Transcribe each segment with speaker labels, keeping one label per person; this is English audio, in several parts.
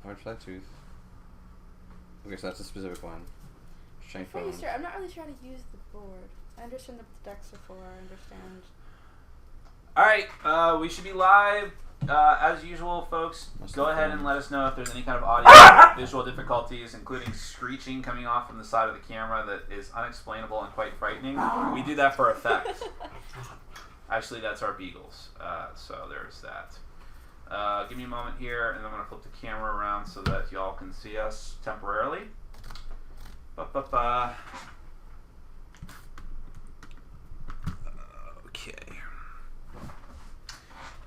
Speaker 1: Large flat tooth. Okay, so that's a specific one. Shank
Speaker 2: Before you
Speaker 1: bone.
Speaker 2: start, I'm not really sure how to use the board. I understand what the decks are for. I understand.
Speaker 3: Alright, we should be live. As usual, folks, go ahead and let us know if there's any kind of audio visual difficulties, including screeching coming off from the side of the camera that is unexplainable and quite frightening. We do that for effect. Actually, that's our beagles. So there's that. Give me a moment here, and I'm going to flip the camera around so that y'all can see us temporarily. Okay.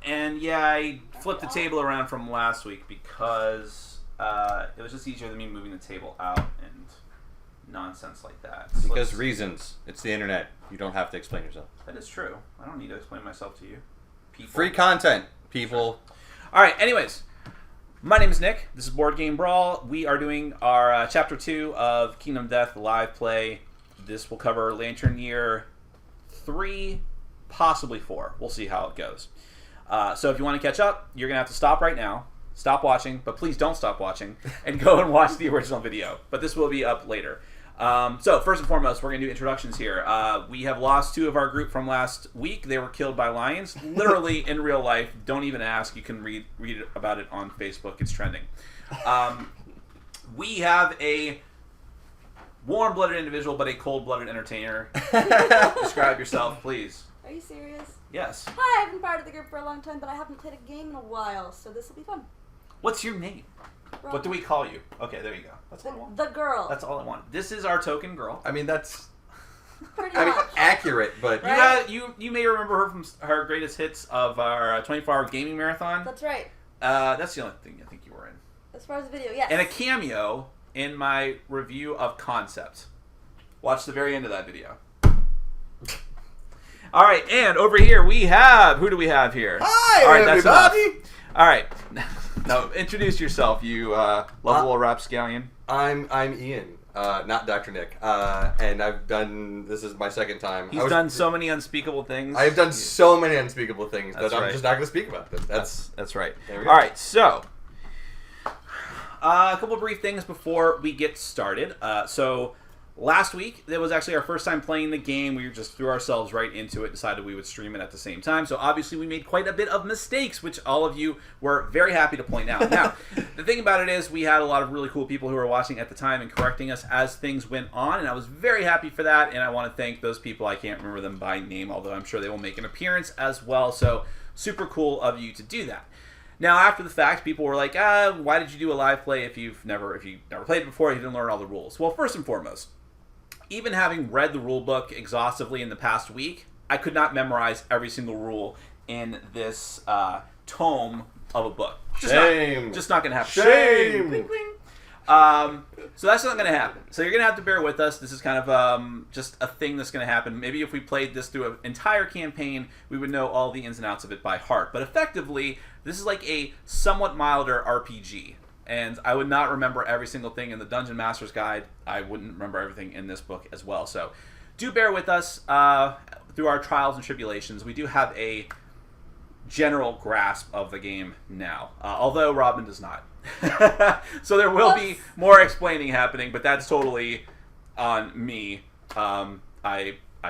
Speaker 3: And yeah, I flipped the table around from last week because it was just easier than me moving the table out and nonsense like that. So
Speaker 1: Because reasons. It's the internet. You don't have to explain yourself.
Speaker 3: that is true. I don't need to explain myself to you. People.
Speaker 1: Free content, people.
Speaker 3: All right, anyways. My name is Nick. This is Board Game Brawl. We are doing our Chapter 2 of Kingdom Death live play. This will cover Lantern Year 3, possibly 4. We'll see how it goes. So if you want to catch up, you're going to have to stop right now. Stop watching, but please don't stop watching, and go and watch the original video. But this will be up later. So first and foremost, we're going to do introductions here. We have lost 2 of our group from last week. They were killed by lions, literally in real life. Don't even ask. You can read about it on Facebook. It's trending. We have a warm-blooded individual, but a cold-blooded entertainer. Describe yourself, please.
Speaker 2: Are you serious?
Speaker 3: Yes.
Speaker 2: Hi, I've been part of the group for a long time, but I haven't played a game in a while, so this will be fun.
Speaker 3: What's your name?
Speaker 2: Roll.
Speaker 3: What do we call you? Okay, there you go. That's what I want.
Speaker 2: The girl.
Speaker 3: That's all I want. This is our token girl.
Speaker 1: I mean, that's
Speaker 2: Pretty much.
Speaker 1: accurate, but...
Speaker 2: Right?
Speaker 3: You may remember her from her greatest hits of our 24-hour gaming marathon.
Speaker 2: That's right.
Speaker 3: That's the only thing I think you were in.
Speaker 2: As far as the video, yes.
Speaker 3: And a cameo in my review of Concept. Watch the very end of that video. All right, and over here we have... Who do we have here?
Speaker 1: Hi,
Speaker 3: all right,
Speaker 1: everybody!
Speaker 3: All right. Now, introduce yourself, you lovable rapscallion.
Speaker 1: I'm Ian, not Dr. Nick, and I've done... This is my second time.
Speaker 3: He's done so many unspeakable things.
Speaker 1: I've done so many unspeakable things that I'm
Speaker 3: right.
Speaker 1: just not going to speak about them.
Speaker 3: That's right.
Speaker 1: There we go.
Speaker 3: All right, so a couple of brief things before we get started. So last week, it was actually our first time playing the game. We just threw ourselves right into it, decided we would stream it at the same time. So obviously we made quite a bit of mistakes, which all of you were very happy to point out. Now, the thing about it is we had a lot of really cool people who were watching at the time and correcting us as things went on, and I was very happy for that, and I want to thank those people. I can't remember them by name, although I'm sure they will make an appearance as well. So super cool of you to do that. Now, after the fact, people were like, why did you do a live play if you've never played it before, you didn't learn all the rules? Well, first and foremost, even having read the rule book exhaustively in the past week, I could not memorize every single rule in this tome of a book.
Speaker 1: Shame.
Speaker 3: Just not going to happen.
Speaker 1: Shame.
Speaker 3: Bling, bling. So that's not going to happen. So you're going to have to bear with us. This is kind of just a thing that's going to happen. Maybe if we played this through an entire campaign, we would know all the ins and outs of it by heart. But effectively, this is like a somewhat milder RPG. And I would not remember every single thing in the Dungeon Master's Guide. I wouldn't remember everything in this book as well. So do bear with us through our trials and tribulations. We do have a general grasp of the game now, although Robin does not. So there will be more explaining happening, but that's totally on me. I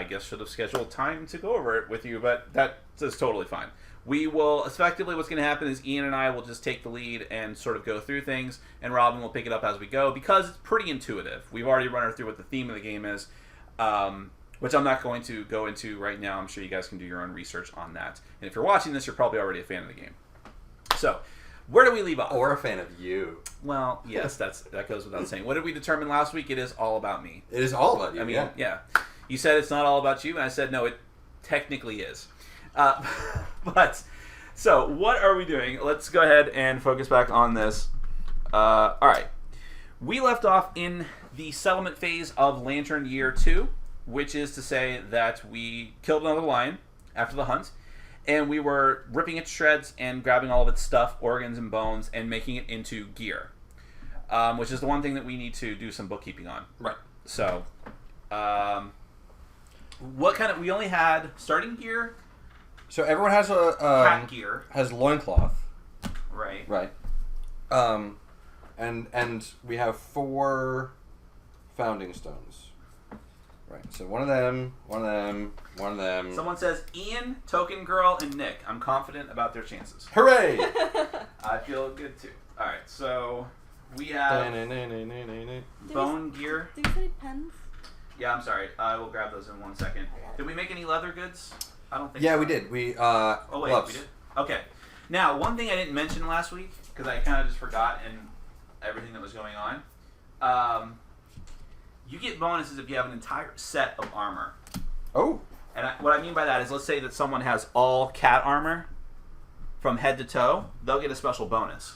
Speaker 3: guess should have scheduled time to go over it with you, but that is totally fine. We will, effectively what's going to happen is Ian and I will just take the lead and sort of go through things, and Robin will pick it up as we go, because it's pretty intuitive. We've already run her through what the theme of the game is, which I'm not going to go into right now. I'm sure you guys can do your own research on that. And if you're watching this, you're probably already a fan of the game. So, where do we leave off?
Speaker 1: Or a fan of you.
Speaker 3: Well, yes, that goes without saying. What did we determine last week? It is all about me.
Speaker 1: It is all about you,
Speaker 3: I mean, yeah. You said it's not all about you, and I said, no, it technically is. But, so, what are we doing? Let's go ahead and focus back on this. All right. We left off in the settlement phase of Lantern Year 2, which is to say that we killed another lion after the hunt, and we were ripping it to shreds and grabbing all of its stuff, organs and bones, and making it into gear, which is the one thing that we need to do some bookkeeping on.
Speaker 1: Right.
Speaker 3: So, what kind of... We only had starting gear...
Speaker 1: So everyone has a
Speaker 3: cat gear.
Speaker 1: has loincloth.
Speaker 3: Right.
Speaker 1: Right. And we have 4 founding stones. Right. So one of them.
Speaker 3: Someone says Ian, Token Girl, and Nick. I'm confident about their chances.
Speaker 1: Hooray!
Speaker 3: I feel good too. All right, so we have bone gear.
Speaker 2: Do you need pens?
Speaker 3: Yeah, I'm sorry. I will grab those in 1 second. Did we make any leather goods? I don't think.
Speaker 1: Yeah,
Speaker 3: so.
Speaker 1: we did. We
Speaker 3: Oh wait,
Speaker 1: gloves.
Speaker 3: we did. Okay. Now, one thing I didn't mention last week because I kind of just forgot and everything that was going on. You get bonuses if you have an entire set of armor.
Speaker 1: Oh.
Speaker 3: And what I mean by that is, let's say that someone has all cat armor from head to toe, they'll get a special bonus.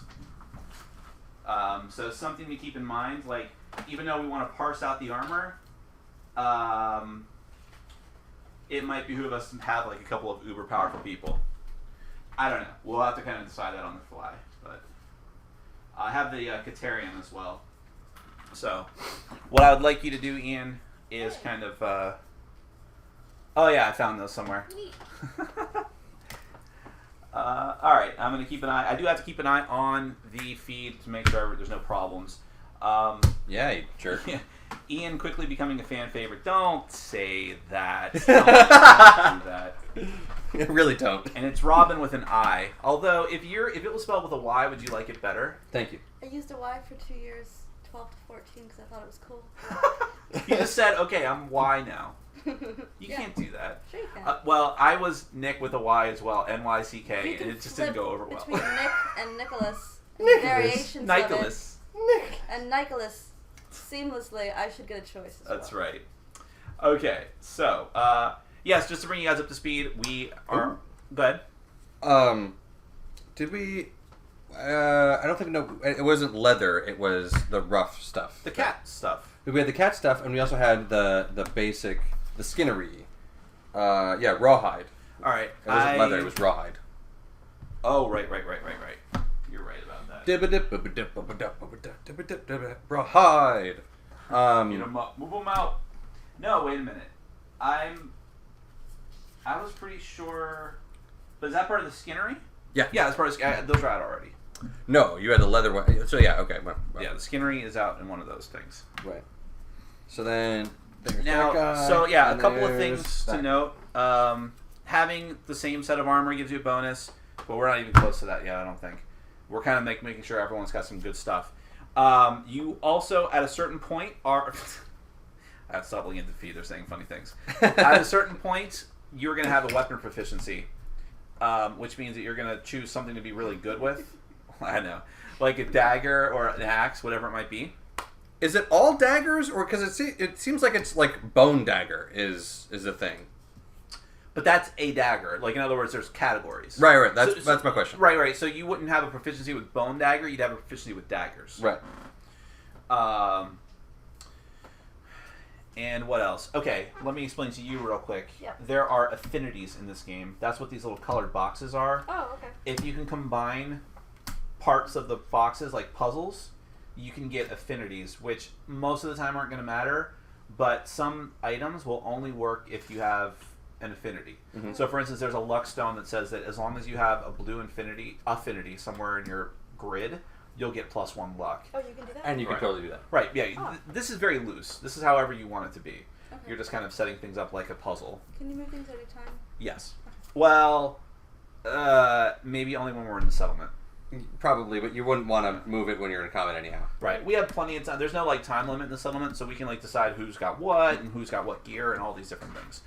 Speaker 3: So something to keep in mind, like, even though we want to parse out the armor, it might behoove us to have, like, a couple of uber powerful people. I don't know. We'll have to kind of decide that on the fly. But I have the Katarian as well. So, what I would like you to do, Ian, is kind of... Oh yeah, I found those somewhere. Alright, I'm going to keep an eye... I do have to keep an eye on the feed to make sure there's no problems.
Speaker 1: Yeah, you jerk.
Speaker 3: Ian quickly becoming a fan favorite. Don't say that. Don't do that.
Speaker 1: I really don't.
Speaker 3: And it's Robin with an I. Although, if it was spelled with a Y, would you like it better?
Speaker 1: Thank you.
Speaker 2: I used a Y for 2 years, 12 to 14, because I thought it was cool.
Speaker 3: You just said, okay, I'm Y now. You
Speaker 2: Yeah.
Speaker 3: can't do that.
Speaker 2: Sure you can.
Speaker 3: Well, I was Nick with a Y as well, N-Y-C-K,
Speaker 2: You can
Speaker 3: and it just didn't
Speaker 2: flip
Speaker 3: go over well.
Speaker 2: between Nick and Nicholas.
Speaker 1: Nicholas.
Speaker 2: Variations
Speaker 3: Nicholas.
Speaker 2: of it. And Nicholas, seamlessly, I should get a choice as
Speaker 3: That's
Speaker 2: well.
Speaker 3: right. Okay, so, yes, just to bring you guys up to speed, we are...
Speaker 1: Ooh.
Speaker 3: Go ahead.
Speaker 1: Did we... I don't think... No, it wasn't leather. It was the rough stuff.
Speaker 3: The cat stuff.
Speaker 1: We had the cat stuff, and we also had the basic... The skinnery. Yeah, rawhide.
Speaker 3: All right.
Speaker 1: It wasn't leather, it was rawhide.
Speaker 3: Oh, right. You're right about that.
Speaker 1: Rawhide.
Speaker 3: Get 'em up. Move them out. No, wait a minute. I was pretty sure... But is that part of the skinnery?
Speaker 1: Yeah.
Speaker 3: Yeah, that's part of the... Those are out already.
Speaker 1: No, you had the leather one. So yeah, okay. Well.
Speaker 3: Yeah, the skinnery is out in one of those things.
Speaker 1: Right. So then... There's
Speaker 3: Now,
Speaker 1: that guy,
Speaker 3: so yeah, a
Speaker 1: and
Speaker 3: couple of
Speaker 1: there's
Speaker 3: things to
Speaker 1: that.
Speaker 3: note. Having the same set of armor gives you a bonus, but we're not even close to that yet, I don't think. We're kind of making sure everyone's got some good stuff. You also, at a certain point, are... I have to stop looking at the feed, they're saying funny things. At a certain point, you're going to have a weapon proficiency, which means that you're going to choose something to be really good with. I know. Like a dagger or an axe, whatever it might be.
Speaker 1: Is it all daggers, or because it seems like it's like bone dagger is a thing?
Speaker 3: But that's a dagger. Like, in other words, there's categories.
Speaker 1: Right. That's my question.
Speaker 3: Right. So you wouldn't have a proficiency with bone dagger. You'd have a proficiency with daggers.
Speaker 1: Right.
Speaker 3: And what else? Okay, let me explain to you real quick.
Speaker 2: Yep.
Speaker 3: There are affinities in this game. That's what these little colored boxes are.
Speaker 2: Oh, okay.
Speaker 3: If you can combine parts of the boxes like puzzles, you can get affinities, which most of the time aren't going to matter, but some items will only work if you have an affinity.
Speaker 1: Mm-hmm.
Speaker 3: So, for instance, there's a luck stone that says that as long as you have a blue affinity somewhere in your grid, you'll get +1 luck.
Speaker 2: Oh, you can do that?
Speaker 1: And you can
Speaker 3: Right.
Speaker 1: totally do that.
Speaker 3: Right, yeah.
Speaker 2: Oh.
Speaker 3: This is very loose. This is however you want it to be.
Speaker 2: Okay.
Speaker 3: You're just kind of setting things up like a puzzle.
Speaker 2: Can you move things every time?
Speaker 3: Yes. Well, maybe only when we're in the settlement.
Speaker 1: Probably, but you wouldn't want to move it when you're in combat anyhow.
Speaker 3: Right. We have plenty of time. There's no like time limit in the settlement, so we can like decide who's got what and who's got what gear and all these different things.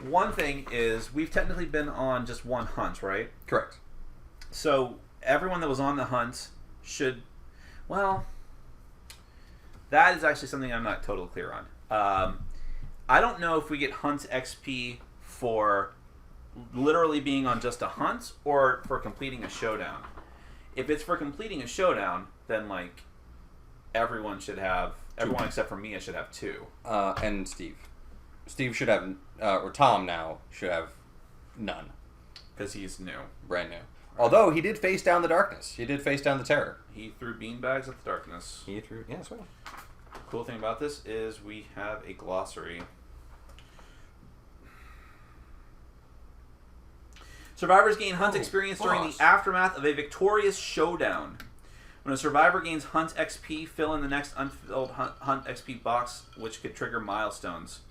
Speaker 3: One thing is we've technically been on just one hunt, right?
Speaker 1: Correct.
Speaker 3: So everyone that was on the hunt should... Well, that is actually something I'm not totally clear on. I don't know if we get hunt XP for literally being on just a hunt or for completing a showdown. If it's for completing a showdown, then like everyone except for Mia should have 2.
Speaker 1: And Steve. Steve should have, or Tom now should have none.
Speaker 3: Because he's new.
Speaker 1: Brand new. Although he did face down the darkness. He did face down the terror.
Speaker 3: He threw beanbags at the darkness.
Speaker 1: He threw, yeah, that's right.
Speaker 3: Cool thing about this is we have a glossary. Survivors gain hunt experience during the aftermath of a victorious showdown. When a survivor gains Hunt XP, fill in the next unfilled Hunt XP box, which could trigger milestones,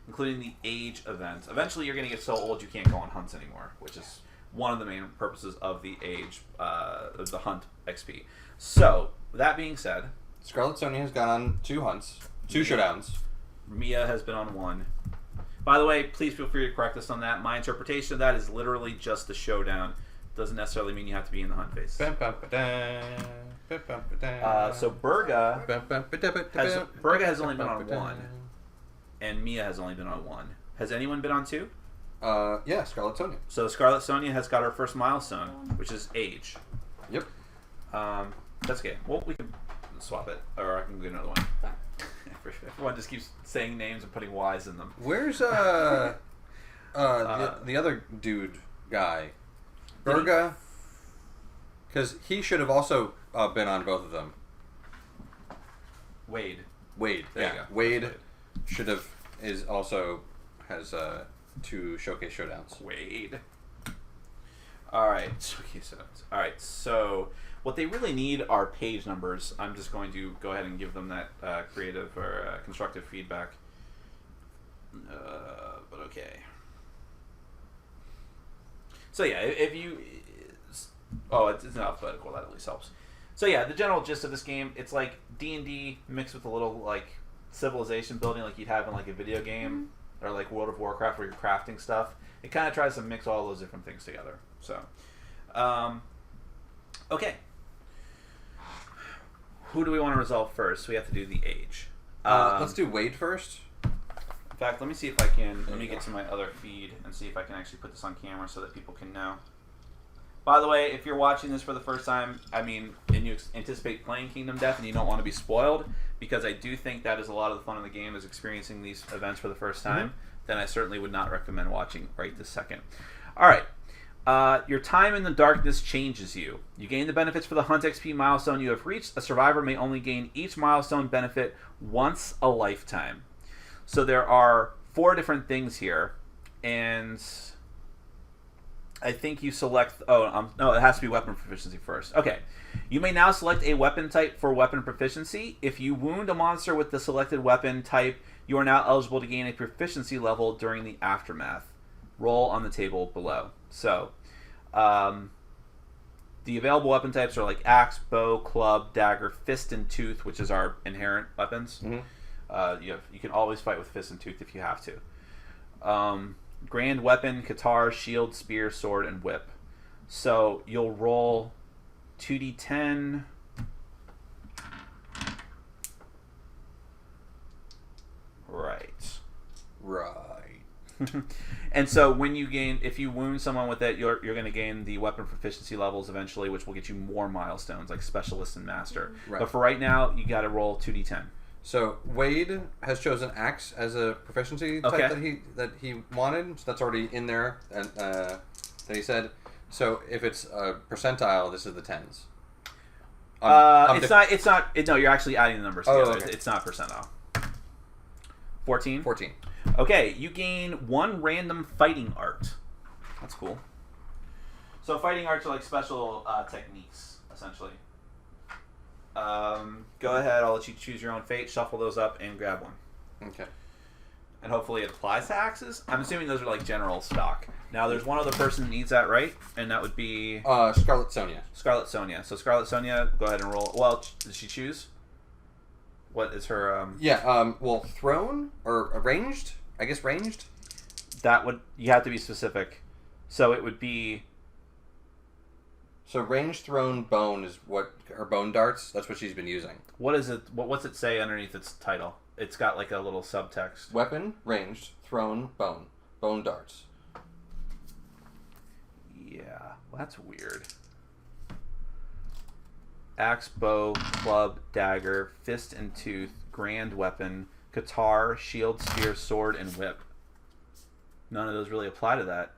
Speaker 3: including the age event. Eventually, you're going to get so old you can't go on hunts anymore, which is one of the main purposes of the age, of the Hunt XP. So, that being said,
Speaker 1: Scarlet Sonia has gone on 2 hunts, 2 showdowns.
Speaker 3: Mia has been on 1. By the way, please feel free to correct us on that. My interpretation of that is literally just the showdown. Doesn't necessarily mean you have to be in the hunt phase. So Burga has only been on 1, and Mia has only been on 1. Has anyone been on 2?
Speaker 1: Yeah, Scarlet Sonia.
Speaker 3: So Scarlet Sonia has got her first milestone, which is age.
Speaker 1: Yep.
Speaker 3: That's okay. Well, we can swap it, or I can get another one. Everyone just keeps saying names and putting Y's in them.
Speaker 1: Where's the other dude guy? Burga? Because he should have also been on both of them.
Speaker 3: Wade.
Speaker 1: Wade.
Speaker 3: There
Speaker 1: Yeah.
Speaker 3: you go.
Speaker 1: Wade should have has 2 showcase showdowns.
Speaker 3: Wade. Alright. Showcase showdowns. Alright, so what they really need are page numbers. I'm just going to go ahead and give them that creative or constructive feedback. But okay. So yeah, if you... Oh, it's not alphabetical. That at least helps. So yeah, the general gist of this game, it's like D&D mixed with a little like civilization building like you'd have in like a video game or like World of Warcraft where you're crafting stuff. It kind of tries to mix all those different things together. So, okay. Who do we want to resolve first? We have to do the age.
Speaker 1: Let's do Wade first.
Speaker 3: In fact, let me see if I can. Let me get to my other feed and see if I can actually put this on camera so that people can know. By the way, if you're watching this for the first time, and you anticipate playing Kingdom Death and you don't want to be spoiled, because I do think that is a lot of the fun of the game is experiencing these events for the first time, then I certainly would not recommend watching right this second. All right. Your time in the darkness changes you. You gain the benefits for the Hunt XP milestone you have reached. A survivor may only gain each milestone benefit once a lifetime. So there are 4 different things here, and I think you select... no, it has to be weapon proficiency first. Okay. You may now select a weapon type for weapon proficiency. If you wound a monster with the selected weapon type, you are now eligible to gain a proficiency level during the aftermath. Roll on the table below. So, the available weapon types are like axe, bow, club, dagger, fist, and tooth, which is our inherent weapons. You can always fight with fist and tooth if you have to. Grand weapon, guitar, shield, spear, sword, and whip. So you'll roll 2d10. Right. And so when you gain, if you wound someone with it, you're going to gain the weapon proficiency levels eventually, which will get you more milestones like specialist and master.
Speaker 1: Right.
Speaker 3: But for right now, you got to roll 2d10.
Speaker 1: So Wade has chosen axe as a proficiency type that he wanted. So that's already in there, and that he said. So if it's a percentile, this is the 10s.
Speaker 3: It's not. No, you're actually adding the numbers together.
Speaker 1: Okay.
Speaker 3: It's not percentile. 14.
Speaker 1: 14.
Speaker 3: Okay, you gain 1 random fighting art. That's cool. So fighting arts are like special techniques, essentially. Go ahead, I'll let you choose your own fate, shuffle those up, and grab one.
Speaker 1: Okay.
Speaker 3: And hopefully it applies to axes. I'm assuming those are like general stock. Now there's one other person who needs that, right? And that would be...
Speaker 1: Scarlet Sonia.
Speaker 3: Scarlet Sonia. So Scarlet Sonia, go ahead and roll. Well, did she choose? What is her...
Speaker 1: well, thrown or ranged? I guess ranged?
Speaker 3: That would... You have to be specific. So it would be...
Speaker 1: So ranged, thrown, bone is what... Or bone darts? That's what she's been using.
Speaker 3: What is it? What's it say underneath its title? It's got like a little subtext.
Speaker 1: Weapon, ranged, thrown, bone. Bone darts.
Speaker 3: Yeah, well, that's weird. Axe, bow, club, dagger, fist and tooth, grand weapon, guitar, shield, spear, sword, and whip. None of those really apply to that.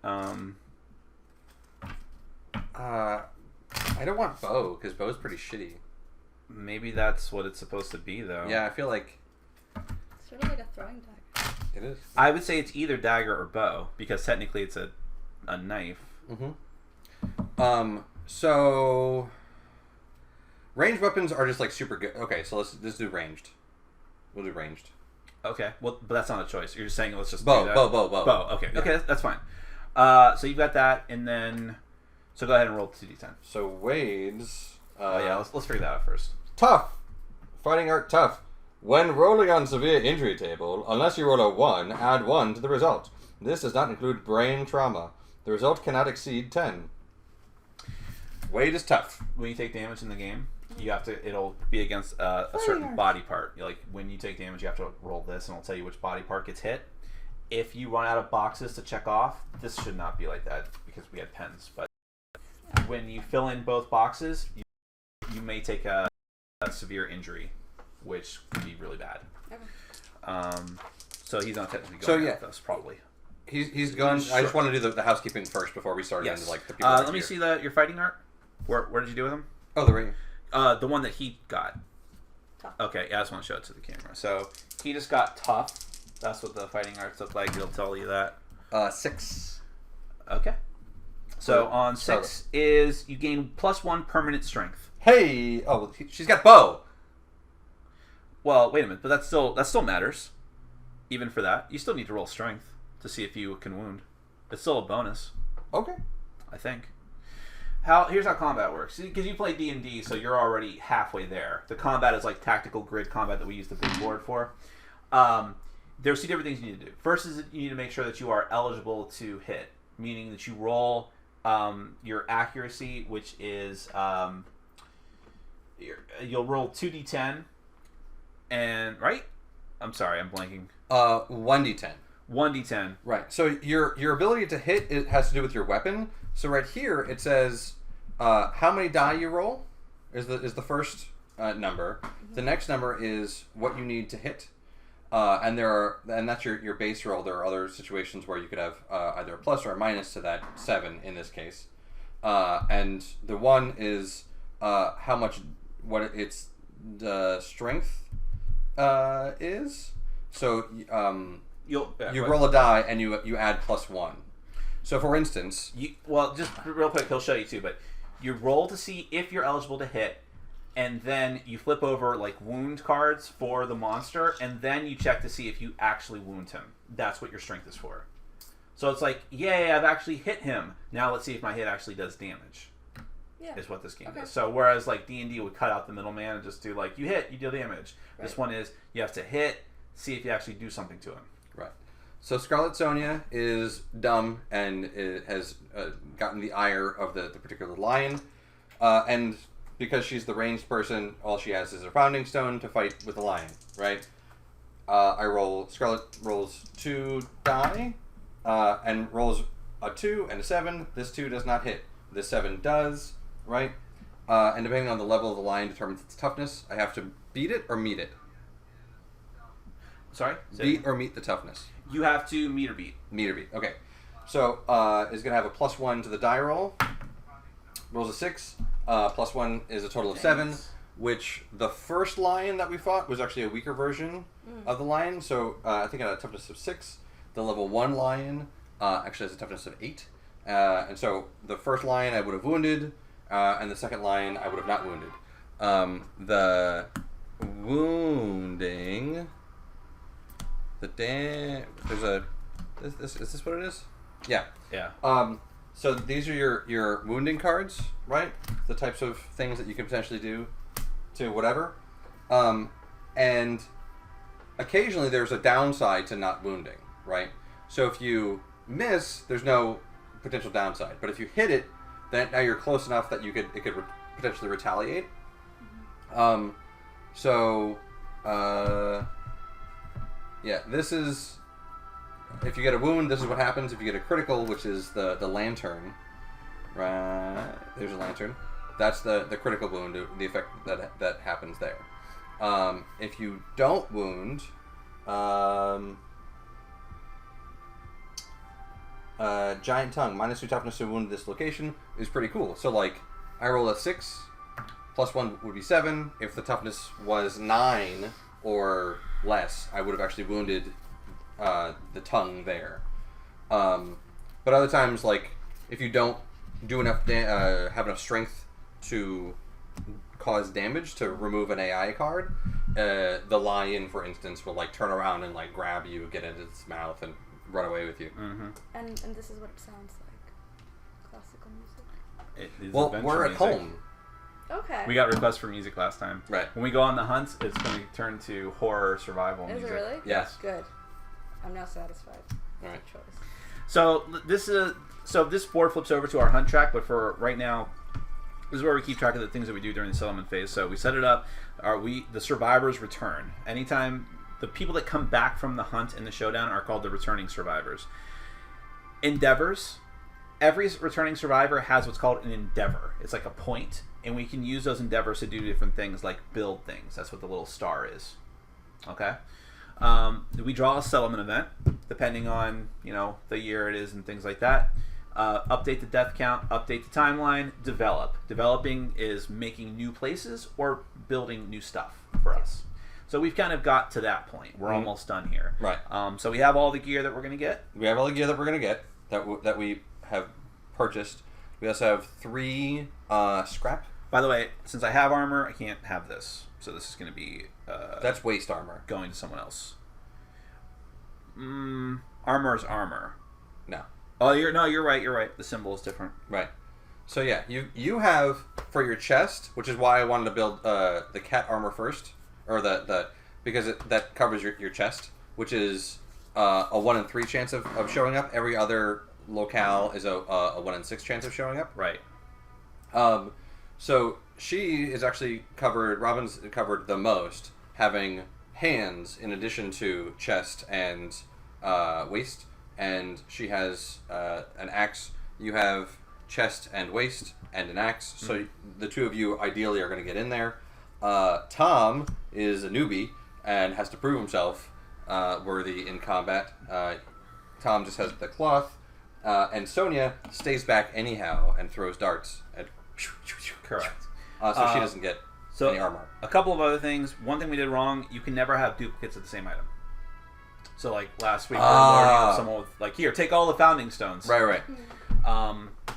Speaker 1: I don't want bow, because bow's pretty shitty.
Speaker 3: Maybe that's what it's supposed to be, though.
Speaker 1: Yeah, I feel like...
Speaker 2: It's sort of like a throwing dagger.
Speaker 1: It is.
Speaker 3: I would say it's either dagger or bow, because technically it's a knife.
Speaker 1: So... Ranged weapons are just like super good. Okay, so let's do ranged. We'll do ranged.
Speaker 3: Okay, well, but that's not a choice. You're just saying let's just
Speaker 1: bow.
Speaker 3: do that.
Speaker 1: Bow.
Speaker 3: Okay,
Speaker 1: Yeah.
Speaker 3: okay, that's fine. So you've got that, and then so go ahead and roll 2d10.
Speaker 1: So Wade's.
Speaker 3: Yeah, let's figure that out first.
Speaker 1: Tough. Fighting art tough. When rolling on severe injury table, unless you roll a 1, add 1 to the result. This does not include brain trauma. The result cannot exceed 10. Wade is tough.
Speaker 3: When you take damage in the game, you have to. It'll be against a certain body part. Like when you take damage, you have to roll this, and it'll tell you which body part gets hit. If you run out of boxes to check off, this should not be like that because we had pens. But when you fill in both boxes, you may take a severe injury, which could be really bad. Okay. So he's not technically going with us, probably.
Speaker 1: He's gone. Sure. I just want to do the housekeeping first before we start into like the people.
Speaker 3: Let me see your fighting art. Where did you do with him?
Speaker 1: Oh, the ring.
Speaker 3: The one that he got.
Speaker 2: Tough.
Speaker 3: Okay, yeah, I just want to show it to the camera. So he just got tough. That's what the fighting arts look like. It'll tell you that.
Speaker 1: 6.
Speaker 3: Okay. So on 6 is you gain +1 permanent strength.
Speaker 1: Hey! Oh, well, she's got bow.
Speaker 3: Well, wait a minute, but that still matters. Even for that, you still need to roll strength to see if you can wound. It's still a bonus.
Speaker 1: Okay.
Speaker 3: I think. Here's how combat works. Because you play D&D, so you're already halfway there. The combat is like tactical grid combat that we use the big board for. There's 2 different things you need to do. First is you need to make sure that you are eligible to hit, meaning that you roll your accuracy, which is you'll roll 2d10, and right? I'm sorry, I'm blanking.
Speaker 1: 1d10.
Speaker 3: 1d10.
Speaker 1: Right. So your ability to hit it has to do with your weapon. So right here it says how many die you roll is the first number. Mm-hmm. The next number is what you need to hit. And that's your base roll. There are other situations where you could have either a plus or a minus to that 7 in this case. And the 1 is how much its strength is. So you roll a die and you add +1. So for instance,
Speaker 3: just real quick, he'll show you too. But you roll to see if you're eligible to hit. And then you flip over like wound cards for the monster, and then you check to see if you actually wound him. That's what your strength is for. So it's like, yay, I've actually hit him. Now let's see if my hit actually does damage. Yeah. Is what this game does. So whereas like D&D would cut out the middleman and just do like, you hit, you deal damage. Right. This one is you have to hit, see if you actually do something to him.
Speaker 1: Right. So Scarlet Sonia is dumb and it has gotten the ire of the particular lion, and because she's the ranged person, all she has is a founding stone to fight with the lion, right? Scarlet rolls 2 die, and rolls a 2 and a 7. This 2 does not hit. This 7 does, right? And depending on the level of the lion determines its toughness. I have to beat it or meet it.
Speaker 3: Sorry?
Speaker 1: Beat or meet the toughness.
Speaker 3: You have to meet or beat.
Speaker 1: Meet or beat, okay. So, is going to have a +1 to the die roll. Rolls a 6. +1 is a total of 7, which the first lion that we fought was actually a weaker version of the lion. So I think it had a toughness of 6. The level 1 lion actually has a toughness of 8. And so the first lion I would have wounded, and the second lion I would have not wounded. The wounding, is this what it is? Yeah.
Speaker 3: Yeah.
Speaker 1: So these are your wounding cards, right? The types of things that you can potentially do to whatever. And occasionally there's a downside to not wounding, right? So if you miss, there's no potential downside. But if you hit it, then now you're close enough that it could potentially retaliate. Yeah, this is... If you get a wound, this is what happens. If you get a critical, which is the lantern, right? There's a lantern. That's the critical wound, the effect that happens there. If you don't wound, giant tongue, -2 toughness to wound this location is pretty cool. So like, I roll a 6, +1 would be 7. If the toughness was 9 or less, I would have actually wounded the tongue there. But other times, like if you don't do enough, have enough strength to cause damage to remove an AI card, the lion, for instance, will like turn around and like grab you, get into its mouth, and run away with you.
Speaker 3: Mm-hmm.
Speaker 2: And this is what it sounds like. Classical music.
Speaker 3: It is
Speaker 1: Well,
Speaker 3: adventure
Speaker 1: we're at
Speaker 3: music.
Speaker 1: home.
Speaker 2: Okay.
Speaker 3: We got requests for music last time.
Speaker 1: Right.
Speaker 3: When we go on the hunt, it's going to turn to horror survival
Speaker 2: Is
Speaker 3: music.
Speaker 2: it really?
Speaker 1: Yes.
Speaker 2: Good. I'm now satisfied.
Speaker 1: All right.
Speaker 2: Good choice.
Speaker 3: So this board flips over to our hunt track, but for right now, this is where we keep track of the things that we do during the settlement phase. So we set it up. The survivors return. Anytime the people that come back from the hunt and the showdown are called the returning survivors. Endeavors. Every returning survivor has what's called an endeavor. It's like a point, and we can use those endeavors to do different things, like build things. That's what the little star is. Okay. We draw a settlement event, depending on the year it is and things like that. Update the death count, update the timeline, develop. Developing is making new places or building new stuff for us. So we've kind of got to that point. We're almost done here.
Speaker 1: Right.
Speaker 3: So we have all the gear that we're going to get.
Speaker 1: We have all the gear that we're going to get that we have purchased. We also have 3 scrap.
Speaker 3: By the way, since I have armor, I can't have this. So this is going to be...
Speaker 1: That's waste armor.
Speaker 3: Going to someone else. Armor is armor.
Speaker 1: No.
Speaker 3: Oh, you're right. The symbol is different.
Speaker 1: Right. So yeah, you have for your chest, which is why I wanted to build the cat armor first, or because that covers your chest, which is a 1 in 3 chance of showing up. Every other locale is a 1 in 6 chance of showing up.
Speaker 3: Right.
Speaker 1: So she is actually covered. Robin's covered the most, having hands in addition to chest and waist, and she has an axe. You have chest and waist and an axe. So the two of you ideally are going to get in there. Tom is a newbie and has to prove himself worthy in combat. Tom just has the cloth, and Sonia stays back anyhow and throws darts.
Speaker 3: Correct.
Speaker 1: So she doesn't get any armor.
Speaker 3: A couple of other things. One thing we did wrong: you can never have duplicates of the same item. So, like last week, we were learning of someone with here, take all the founding stones.
Speaker 1: Right.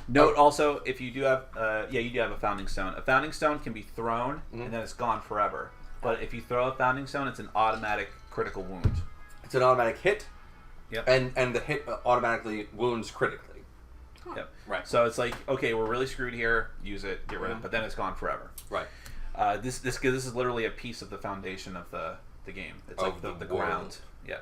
Speaker 3: Note also, if you do have, you do have a founding stone. A founding stone can be thrown and then it's gone forever. But if you throw a founding stone, it's an automatic critical wound.
Speaker 1: It's an automatic hit.
Speaker 3: Yep.
Speaker 1: And the hit automatically wounds critically.
Speaker 3: Yep.
Speaker 1: Right.
Speaker 3: So it's like, okay, we're really screwed here. Use it, get rid of it, but then it's gone forever.
Speaker 1: Right.
Speaker 3: This is literally a piece of the foundation of the game. It's like the ground. Yeah.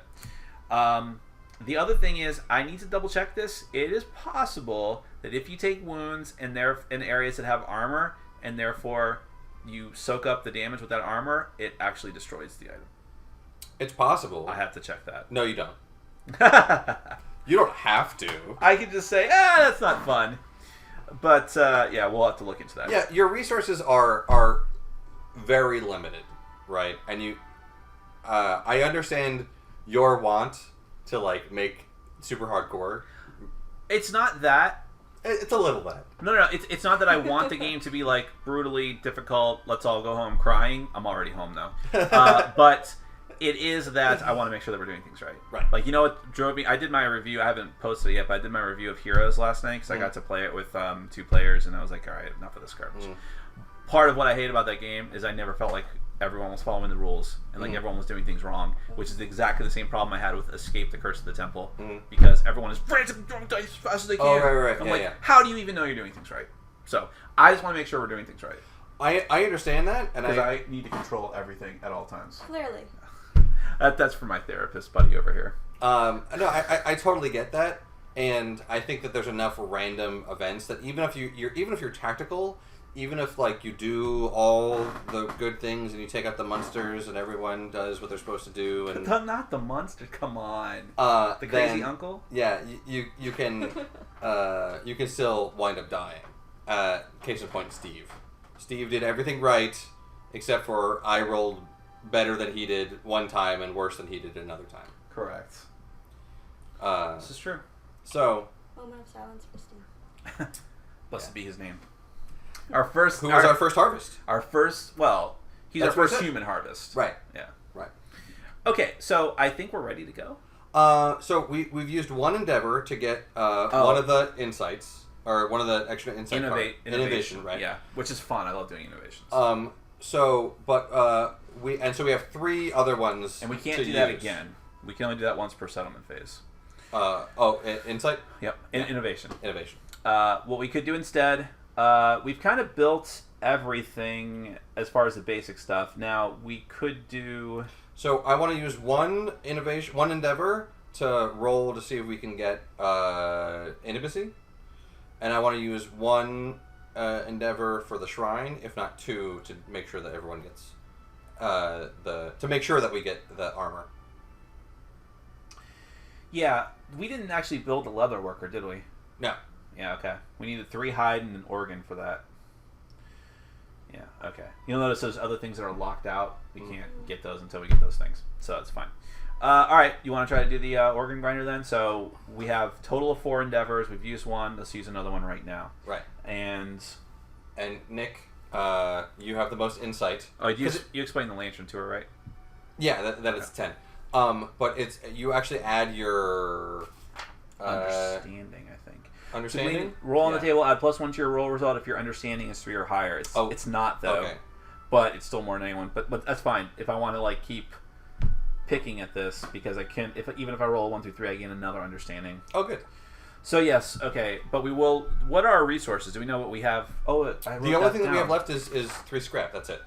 Speaker 3: The other thing is, I need to double check this. It is possible that if you take wounds and they're in areas that have armor, and therefore you soak up the damage with that armor, it actually destroys the item.
Speaker 1: It's possible.
Speaker 3: I have to check that.
Speaker 1: No, you don't. You don't have to.
Speaker 3: I could just say, that's not fun. But we'll have to look into that.
Speaker 1: Yeah, your resources are very limited, right? And I understand your want to make super hardcore.
Speaker 3: It's not that.
Speaker 1: It's a little bit.
Speaker 3: No. It's not that I want the game to be brutally difficult. Let's all go home crying. I'm already home though. But it is that I want to make sure that we're doing things right.
Speaker 1: Right.
Speaker 3: What drove me? I did my review. I haven't posted it yet, but I did my review of Heroes last night because I got to play it with 2 players, and I was like, all right, enough of this garbage. Part of what I hate about that game is I never felt like everyone was following the rules and everyone was doing things wrong, which is exactly the same problem I had with Escape the Curse of the Temple, because everyone is frantically throwing dice as fast as they can.
Speaker 1: Oh, right.
Speaker 3: I'm how do you even know you're doing things right? So I just want to make sure we're doing things right.
Speaker 1: I understand that, and
Speaker 3: because I need to control everything at all times.
Speaker 2: Clearly.
Speaker 3: That's for my therapist buddy over here.
Speaker 1: No, I totally get that, and I think that there's enough random events that even if you're tactical, even if you do all the good things and you take out the monsters and everyone does what they're supposed to do, and
Speaker 3: not the monster, come on, the crazy uncle.
Speaker 1: Yeah, you can you can still wind up dying. Case in point, Steve. Steve did everything right, except for I rolled better than he did one time and worse than he did another time.
Speaker 3: Correct. This is true.
Speaker 1: So,
Speaker 2: moment of silence for Steve.
Speaker 3: Blessed be his name. Our first.
Speaker 1: Who was our first harvest?
Speaker 3: Our first. Well, he's
Speaker 1: That's
Speaker 3: our first human harvest.
Speaker 1: Right.
Speaker 3: Yeah.
Speaker 1: Right.
Speaker 3: Okay, so I think we're ready to go.
Speaker 1: So we've used one endeavor to get one of the insights, or one of the extra insight innovation, right?
Speaker 3: Yeah, which is fun. I love doing innovations.
Speaker 1: We have 3 other ones,
Speaker 3: and we can't do that again. We can only do that once per settlement phase.
Speaker 1: Insight.
Speaker 3: Yep. Innovation. What we could do instead, we've kind of built everything as far as the basic stuff. Now we could do.
Speaker 1: So I want to use one endeavor to roll to see if we can get intimacy, and I want to use one endeavor for the shrine, if not 2, to make sure that everyone gets to make sure that we get the armor.
Speaker 3: Yeah, we didn't actually build the leather worker, did we?
Speaker 1: No.
Speaker 3: Yeah, okay. We needed 3 hide and an organ for that. Yeah, okay. You'll notice those other things that are locked out. We can't get those until we get those things. So that's fine. Alright, you want to try to do the organ grinder then? So we have total of 4 endeavors. We've used 1. Let's use another one right now.
Speaker 1: Right.
Speaker 3: And
Speaker 1: Nick, you have the most insight.
Speaker 3: Oh, you explained the lantern to her, right?
Speaker 1: Yeah, that is 10. But it's you actually add your
Speaker 3: understanding, I think.
Speaker 1: Understanding?
Speaker 3: So roll on the table, add +1 to your roll result if your understanding is 3 or higher. It's not though.
Speaker 1: Okay.
Speaker 3: But it's still more than anyone. But that's fine. If I want to keep picking at this, because I can even if I roll 1 through 3, I gain another understanding.
Speaker 1: Oh, good.
Speaker 3: So yes, okay, but we will. What are our resources? Do we know what we have? Oh,
Speaker 1: the only thing that we have left is 3 scrap. That's it.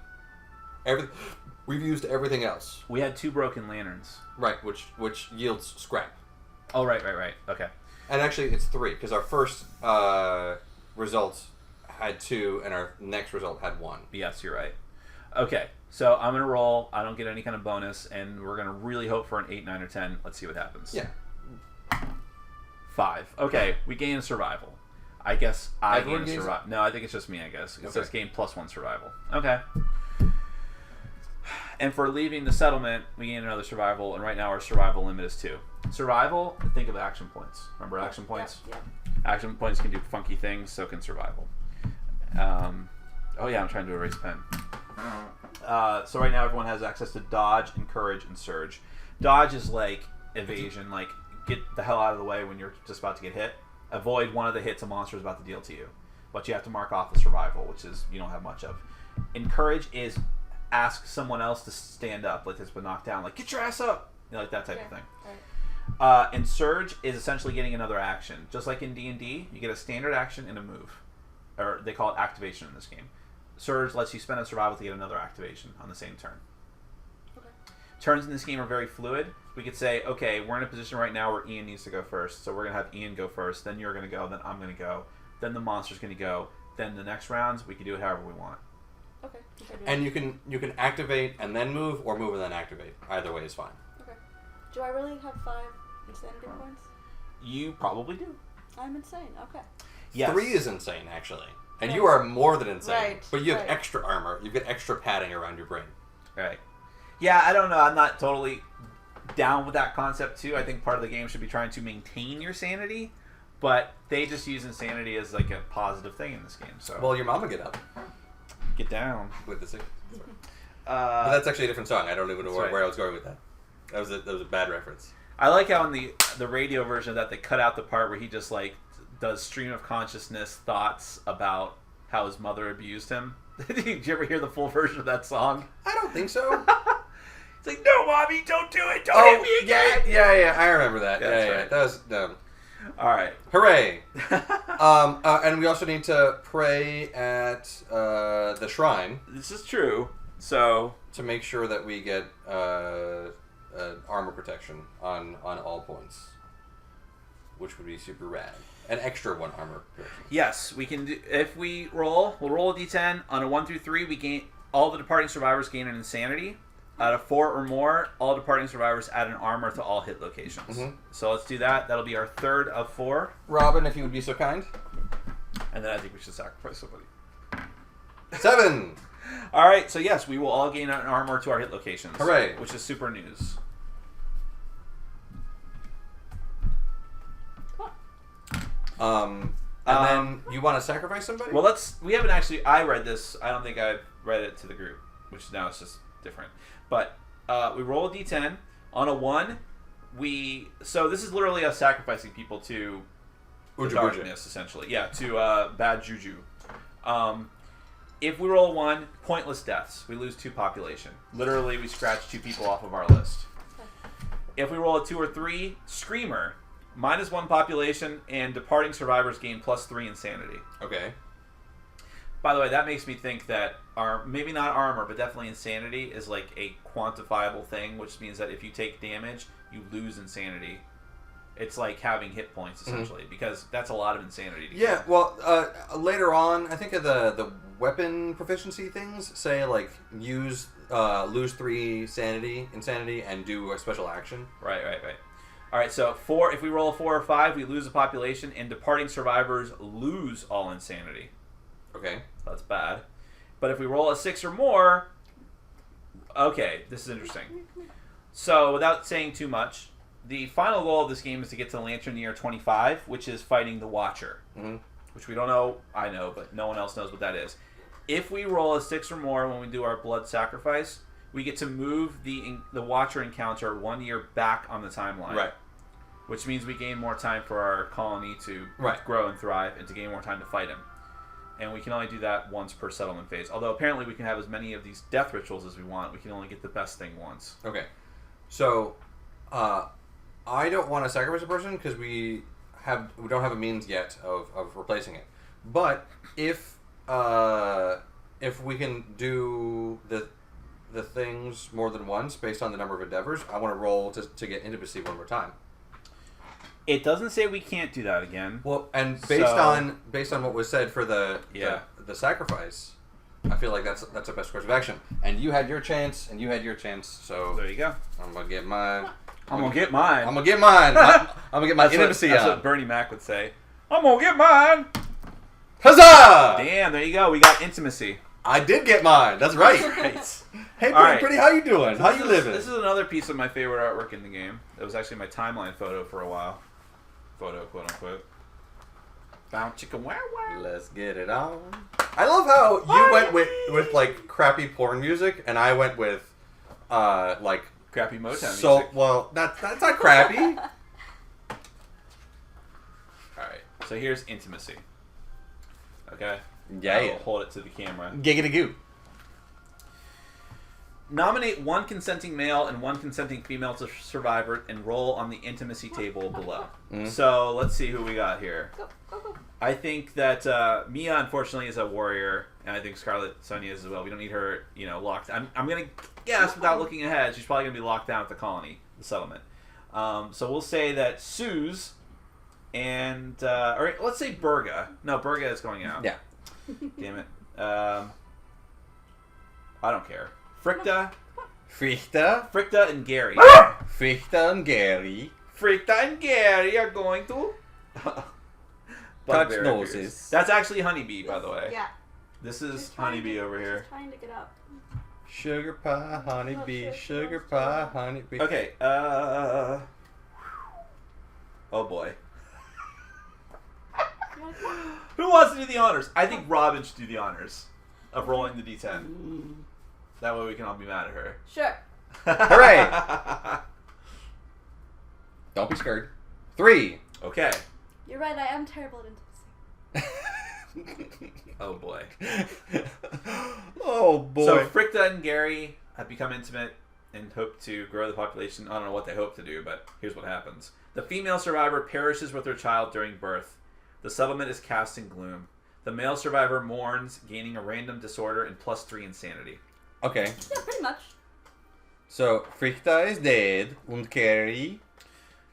Speaker 1: We've used everything else.
Speaker 3: We had 2 broken lanterns.
Speaker 1: Right, which yields scrap.
Speaker 3: Oh, right. Okay.
Speaker 1: And actually, it's 3 because our first result had 2, and our next result had 1.
Speaker 3: Yes, you're right. Okay, so I'm gonna roll. I don't get any kind of bonus, and we're gonna really hope for an 8, 9, or 10. Let's see what happens.
Speaker 1: Yeah.
Speaker 3: 5. Okay, we gain a survival. I guess I gain a
Speaker 1: gains
Speaker 3: survival. No, I think it's just me. I guess it says gain +1 survival. Okay. And for leaving the settlement, we gain another survival, and right now our survival limit is 2. Survival, think of action points. Remember action points?
Speaker 2: Yeah.
Speaker 3: Action points can do funky things, so can survival. Oh yeah, I'm trying to erase pen. So right now everyone has access to dodge, encourage, and surge. Dodge is like evasion, like get the hell out of the way when you're just about to get hit. Avoid one of the hits a monster is about to deal to you. But you have to mark off the survival, which is you don't have much of. Encourage is ask someone else to stand up, like that's been knocked down, like get your ass up, like that type of thing. Right. And surge is essentially getting another action, just like in D&D. You get a standard action and a move, or they call it activation in this game. Surge lets you spend a survival to get another activation on the same turn. Okay. Turns in this game are very fluid. We could say, okay, we're in a position right now where Ian needs to go first, so we're gonna have Ian go first. Then you're gonna go. Then I'm gonna go. Then the monster's gonna go. Then the next rounds we can do it however we want.
Speaker 2: Okay.
Speaker 1: And you can activate and then move, or move and then activate. Either way is fine.
Speaker 2: Okay. Do I really have 5 insanity points?
Speaker 3: You probably do.
Speaker 2: I'm insane. Okay.
Speaker 3: Yes.
Speaker 1: 3 is insane, actually. And you are more than insane.
Speaker 2: Right.
Speaker 1: But you have extra armor. You've got extra padding around your brain.
Speaker 3: Right. Yeah, I don't know. I'm not totally down with that concept, too. I think part of the game should be trying to maintain your sanity. But they just use insanity as like a positive thing in this game. So.
Speaker 1: Well, your mama get up.
Speaker 3: Get down.
Speaker 1: With the sing. But that's actually a different song. I don't even know where I was going with that. That was a bad reference.
Speaker 3: I like how in the radio version of that they cut out the part where he just like does stream of consciousness thoughts about how his mother abused him. Did you ever hear the full version of that song?
Speaker 1: I don't think so.
Speaker 3: It's like, no, mommy, don't do it. Don't hit me again.
Speaker 1: Yeah. I remember that.
Speaker 3: Yeah.
Speaker 1: Right. That was dumb.
Speaker 3: All right.
Speaker 1: Hooray. And we also need to pray at the shrine.
Speaker 3: This is true. So
Speaker 1: to make sure that we get armor protection on all points, which would be super rad. An extra 1 armor protection.
Speaker 3: Yes, we can do. If we'll roll a d10 on a 1 through 3. We gain all the departing survivors gain an insanity. Out of 4 or more, all departing survivors add an armor to all hit locations. Mm-hmm. So let's do that. That'll be our 3rd of 4.
Speaker 1: Robin, if you would be so kind.
Speaker 3: And then I think we should sacrifice somebody.
Speaker 1: 7.
Speaker 3: All right. So yes, we will all gain an armor to our hit locations.
Speaker 1: Hooray!
Speaker 3: Which is super news.
Speaker 1: And then you want to sacrifice somebody?
Speaker 3: Well, we haven't actually. I read this. I don't think I've read it to the group, which now it's just different. But we roll a d10 on a 1. So this is literally us sacrificing people to darkness, essentially. Yeah, to bad juju. If we roll 1, pointless deaths. We lose 2 population. Literally, we scratch 2 people off of our list. If we roll a 2 or 3, screamer. -1 population, and departing survivors gain +3 insanity.
Speaker 1: Okay.
Speaker 3: By the way, that makes me think that maybe not armor, but definitely insanity is like a quantifiable thing, which means that if you take damage, you lose insanity. It's like having hit points, essentially, because that's a lot of insanity to
Speaker 1: Yeah,
Speaker 3: get.
Speaker 1: well, later on, I think of the weapon proficiency things say, like, lose 3 insanity, and do a special action.
Speaker 3: Right. All right, so if we roll a 4 or 5, we lose a population, and departing survivors lose all insanity.
Speaker 1: Okay.
Speaker 3: That's bad. But if we roll a 6 or more, okay, this is interesting. So, without saying too much, the final goal of this game is to get to Lantern Year 25, which is fighting the Watcher.
Speaker 1: Mm-hmm.
Speaker 3: Which we don't know. I know, but no one else knows what that is. If we roll a 6 or more when we do our blood sacrifice, we get to move the Watcher encounter 1 year back on the timeline.
Speaker 1: Right.
Speaker 3: Which means we gain more time for our colony to grow and thrive, and to gain more time to fight him. And we can only do that once per settlement phase. Although apparently we can have as many of these death rituals as we want. We can only get the best thing once.
Speaker 1: Okay. So, I don't want to sacrifice a person because we don't have a means yet of replacing it. But if we can do the things more than once based on the number of endeavors, I want to roll to get intimacy one more time.
Speaker 3: It doesn't say we can't do that again.
Speaker 1: Well, and based on what was said for the sacrifice, I feel like that's the best course of action. And you had your chance, so
Speaker 3: there you go.
Speaker 1: I'm gonna get mine.
Speaker 3: I'm gonna get mine.
Speaker 1: I'm gonna get mine. I'm gonna get my intimacy
Speaker 3: That's
Speaker 1: on.
Speaker 3: what Bernie Mac would say. I'm gonna get mine.
Speaker 1: Huzzah!
Speaker 3: Damn, there you go. We got intimacy.
Speaker 1: I did get mine. That's right. Hey, Pretty, how you doing?
Speaker 3: So
Speaker 1: how you living?
Speaker 3: This is another piece of my favorite artwork in the game. It was actually my timeline photo for a while. Photo, quote unquote. Bow chicka wow wow.
Speaker 1: Let's get it on. I love how you went with like crappy porn music, and I went with like
Speaker 3: crappy Motown music.
Speaker 1: Well, that's not crappy.
Speaker 3: All right. So here's intimacy. Okay.
Speaker 1: Yeah.
Speaker 3: I'll hold it to the camera.
Speaker 1: Giggity goo.
Speaker 3: Nominate 1 consenting male and 1 consenting female to survivor and roll on the intimacy table below. Mm-hmm. So let's see who we got here.
Speaker 2: Go.
Speaker 3: I think that Mia, unfortunately, is a warrior, and I think Scarlet Sonia is as well. We don't need her, locked. I'm going to guess, without looking ahead, she's probably going to be locked down at the colony, the settlement. So we'll say that Suze and... or let's say Berga. No, Berga is going out.
Speaker 1: Yeah.
Speaker 3: Damn it. I don't care. Fricta and Gary.
Speaker 1: Fricta and Gary.
Speaker 3: Fricta and Gary are going to
Speaker 1: touch noses.
Speaker 3: That's actually Honeybee, by the way.
Speaker 2: Yeah.
Speaker 3: This is Honeybee over here.
Speaker 2: Trying to get up.
Speaker 1: Sugar pie, honeybee, sugar pie, honeybee.
Speaker 3: Okay. Oh boy. Who wants to do the honors? I think Robin should do the honors of rolling the D10. That way we can all be mad at her.
Speaker 2: Sure.
Speaker 1: Hooray! Don't be scared. 3.
Speaker 3: Okay.
Speaker 2: You're right, I am terrible at intimacy.
Speaker 3: Oh boy.
Speaker 1: Oh boy.
Speaker 3: So Fricta and Gary have become intimate and hope to grow the population. I don't know what they hope to do, but here's what happens. The female survivor perishes with her child during birth. The settlement is cast in gloom. The male survivor mourns, gaining a random disorder and +3 insanity.
Speaker 1: Okay.
Speaker 2: Yeah, pretty much.
Speaker 1: So, Fricta is dead, and Gary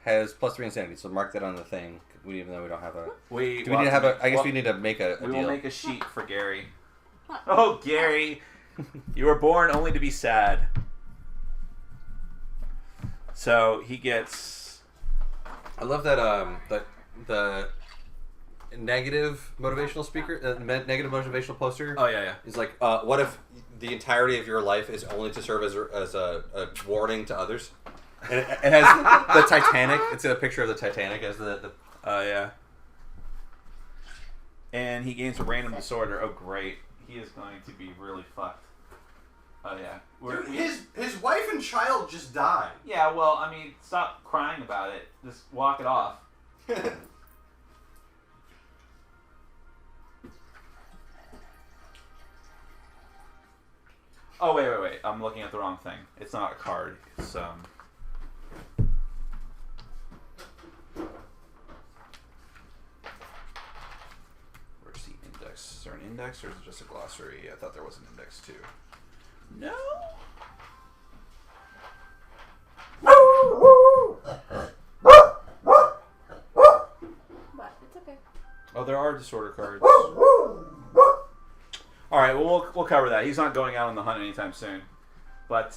Speaker 1: has +3 insanity. So mark that on the thing, even though we don't have a...
Speaker 3: We
Speaker 1: need to have a... I guess we need to make a
Speaker 3: we
Speaker 1: deal.
Speaker 3: will make a sheet for Gary. Oh, Gary! You were born only to be sad. So, he gets...
Speaker 1: I love that the negative motivational speaker, negative motivational poster.
Speaker 3: Oh, yeah.
Speaker 1: Is like, what if the entirety of your life is only to serve as a warning to others? And it has the Titanic. It's a picture of the Titanic as the
Speaker 3: Oh, yeah. And he gains a random disorder. Oh, great. He is going to be really fucked. Oh, yeah.
Speaker 1: His wife and child just died.
Speaker 3: Yeah, well, I mean, stop crying about it. Just walk it off. Oh, wait. I'm looking at the wrong thing. It's not a card. It's, Receipt index. Is there an index or is it just a glossary? I thought there was an index too. No?
Speaker 2: But it's okay.
Speaker 3: Oh, there are disorder cards. Alright, well, we'll cover that. He's not going out on the hunt anytime soon. But,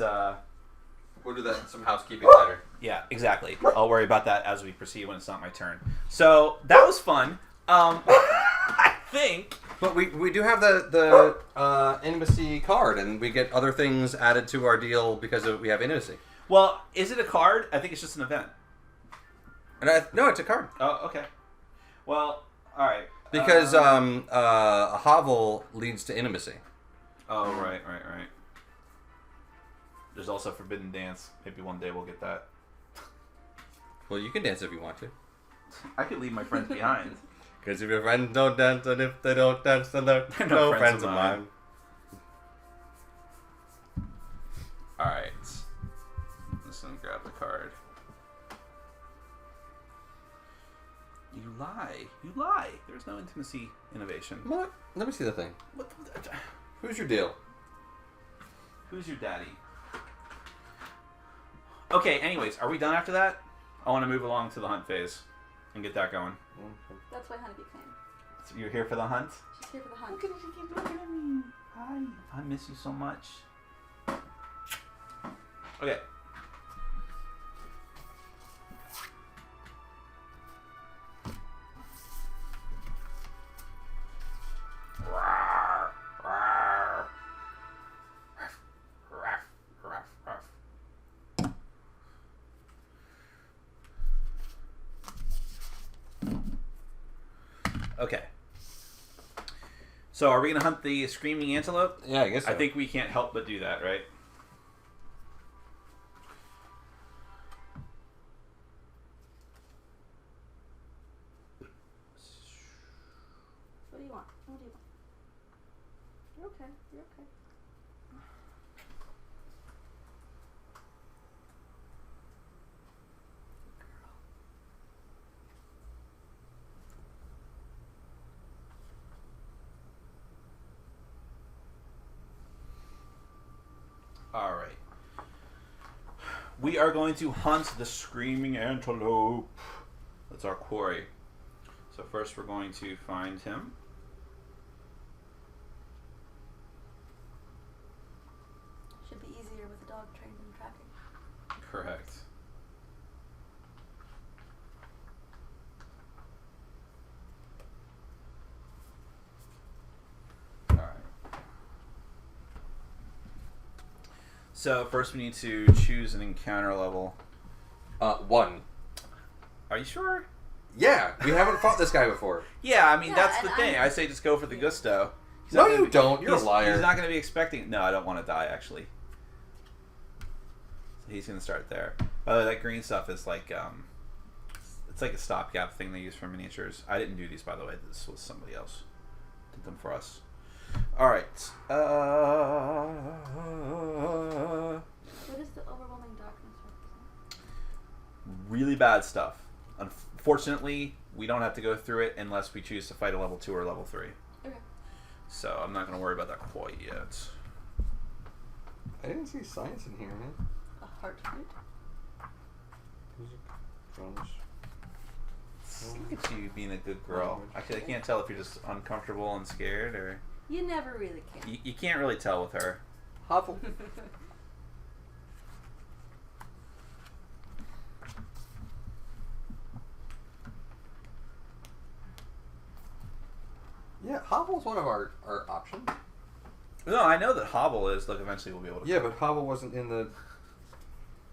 Speaker 1: we'll do that some housekeeping later.
Speaker 3: yeah, exactly. I'll worry about that as we proceed when it's not my turn. So, that was fun. I think...
Speaker 1: But we do have the intimacy card, and we get other things added to our deal because we have intimacy.
Speaker 3: Well, is it a card? I think it's just an event.
Speaker 1: No, it's a card.
Speaker 3: Oh, okay. Well, alright.
Speaker 1: Because a hovel leads to intimacy.
Speaker 3: Oh, right. There's also Forbidden Dance. Maybe one day we'll get that.
Speaker 1: Well, you can dance if you want to.
Speaker 3: I could leave my friends behind.
Speaker 1: Because if your friends don't dance, and if they don't dance, then they're no friends of mine.
Speaker 3: Alright. I'm just going to grab the card. You lie. There's no intimacy innovation.
Speaker 1: What? Let me see the thing.
Speaker 3: What the,
Speaker 1: Who's your deal?
Speaker 3: who's your daddy? Okay, anyways, are we done after that? I want to move along to the hunt phase and get that going.
Speaker 2: That's why Honeybee came.
Speaker 3: So you're here for the hunt?
Speaker 2: She's here for the hunt.
Speaker 3: Look at you keep looking at me. Hi. I miss you so much. Okay. Okay. So are we going to hunt the screaming antelope?
Speaker 1: Yeah, I guess so.
Speaker 3: I think we can't help but do that, right?
Speaker 2: What do you want? You're okay.
Speaker 3: All right. We are going to hunt the screaming antelope. That's our quarry. So first we're going to find him.
Speaker 2: Should be easier with a dog trained in tracking.
Speaker 3: Correct. All right. So first we need to choose an encounter level.
Speaker 1: 1.
Speaker 3: Are you sure?
Speaker 1: Yeah, we haven't fought this guy before.
Speaker 3: Yeah, I mean,
Speaker 2: Yeah,
Speaker 3: that's the
Speaker 2: and
Speaker 3: thing. I say just go for the gusto. He's
Speaker 1: No,
Speaker 3: not gonna
Speaker 1: you don't. You're a liar.
Speaker 3: He's not going to be expecting... No, I don't want to die, actually. So he's going to start there. By the way, that green stuff is like... it's like a stopgap thing they use for miniatures. I didn't do these, by the way. This was somebody else. Did them for us. Alright.
Speaker 2: What does the overwhelming darkness represent?
Speaker 3: Really bad stuff. Unfortunately, we don't have to go through it unless we choose to fight a level 2 or level 3.
Speaker 2: Okay.
Speaker 3: So I'm not going to worry about that quite yet.
Speaker 1: I didn't see science in here, man.
Speaker 2: A heart flute.
Speaker 1: Music, drums.
Speaker 3: Look at you being a good girl. Actually, I can't tell if you're just uncomfortable and scared, or...
Speaker 2: You never really can.
Speaker 3: You can't really tell with her.
Speaker 1: Hovel. Yeah, Hovel's one of our options.
Speaker 3: No, I know that Hobble is. Look, eventually we'll be able to...
Speaker 1: Yeah, but Hovel wasn't in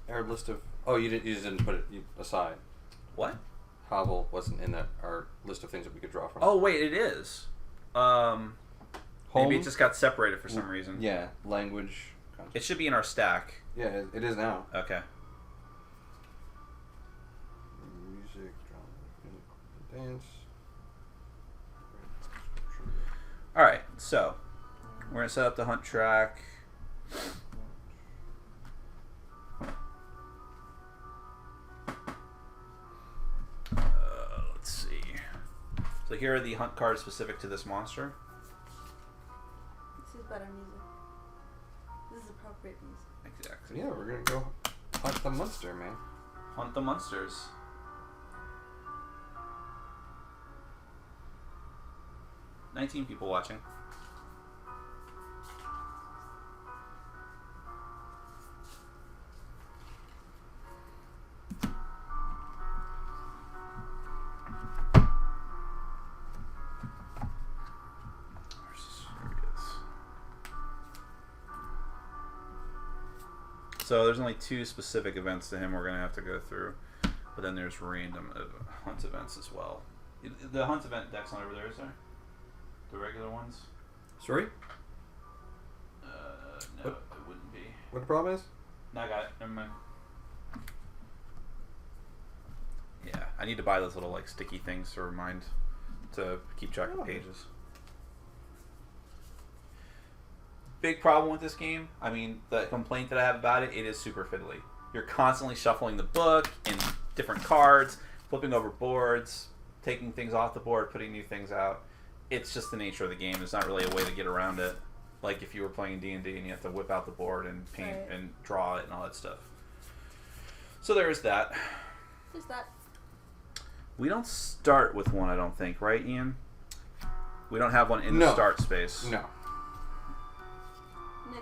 Speaker 1: our list of... Oh, you just didn't put it aside.
Speaker 3: What?
Speaker 1: Hovel wasn't in our list of things that we could draw from.
Speaker 3: Oh, wait, it is. Maybe it just got separated for some reason.
Speaker 1: Yeah, language.
Speaker 3: It should be in our stack.
Speaker 1: Yeah, it is now.
Speaker 3: Okay.
Speaker 1: Music, drama, dance.
Speaker 3: Alright, so we're going to set up the hunt track. Let's see. So here are the hunt cards specific to this monster.
Speaker 2: This is better music. This is appropriate music.
Speaker 3: Exactly.
Speaker 1: Yeah, we're gonna go hunt the monster, man.
Speaker 3: Hunt the monsters. "19 people watching. So there's only 2 specific events to him we're going to have to go through. But then there's random hunt events as well. The hunt event deck's not over there, is there? The regular ones?
Speaker 1: Sorry?
Speaker 3: No,
Speaker 1: What?
Speaker 3: it wouldn't be.
Speaker 1: What the problem is?
Speaker 3: No, I got it. Never mind. Yeah, I need to buy those little like sticky things to remind to keep track of pages. Big problem with this game. I mean, the complaint that I have about it, it is super fiddly. You're constantly shuffling the book and different cards, flipping over boards, taking things off the board, putting new things out. It's just the nature of the game. There's not really a way to get around it. Like if you were playing D&D and you have to whip out the board and paint and draw it and all that stuff. So there's that.
Speaker 2: There's that.
Speaker 3: We don't start with one, I don't think, right, Ian? We don't have one in the start space.
Speaker 1: No.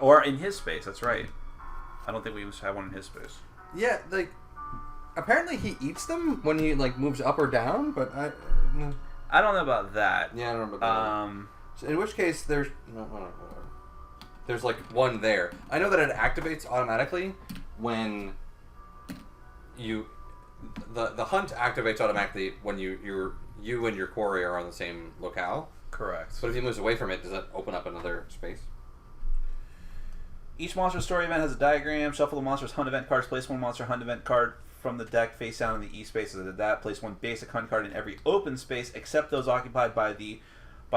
Speaker 3: Or in his space, that's right. I don't think we have one in his space.
Speaker 1: Yeah, like, apparently he eats them when he, like, moves up or down, but
Speaker 3: I don't know about that.
Speaker 1: Yeah, I don't know about that. So in which case, there's... No, there's, like, one there. I know that it activates automatically when you... The hunt activates automatically when you and your quarry are on the same locale.
Speaker 3: Correct.
Speaker 1: But if he moves away from it, does that open up another space?
Speaker 3: Each monster story event has a diagram. Shuffle the monster's hunt event cards. Place one monster hunt event card from the deck face down in the E space of that. Place one basic hunt card in every open space except those occupied by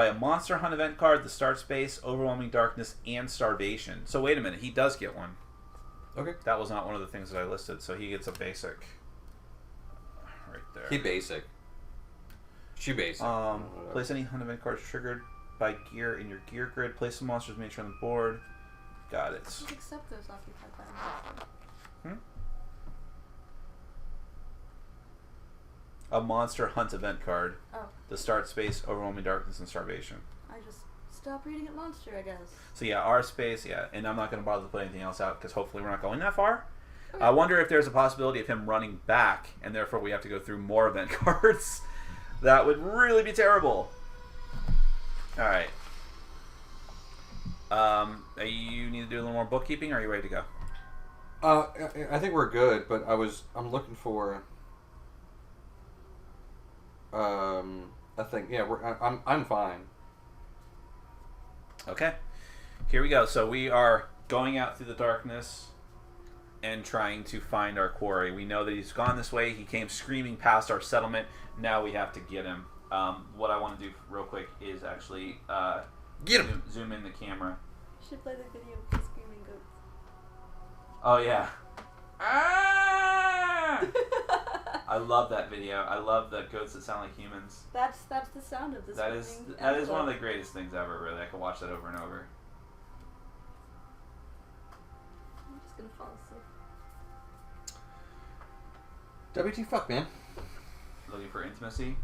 Speaker 3: a monster hunt event card, the start space, overwhelming darkness, and starvation. So wait a minute, he does get one.
Speaker 1: Okay.
Speaker 3: That was not one of the things that I listed, so he gets a basic. Right there.
Speaker 1: He basic. She basic.
Speaker 3: Place any hunt event cards triggered by gear in your gear grid. Place the monster's miniature on the board. Got it.
Speaker 2: Just accept those occupied by a monster.
Speaker 3: A monster hunt event card.
Speaker 2: Oh.
Speaker 3: The start space, overwhelming darkness, and starvation.
Speaker 2: I just stopped reading it monster, I guess.
Speaker 3: So yeah, our space, yeah. And I'm not going to bother to put anything else out because hopefully we're not going that far. Okay. I wonder if there's a possibility of him running back and therefore we have to go through more event cards. That would really be terrible. Alright. You need to do a little more bookkeeping, or are you ready to go?
Speaker 1: I think we're good, but I'm looking for a thing. Yeah, I'm fine.
Speaker 3: Okay. Here we go. So we are going out through the darkness and trying to find our quarry. We know that he's gone this way. He came screaming past our settlement. Now we have to get him. What I want to do real quick is actually
Speaker 1: get him.
Speaker 3: Zoom in the camera.
Speaker 2: You should play the video of the screaming goats.
Speaker 3: Oh yeah. Ah! I love that video. I love the goats that sound like humans.
Speaker 2: That's the sound of this.
Speaker 3: That is one of the greatest things ever. Really, I could watch that over and over.
Speaker 2: I'm just gonna fall asleep.
Speaker 1: WT fuck, man.
Speaker 3: Looking for intimacy.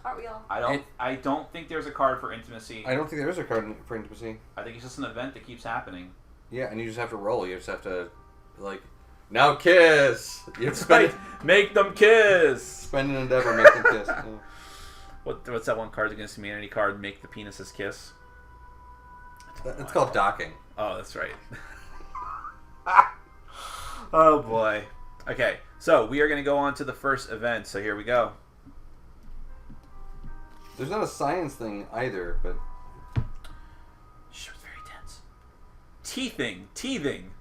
Speaker 2: Aren't we all?
Speaker 3: I don't think there's a card for intimacy.
Speaker 1: I don't think there is a card for intimacy.
Speaker 3: I think it's just an event that keeps happening.
Speaker 1: Yeah, and you just have to roll. You just have to, like, now kiss. You have to spend
Speaker 3: Make them kiss.
Speaker 1: Spend an endeavor, make them kiss. Yeah.
Speaker 3: What's that one card against humanity card? Make the penises kiss.
Speaker 1: It's called docking.
Speaker 3: Oh, that's right. Oh boy. Okay, so we are going to go on to the first event. So here we go.
Speaker 1: There's not a science thing either, but...
Speaker 3: Shh, it was very tense. Teething.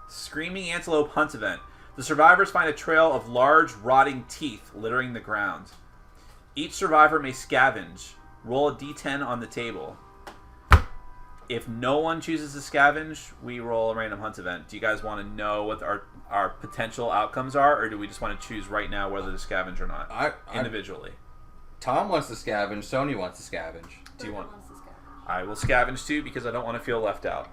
Speaker 3: Screaming Antelope Hunt event. The survivors find a trail of large, rotting teeth littering the ground. Each survivor may scavenge. Roll a d10 on the table. If no one chooses to scavenge, we roll a random hunt event. Do you guys want to know what our potential outcomes are, or do we just want to choose right now whether to scavenge or not? Individually.
Speaker 1: Tom wants to scavenge. Sony wants to scavenge.
Speaker 3: Do you want?
Speaker 2: Wants to scavenge.
Speaker 3: I will scavenge too because I don't want to feel left out.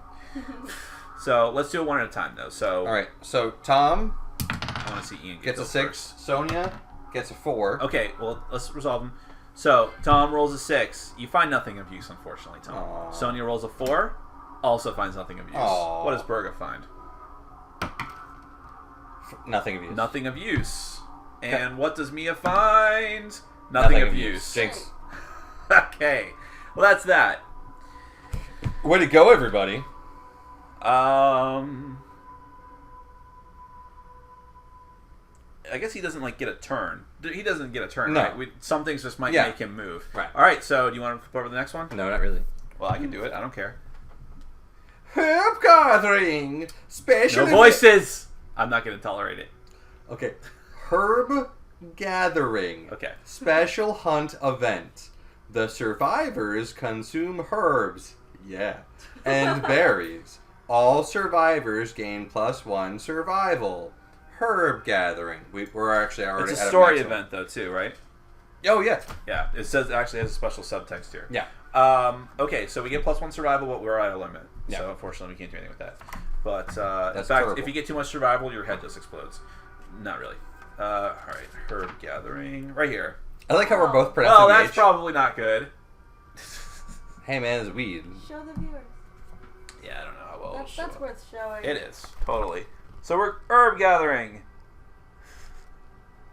Speaker 3: So let's do it one at a time, though. So
Speaker 1: all right. So Tom,
Speaker 3: I want to see Ian
Speaker 1: gets a 6.
Speaker 3: First.
Speaker 1: Sonia gets a 4.
Speaker 3: Okay. Well, let's resolve them. So Tom rolls a 6. You find nothing of use, unfortunately, Tom.
Speaker 1: Aww.
Speaker 3: Sonia rolls a 4. Also finds nothing of use.
Speaker 1: Aww.
Speaker 3: What does Berga find?
Speaker 1: Nothing of use.
Speaker 3: Nothing of use. And what does Mia find? Nothing of use.
Speaker 1: Jinx.
Speaker 3: Okay. Well, that's that.
Speaker 1: Way to go, everybody.
Speaker 3: I guess he doesn't get a turn. He doesn't get a turn,
Speaker 1: no.
Speaker 3: right? Some things just might make him move.
Speaker 1: Right.
Speaker 3: All right. So, do you want to flip over to the next one?
Speaker 1: No, not really.
Speaker 3: Well, I can do it. I don't care.
Speaker 1: Herb gathering special.
Speaker 3: No voices. I'm not going to tolerate it.
Speaker 1: Okay. Herb gathering.
Speaker 3: Okay.
Speaker 1: Special hunt event. The survivors consume herbs. Yeah. And berries. All survivors gain +1 survival. Herb gathering. We're actually already.
Speaker 3: It's a story event though, too, right?
Speaker 1: Oh yeah.
Speaker 3: Yeah. It says it actually has a special subtext here.
Speaker 1: Yeah.
Speaker 3: Okay, so we get +1 survival, but we're at a limit.
Speaker 1: Yeah.
Speaker 3: So unfortunately, we can't do anything with that. But in fact,
Speaker 1: terrible.
Speaker 3: if you get too much survival, your head just explodes. Not really. All right, herb gathering right here.
Speaker 1: I like how we're both pronouncing
Speaker 3: Well,
Speaker 1: the
Speaker 3: that's
Speaker 1: H.
Speaker 3: probably not good.
Speaker 1: Hey man, it's weed.
Speaker 2: Show the viewers.
Speaker 3: Yeah, I don't know how well.
Speaker 2: That's worth showing.
Speaker 3: It is totally. So we're herb gathering.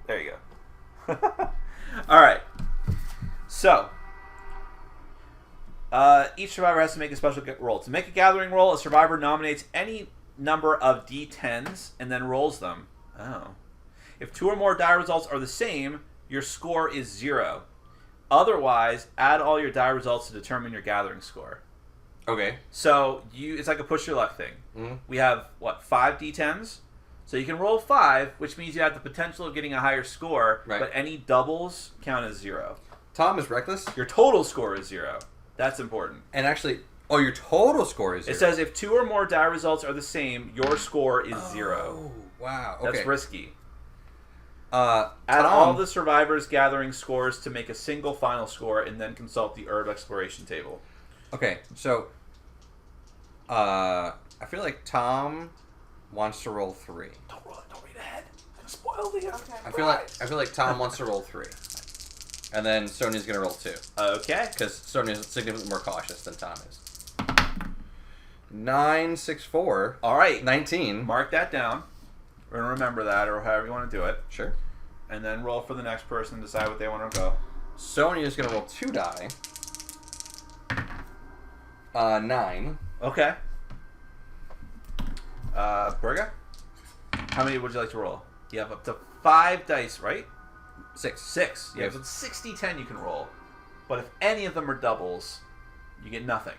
Speaker 3: There you go. All right. So each survivor has to make a special roll. To make a gathering roll, a survivor nominates any number of D10s and then rolls them. Oh. If 2 or more die results are the same, your score is 0. Otherwise, add all your die results to determine your gathering score.
Speaker 1: Okay.
Speaker 3: So it's like a push your luck thing.
Speaker 1: Mm-hmm.
Speaker 3: We have 5 D10s. So you can roll 5, which means you have the potential of getting a higher score,
Speaker 1: right.
Speaker 3: But any doubles count as 0.
Speaker 1: Tom is reckless.
Speaker 3: Your total score is 0. That's important.
Speaker 1: And actually, your total score is 0.
Speaker 3: It says if 2 or more die results are the same, your score is 0.
Speaker 1: Oh, wow. Okay.
Speaker 3: That's risky.
Speaker 1: Add
Speaker 3: all the survivors' gathering scores to make a single final score, and then consult the herb exploration table.
Speaker 1: Okay, so I feel like Tom wants to roll 3.
Speaker 3: Don't roll it. Don't read ahead. I'm gonna spoil the.
Speaker 2: Okay.
Speaker 1: I feel like Tom wants to roll 3, and then Sonia's gonna roll 2.
Speaker 3: Okay.
Speaker 1: Because Sonia's significantly more cautious than Tom is. 9, 6, 4.
Speaker 3: All right.
Speaker 1: 19.
Speaker 3: Mark that down. We're gonna remember that, or however you want to do it.
Speaker 1: Sure.
Speaker 3: And then roll for the next person and decide what they want to go.
Speaker 1: Sonia's gonna roll 2 die. 9.
Speaker 3: Okay. Berga? How many would you like to roll? You have up to 5 dice, right?
Speaker 1: 6.
Speaker 3: 6. You have 60-10 you can roll. But if any of them are doubles, you get nothing.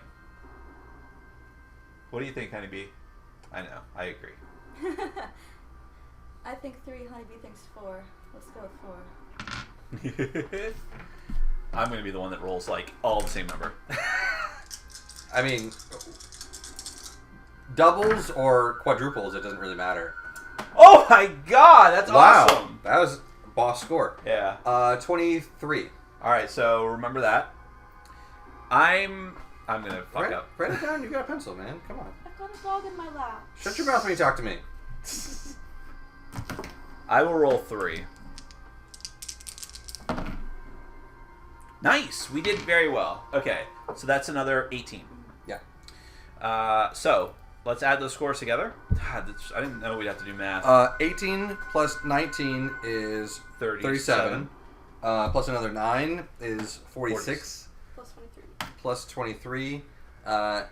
Speaker 3: What do you think, Honeybee? I know. I agree.
Speaker 2: I think 3, Honeybee thinks 4. Let's go with 4.
Speaker 3: I'm going to be the one that rolls, all the same number.
Speaker 1: I mean, doubles or quadruples, it doesn't really matter.
Speaker 3: Oh my god, that's awesome!
Speaker 1: That was a boss score.
Speaker 3: Yeah.
Speaker 1: 23.
Speaker 3: Alright, so remember that. I'm gonna fuck up.
Speaker 1: Write it down, you got a pencil, man. Come on.
Speaker 2: I've got a dog in my lap.
Speaker 1: Shut your mouth when you talk to me.
Speaker 3: I will roll 3. Nice! We did very well. Okay, so that's another 18.
Speaker 1: Yeah.
Speaker 3: So, let's add those scores together. God, I didn't know we'd have to do math.
Speaker 1: 18 plus 19 is 37. Plus another 9 is 46.
Speaker 2: Plus 23.
Speaker 1: Plus 23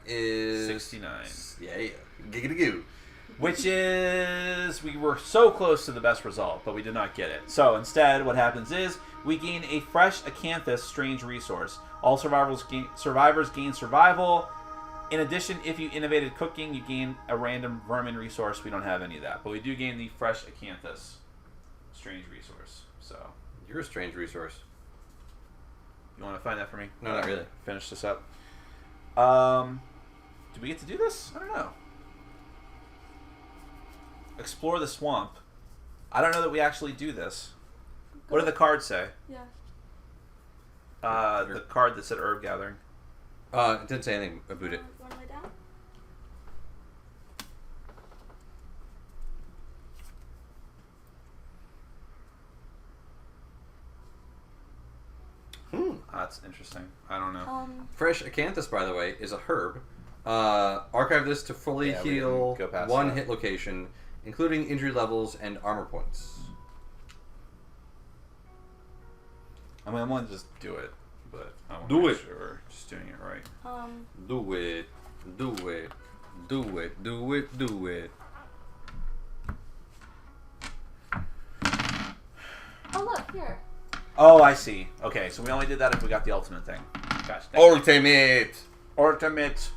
Speaker 1: is
Speaker 3: 69.
Speaker 1: Yeah. Giggity goo.
Speaker 3: Which is, we were so close to the best result, but we did not get it. So instead, what happens is, we gain a fresh acanthus strange resource. All survivors gain survival. In addition, if you innovated cooking, you gain a random vermin resource. We don't have any of that, but we do gain the fresh acanthus strange resource. So
Speaker 1: You're a strange resource.
Speaker 3: you want to find that for me?
Speaker 1: No, not really.
Speaker 3: Finish this up. Do we get to do this? I don't know. Explore the swamp. I don't know that we actually do this. What did the card say?
Speaker 2: Yeah.
Speaker 3: The card that said herb gathering.
Speaker 1: It didn't say anything about it.
Speaker 2: You want to lay down?
Speaker 3: That's interesting. I don't know.
Speaker 1: Fresh acanthus, by the way, is a herb. Archive this to fully heal one hit location, including injury levels and armor points.
Speaker 3: I mean, I'm going to just do it, but I want
Speaker 1: Do
Speaker 3: to
Speaker 1: it.
Speaker 3: make sure we're just doing it right.
Speaker 1: Do it. Do it. Do it. Do it. Do it.
Speaker 2: Oh, look, here.
Speaker 3: Oh, I see. Okay, so we only did that if we got the ultimate thing. Gosh.
Speaker 1: Ultimate.
Speaker 3: Ultimate.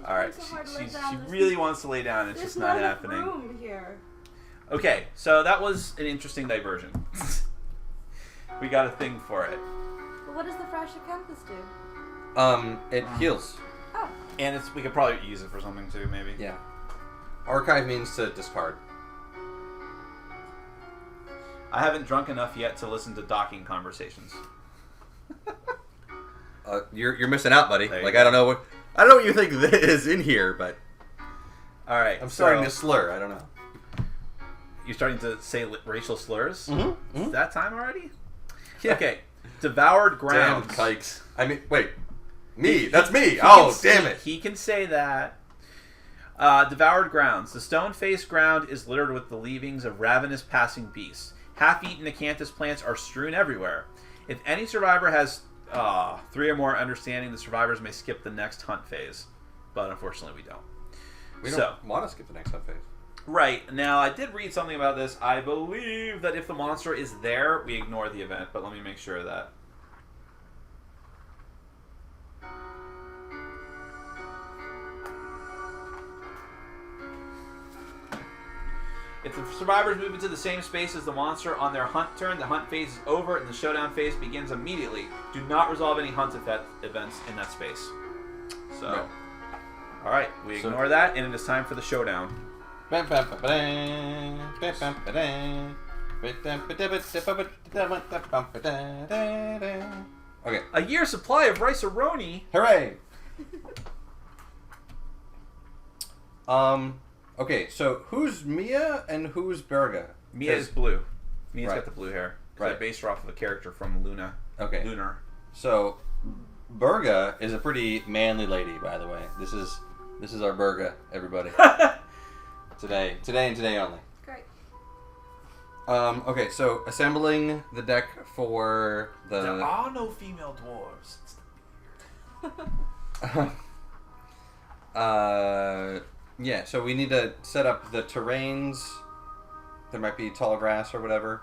Speaker 3: All right.
Speaker 2: So hard to lay
Speaker 3: She
Speaker 2: down.
Speaker 3: really wants to lay down. It's just not happening.
Speaker 2: There's room here.
Speaker 3: Okay, so that was an interesting diversion. We got a thing for it.
Speaker 2: Well, what does the fresh acanthus do?
Speaker 1: It heals.
Speaker 2: Oh.
Speaker 3: And we could probably use it for something too, maybe.
Speaker 1: Yeah. Archive means to discard.
Speaker 3: I haven't drunk enough yet to listen to docking conversations.
Speaker 1: You're missing out, buddy.
Speaker 3: There you
Speaker 1: Like
Speaker 3: go.
Speaker 1: I don't know what you think is in here, but
Speaker 3: All right,
Speaker 1: I'm starting to slur. I don't know.
Speaker 3: You're starting to say racial slurs?
Speaker 1: Mm-hmm.
Speaker 3: Is that time already?
Speaker 1: Yeah.
Speaker 3: Okay. Devoured grounds.
Speaker 1: Damn kikes. I mean, wait. Me. That's me.
Speaker 3: He
Speaker 1: Oh,
Speaker 3: can
Speaker 1: damn it.
Speaker 3: He can say that. Devoured grounds. The stone-faced ground is littered with the leavings of ravenous passing beasts. Half-eaten acanthus plants are strewn everywhere. If any survivor has 3 or more understanding, the survivors may skip the next hunt phase. But unfortunately, we don't.
Speaker 1: We don't want to skip the next hunt phase.
Speaker 3: Right. Now, I did read something about this. I believe that if the monster is there, we ignore the event. But let me make sure of that. If the survivors move into the same space as the monster on their hunt turn, the hunt phase is over and the showdown phase begins immediately. Do not resolve any hunt events in that space. So,
Speaker 1: Right.
Speaker 3: all right, we ignore that, and it is time for the showdown.
Speaker 1: Okay.
Speaker 3: A year's supply of rice-a-roni.
Speaker 1: Hooray! Okay, so who's Mia and who's Berga?
Speaker 3: Mia is blue. Mia's
Speaker 1: Right.
Speaker 3: got the blue hair.
Speaker 1: Right.
Speaker 3: I based her off of a character from Luna.
Speaker 1: Okay.
Speaker 3: Lunar.
Speaker 1: So Berga is a pretty manly lady, by the way. This is our Berga, everybody. Today and today only.
Speaker 2: Great.
Speaker 1: Okay, so assembling the deck for the.
Speaker 3: There are no female dwarves.
Speaker 1: Yeah, so we need to set up the terrains. There might be tall grass or whatever,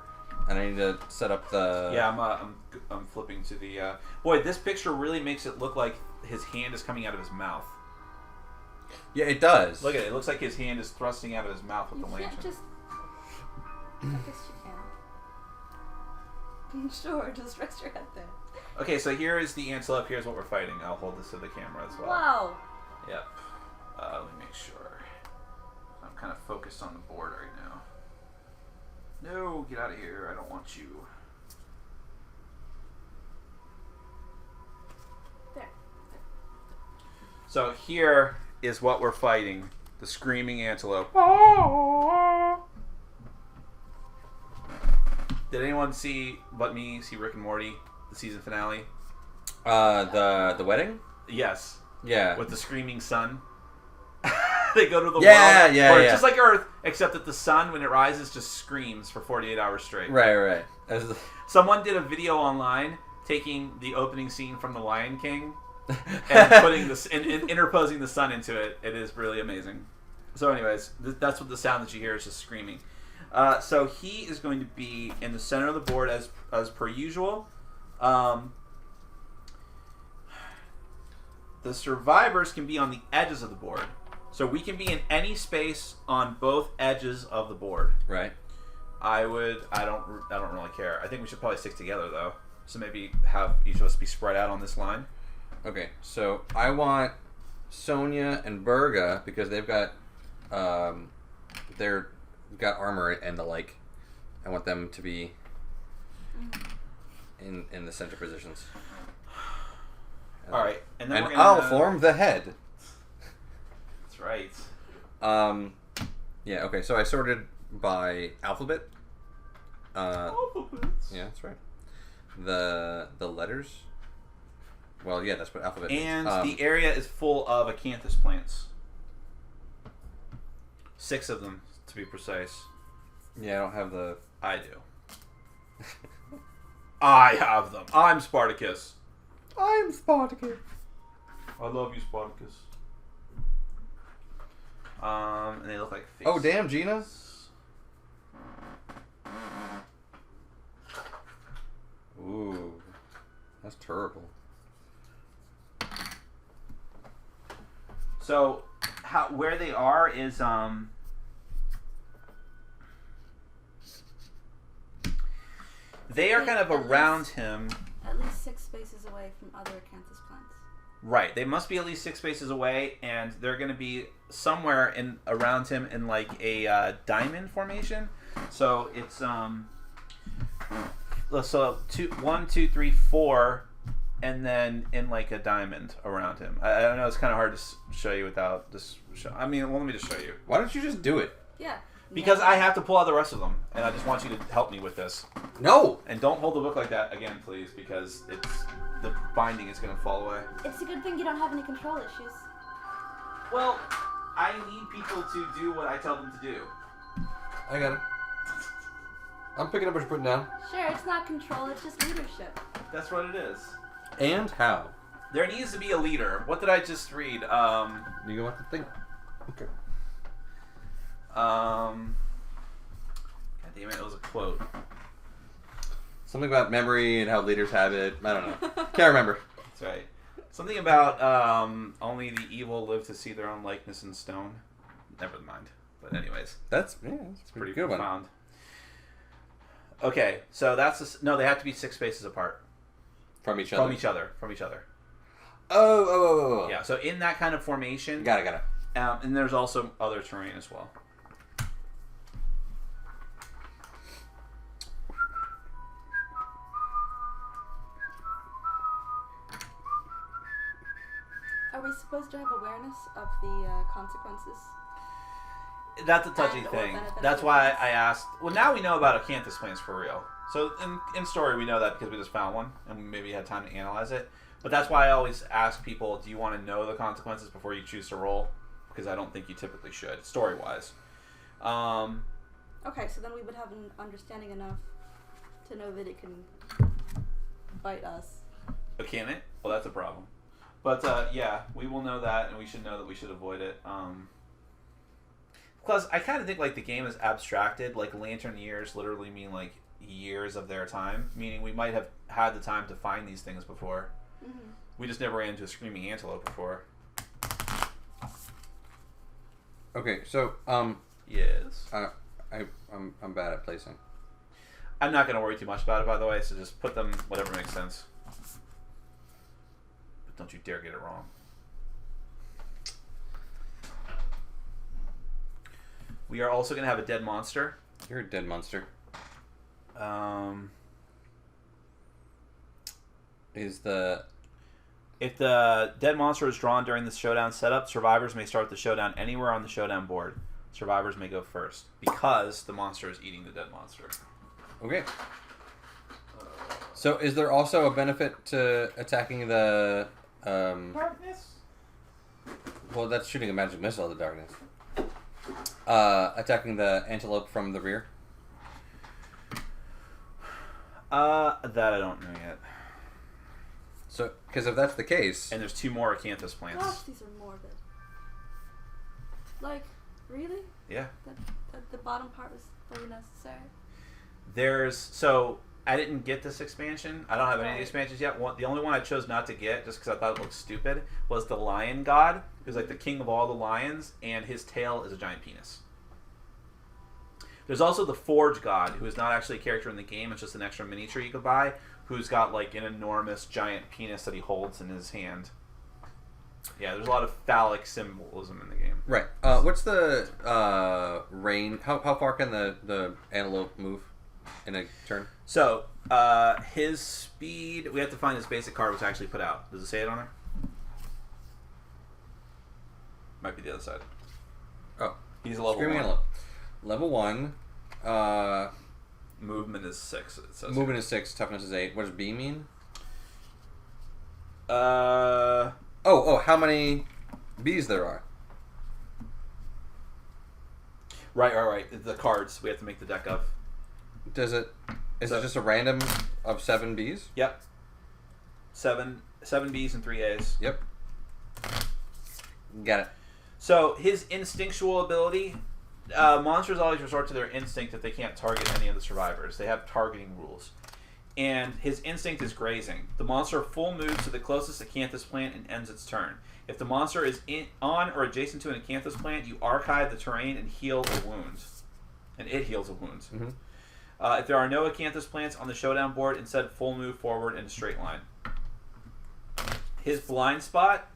Speaker 1: and I need to set up the.
Speaker 3: Yeah, I'm flipping to the. Boy, this picture really makes it look like his hand is coming out of his mouth.
Speaker 1: Yeah, it does.
Speaker 3: Look at it. It looks like his hand is thrusting out of his mouth with
Speaker 2: You
Speaker 3: the
Speaker 2: can't
Speaker 3: lantern.
Speaker 2: just... I guess you can. Sure, just rest your head there.
Speaker 3: Okay, so here is the antelope. Here's what we're fighting. I'll hold this to the camera as well.
Speaker 2: Wow.
Speaker 3: Yep. Let me make sure. I'm kind of focused on the board right now. No, get out of here. I don't want you.
Speaker 2: There.
Speaker 3: So here is what we're fighting. The screaming antelope. Did anyone see but me see Rick and Morty, the season finale?
Speaker 1: The wedding?
Speaker 3: Yes.
Speaker 1: Yeah.
Speaker 3: With the screaming sun. They go to the world.
Speaker 1: Yeah.
Speaker 3: Or it's just like Earth, except that the sun, when it rises, just screams for 48 hours straight.
Speaker 1: Right.
Speaker 3: Someone did a video online taking the opening scene from The Lion King and putting this and interposing the sun into it. It is really amazing. So, anyways, that's what the sound that you hear is just screaming. So he is going to be in the center of the board as per usual. The survivors can be on the edges of the board. So we can be in any space on both edges of the board.
Speaker 1: Right.
Speaker 3: I don't really care. I think we should probably stick together though. So maybe have each of us be spread out on this line.
Speaker 1: Okay, so I want Sonya and Berga because they've got they've got armor and the like. I want them to be in the center positions.
Speaker 3: All right, and then
Speaker 1: I'll form the head.
Speaker 3: That's right.
Speaker 1: Yeah. Okay. So I sorted by alphabet.
Speaker 3: Alphabets.
Speaker 1: Yeah, that's right. The letters. Well, yeah, that's what alphabet
Speaker 3: and
Speaker 1: means.
Speaker 3: The area is full of acanthus plants. 6 of them, to be precise.
Speaker 1: Yeah, I don't have the...
Speaker 3: I do. I have them. I'm Spartacus.
Speaker 1: I'm Spartacus.
Speaker 3: I love you, Spartacus. And they look like faces.
Speaker 1: Oh, damn, Gina. Ooh. That's terrible.
Speaker 3: So, where they are is they are kind of around him.
Speaker 2: At least 6 spaces away from other acanthus plants.
Speaker 3: Right. They must be at least 6 spaces away, and they're going to be somewhere around him in like a diamond formation. So it's so 1, 2, 3, 4. And then in like a diamond around him. I don't know. It's kind of hard to show you without this. I mean, well, let me just show you.
Speaker 1: Why don't you just do it?
Speaker 2: Yeah.
Speaker 3: Because I have to pull out the rest of them, and I just want you to help me with this.
Speaker 1: No.
Speaker 3: And don't hold the book like that again, please, because the binding is going to fall away.
Speaker 2: It's a good thing you don't have any control issues.
Speaker 3: Well, I need people to do what I tell them to do.
Speaker 1: I got it. I'm picking up what you're putting down.
Speaker 2: Sure, it's not control. It's just leadership.
Speaker 3: That's what it is.
Speaker 1: And how?
Speaker 3: There needs to be a leader. What did I just read?
Speaker 1: You want to think. Okay.
Speaker 3: God damn it, it was a quote.
Speaker 1: Something about memory and how leaders have it. I don't know. Can't remember.
Speaker 3: That's right. Something about only the evil live to see their own likeness in stone. Never mind. But anyways.
Speaker 1: That's
Speaker 3: Pretty
Speaker 1: good
Speaker 3: profound. Okay, so that's... No, they have to be 6 spaces apart.
Speaker 1: From each other?
Speaker 3: From each other.
Speaker 1: Oh.
Speaker 3: Yeah, so in that kind of formation...
Speaker 1: Got it.
Speaker 3: And there's also other terrain as well.
Speaker 2: Are we supposed to have awareness of the consequences?
Speaker 3: That's a touchy thing. That's why I asked... Well, now we know about acanthus plants for real. So in story, we know that because we just found one, and we maybe had time to analyze it. But that's why I always ask people, do you want to know the consequences before you choose to roll? Because I don't think you typically should, story-wise.
Speaker 2: Okay, so then we would have an understanding enough to know that it can bite us.
Speaker 3: But can it? Well, that's a problem. But, yeah, we will know that, and we should know that we should avoid it. Plus, I kind of think, like, the game is abstracted. Like, lantern years literally mean, like, years of their time. Meaning we might have had the time to find these things before. Mm-hmm. We just never ran into a screaming antelope before.
Speaker 1: Okay, so,
Speaker 3: Yes.
Speaker 1: I'm bad at placing.
Speaker 3: I'm not going to worry too much about it, by the way, so just put them whatever makes sense. But don't you dare get it wrong. We are also going to have a dead monster.
Speaker 1: You're a dead monster.
Speaker 3: If the dead monster is drawn during the showdown setup, survivors may start the showdown anywhere on the showdown board. Survivors may go first because the monster is eating the dead monster.
Speaker 1: Okay. So is there also a benefit to attacking the...
Speaker 3: Darkness?
Speaker 1: Well, that's shooting a magic missile at the darkness. Attacking the antelope from the rear?
Speaker 3: That I don't know yet.
Speaker 1: So, because if that's the case...
Speaker 3: And there's 2 more acanthus plants.
Speaker 2: Gosh, these are morbid. Like, really?
Speaker 3: Yeah.
Speaker 2: The bottom part was really necessary.
Speaker 3: So, I didn't get this expansion. I don't have any of the expansions yet. The only one I chose not to get, just because I thought it looked stupid, was the lion god, who's like the king of all the lions, and his tail is a giant penis. There's also the forge god, who is not actually a character in the game. It's just an extra miniature you could buy, who's got like an enormous giant penis that he holds in his hand. Yeah, there's a lot of phallic symbolism in the game.
Speaker 1: Right. What's the range? How far can the antelope move in a turn?
Speaker 3: So, his speed... We have to find his basic card, which I actually put out. Does it say it on there? Might be the other side.
Speaker 1: Oh.
Speaker 3: He's a level
Speaker 1: Screaming
Speaker 3: 1.
Speaker 1: Antelope. Level 1.
Speaker 3: Movement is 6, it says.
Speaker 1: Movement is 6, toughness is 8. What does B mean? Oh, how many Bs there are?
Speaker 3: Right. The cards we have to make the deck of.
Speaker 1: Is it just a random of 7 Bs?
Speaker 3: Yep. 7 Bs and 3 As.
Speaker 1: Yep. Got it.
Speaker 3: So, his instinctual ability... monsters always resort to their instinct if they can't target any of the survivors. They have targeting rules. And his instinct is grazing. The monster full moves to the closest acanthus plant and ends its turn. If the monster is on or adjacent to an acanthus plant, you archive the terrain and heal a wound. And it heals a wound.
Speaker 1: Mm-hmm.
Speaker 3: If there are no acanthus plants on the showdown board, instead full move forward in a straight line. His blind spot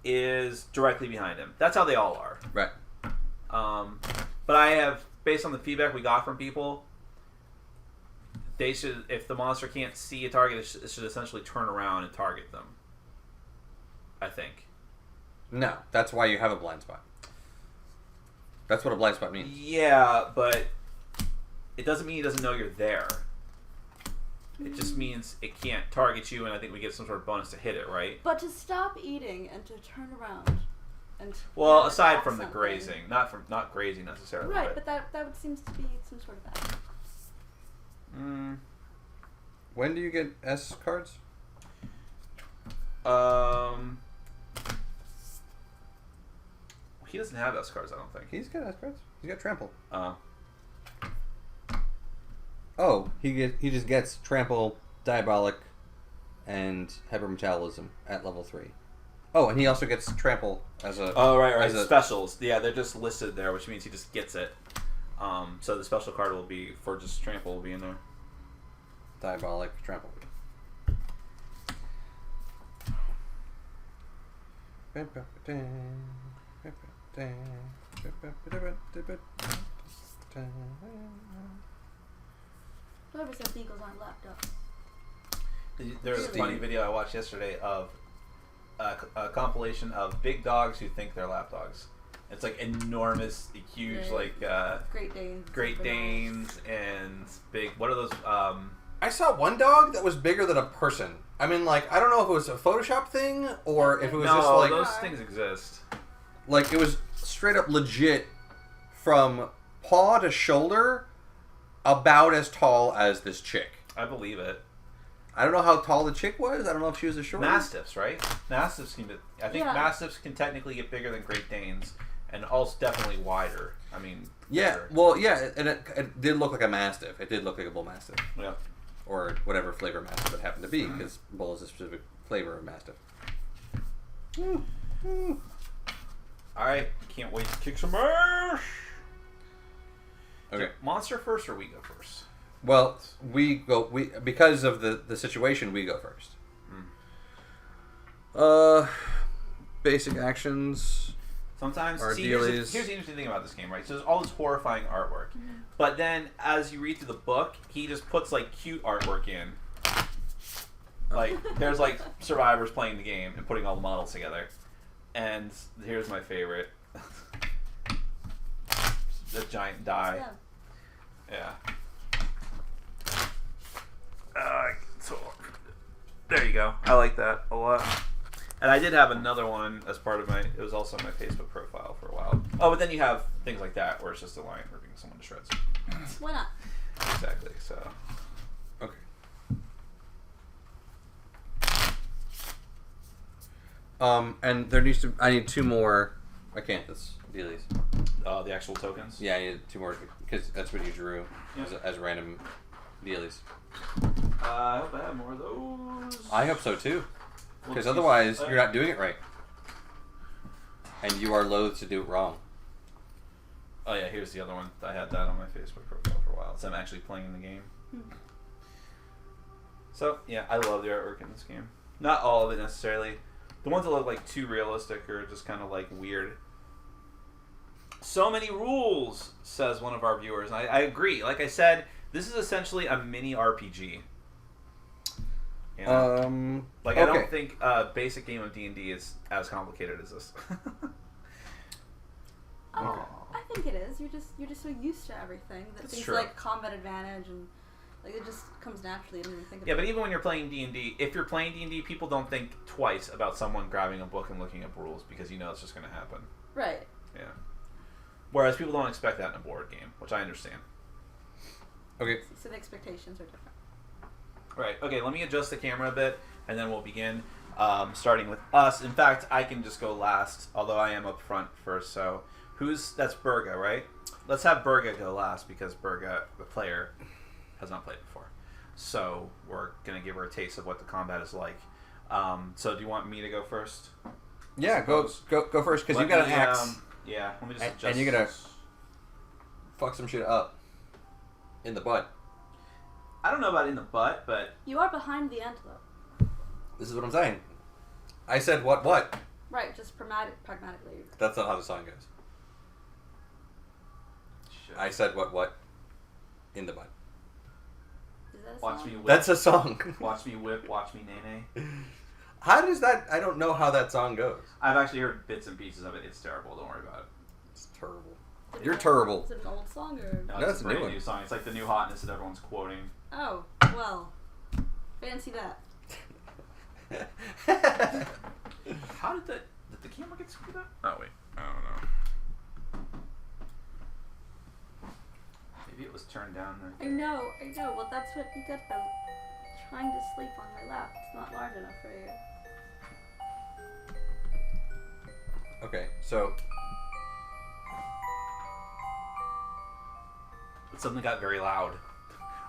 Speaker 3: is directly behind him. That's how they all are.
Speaker 1: Right.
Speaker 3: But I have, based on the feedback we got from people, they should, if the monster can't see a target, it should essentially turn around and target them. I think.
Speaker 1: No, that's why you have a blind spot. That's what a blind spot means.
Speaker 3: Yeah, but it doesn't mean he doesn't know you're there. It just means it can't target you, and I think we get some sort of bonus to hit it, right?
Speaker 2: But to stop eating and to turn around. And
Speaker 3: well, aside from the
Speaker 2: something.
Speaker 3: grazing, not grazing necessarily.
Speaker 2: Right, but that would seems to be some sort of that.
Speaker 1: When do you get S cards?
Speaker 3: He doesn't have S cards, I don't think.
Speaker 1: He's got S cards. He's got trample.
Speaker 3: Oh.
Speaker 1: Oh, he just gets trample, diabolic, and hypermetabolism at level 3. Oh, and he also gets trample as a...
Speaker 3: Oh, right. Specials. Yeah, they're just listed there, which means he just gets it. So the special card will be, for just trample, will be in there.
Speaker 1: Diabolic, trample.
Speaker 2: Whoever said beagles aren't lapdogs.
Speaker 3: There's a funny video I watched yesterday of a compilation of big dogs who think they're lap dogs. It's like enormous, huge, like Great Danes and big. What are those?
Speaker 1: I saw one dog that was bigger than a person. I mean, like, I don't know if it was a Photoshop thing or if it was just like
Speaker 3: those things exist.
Speaker 1: Like, it was straight up legit from paw to shoulder, about as tall as this chick.
Speaker 3: I believe it.
Speaker 1: I don't know how tall the chick was. I don't know if she was a short.
Speaker 3: Mastiffs, right? Mastiffs can. I think Mastiffs can technically get bigger than Great Danes, and also definitely wider. I mean.
Speaker 1: Yeah.
Speaker 3: Bigger.
Speaker 1: Well, yeah, and it did look like a Mastiff. It did look like a bull Mastiff.
Speaker 3: Yeah.
Speaker 1: Or whatever flavor Mastiff it happened to be, because bull is a specific flavor of Mastiff.
Speaker 3: All right. Can't wait to kick some ass.
Speaker 1: Okay.
Speaker 3: Monster first, or we go first?
Speaker 1: Well, we because of the situation, we go first. Basic actions.
Speaker 3: Sometimes,
Speaker 1: here's
Speaker 3: the interesting thing about this game, right? So there's all this horrifying artwork, but then as you read through the book, he just puts like cute artwork in. Like there's like survivors playing the game and putting all the models together. And here's my favorite: the giant die. Yeah. So there you go. I like that a lot. And I did have another one as part of it was also my Facebook profile for a while. Oh, but then you have things like that where it's just a lion ripping someone to shreds.
Speaker 2: Why not?
Speaker 3: Exactly. So.
Speaker 1: Okay. And there needs to. I need 2 more acanthus dealies.
Speaker 3: The actual tokens.
Speaker 1: Yeah, I need 2 more because that's what you drew as random dealies.
Speaker 3: I hope I have more of those.
Speaker 1: I hope so too, because otherwise you're not doing it right, and you are loath to do it wrong.
Speaker 3: Oh yeah, here's the other one. I had that on my Facebook profile for a while, so I'm actually playing the game. So, yeah, I love the artwork in this game. Not all of it necessarily. The ones that look like too realistic are just kind of like weird. So many rules, says one of our viewers. And I agree. Like I said, this is essentially a mini RPG. You know? Like, I don't think a basic game of D&D is as complicated as this.
Speaker 2: I think it is. You're just so used to everything that things like combat advantage and like it just comes naturally. I don't even think about it.
Speaker 3: But even when you're playing D&D, if you're playing D&D, people don't think twice about someone grabbing a book and looking up rules because you know it's just going to happen.
Speaker 2: Right.
Speaker 3: Yeah. Whereas people don't expect that in a board game, which I understand.
Speaker 1: Okay.
Speaker 2: So the expectations are different.
Speaker 3: Right. Okay, let me adjust the camera a bit, and then we'll begin, starting with us. In fact, I can just go last, although I am up front first, so... That's Berga, right? Let's have Berga go last, because Berga, the player, has not played before. So, we're going to give her a taste of what the combat is like. So, do you want me to go first?
Speaker 1: Yeah, go first, because you got an axe.
Speaker 3: Yeah, let me just adjust.
Speaker 1: And you're going to fuck some shit up. In the butt.
Speaker 3: I don't know about in the butt, but...
Speaker 2: You are behind the antelope.
Speaker 1: This is what I'm saying. I said what?
Speaker 2: Right, just pragmatically.
Speaker 1: That's not how the song goes. Shit. I said what? In the butt.
Speaker 2: Is that a
Speaker 3: Watch
Speaker 2: song?
Speaker 3: me whip.
Speaker 1: That's a song.
Speaker 3: Watch me whip, watch me nay.
Speaker 1: How does that... I don't know how that song goes.
Speaker 3: I've actually heard bits and pieces of it. It's terrible. Don't worry about it.
Speaker 1: It's terrible. You're terrible.
Speaker 2: Is it an old song or?
Speaker 3: No, it's a brand new song. It's like the new hotness that everyone's quoting.
Speaker 2: Oh, well. Fancy that.
Speaker 3: How did the camera get screwed up? Oh wait, I don't know. Maybe it was turned down there.
Speaker 2: I know. Well, that's what you get from trying to sleep on my lap. It's not large enough for you.
Speaker 1: Okay, so...
Speaker 3: Something got very loud.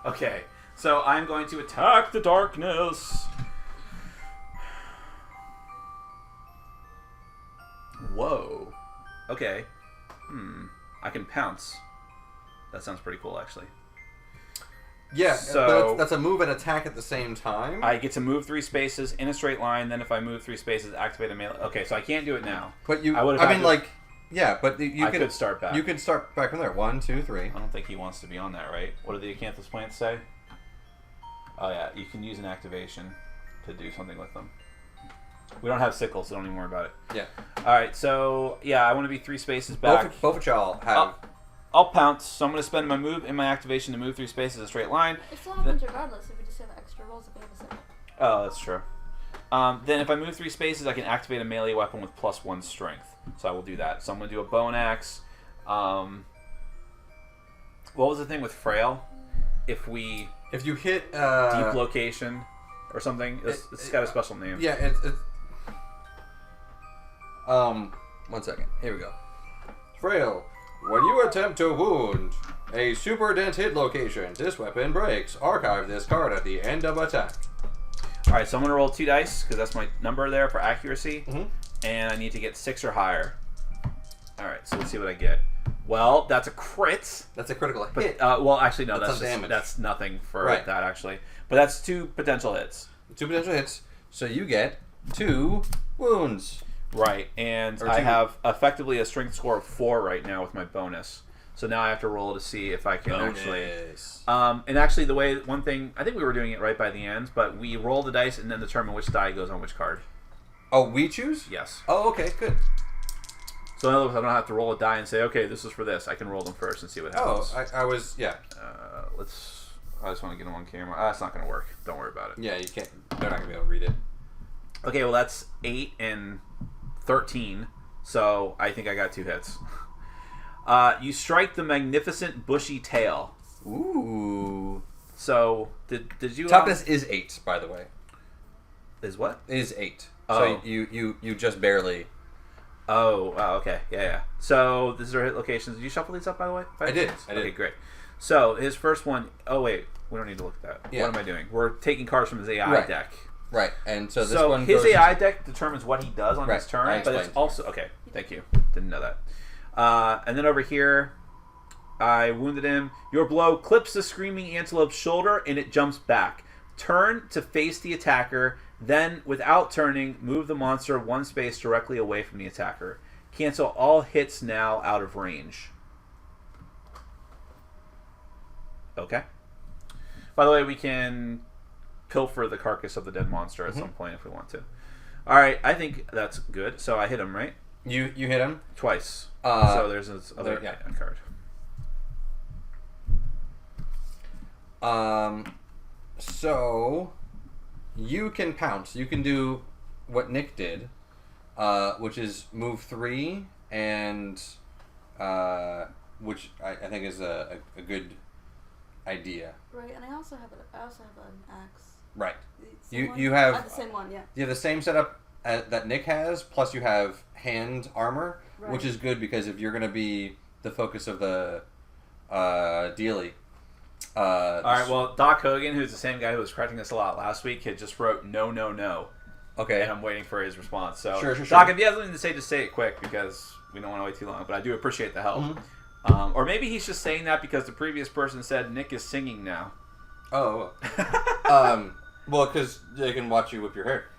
Speaker 3: Okay, so I'm going to attack the darkness. Whoa. Okay. I can pounce. That sounds pretty cool, actually.
Speaker 1: Yeah,
Speaker 3: so
Speaker 1: but that's a move and attack at the same time.
Speaker 3: I get to move 3 spaces in a straight line. Then if I move 3 spaces, activate a melee. Okay, so I can't do it now.
Speaker 1: But you... Yeah, but you could
Speaker 3: start back.
Speaker 1: You could start back from there. 1, 2, 3.
Speaker 3: I don't think he wants to be on that, right? What do the acanthus plants say? Oh yeah, you can use an activation to do something with them. We don't have sickles, so don't even worry about it.
Speaker 1: Yeah.
Speaker 3: Alright, so yeah, I want to be 3 spaces back.
Speaker 1: Both of y'all have...
Speaker 3: I'll pounce, so I'm going to spend my move and my activation to move 3 spaces in a straight line.
Speaker 2: It still happens regardless if we just have extra rolls if we have a sickle.
Speaker 3: Oh, that's true. Then if I move 3 spaces, I can activate a melee weapon with +1 strength. So I will do that. So I'm going to do a bone axe. What was the thing with frail? If
Speaker 1: you hit...
Speaker 3: deep location or something? It's got a special name.
Speaker 1: Yeah, it's... 1 second. Here we go. Frail. When you attempt to wound a super dent hit location, this weapon breaks. Archive this card at the end of attack.
Speaker 3: Alright, so I'm going to roll 2 dice, because that's my number there for accuracy.
Speaker 1: Mm-hmm.
Speaker 3: And I need to get 6 or higher. Alright, so let's see what I get. Well, that's a crit.
Speaker 1: That's a critical hit.
Speaker 3: Well, actually, no,
Speaker 1: that's
Speaker 3: nothing for that, actually. But that's 2 potential hits.
Speaker 1: 2 potential hits. So you get 2 wounds.
Speaker 3: Right, and I have effectively a strength score of 4 right now with my bonus. So now I have to roll to see if I can actually... and actually, one thing, I think we were doing it right by the end, but we roll the dice and then determine which die goes on which card.
Speaker 1: Oh, we choose?
Speaker 3: Yes.
Speaker 1: Oh, okay, good.
Speaker 3: So in other words, I don't have to roll a die and say, okay, this is for this. I can roll them first and see what happens.
Speaker 1: Oh, I was, yeah.
Speaker 3: I just want to get them on camera. It's not going to work. Don't worry about it.
Speaker 1: Yeah, you can't, they're not going to be able to read it.
Speaker 3: Okay, well, that's 8 and 13, so I think I got 2 hits. You strike the magnificent bushy tail.
Speaker 1: Ooh.
Speaker 3: So, did you...
Speaker 1: Toughness is 8, by the way.
Speaker 3: Is what?
Speaker 1: It is 8.
Speaker 3: Oh.
Speaker 1: So you just barely...
Speaker 3: Oh, wow, okay. Yeah. So, this is our hit locations. Did you shuffle these up, by the way?
Speaker 1: I did.
Speaker 3: Okay, great. So, his first one... Oh, wait. We don't need to look at that. Yeah. What am I doing? We're taking cards from his AI deck.
Speaker 1: Right, and so this one
Speaker 3: his
Speaker 1: goes...
Speaker 3: AI deck determines what he does on his turn, but it's also... Okay, thank you. Didn't know that. And then over here, I wounded him. Your blow clips the screaming antelope's shoulder, and it jumps back. Turn to face the attacker. Then, without turning, move the monster 1 space directly away from the attacker. Cancel all hits now out of range. Okay. By the way, we can pilfer the carcass of the dead monster at some point if we want to. All right, I think that's good. So I hit him, right?
Speaker 1: You hit him
Speaker 3: twice. So there's this other card.
Speaker 1: So you can pounce. You can do what Nick did, which is move 3, and which I think is a good idea.
Speaker 2: Right, and I also have an axe.
Speaker 1: Right. You have
Speaker 2: the same one, yeah.
Speaker 1: You have the same setup that Nick has, plus you have hand armor,
Speaker 2: right.
Speaker 1: which is good because if you're going to be the focus of the dealie.
Speaker 3: All right. Well, Doc Hogan, who's the same guy who was correcting us a lot last week, had just wrote no.
Speaker 1: Okay.
Speaker 3: And I'm waiting for his response. So,
Speaker 1: sure.
Speaker 3: Doc, if you have something to say, just say it quick because we don't want to wait too long. But I do appreciate the help.
Speaker 1: Mm-hmm.
Speaker 3: Or maybe he's just saying that because the previous person said Nick is singing now.
Speaker 1: Oh. Well, because they can watch you whip your hair.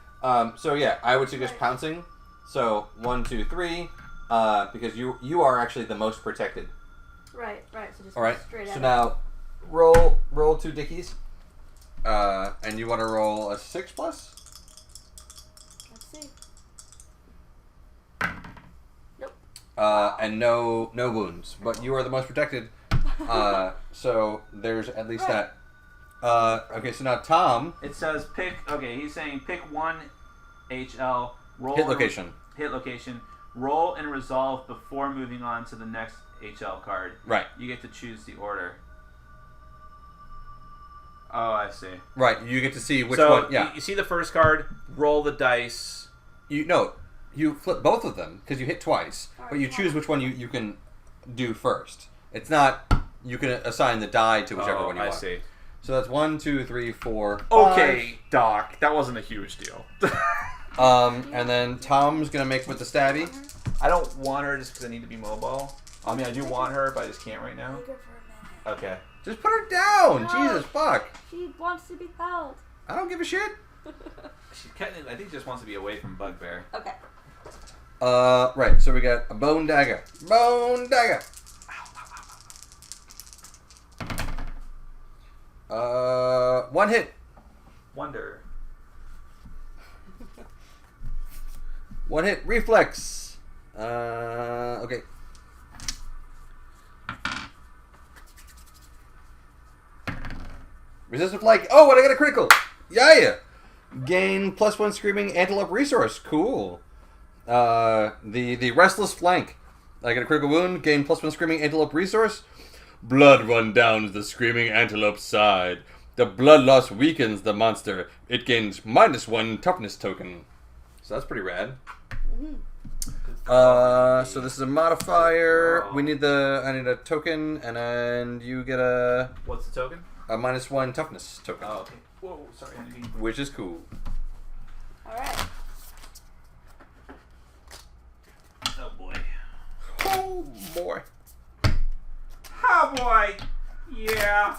Speaker 1: So yeah, I would suggest pouncing. So 1, 2, 3, because you are actually the most protected.
Speaker 2: Right. So just
Speaker 1: all right.
Speaker 2: Straight at
Speaker 1: So
Speaker 2: it.
Speaker 1: now roll 2 dickies, and you want to roll a 6+.
Speaker 2: Let's see. Nope.
Speaker 1: And no wounds, but you are the most protected. So there's at least that. Okay, so now Tom.
Speaker 3: It says pick. Okay, he's saying pick 1 HL. Roll
Speaker 1: Hit location.
Speaker 3: Hit location. Roll and resolve before moving on to the next HL card.
Speaker 1: Right.
Speaker 3: You get to choose the order. Oh, I see.
Speaker 1: Right, you get to see which
Speaker 3: so
Speaker 1: one. Yeah.
Speaker 3: You see the first card. Roll the dice.
Speaker 1: You flip both of them because you hit twice, but you choose which one you can do first. It's not you can assign the die to whichever one you want.
Speaker 3: I see.
Speaker 1: So that's 1, 2, 3, 4. 5.
Speaker 3: Okay, Doc, that wasn't a huge deal.
Speaker 1: And then Tom's gonna make with the stabby.
Speaker 3: I don't want her just because I need to be mobile. I mean, I do want her, but I just can't right now.
Speaker 2: Take her for a minute.
Speaker 3: Okay.
Speaker 1: Just put her down.
Speaker 2: No.
Speaker 1: Jesus fuck.
Speaker 2: She wants to be held.
Speaker 1: I don't give a shit.
Speaker 3: I think just wants to be away from Bugbear.
Speaker 2: Okay.
Speaker 1: Right. So we got a bone dagger. Bone dagger. 1 hit.
Speaker 3: Wonder.
Speaker 1: 1 hit. Reflex. Okay. Resistant flank. Oh, and I got a critical. Yeah. Gain +1 screaming antelope resource. Cool. The restless flank. I get a critical wound. Gain +1 screaming antelope resource. Blood run down the screaming antelope's side. The blood loss weakens the monster. It gains -1 toughness token. So that's pretty rad. So this is a modifier. I need a token, and then you get a
Speaker 3: What's the token?
Speaker 1: a -1 toughness token.
Speaker 3: Oh, okay. Whoa, sorry.
Speaker 1: Which is cool.
Speaker 2: Alright.
Speaker 3: Oh boy.
Speaker 1: Oh boy.
Speaker 3: Oh boy. Yeah.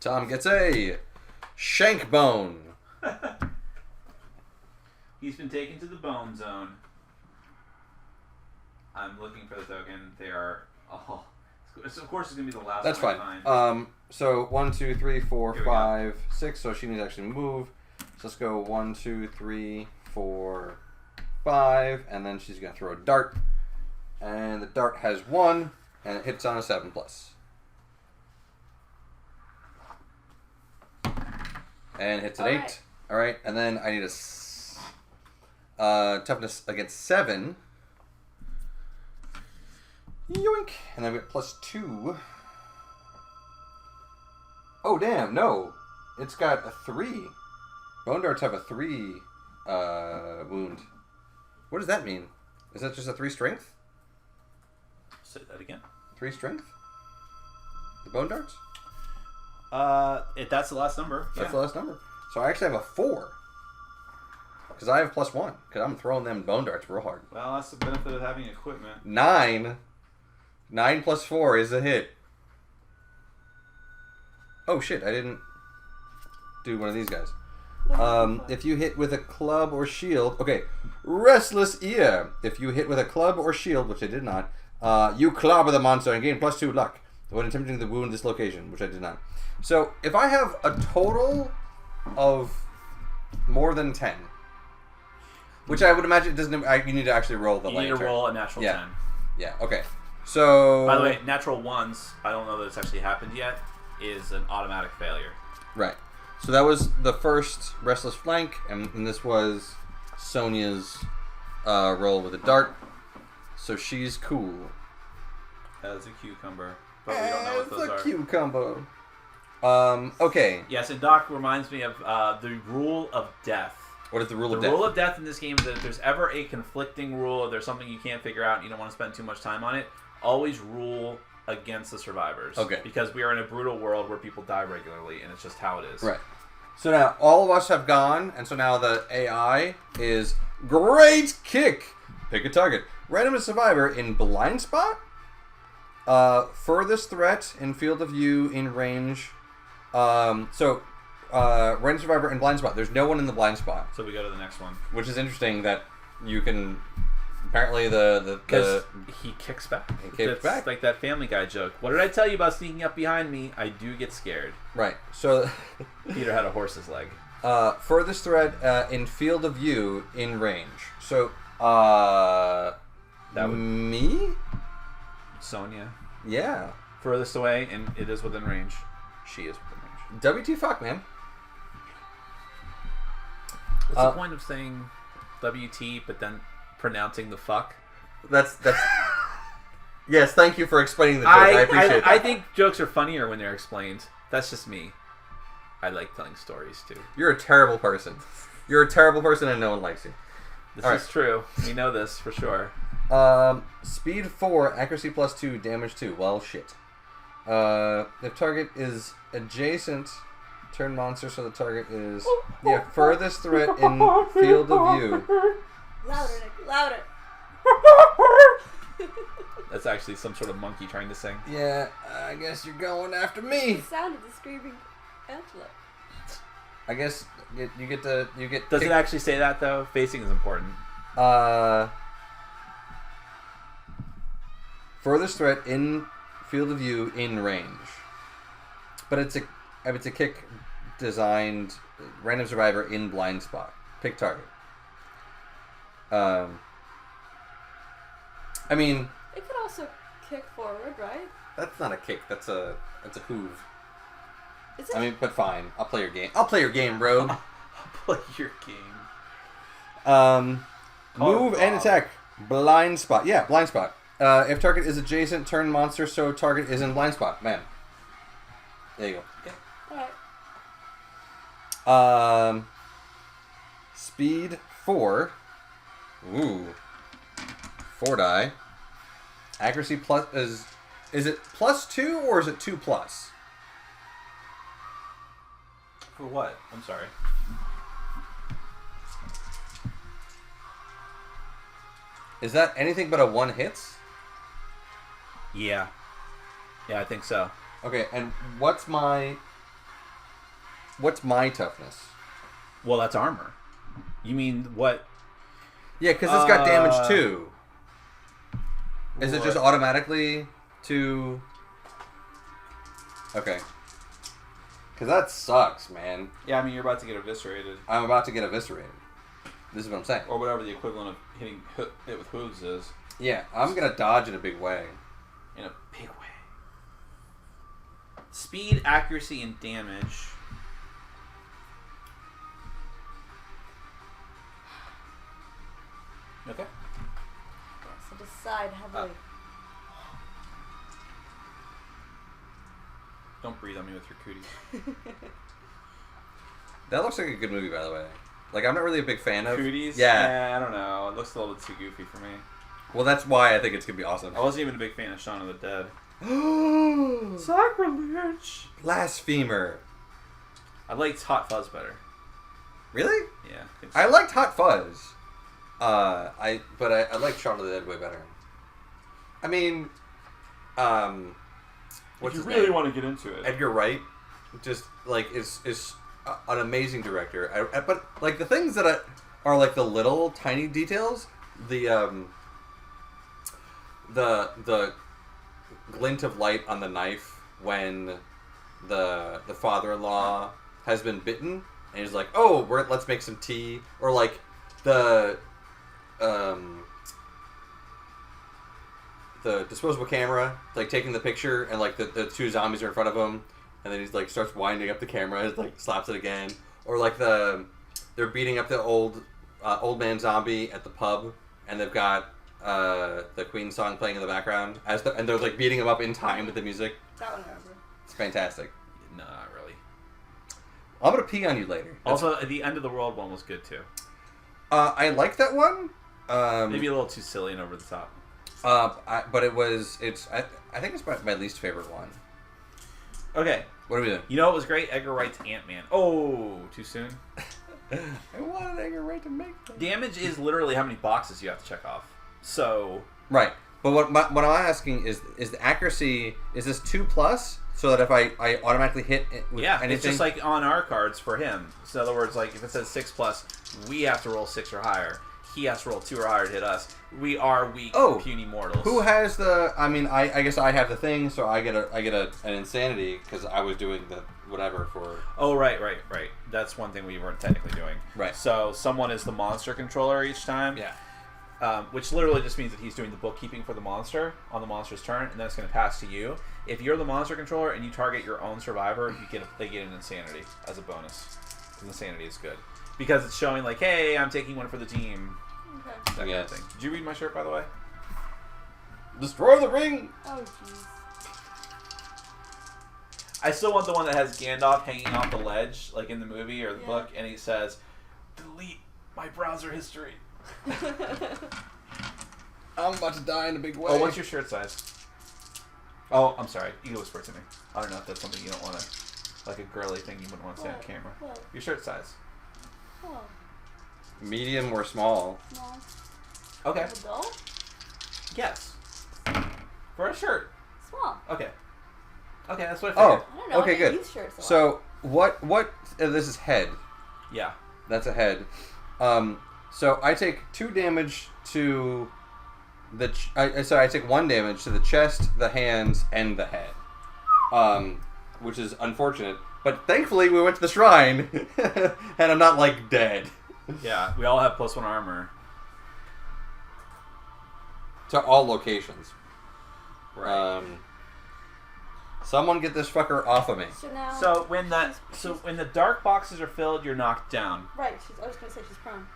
Speaker 1: Tom gets a shank bone.
Speaker 3: He's been taken to the bone zone. I'm looking for the token. They are. Oh, of course, it's gonna be the last.
Speaker 1: That's
Speaker 3: one
Speaker 1: fine.
Speaker 3: I find.
Speaker 1: So 1, 2, 3, 4,
Speaker 3: Here we
Speaker 1: 5, 6. So she needs to actually move. So let's go 1, 2, 3, 4, 5, and then she's gonna throw a dart, and the dart has 1, and it hits on a 7+. And hits an 8. All right, and then I need a toughness against 7. Yoink! And then we get +2. Oh damn! No, it's got a 3. Bone darts have a 3 wound. What does that mean? Is that just a 3 strength?
Speaker 3: Say that again.
Speaker 1: 3 strength? The bone darts?
Speaker 3: That's the last number.
Speaker 1: That's the last number. So I actually have a 4. Because I have +1. Because I'm throwing them bone darts real hard.
Speaker 3: Well, that's the benefit of having equipment.
Speaker 1: 9. 9 + 4 is a hit. Oh shit! I didn't do one of these guys. If you hit with a club or shield, okay. Restless Ear. If you hit with a club or shield, which I did not, you clobber the monster and gain +2 luck when attempting the wound dislocation, which I did not. So if I have a total of more than 10, which I would imagine it doesn't. You need to actually roll the.
Speaker 3: You need to roll a natural 10.
Speaker 1: Yeah. Okay. So.
Speaker 3: By the way, natural ones. I don't know that it's actually happened yet. Is an automatic failure.
Speaker 1: Right. So that was the first Restless Flank, and this was Sonia's roll with a dart. So she's cool.
Speaker 3: As a cucumber. But we don't know what those are.
Speaker 1: As a cucumber. Okay.
Speaker 3: Yes, and Doc reminds me of the rule of death.
Speaker 1: What is the rule of death?
Speaker 3: The rule of death in this game is that if there's ever a conflicting rule, or there's something you can't figure out and you don't want to spend too much time on it, always rule against the survivors.
Speaker 1: Okay.
Speaker 3: Because we are in a brutal world where people die regularly, and it's just how it is.
Speaker 1: Right. So now all of us have gone, and so now the AI is great kick. Pick a target. Random survivor in blind spot. Furthest threat in field of view in range. Random survivor in blind spot. There's no one in the blind spot.
Speaker 3: So we go to the next one.
Speaker 1: Which is interesting that you can. Apparently
Speaker 3: because he kicks back.
Speaker 1: He kicks back.
Speaker 3: Like that Family Guy joke. What did I tell you about sneaking up behind me? I do get scared.
Speaker 1: Right. So
Speaker 3: Peter had a horse's leg.
Speaker 1: Furthest threat in field of view in range. So that would me?
Speaker 3: Sonia.
Speaker 1: Yeah.
Speaker 3: Furthest away, and it is within range. She is within range.
Speaker 1: WT fuck, man.
Speaker 3: What's the point of saying WT but then pronouncing the fuck?
Speaker 1: That's Yes, thank you for explaining the joke. I appreciate it.
Speaker 3: I think jokes are funnier when they're explained. That's just me. I like telling stories too.
Speaker 1: You're a terrible person. You're a terrible person and no one likes you.
Speaker 3: This is true. We know this for sure.
Speaker 1: Speed 4, accuracy +2, damage 2. Well, shit. If target is adjacent, turn monster so the target is furthest threat in field of view.
Speaker 2: Louder, Nick, louder.
Speaker 3: That's actually some sort of monkey trying to sing.
Speaker 1: Yeah, I guess you're going after me.
Speaker 2: The sound of the screaming antelope.
Speaker 1: I guess you get.
Speaker 3: Does it actually say that though? Facing is important.
Speaker 1: Furthest threat in field of view in range, but it's a kick designed random survivor in blind spot. Pick target. I mean,
Speaker 2: it could also kick forward, right?
Speaker 1: That's not a kick. That's a hoove.
Speaker 2: Is it?
Speaker 1: I mean, but fine. I'll play your game. I'll play your game, rogue.
Speaker 3: I'll play your game.
Speaker 1: Move and attack. Blind spot. Yeah, blind spot. If target is adjacent, turn monster so target is in blind spot. Man. There you go.
Speaker 2: Okay.
Speaker 1: Alright. Speed 4. Ooh. 4 die. Accuracy plus is it +2 or is it 2+?
Speaker 3: For what? I'm sorry.
Speaker 1: Is that anything but a 1 hits?
Speaker 3: Yeah. Yeah, I think so.
Speaker 1: Okay, and what's my toughness?
Speaker 3: Well, that's armor. You mean what?
Speaker 1: Yeah, because it's got damage too. Is it just automatically to... Okay. Because that sucks, man.
Speaker 3: Yeah, I mean, you're about to get eviscerated.
Speaker 1: I'm about to get eviscerated. This is what I'm saying.
Speaker 3: Or whatever the equivalent of hitting it with hooves is.
Speaker 1: Yeah, I'm going to dodge in a big way.
Speaker 3: In a big way. Speed, accuracy, and damage. Okay.
Speaker 2: So decide heavily.
Speaker 3: Don't breathe on me with your cooties.
Speaker 1: That looks like a good movie, by the way. Like, I'm not really a big fan of...
Speaker 3: Cooties?
Speaker 1: Yeah.
Speaker 3: I don't know. It looks a little too goofy for me.
Speaker 1: Well, that's why I think it's going to be awesome.
Speaker 3: I wasn't even a big fan of Shaun of the Dead.
Speaker 1: Sacrilege! Blasphemer.
Speaker 3: I liked Hot Fuzz better.
Speaker 1: Really?
Speaker 3: Yeah.
Speaker 1: I liked Hot Fuzz. I like Shaun of the Dead way better. I mean, what's
Speaker 3: if you
Speaker 1: his
Speaker 3: really
Speaker 1: name?
Speaker 3: want to get into it.
Speaker 1: Edgar Wright. just like is an amazing director. But like the things that are like the little tiny details, the glint of light on the knife when the father-in-law has been bitten and he's like, oh, let's make some tea, or like the disposable camera, like taking the picture and like the two zombies are in front of him, and then he's like starts winding up the camera, and, like slaps it again, or like they're beating up the old man zombie at the pub, and they've got the Queen song playing in the background and they're like beating him up in time with the music.
Speaker 2: That one I remember.
Speaker 1: It's fantastic.
Speaker 3: No, not really.
Speaker 1: I'm gonna pee on you later.
Speaker 3: Also, the End of the World one was good too.
Speaker 1: I like that one.
Speaker 3: Maybe a little too silly and over the top.
Speaker 1: But I think it's my least favorite one.
Speaker 3: Okay.
Speaker 1: What are we doing?
Speaker 3: You know what was great? Edgar Wright's Ant-Man. Oh, too soon?
Speaker 1: I wanted Edgar Wright to make them.
Speaker 3: Damage is literally how many boxes you have to check off. So...
Speaker 1: Right. But what I'm asking is the accuracy, is this 2+? So that if I automatically hit it with anything...
Speaker 3: it's just like on our cards for him. So in other words, like if it says 6+, we have to roll 6 or higher. He has to roll 2 or higher to hit us. We are weak, puny mortals.
Speaker 1: Who has the? I mean, I guess I have the thing, so I get an insanity because I was doing the whatever for.
Speaker 3: Oh right. That's one thing we weren't technically doing.
Speaker 1: Right.
Speaker 3: So someone is the monster controller each time.
Speaker 1: Yeah.
Speaker 3: Which literally just means that he's doing the bookkeeping for the monster on the monster's turn, and then it's going to pass to you. If you're the monster controller and you target your own survivor, they get an insanity as a bonus. Because insanity is good. Because it's showing like, hey, I'm taking one for the team.
Speaker 2: Okay.
Speaker 3: That kind of thing. Did you read my shirt, by the way?
Speaker 1: Destroy the ring!
Speaker 2: Oh, jeez.
Speaker 3: I still want the one that has Gandalf hanging off the ledge, like in the movie or the book, and he says, delete my browser history.
Speaker 1: I'm about to die in a big way.
Speaker 3: Oh, what's your shirt size? Oh, I'm sorry. You can whisper it to me. I don't know if that's something you don't want to, like a girly thing you wouldn't want to say on camera.
Speaker 2: What?
Speaker 3: Your shirt size.
Speaker 2: Oh.
Speaker 1: Medium or small?
Speaker 2: Small.
Speaker 3: Okay.
Speaker 2: Adult?
Speaker 3: Yes. For a shirt.
Speaker 2: Small.
Speaker 3: Okay. Okay, that's what I figured.
Speaker 2: I don't know.
Speaker 1: Okay, good.
Speaker 2: Shirts a lot.
Speaker 1: So what? This is head.
Speaker 3: Yeah.
Speaker 1: That's a head. So I take 2 damage to the. I take 1 damage to the chest, the hands, and the head. Which is unfortunate. But thankfully, we went to the shrine, and I'm not like dead.
Speaker 3: Yeah, we all have +1 armor.
Speaker 1: To all locations.
Speaker 3: Right.
Speaker 1: Someone get this fucker off of me.
Speaker 2: So now.
Speaker 3: So when the dark boxes are filled, you're knocked down.
Speaker 2: Right. I was gonna say she's prone.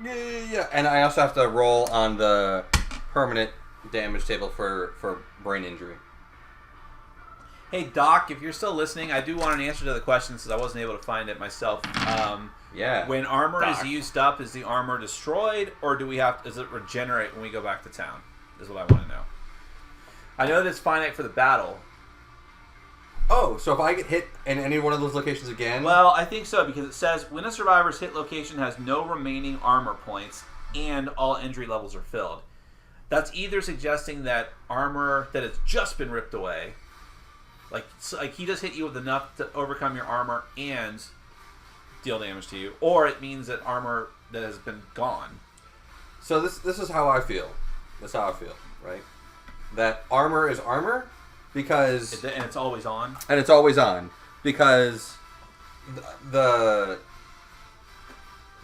Speaker 1: Yeah. And I also have to roll on the permanent damage table for brain injury.
Speaker 3: Hey Doc, if you're still listening, I do want an answer to the question since I wasn't able to find it myself.
Speaker 1: Yeah.
Speaker 3: When armor
Speaker 1: Doc.
Speaker 3: is used up, is the armor destroyed, or does it regenerate when we go back to town? Is what I want to know. I know that it's finite for the battle.
Speaker 1: Oh, so if I get hit in any one of those locations again?
Speaker 3: Well, I think so, because it says when a survivor's hit location has no remaining armor points and all injury levels are filled. That's either suggesting that armor that has just been ripped away, like he just hit you with enough to overcome your armor and deal damage to you, or it means that armor that has been gone.
Speaker 1: So this is how I feel. That's how I feel, right? That armor is armor because...
Speaker 3: And it's always on?
Speaker 1: And it's always on. Because the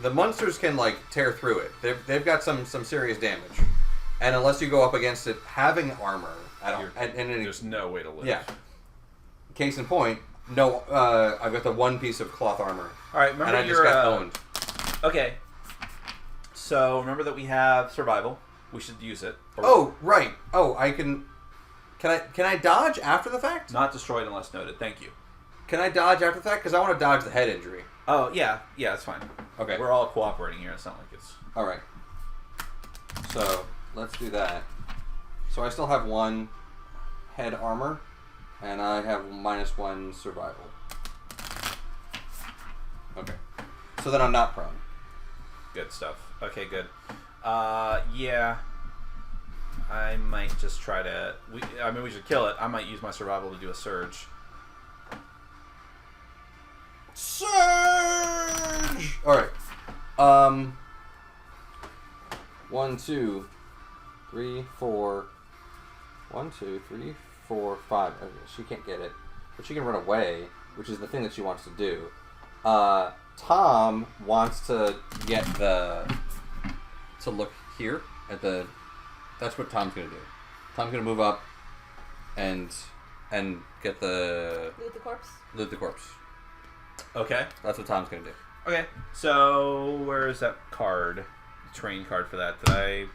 Speaker 1: monsters can, like, tear through it. They've got some serious damage. And unless you go up against it having armor...
Speaker 3: There's no way to live.
Speaker 1: Yeah. Case in point, no, I've got the 1 piece of cloth armor.
Speaker 3: Alright, remember
Speaker 1: and I just got owned.
Speaker 3: Okay. So, remember that we have survival. We should use it.
Speaker 1: Oh, right. Oh, I can... Can I dodge after the fact?
Speaker 3: Not destroyed unless noted. Thank you.
Speaker 1: Can I dodge after the fact? Because I want to dodge the head injury.
Speaker 3: Oh, yeah. Yeah, that's fine.
Speaker 1: Okay.
Speaker 3: We're all cooperating here. It's not like it's...
Speaker 1: Alright. So, let's do that. So I still have 1 head armor, and I have -1 survival. Okay. So then I'm not prone.
Speaker 3: Good stuff. Okay, good. Yeah. I might just try to... we should kill it. I might use my survival to do a surge.
Speaker 1: All right. 1, 2, 3, 4. 1, 2, 3, 4, 5. Okay, she can't get it, but she can run away, which is the thing that she wants to do. Tom wants to get to look here at the. That's what Tom's gonna do. Tom's gonna move up, and get the.
Speaker 2: Loot the corpse.
Speaker 1: Loot the corpse.
Speaker 3: Okay.
Speaker 1: That's what Tom's gonna do.
Speaker 3: Okay. So where is that card? The train card for that? Did I?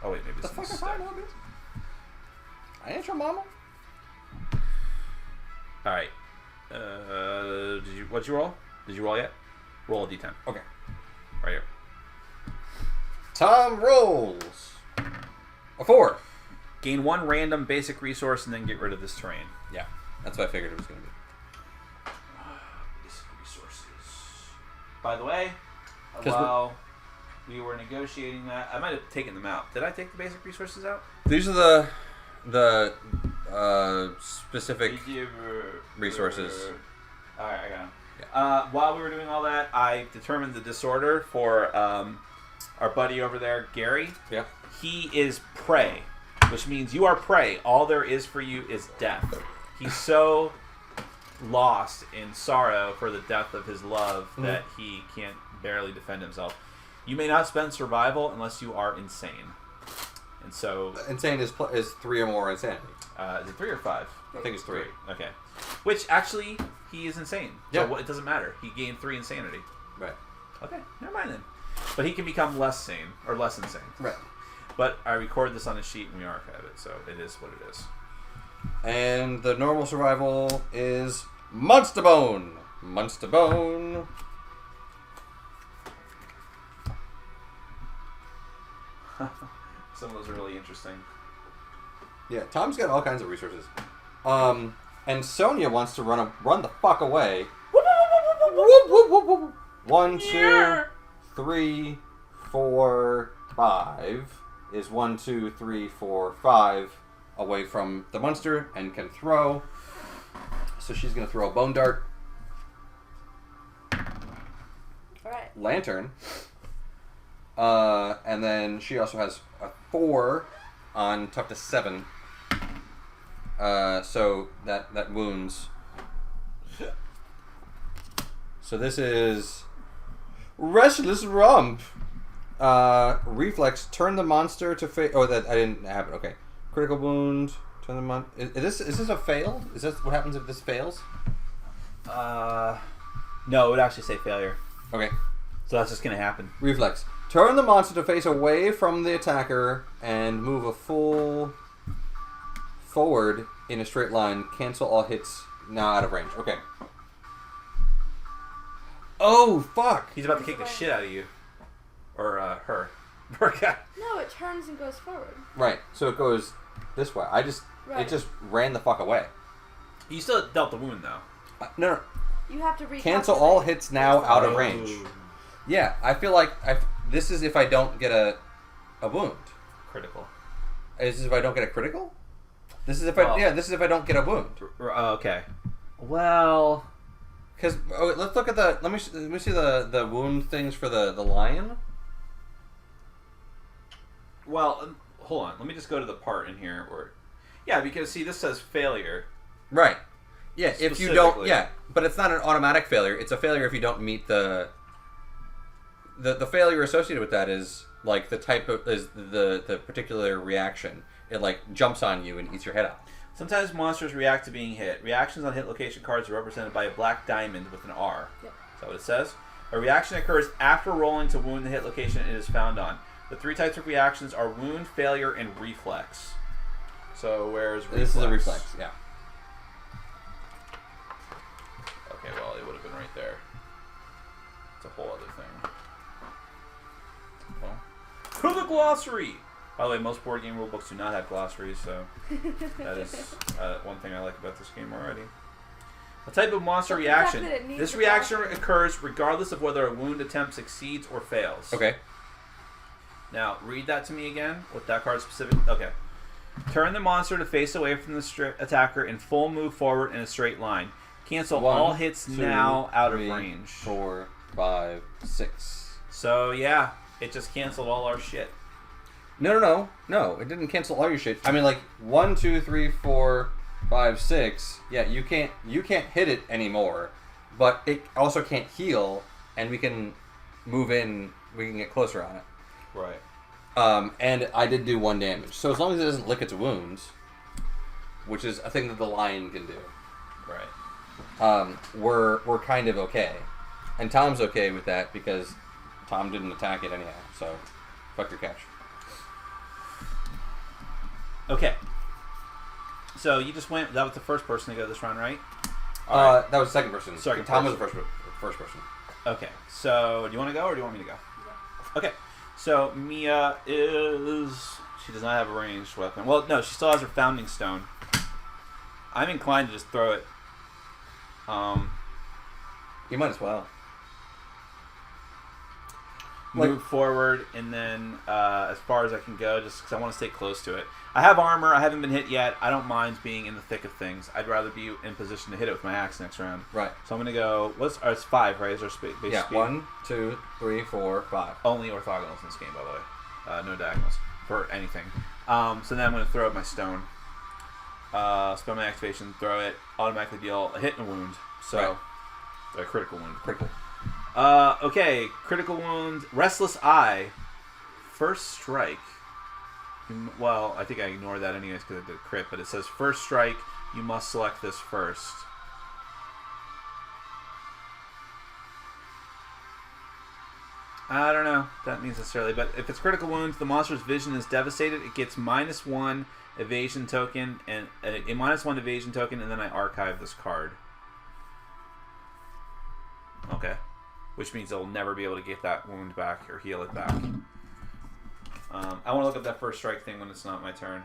Speaker 3: Oh wait, maybe it's in the stack.
Speaker 1: I ain't your mama.
Speaker 3: All right. What'd you roll? Did you roll yet? Roll a d10.
Speaker 1: Okay.
Speaker 3: Right here.
Speaker 1: Tom rolls a 4.
Speaker 3: Gain 1 random basic resource and then get rid of this terrain.
Speaker 1: Yeah, that's what I figured it was going to be.
Speaker 3: Basic resources. By the way, while we were negotiating that, I might have taken them out. Did I take the basic resources out?
Speaker 1: These are the specific resources.
Speaker 3: All right, I got them. Yeah. While we were doing all that, I determined the disorder for our buddy over there, Gary.
Speaker 1: Yeah.
Speaker 3: He is prey, which means you are prey. All there is for you is death. He's so lost in sorrow for the death of his love that he can't barely defend himself. You may not spend survival unless you are insane. And so...
Speaker 1: Insane is 3 or more insanity.
Speaker 3: Is it 3 or 5?
Speaker 1: I think it's 3.
Speaker 3: Okay. Which, actually, he is insane.
Speaker 1: Yeah.
Speaker 3: So it doesn't matter. He gained 3 insanity.
Speaker 1: Right.
Speaker 3: Okay, never mind then. But he can become less sane, or less insane.
Speaker 1: Right.
Speaker 3: But I record this on a sheet and we archive it, so it is what it is.
Speaker 1: And the normal survival is Monster Bone. Monster Bone.
Speaker 3: Some of those are really interesting.
Speaker 1: Yeah, Tom's got all kinds of resources. And Sonia wants to run the fuck away. 1, 2, 3, 4, 5 is 1, 2, 3, 4, 5 away from the monster and can throw. So she's gonna throw a bone dart.
Speaker 2: Alright.
Speaker 1: Lantern. And then she also has a 4 on tough to 7. So that wounds. So this is Restless Rump. Reflex. Turn the monster to face. Oh, that I didn't have it. Okay. Critical wound. Turn the mon. Is this a failed? Is this what happens if this fails?
Speaker 3: No, it would actually say failure.
Speaker 1: Okay.
Speaker 3: So that's just gonna happen.
Speaker 1: Reflex. Turn the monster to face away from the attacker and move a full forward in a straight line. Cancel all hits now out of range. Okay. Oh, fuck.
Speaker 3: He's about to kick the shit out of you. Or, her. Poor guy.
Speaker 2: No, it turns and goes forward.
Speaker 1: Right. So it goes this way. It just ran the fuck away.
Speaker 3: You still dealt the wound, though.
Speaker 1: No.
Speaker 2: You have to recalculate.
Speaker 1: Cancel all hits now out of range. Yeah, I feel like this is if I don't get a wound.
Speaker 3: Critical.
Speaker 1: Is this if I don't get a critical? This is if this is if I don't get a wound.
Speaker 3: Okay. Well,
Speaker 1: because let's look at let me see the wound things for the lion.
Speaker 3: Well, hold on. Let me just go to the part in here where, because see, this says failure.
Speaker 1: Right. Yeah. If you don't, but it's not an automatic failure. It's a failure if you don't meet the failure associated with that is like the type of is the particular reaction. It like jumps on you and eats your head out.
Speaker 3: Sometimes monsters react to being hit. Reactions on hit location cards are represented by a black diamond with an R. Yep. Is that what it says? A reaction occurs after rolling to wound the hit location it is found on. The 3 types of reactions are wound, failure, and reflex. So where's reflex?
Speaker 1: This is a reflex, yeah.
Speaker 3: Okay, well, it would have been right there. It's a whole other thing. Well, to the glossary! By the way, most board game rulebooks do not have glossaries, so that is one thing I like about this game already. A type of monster reaction. This reaction occurs regardless of whether a wound attempt succeeds or fails.
Speaker 1: Okay.
Speaker 3: Now, read that to me again with that card specific. Okay. Turn the monster to face away from the attacker and full move forward in a straight line. Cancel all hits now out of range.
Speaker 1: 4, 5, 6.
Speaker 3: So yeah, it just canceled all our shit.
Speaker 1: No. It didn't cancel all your shit. I mean, like 1, 2, 3, 4, 5, 6. Yeah, you can't hit it anymore, but it also can't heal, and we can move in. We can get closer on it.
Speaker 3: Right.
Speaker 1: And I did do 1 damage. So as long as it doesn't lick its wounds, which is a thing that the lion can do.
Speaker 3: Right.
Speaker 1: We're kind of okay. And Tom's okay with that because Tom didn't attack it anyhow. So fuck your catch.
Speaker 3: Okay. So you just went. That was the first person to go this round, right? Right.
Speaker 1: That was the second person.
Speaker 3: Sorry,
Speaker 1: Tom was the first person.
Speaker 3: Okay. So do you want to go or do you want me to go? Yeah. Okay. So Mia she does not have a ranged weapon. Well, no, she still has her founding stone. I'm inclined to just throw it.
Speaker 1: You might as well.
Speaker 3: Move forward, and then as far as I can go, just because I want to stay close to it. I have armor. I haven't been hit yet. I don't mind being in the thick of things. I'd rather be in position to hit it with my axe next round.
Speaker 1: Right.
Speaker 3: So I'm going to go... it's 5, right? Is our base speed?
Speaker 1: 1, 2, 3, 4, 5.
Speaker 3: Only orthogonals in this game, by the way. No diagonals for anything. So then I'm going to throw out my stone. Spend my activation, throw it, automatically deal a hit and a wound. So, a critical wound.
Speaker 1: Critical.
Speaker 3: Okay, critical wound, Restless Eye, first strike. Well, I think I ignored that anyways because I did crit, but it says first strike, you must select this first. I don't know if that means necessarily, but if it's critical wounds, the monster's vision is devastated. It gets -1 evasion token and a -1 evasion token, and then I archive this card. Okay. Which means they'll never be able to get that wound back or heal it back. I want to look at that first strike thing when it's not my turn.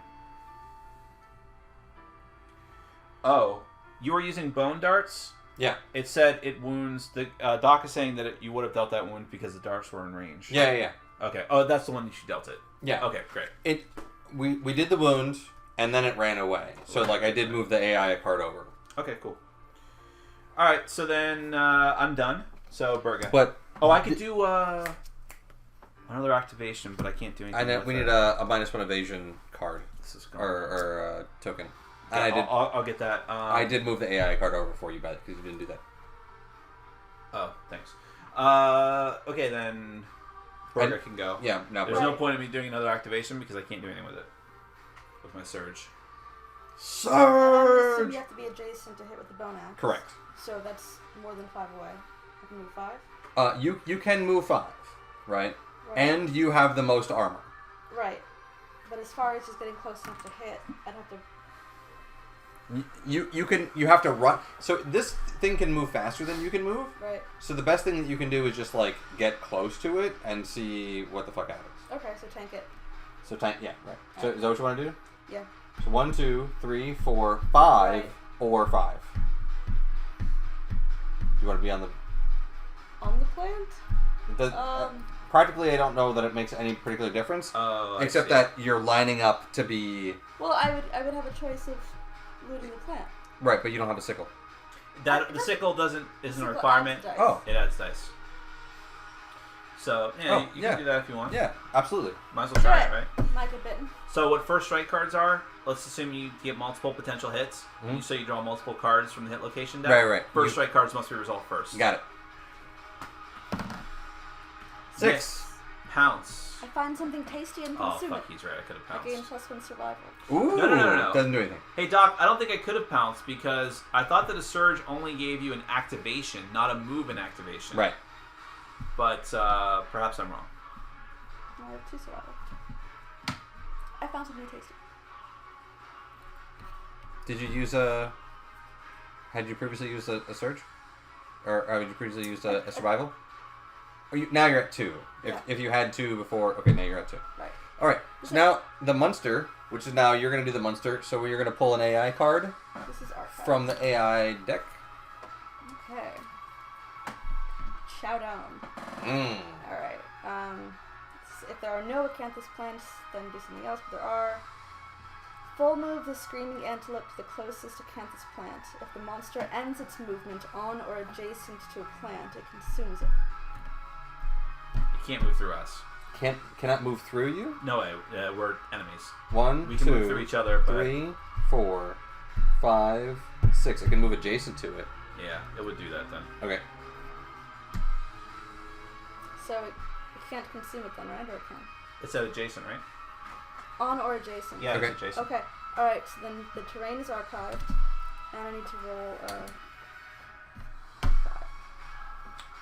Speaker 3: Oh, you were using bone darts?
Speaker 1: Yeah.
Speaker 3: It said it wounds... The Doc is saying that you would have dealt that wound because the darts were in range.
Speaker 1: Yeah.
Speaker 3: Okay. Oh, that's the one she dealt it.
Speaker 1: Yeah.
Speaker 3: Okay, great.
Speaker 1: We did the wound, and then it ran away. So, I did move the AI card over.
Speaker 3: Okay, cool. Alright, so then I'm done. So, Berga.
Speaker 1: But...
Speaker 3: Oh, I could do another activation, but I can't do anything with
Speaker 1: we need a -1 evasion card.
Speaker 3: This is
Speaker 1: or token.
Speaker 3: Okay,
Speaker 1: And
Speaker 3: I'll get that.
Speaker 1: I did move the AI card over for you, because you didn't do that.
Speaker 3: Oh, thanks. Okay, then Berga can go.
Speaker 1: Yeah, no.
Speaker 3: There's no point in me doing another activation because I can't do anything with it. With my surge.
Speaker 2: So you have to be adjacent to hit with the bone axe.
Speaker 1: Correct.
Speaker 2: So that's more than 5 away. I can move 5?
Speaker 1: You can move 5, right? And you have the most armor.
Speaker 2: Right. But as far as just getting close enough to hit, I'd have to...
Speaker 1: You have to run. So this thing can move faster than you can move.
Speaker 2: Right.
Speaker 1: So the best thing that you can do is just get close to it and see what the fuck happens.
Speaker 2: Okay, so tank it.
Speaker 1: Yeah, right. So is that what you want to do?
Speaker 2: Yeah.
Speaker 1: So 1, 2, 3, 4, 5,
Speaker 2: right.
Speaker 1: or 5. You want to be on the
Speaker 2: plant?
Speaker 1: It does, practically, I don't know that it makes any particular difference.
Speaker 3: Oh,
Speaker 1: except that you're lining up to be...
Speaker 2: Well, I would have a choice of looting the plant.
Speaker 1: Right, but you don't have a sickle.
Speaker 3: The sickle isn't a requirement.
Speaker 2: Oh.
Speaker 3: It adds dice. So, yeah, you can do that if you want.
Speaker 1: Yeah, absolutely.
Speaker 3: Might as well try it, right?
Speaker 2: Might get bitten.
Speaker 3: So what first strike cards are, let's assume you get multiple potential hits. Mm-hmm. So you draw multiple cards from the hit location deck.
Speaker 1: Right.
Speaker 3: First strike cards must be resolved first.
Speaker 1: Got it. 6.
Speaker 3: Yes. Pounce.
Speaker 2: I find something tasty and consume it.
Speaker 3: Oh, fuck, he's right. I could have pounced.
Speaker 2: I gain +1 survival.
Speaker 1: Ooh.
Speaker 3: No.
Speaker 1: Doesn't do anything.
Speaker 3: Hey, Doc, I don't think I could have pounced because I thought that a surge only gave you an activation, not a move in activation.
Speaker 1: Right.
Speaker 3: But perhaps I'm wrong.
Speaker 2: I have 2 survival. I found something tasty.
Speaker 1: Did you use had you previously used a surge? Or had you previously used a survival? Now you're at 2. If you had 2 before, okay, now you're at 2.
Speaker 2: Right.
Speaker 1: All right. So now the monster, which is now you're going to do the monster. So you're going to pull an AI card.
Speaker 2: This is our card.
Speaker 1: From the AI deck.
Speaker 2: Okay. Showdown. All right. If there are no acanthus plants, then do something else. But there are. Full move the screaming antelope to the closest acanthus plant. If the monster ends its movement on or adjacent to a plant, it consumes it.
Speaker 3: can't move through us.
Speaker 1: Cannot move through you?
Speaker 3: No way. We're enemies.
Speaker 1: 1,
Speaker 3: we can
Speaker 1: 2,
Speaker 3: move through each other, but
Speaker 1: 3, 4, 5, 6. I can move adjacent to it.
Speaker 3: Yeah, it would do that then.
Speaker 1: Okay.
Speaker 2: So it can't consume it then, right? Or it can?
Speaker 3: It said adjacent, right?
Speaker 2: On or adjacent?
Speaker 3: Yeah,
Speaker 1: okay.
Speaker 3: It's adjacent.
Speaker 2: Okay. Alright, so then the terrain is archived. And I need to roll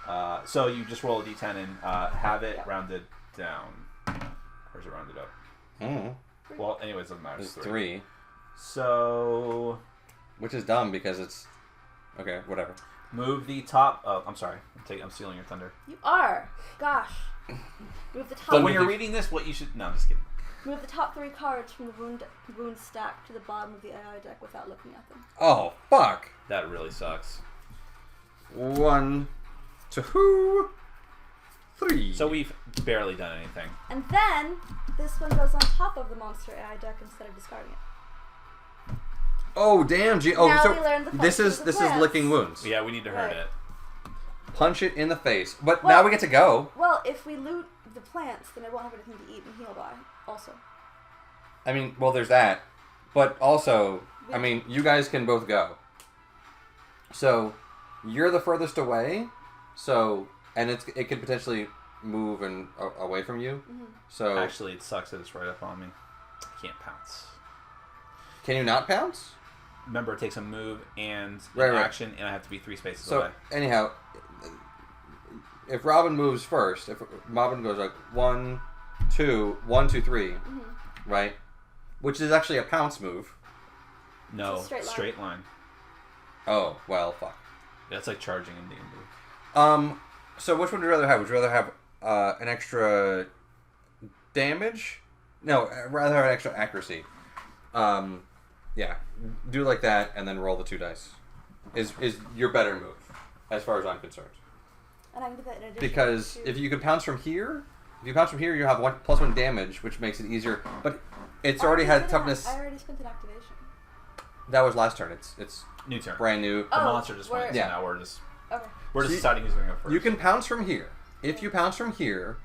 Speaker 2: 5.
Speaker 3: So you just roll a d10 and have it rounded down. Or is it rounded up? Well, anyways, it doesn't matter.
Speaker 1: It's 3.
Speaker 3: So...
Speaker 1: Which is dumb because it's... Okay, whatever.
Speaker 3: Move the top... Oh, I'm sorry. I'm stealing your thunder.
Speaker 2: You are! Gosh. Move the top...
Speaker 3: But when you're reading this, what you should... No, I'm just kidding.
Speaker 2: Move the top 3 cards from the wound stack to the bottom of the AI deck without looking at them.
Speaker 1: Oh, fuck!
Speaker 3: That really sucks.
Speaker 1: 1, 2, 3.
Speaker 3: So we've barely done anything.
Speaker 2: And then, this one goes on top of the monster AI deck instead of discarding it.
Speaker 1: Oh, damn, Oh,
Speaker 2: Now
Speaker 1: so
Speaker 2: we learned the
Speaker 1: this is
Speaker 2: plants.
Speaker 1: licking wounds.
Speaker 3: Yeah, we need to hurt
Speaker 2: Right.
Speaker 3: it.
Speaker 1: Punch it in the face. But
Speaker 2: Well-
Speaker 1: now we get to go.
Speaker 2: Well, if we loot the plants, then it won't have anything to eat and heal by, also.
Speaker 1: I mean, well, there's that. But also, I mean, you guys can both go. So, you're the furthest away. So, and it could potentially move and away from you.
Speaker 2: Mm-hmm.
Speaker 1: So,
Speaker 3: Actually, it sucks that it's right up on me. I can't pounce.
Speaker 1: can you not pounce?
Speaker 3: Remember, it takes a move and
Speaker 1: Right.
Speaker 3: action, and I have to be 3 spaces
Speaker 1: So,
Speaker 3: away.
Speaker 1: anyhow, if Robin moves first, if Robin goes like 1, 2, 1, 2, 3, right? Which is actually a pounce move.
Speaker 3: No,
Speaker 2: It's a straight line.
Speaker 3: straight line.
Speaker 1: Oh, well, fuck.
Speaker 3: That's like charging in D&D.
Speaker 1: So which one would you rather have? Would you rather have an extra damage? No, I'd rather have an extra accuracy. Yeah, do it like that and then roll the 2 dice. Is your better move, as far as I'm concerned.
Speaker 2: And I can do that in addition
Speaker 1: Because
Speaker 2: to...
Speaker 1: if you could pounce from here, you have +1 damage, which makes it easier. But it's already had toughness.
Speaker 2: I already spent an activation.
Speaker 1: That was last turn. It's
Speaker 3: New turn.
Speaker 1: brand new.
Speaker 3: The monster just went, so
Speaker 1: Yeah.
Speaker 3: now we're just
Speaker 2: Okay.
Speaker 3: deciding who's going to go first.
Speaker 1: You can pounce from here. If you pounce from here,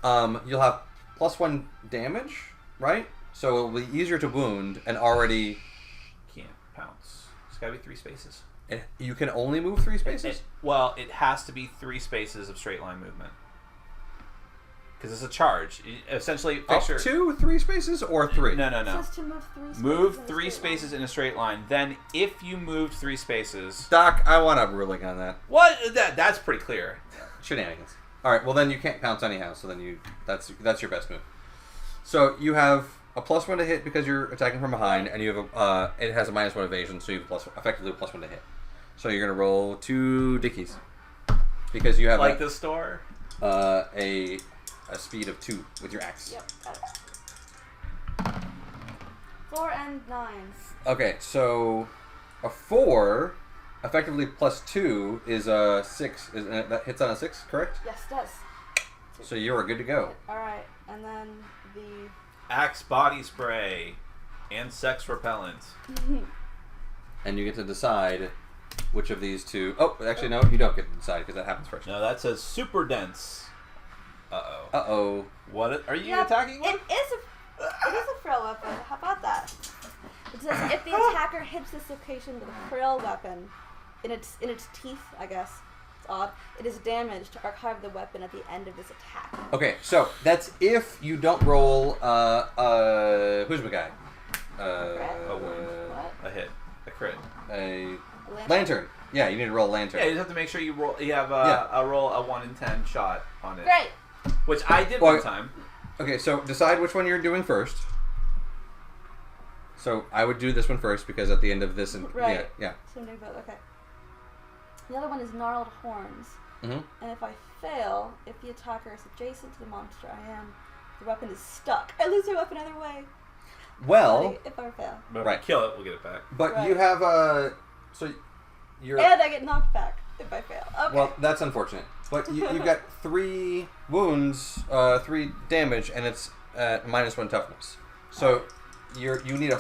Speaker 1: you'll have +1 damage, right? So it'll be easier to wound and already...
Speaker 3: Can't pounce. It's got to be 3 spaces.
Speaker 1: You can only move 3 spaces?
Speaker 3: It has to be 3 spaces of straight line movement. Because it's a charge. Essentially,
Speaker 1: Up
Speaker 3: picture...
Speaker 1: to 3 spaces or 3?
Speaker 3: No.
Speaker 2: It says to move 3 spaces.
Speaker 3: Move
Speaker 2: in a
Speaker 3: 3
Speaker 2: straight
Speaker 3: spaces
Speaker 2: line.
Speaker 3: in a straight line. Then, if you moved 3 spaces...
Speaker 1: Doc, I want a ruling on that.
Speaker 3: What? That's pretty clear.
Speaker 1: Shenanigans. Alright, well then you can't pounce anyhow, so then that's your best move. So you have a +1 to hit because you're attacking from behind, and you have it has a -1 evasion, so you have effectively +1 to hit. So you're gonna roll 2 dickies. Because you have
Speaker 3: Like the store?
Speaker 1: a speed of 2 with your axe.
Speaker 2: Yep, got it. 4 and 9.
Speaker 1: Okay, so a 4, effectively +2 is a 6. That hits on a 6, correct?
Speaker 2: Yes, it does.
Speaker 1: So you are good to go.
Speaker 2: Alright, and then the...
Speaker 3: Axe body spray and sex repellent.
Speaker 1: And you get to decide which of these 2... Oh, actually, no, you don't get to decide because that happens first.
Speaker 3: No, that says super dense. Uh-oh.
Speaker 1: Uh-oh.
Speaker 3: What are you
Speaker 2: Yep,
Speaker 3: attacking with?
Speaker 2: It is a frail weapon. How about that? It says if the attacker hits this location with a frail weapon in its teeth, I guess. It's odd. It is damaged to archive the weapon at the end of this attack.
Speaker 1: Okay, so that's if you don't roll, who's my guy?
Speaker 3: A wound.
Speaker 2: What?
Speaker 3: A hit. A crit.
Speaker 1: A lantern. Yeah, you need to roll a lantern.
Speaker 3: Yeah, you just have to make sure you roll. You have a roll a 1 in 10 shot on it.
Speaker 2: Great.
Speaker 3: Which I did
Speaker 1: Well,
Speaker 3: one time.
Speaker 1: Okay, so decide which one you're doing first. So I would do this one first because at the end of this,
Speaker 2: Right.
Speaker 1: yeah.
Speaker 2: So I'm doing both. Okay. The other one is gnarled horns.
Speaker 1: Mm-hmm.
Speaker 2: And if I fail, if the attacker is adjacent to the monster I am, the weapon is stuck. I lose my weapon either way.
Speaker 1: Well,
Speaker 2: If I fail.
Speaker 3: But if
Speaker 1: Right.
Speaker 3: we kill it, we'll get it back.
Speaker 1: but
Speaker 2: Right.
Speaker 1: you have so you're.
Speaker 2: And I get knocked back if I fail. Okay.
Speaker 1: Well, that's unfortunate. But you've got 3 wounds, 3 damage, and it's at -1 toughness. So you need a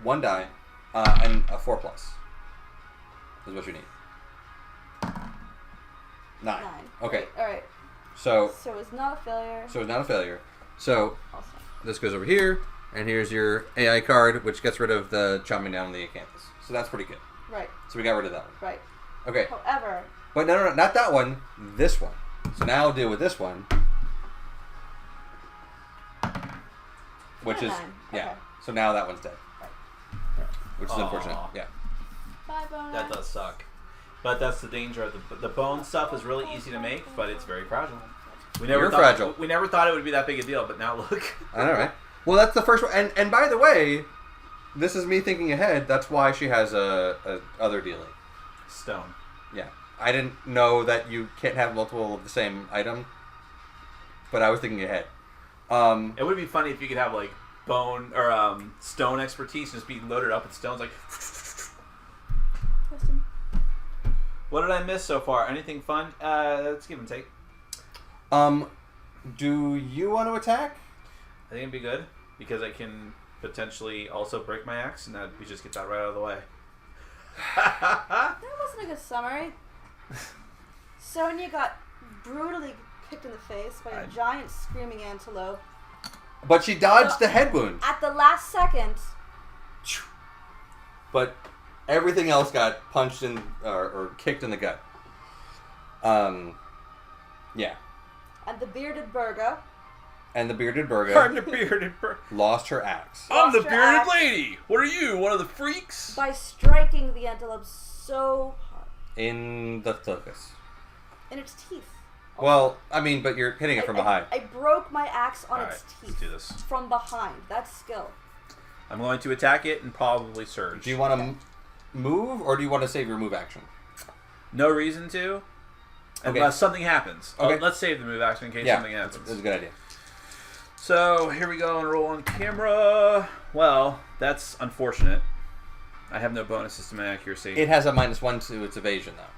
Speaker 1: 1 die and a 4+ is what you need. 9. Okay.
Speaker 2: All right.
Speaker 1: So
Speaker 2: it's not a failure.
Speaker 1: So it's not a failure. So
Speaker 2: Also.
Speaker 1: this goes over here, and here's your AI card, which gets rid of the chopping down the acanthus. So that's pretty good.
Speaker 2: Right.
Speaker 1: So we got rid of that one.
Speaker 2: Right.
Speaker 1: Okay.
Speaker 2: However.
Speaker 1: But no, not that one. This one. So now I'll deal with this one. Which is, yeah.
Speaker 2: Okay.
Speaker 1: So now that one's dead.
Speaker 2: Right.
Speaker 1: Which is unfortunate. Yeah.
Speaker 2: Bye, bonus.
Speaker 3: That does suck. But that's the danger of the bone stuff is really easy to make, but it's very fragile.
Speaker 1: You're fragile.
Speaker 3: We never thought it would be that big a deal, but now look.
Speaker 1: I know, right? Well, that's the first one. And by the way, this is me thinking ahead. That's why she has a other dealing.
Speaker 3: Stone.
Speaker 1: Yeah. I didn't know that you can't have multiple of the same item, but I was thinking ahead.
Speaker 3: It would be funny if you could have like bone or stone expertise and just be loaded up with stones like.
Speaker 2: Question.
Speaker 3: What did I miss so far? Anything fun? Let's give and take.
Speaker 1: Do you want to attack?
Speaker 3: I think it'd be good because I can potentially also break my axe, and we just get that right out of the way.
Speaker 2: That wasn't a good summary. Sonya got brutally kicked in the face by a giant screaming antelope.
Speaker 1: But she dodged the head wound.
Speaker 2: At the last second.
Speaker 1: But everything else got punched in or kicked in the gut. Yeah.
Speaker 2: And the bearded Burga.
Speaker 1: And the bearded Burga.
Speaker 3: I'm the bearded
Speaker 1: lost her axe.
Speaker 3: I'm the
Speaker 2: Lost her
Speaker 3: bearded
Speaker 2: axe.
Speaker 3: lady. What are you? One of the freaks?
Speaker 2: By striking the antelope so hard.
Speaker 1: In the focus.
Speaker 2: In its teeth.
Speaker 1: Well, I mean, but you're hitting it from behind.
Speaker 2: I broke my axe on its teeth.
Speaker 3: Let's do this.
Speaker 2: From behind. That's skill.
Speaker 3: I'm going to attack it and probably surge.
Speaker 1: Do you want to move, or do you want to save your move action?
Speaker 3: No reason to. Unless something happens.
Speaker 1: Okay.
Speaker 3: Let's save the move action in case something happens.
Speaker 1: That's a good idea.
Speaker 3: So, here we go and roll on camera. Well, that's unfortunate. I have no bonuses to my accuracy.
Speaker 1: It has a -1 to its evasion, though.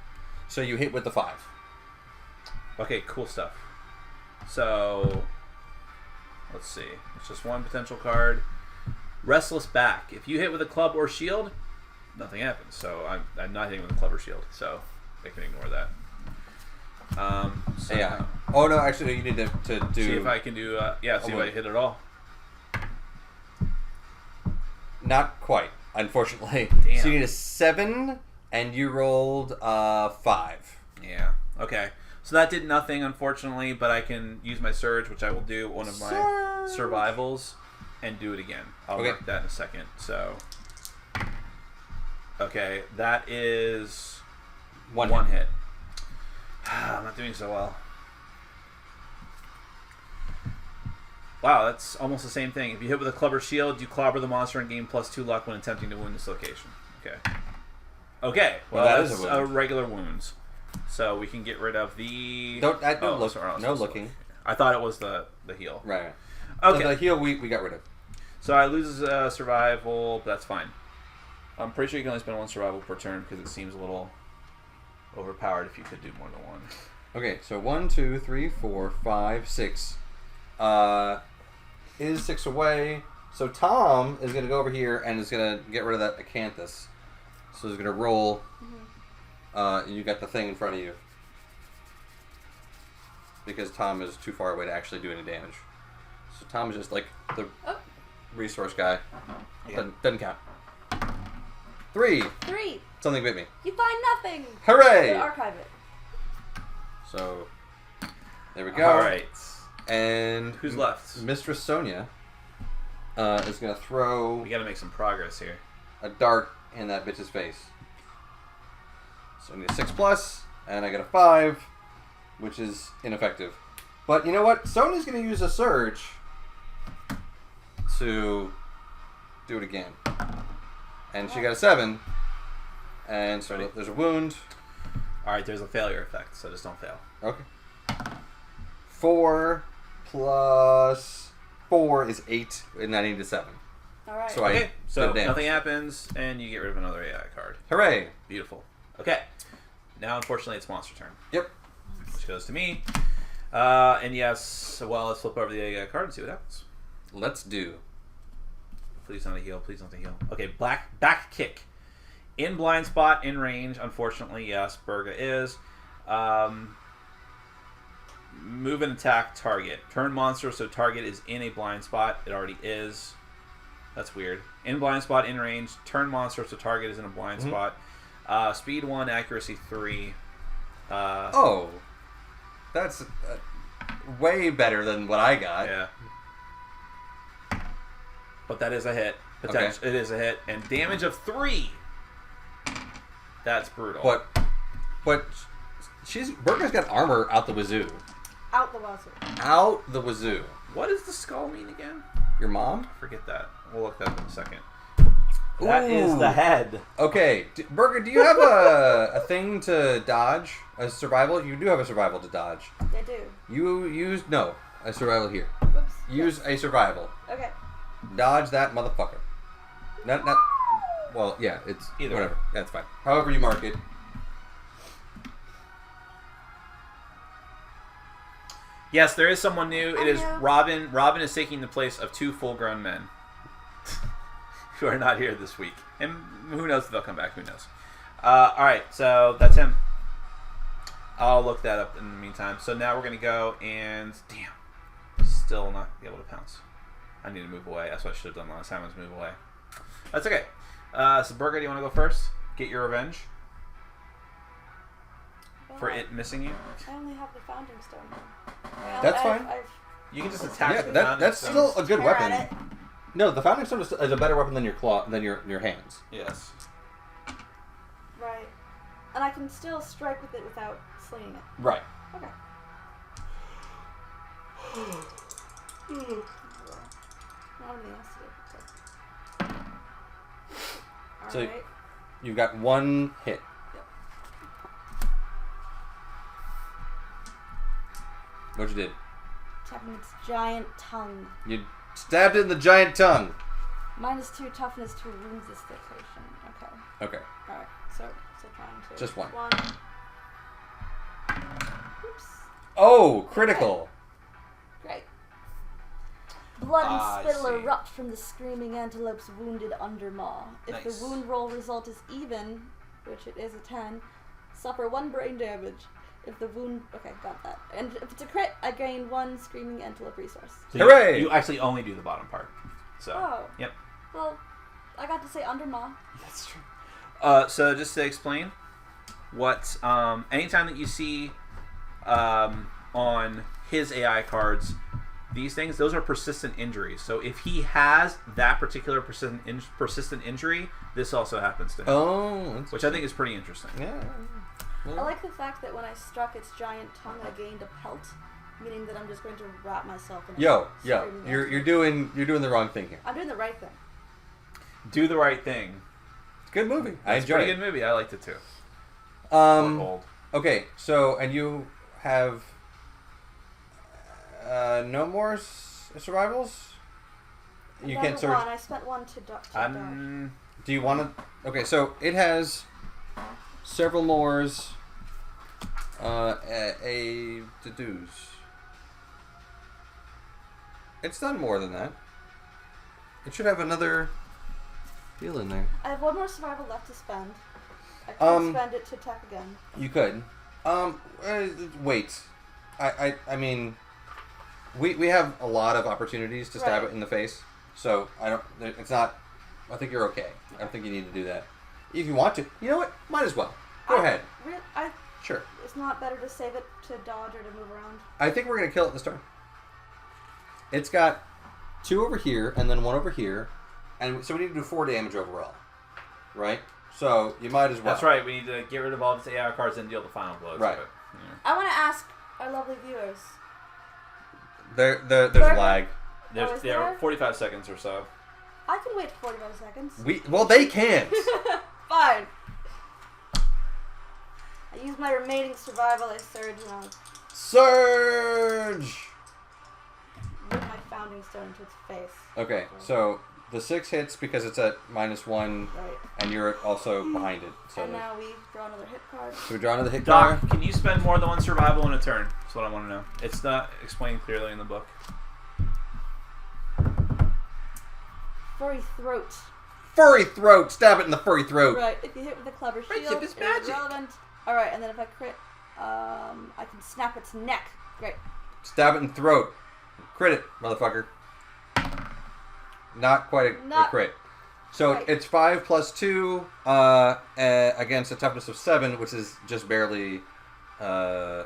Speaker 1: So you hit with the 5.
Speaker 3: Okay, cool stuff. So, let's see. It's just one potential card. Restless Back. If you hit with a club or shield, nothing happens. So I'm not hitting with a club or shield. So I can ignore that. So
Speaker 1: yeah. Oh no, actually, you need to do.
Speaker 3: See if I can do. See if I hit it all.
Speaker 1: Not quite, unfortunately.
Speaker 3: Damn.
Speaker 1: So you need a 7, and you rolled 5.
Speaker 3: Yeah. Okay. So that did nothing, unfortunately, but I can use my surge, which I will do one of my survivals, and do it again. I'll work that in a second. So, okay, that is one hit. I'm not doing so well. Wow, that's almost the same thing. If you hit with a club or shield, you clobber the monster and gain +2 luck when attempting to wound this location. Okay. Okay. Well, that's a regular wounds. So we can get rid of the.
Speaker 1: Don't look. No looking.
Speaker 3: I thought it was the heal.
Speaker 1: Right.
Speaker 3: Okay.
Speaker 1: So the heal we got rid of.
Speaker 3: So I lose survival, but that's fine. I'm pretty sure you can only spend 1 survival per turn because it seems a little overpowered if you could do more than 1.
Speaker 1: Okay, so 1, 2, 3, 4, 5, 6. Is 6 away. So Tom is going to go over here and is going to get rid of that acanthus. So he's going to roll. And you got the thing in front of you. Because Tom is too far away to actually do any damage. So Tom is just like the resource guy.
Speaker 3: Yeah.
Speaker 1: Doesn't count. 3. Something bit me.
Speaker 2: You find nothing.
Speaker 1: Hooray!
Speaker 2: But archive it.
Speaker 1: So, there we go.
Speaker 3: Alright.
Speaker 1: And
Speaker 3: who's left?
Speaker 1: Mistress Sonya is going to throw...
Speaker 3: We gotta make some progress here.
Speaker 1: ...a dart in that bitch's face. So I need a 6+, and I get a 5, which is ineffective. But you know what? Sonya's going to use a surge to do it again. And she got a 7. And so there's a wound.
Speaker 3: Alright, there's a failure effect, so just don't fail.
Speaker 1: Okay. 4 plus 4 is 8, and I need a 7.
Speaker 2: Alright.
Speaker 1: So
Speaker 3: so nothing happens, and you get rid of another AI card.
Speaker 1: Hooray!
Speaker 3: Beautiful. Okay. Now, unfortunately, it's monster turn.
Speaker 1: Yep.
Speaker 3: Which goes to me. And yes, well, let's flip over the AI card and see what happens.
Speaker 1: Let's do.
Speaker 3: Please not a heal. Please not a heal. Okay, back kick. In blind spot, in range. Unfortunately, yes, Burga is. Move and attack target. Turn monster so target is in a blind spot. It already is. That's weird. In blind spot, in range. Turn monster so target is in a blind spot. Speed 1, accuracy 3.
Speaker 1: That's way better than what I got.
Speaker 3: Yeah. But that is a hit. Potential. Okay. It is a hit. And damage of 3. That's brutal.
Speaker 1: But Burger's got armor out the wazoo.
Speaker 2: Out the wazoo.
Speaker 1: Out the wazoo.
Speaker 3: What does the skull mean again?
Speaker 1: Your mom?
Speaker 3: Forget that. We'll look that up in a second.
Speaker 4: That is the head.
Speaker 1: Okay. Burger, do you have a thing to dodge? A survival? You do have a survival to dodge.
Speaker 2: I do.
Speaker 1: You use... No. A survival here.
Speaker 2: Whoops.
Speaker 1: Use a survival.
Speaker 2: Okay.
Speaker 1: Dodge that motherfucker. Not... Well, yeah, it's...
Speaker 3: Either
Speaker 1: whatever.
Speaker 3: way.
Speaker 1: That's fine. However you mark it.
Speaker 3: Yes, there is someone new. It is Robin. Robin is taking the place of 2 full-grown men who are not here this week. And who knows if they'll come back. Who knows? All right, so that's him. I'll look that up in the meantime. So now we're going to go and... Damn. Still not be able to pounce. I need to move away. That's what I should have done last time was move away. That's okay. So Burger, do you want to go first? Get your revenge? For it missing you?
Speaker 2: I only have the founding stone.
Speaker 1: That's fine.
Speaker 3: You can just attack the
Speaker 1: that's
Speaker 3: stone.
Speaker 1: still a good weapon. No, the founding stone is a better weapon than your claw, than your hands.
Speaker 3: Yes.
Speaker 2: Right. And I can still strike with it without slinging it.
Speaker 1: Right.
Speaker 2: Okay. Not anything else to do.
Speaker 1: So
Speaker 2: Alright.
Speaker 1: you've got 1 hit. What you did?
Speaker 2: Tapping its giant tongue.
Speaker 1: You stabbed it in the giant tongue.
Speaker 2: -2 toughness to wounds this location. Okay.
Speaker 1: Okay.
Speaker 2: Alright. So trying to.
Speaker 1: Just 1.
Speaker 2: Oops.
Speaker 1: Oh, critical.
Speaker 2: Okay. Great. Blood and
Speaker 3: I
Speaker 2: spittle
Speaker 3: see.
Speaker 2: erupt from the screaming antelope's wounded undermaw. If
Speaker 3: Nice.
Speaker 2: the wound roll result is even, which it is a 10, suffer 1 brain damage. If the wound... Okay, got that. And if it's a crit, I gain 1 screaming antelope resource.
Speaker 3: So
Speaker 1: Hooray!
Speaker 3: You actually only do the bottom part. So.
Speaker 2: Oh.
Speaker 3: Yep.
Speaker 2: Well, I got to say undermaw.
Speaker 3: That's true. So just to explain, what anytime that you see on his AI cards, these things, those are persistent injuries. So if he has that particular persistent injury, this also happens to him.
Speaker 1: Oh.
Speaker 3: Which I think is pretty interesting.
Speaker 1: Yeah.
Speaker 2: I like the fact that when I struck its giant tongue, I gained a pelt, meaning that I'm just going to wrap myself in a screaming
Speaker 1: you're doing the wrong thing here.
Speaker 2: I'm doing the right thing.
Speaker 3: Do the right thing.
Speaker 1: It's a good movie. I
Speaker 3: It's a
Speaker 1: enjoyed
Speaker 3: pretty
Speaker 1: it.
Speaker 3: good movie. I liked it too.
Speaker 1: Old. Okay, so and you have no more survivals. You can't search.
Speaker 2: I spent 1 to dodge.
Speaker 1: Do you want to? Okay, so it has several mores. A to-dos. It's done more than that. It should have another deal in there.
Speaker 2: I have 1 more survival left to spend. I can spend it to attack again.
Speaker 1: You could. Wait. I mean, we have a lot of opportunities to stab it in the face, so it's not. I think you're okay. I don't think you need to do that. If you want to, you know what? Might as well. Go ahead. Sure.
Speaker 2: It's not better to save it to dodge or to move around.
Speaker 1: I think we're gonna kill it this turn. It's got 2 over here and then 1 over here, and so we need to do 4 damage overall, right? So you might as well.
Speaker 3: That's right. We need to get rid of all its AI cards and deal the final blows.
Speaker 1: Right.
Speaker 3: To it. Yeah.
Speaker 2: I want to ask our lovely viewers.
Speaker 1: There's lag.
Speaker 3: There are 45 seconds or so.
Speaker 2: I can wait 45 seconds.
Speaker 1: They can't.
Speaker 2: Fine. I use my remaining survival. I surge and
Speaker 1: Surge.
Speaker 2: with my founding stone into its face.
Speaker 1: Okay, so the 6 hits because it's at -1,
Speaker 2: Right.
Speaker 1: and you're also behind it. So
Speaker 2: And now we draw another hit card.
Speaker 1: we draw another hit
Speaker 3: Doc,
Speaker 1: card.
Speaker 3: can you spend more than 1 survival in a turn? That's what I want to know. It's not explained clearly in the book.
Speaker 2: Furry throat.
Speaker 1: Furry throat. Stab it in the furry throat.
Speaker 2: Right. If you hit with a clever
Speaker 3: Friendship
Speaker 2: shield,
Speaker 3: is
Speaker 2: it
Speaker 3: magic.
Speaker 2: is relevant. All right, and then if I crit, I can snap its neck. Great.
Speaker 1: Stab it in the throat. Crit it, motherfucker. Not quite a crit. So
Speaker 2: right.
Speaker 1: it's 5 plus 2 against a toughness of 7, which is just barely a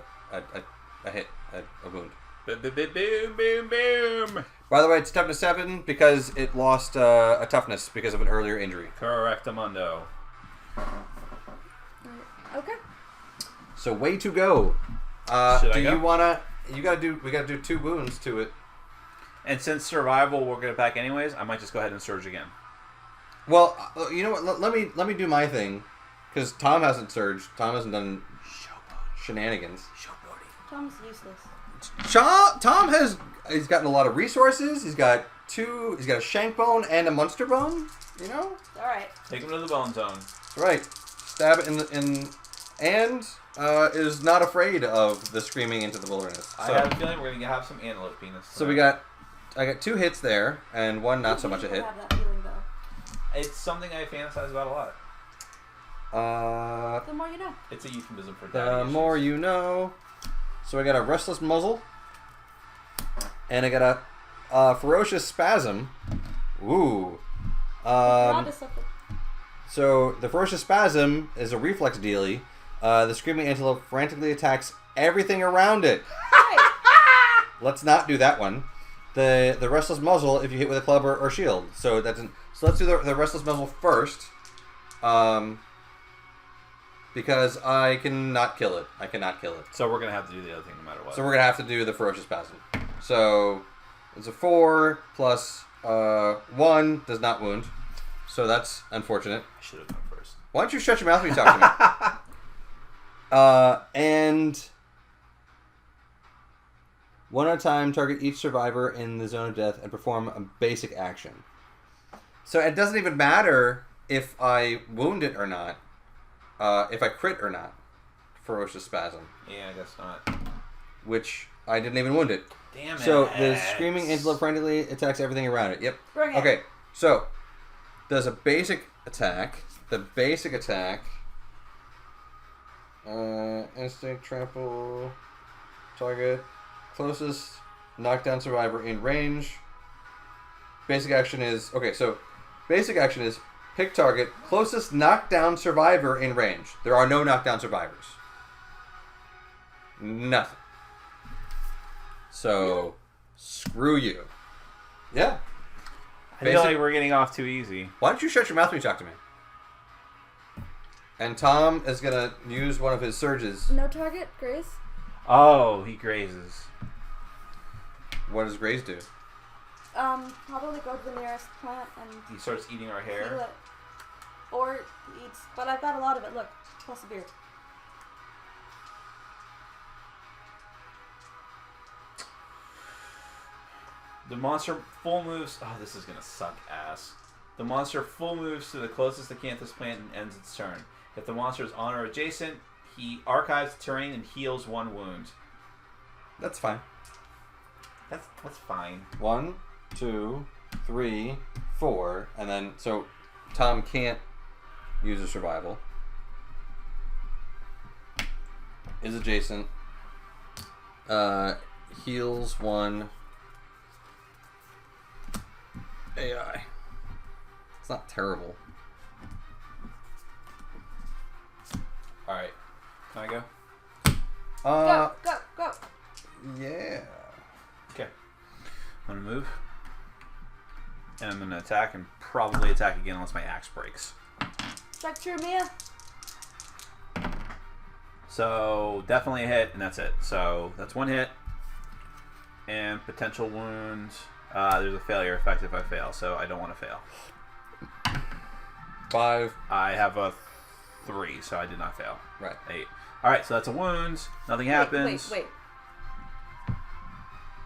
Speaker 1: hit, a wound.
Speaker 3: Boom, boom, boom, boom.
Speaker 1: By the way, it's toughness 7 because it lost a toughness because of an earlier injury.
Speaker 3: Correctamundo.
Speaker 2: Okay.
Speaker 1: So way to go.
Speaker 3: Should I go?
Speaker 1: You wanna? We gotta do 2 wounds to it.
Speaker 3: And since survival, we'll get it back anyways. I might just go ahead and surge again.
Speaker 1: Well, you know what? Let me do my thing, because Tom hasn't surged. Tom hasn't done shenanigans.
Speaker 2: Tom's useless.
Speaker 1: Tom he's gotten a lot of resources. He's got a shank bone and a monster bone. You know.
Speaker 2: All right.
Speaker 3: Take him to the bone zone.
Speaker 1: Right. Stab it and is not afraid of the screaming into the wilderness. So,
Speaker 3: I have a feeling we're gonna have some antelope penis.
Speaker 1: So I got 2 hits there and 1 not so much a hit.
Speaker 2: I have that feeling though.
Speaker 3: It's something I fantasize about a lot.
Speaker 2: The more you know.
Speaker 3: It's a euphemism for
Speaker 1: The
Speaker 3: daddy issues.
Speaker 1: more you know. So I got a restless muzzle, and I got a ferocious spasm. Ooh. So the ferocious spasm is a reflex dealie. The screaming antelope frantically attacks everything around it. Let's not do that one. The restless muzzle if you hit with a club or shield. So let's do the restless muzzle first. Because I cannot kill it.
Speaker 3: So we're gonna have to do the other thing no matter what.
Speaker 1: So we're gonna have to do the ferocious spasm. So it's a 4 plus 1 does not wound. So that's unfortunate.
Speaker 3: I should have done first.
Speaker 1: Why don't you shut your mouth when you talk to me? And one at a time, target each survivor in the zone of death and perform a basic action. So it doesn't even matter if I wound it or not. If I crit or not. Ferocious spasm.
Speaker 3: Yeah, I guess not.
Speaker 1: Which I didn't even wound it.
Speaker 3: Damn it.
Speaker 1: So the screaming antelope frantically attacks everything around it. Yep.
Speaker 2: Bring it.
Speaker 1: Okay, so does a basic attack. The basic attack. Instinct, trample, target, closest knockdown survivor in range. Basic action is pick target, closest knockdown survivor in range. There are no knockdown survivors. Nothing. So, screw you. Yeah.
Speaker 3: I feel like we're getting off too easy.
Speaker 1: Why don't you shut your mouth when you talk to me? And Tom is going to use one of his surges.
Speaker 2: No target, Grace?
Speaker 3: Oh, he grazes.
Speaker 1: What does Graze do?
Speaker 2: Probably go to the nearest plant and
Speaker 3: He starts eating our
Speaker 2: heal
Speaker 3: hair.
Speaker 2: it. Or he eats, but I've got a lot of it, look, plus a beard.
Speaker 3: The monster full moves... Oh, this is going to suck ass. The monster full moves to the closest acanthus plant and ends its turn. If the monster is on or adjacent, he archives the terrain and heals 1 wound.
Speaker 1: That's fine.
Speaker 3: That's fine.
Speaker 1: 1, 2, 3, 4, and then so Tom can't use a survival. Is adjacent. Heals 1. AI. It's not terrible.
Speaker 3: All right. Can I go?
Speaker 2: Go!
Speaker 1: Yeah.
Speaker 3: Okay. I'm going to move. And I'm going to attack and probably attack again unless my axe breaks.
Speaker 2: Strike true, Mia.
Speaker 3: So definitely a hit, and that's it. So that's 1 hit. And potential wound. There's a failure effect if I fail, so I don't want to fail.
Speaker 1: 5.
Speaker 3: I have a 3, so I did not fail.
Speaker 1: Right.
Speaker 3: 8. Alright, so that's a wound. Nothing happens.
Speaker 2: Wait.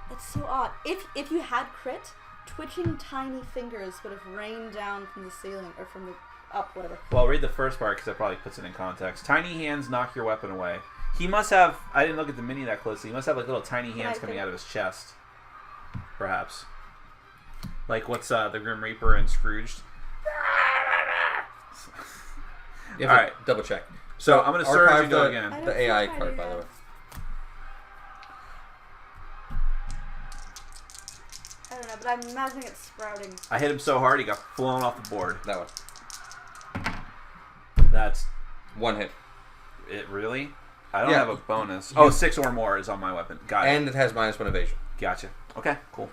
Speaker 2: That's so odd. If you had crit, twitching tiny fingers would have rained down from the ceiling, or from the up, whatever.
Speaker 3: Well, I'll read the first part because that probably puts it in context. Tiny hands knock your weapon away. He must have... I didn't look at the mini that closely. He must have like little tiny hands coming out of his chest. Perhaps. Like what's the Grim Reaper and Scrooged?
Speaker 1: You have to double check. So
Speaker 3: I'm going to surge and go
Speaker 1: the,
Speaker 3: again.
Speaker 1: The AI card, by the way.
Speaker 2: but I'm imagining it sprouting.
Speaker 3: I hit him so hard he got blown off the board.
Speaker 1: That one.
Speaker 3: That's
Speaker 1: 1 hit.
Speaker 3: it. Really? I don't
Speaker 1: Yeah.
Speaker 3: have a bonus. Oh, 6 or more is on my weapon. Got it.
Speaker 1: And it has -1 evasion.
Speaker 3: Gotcha. Okay, cool.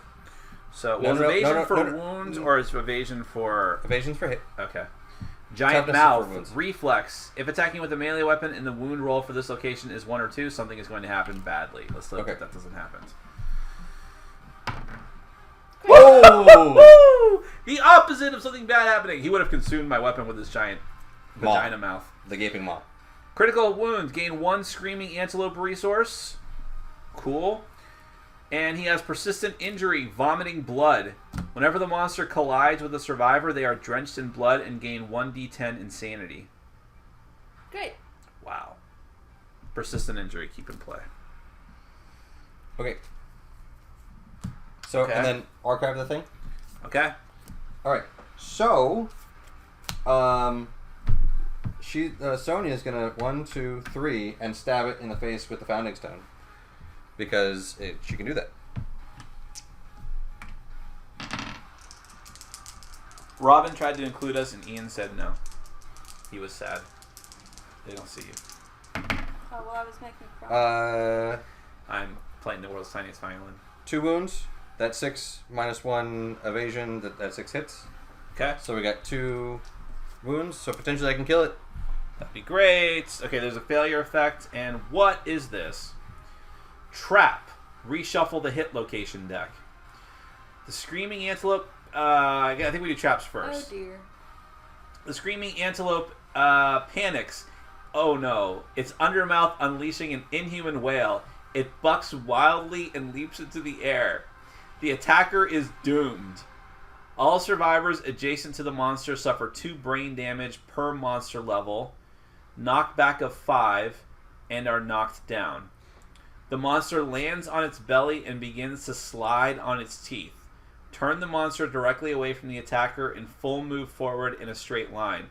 Speaker 3: So,
Speaker 1: No,
Speaker 3: was
Speaker 1: no,
Speaker 3: evasion
Speaker 1: no, no,
Speaker 3: for
Speaker 1: no, no.
Speaker 3: wounds or is evasion for...
Speaker 1: Evasion's for hit.
Speaker 3: Okay. Giant
Speaker 1: Toughness is for wounds.
Speaker 3: mouth, reflex. If attacking with a melee weapon and the wound roll for this location is 1 or 2, something is going to happen badly. Let's look if that doesn't happen.
Speaker 1: Whoa!
Speaker 3: The opposite of something bad happening. He would have consumed my weapon with his giant vagina mouth.
Speaker 1: The gaping maw.
Speaker 3: Critical wounds. Gain 1 screaming antelope resource. Cool. And he has persistent injury, vomiting blood. Whenever the monster collides with a survivor, they are drenched in blood and gain 1d10 insanity.
Speaker 2: Great.
Speaker 3: Wow. Persistent injury. Keep in play.
Speaker 1: Okay. So,
Speaker 3: Okay.
Speaker 1: and then archive the thing.
Speaker 3: Okay.
Speaker 1: All right. So, Sonia's gonna 1, 2, 3, and stab it in the face with the founding stone because she can do that.
Speaker 3: Robin tried to include us, and Ian said no. He was sad. They don't see you.
Speaker 2: Oh, well, I was making a problem.
Speaker 3: I'm playing the world's tiniest violin.
Speaker 1: 2 wounds. That's 6 -1 evasion. That's 6 hits.
Speaker 3: Okay.
Speaker 1: So we got 2 wounds. So potentially I can kill it.
Speaker 3: That'd be great. Okay, there's a failure effect. And what is this? Trap. Reshuffle the hit location deck. The Screaming Antelope... I think we do traps first.
Speaker 2: Oh, dear.
Speaker 3: The Screaming Antelope panics. Oh, no. It's Undermouth unleashing an inhuman wail. It bucks wildly and leaps into the air. The attacker is doomed. All survivors adjacent to the monster suffer 2 brain damage per monster level, knockback of 5, and are knocked down. The monster lands on its belly and begins to slide on its teeth. Turn the monster directly away from the attacker and full move forward in a straight line.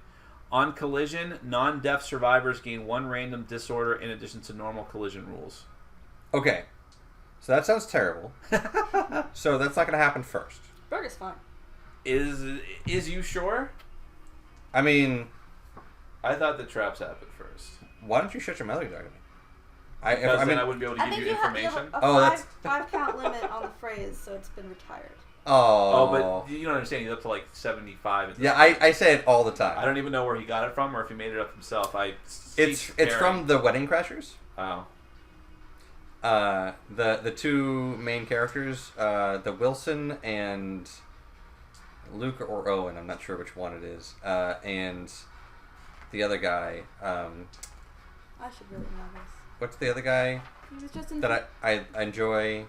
Speaker 3: On collision, non-deaf survivors gain 1 random disorder in addition to normal collision rules.
Speaker 1: Okay. So that sounds terrible. So that's not going to happen first.
Speaker 2: Bird is fine.
Speaker 3: Is you sure?
Speaker 1: I mean,
Speaker 3: I thought the traps happened first.
Speaker 1: why don't you shut your melody dog at me?
Speaker 3: Because
Speaker 1: I
Speaker 3: then I wouldn't be able to
Speaker 2: I
Speaker 3: give
Speaker 2: think
Speaker 3: you
Speaker 2: you have
Speaker 3: information.
Speaker 2: a 5 count limit on the phrase, so it's been retired.
Speaker 1: Oh,
Speaker 3: but you don't understand. He's up to like 75. At this
Speaker 1: yeah,
Speaker 3: point.
Speaker 1: I say it all the time.
Speaker 3: I don't even know where he got it from or if he made it up himself.
Speaker 1: It's from the Wedding Crashers.
Speaker 3: Oh.
Speaker 1: The 2 main characters, the Wilson and Luke or Owen, I'm not sure which one it is, and the other guy.
Speaker 2: I should really know this.
Speaker 1: What's the other guy
Speaker 2: He was just in.
Speaker 1: that I enjoy?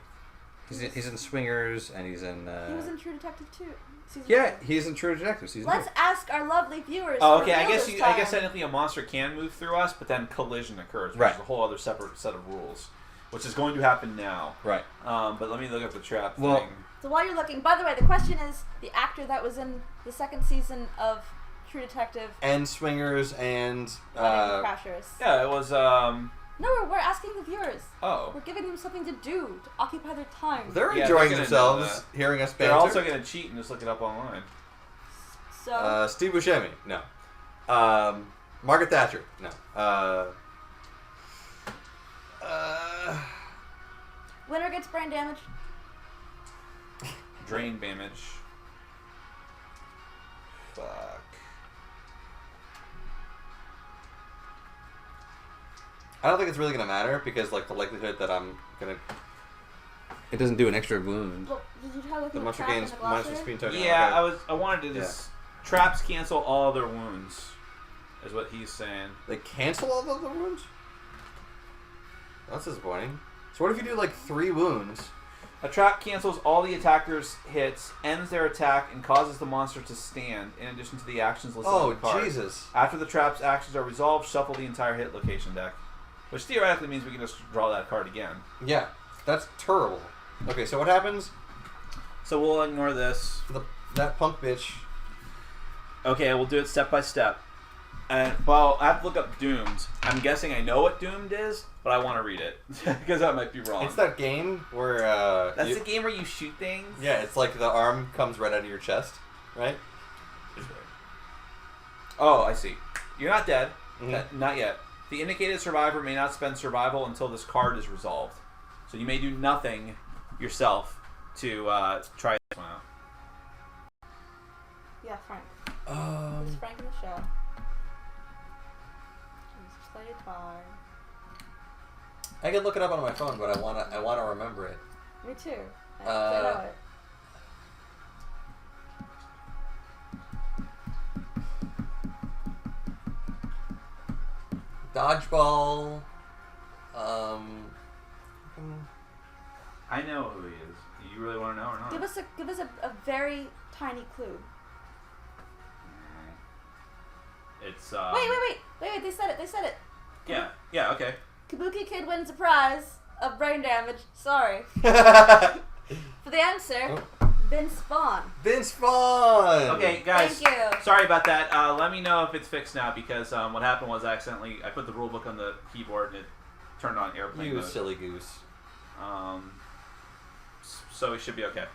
Speaker 1: He's in Swingers and he's in.
Speaker 2: He was in True Detective 2.
Speaker 1: Yeah, he's in True Detective season 2.
Speaker 2: Let's ask our lovely viewers.
Speaker 3: Oh,
Speaker 2: for
Speaker 3: okay. I
Speaker 2: real
Speaker 3: guess
Speaker 2: this
Speaker 3: I
Speaker 2: time.
Speaker 3: guess technically a monster can move through us, but then collision occurs, which
Speaker 1: Right.
Speaker 3: is a whole other separate set of rules, which is going to happen now.
Speaker 1: Right.
Speaker 3: But let me look at the trap
Speaker 1: Well-
Speaker 3: thing.
Speaker 2: So while you're looking, by the way, the question is the actor that was in the 2nd season of True Detective
Speaker 1: And Swingers and
Speaker 2: Wedding Crashers.
Speaker 3: Yeah, it was.
Speaker 2: No, we're asking the viewers.
Speaker 3: Oh.
Speaker 2: We're giving them something to do to occupy their time.
Speaker 1: they're
Speaker 3: Yeah,
Speaker 1: enjoying
Speaker 3: they're gonna
Speaker 1: themselves
Speaker 3: know
Speaker 1: hearing us banter.
Speaker 3: They're also going to cheat and just look it up online.
Speaker 2: So
Speaker 1: Steve Buscemi, no. Margaret Thatcher, no.
Speaker 2: winner gets brain damage.
Speaker 3: Drain damage. Fuck.
Speaker 1: I don't think it's really gonna matter because like the likelihood that I'm gonna, it doesn't do an extra wound.
Speaker 2: Well, did you try looking
Speaker 1: The
Speaker 2: at
Speaker 1: monster
Speaker 2: trap in
Speaker 1: gains
Speaker 2: the
Speaker 1: minus
Speaker 2: glossary?
Speaker 1: speed token.
Speaker 3: Yeah,
Speaker 1: Okay.
Speaker 3: I wanted to just traps cancel all other wounds, is what he's saying.
Speaker 1: They cancel all of the wounds. That's disappointing. So what if you do like 3 wounds?
Speaker 3: A trap cancels all the attacker's hits, ends their attack, and causes the monster to stand, in addition to the actions listed on the card.
Speaker 1: Jesus!
Speaker 3: After the trap's actions are resolved, shuffle the entire hit location deck. Which theoretically means we can just draw that card again.
Speaker 1: Yeah, that's terrible. Okay, so what happens?
Speaker 3: So we'll ignore this.
Speaker 1: That punk bitch.
Speaker 3: Okay, we'll do it step by step. Well, I have to look up Doomed. I'm guessing I know what Doomed is, but I want to read it because I might be wrong.
Speaker 1: It's that game where
Speaker 3: that's the game where you shoot things.
Speaker 1: Yeah, it's like the arm comes right out of your chest, right?
Speaker 3: Oh, I see. You're not dead.
Speaker 1: Mm-hmm.
Speaker 3: Not yet. The indicated survivor may not spend survival until this card is resolved. So you may do nothing yourself to try this one out.
Speaker 2: Yeah, Frank. Who's Frank in the show? He's played by...
Speaker 1: I can look it up on my phone, but I wanna remember it.
Speaker 2: Me too. I know it.
Speaker 1: Dodgeball.
Speaker 3: I know who he is. Do you really want to know or not?
Speaker 2: Give us a very tiny clue.
Speaker 3: It's
Speaker 2: Wait, they said it.
Speaker 3: Yeah, okay.
Speaker 2: Kabuki Kid wins a prize of brain damage. Sorry. For the answer, Vince Vaughn.
Speaker 1: Vince Vaughn!
Speaker 3: Okay, guys.
Speaker 2: Thank you.
Speaker 3: Sorry about that. Let me know if it's fixed now because what happened was I put the rule book on the keyboard and it turned on airplane
Speaker 1: You
Speaker 3: mode.
Speaker 1: silly goose.
Speaker 3: So it should be okay.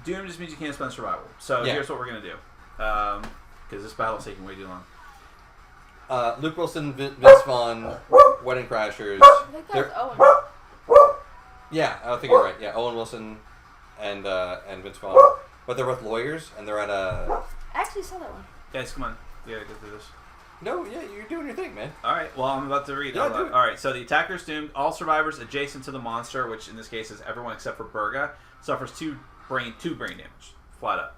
Speaker 3: Doom just means you can't spend survival. So here's what we're going to do. Because this battle's taking way too long.
Speaker 1: Luke Wilson, Vince Vaughn, Wedding Crashers.
Speaker 2: I think that's Owen.
Speaker 1: Yeah, I think you're right. Yeah, Owen Wilson and Vince Vaughn. But they're both lawyers, and they're at a...
Speaker 2: I actually saw that one.
Speaker 3: Guys, come on. We gotta go through this.
Speaker 1: No, yeah, you're doing your thing, man.
Speaker 3: All right, well, I'm about to read.
Speaker 1: Yeah, do it.
Speaker 3: All right, so the attacker's doomed. All survivors adjacent to the monster, which in this case is everyone except for Berga, suffers two brain damage. Flat up.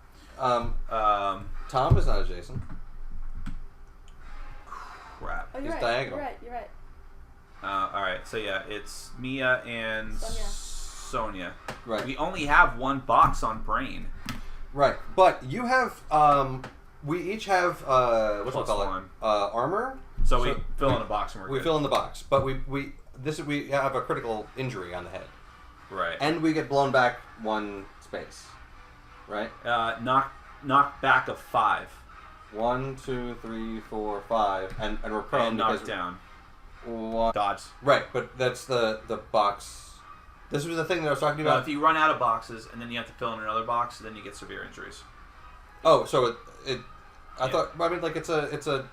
Speaker 1: Tom is not adjacent.
Speaker 3: Crap.
Speaker 2: Oh,
Speaker 1: He's
Speaker 2: you're right.
Speaker 1: diagonal.
Speaker 2: You're right.
Speaker 3: All right, so yeah, it's Mia and Sonia.
Speaker 1: Right.
Speaker 3: We only have one box on brain.
Speaker 1: Right, but you have... we each have, what's it called? Armor.
Speaker 3: So we fill in a box and we're
Speaker 1: we
Speaker 3: good.
Speaker 1: fill in the box, but we have a critical injury on the head.
Speaker 3: Right.
Speaker 1: And we get blown back one space. Right?
Speaker 3: Knock back of 5.
Speaker 1: 1, 2, 3, 4, 5, and we're prone
Speaker 3: And
Speaker 1: because
Speaker 3: knocked down.
Speaker 1: One.
Speaker 3: Dodge.
Speaker 1: Right, but that's the box. This was the thing that I was talking
Speaker 3: Well,
Speaker 1: about.
Speaker 3: if you run out of boxes and then you have to fill in another box, then you get severe injuries.
Speaker 1: Oh, so I thought. I mean, like it's a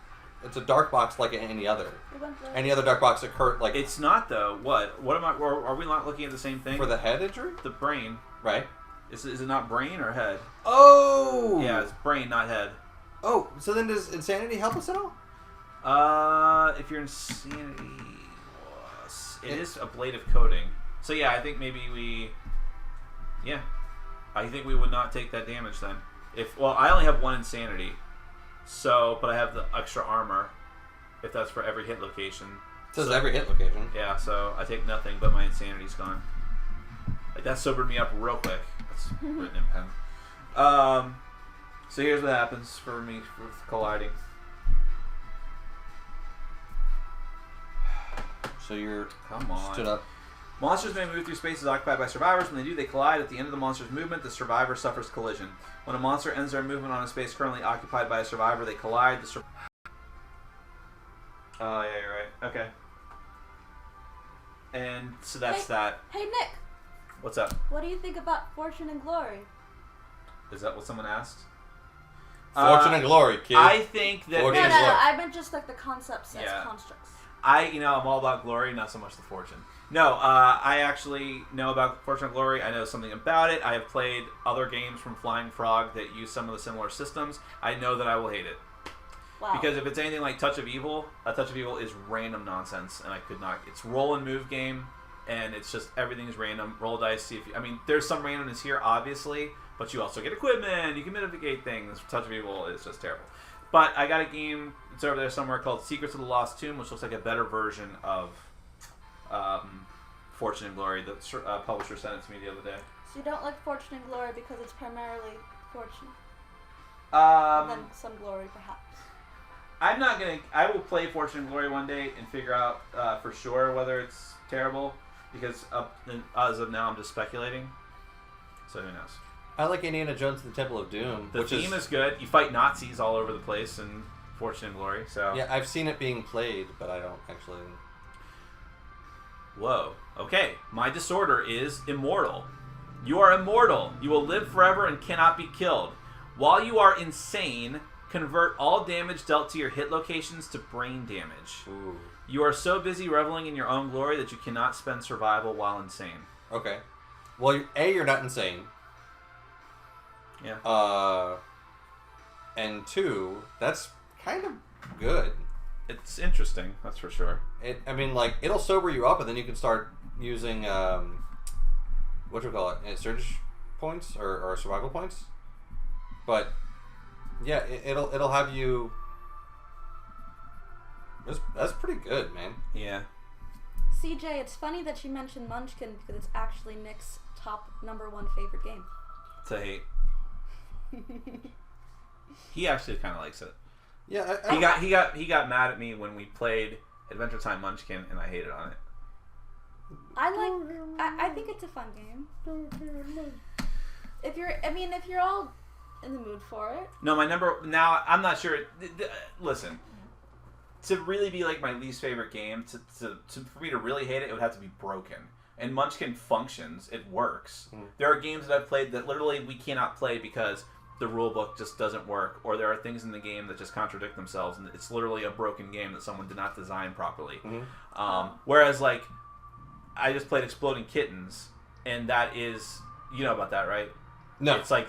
Speaker 1: dark box like any other. Any other dark box occurred like.
Speaker 3: It's not though. What am I? Are we not looking at the same thing?
Speaker 1: For the head injury.
Speaker 3: The brain.
Speaker 1: Right.
Speaker 3: Is it not brain or head?
Speaker 1: Oh.
Speaker 3: Yeah, it's brain, not head.
Speaker 1: Oh, so then does insanity help us at all?
Speaker 3: If you're insanity, it is ablative coating. So yeah, I think maybe I think we would not take that damage then. I only have 1 insanity, but I have the extra armor. If that's for every hit location.
Speaker 1: It says every hit location.
Speaker 3: Yeah, so I take nothing, but my insanity's gone. Like that sobered me up real quick. That's written in pen. So here's what happens for me with colliding.
Speaker 1: So you're stood up.
Speaker 3: Monsters may move through spaces occupied by survivors. When they do, they collide. At the end of the monster's movement, the survivor suffers collision. When a monster ends their movement on a space currently occupied by a survivor, they collide. Oh, yeah, you're right. Okay. And so that's that.
Speaker 2: Hey, Nick.
Speaker 3: What's up?
Speaker 2: What do you think about Fortune and Glory?
Speaker 3: Is that what someone asked?
Speaker 1: Fortune and Glory, kid.
Speaker 3: I think that...
Speaker 1: Fortune
Speaker 2: No,
Speaker 1: and Glory.
Speaker 2: I meant just like the concepts as constructs.
Speaker 3: I'm all about glory, not so much the fortune. No, I actually know about Fortune and Glory. I know something about it. I have played other games from Flying Frog that use some of the similar systems. I know that I will hate it.
Speaker 2: Wow.
Speaker 3: Because if it's anything like Touch of Evil, Touch of Evil is random nonsense, and I could not... It's roll and move game, and it's just everything is random. Roll dice, see if you... I mean, there's some randomness here, obviously, but you also get equipment, you can mitigate things. Touch of Evil is just terrible. But I got a game, it's over there somewhere, called Secrets of the Lost Tomb, which looks like a better version of Fortune and Glory. The publisher sent it to me the other day.
Speaker 2: So you don't like Fortune and Glory because it's primarily fortune?
Speaker 3: And
Speaker 2: then some glory, perhaps.
Speaker 3: I will play Fortune and Glory one day and figure out for sure whether it's terrible, because as of now I'm just speculating. So who knows?
Speaker 1: I like Indiana Jones and the Temple of Doom.
Speaker 3: The theme is good. You fight Nazis all over the place in Fortune and Glory. So
Speaker 1: yeah, I've seen it being played, but I don't actually.
Speaker 3: Whoa. Okay. My disorder is immortal. You are immortal. You will live forever and cannot be killed. While you are insane, convert all damage dealt to your hit locations to brain damage.
Speaker 1: Ooh.
Speaker 3: You are so busy reveling in your own glory that you cannot spend survival while insane.
Speaker 1: Okay. Well, you're not insane.
Speaker 3: Yeah.
Speaker 1: And 2, that's kind of good.
Speaker 3: It's interesting, that's for sure.
Speaker 1: I mean, like, it'll sober you up, and then you can start using, what do you call it? Surge points or survival points. But yeah, it'll have you. That's pretty good, man.
Speaker 3: Yeah.
Speaker 2: CJ, it's funny that you mentioned Munchkin because it's actually Nick's top #1 favorite game.
Speaker 3: It's a hate. He actually kind of likes it.
Speaker 1: Yeah,
Speaker 3: he got mad at me when we played Adventure Time Munchkin, and I hated on it.
Speaker 2: I think it's a fun game. If you're all in the mood for it.
Speaker 3: No, now I'm not sure. Listen, to really be like my least favorite game, for me to really hate it would have to be broken. And Munchkin functions, it works. There are games that I've played that literally we cannot play because the rule book just doesn't work, or there are things in the game that just contradict themselves, and it's literally a broken game that someone did not design properly. Whereas, like, I just played Exploding Kittens, and that is, you know about that, right?
Speaker 1: No.
Speaker 3: It's like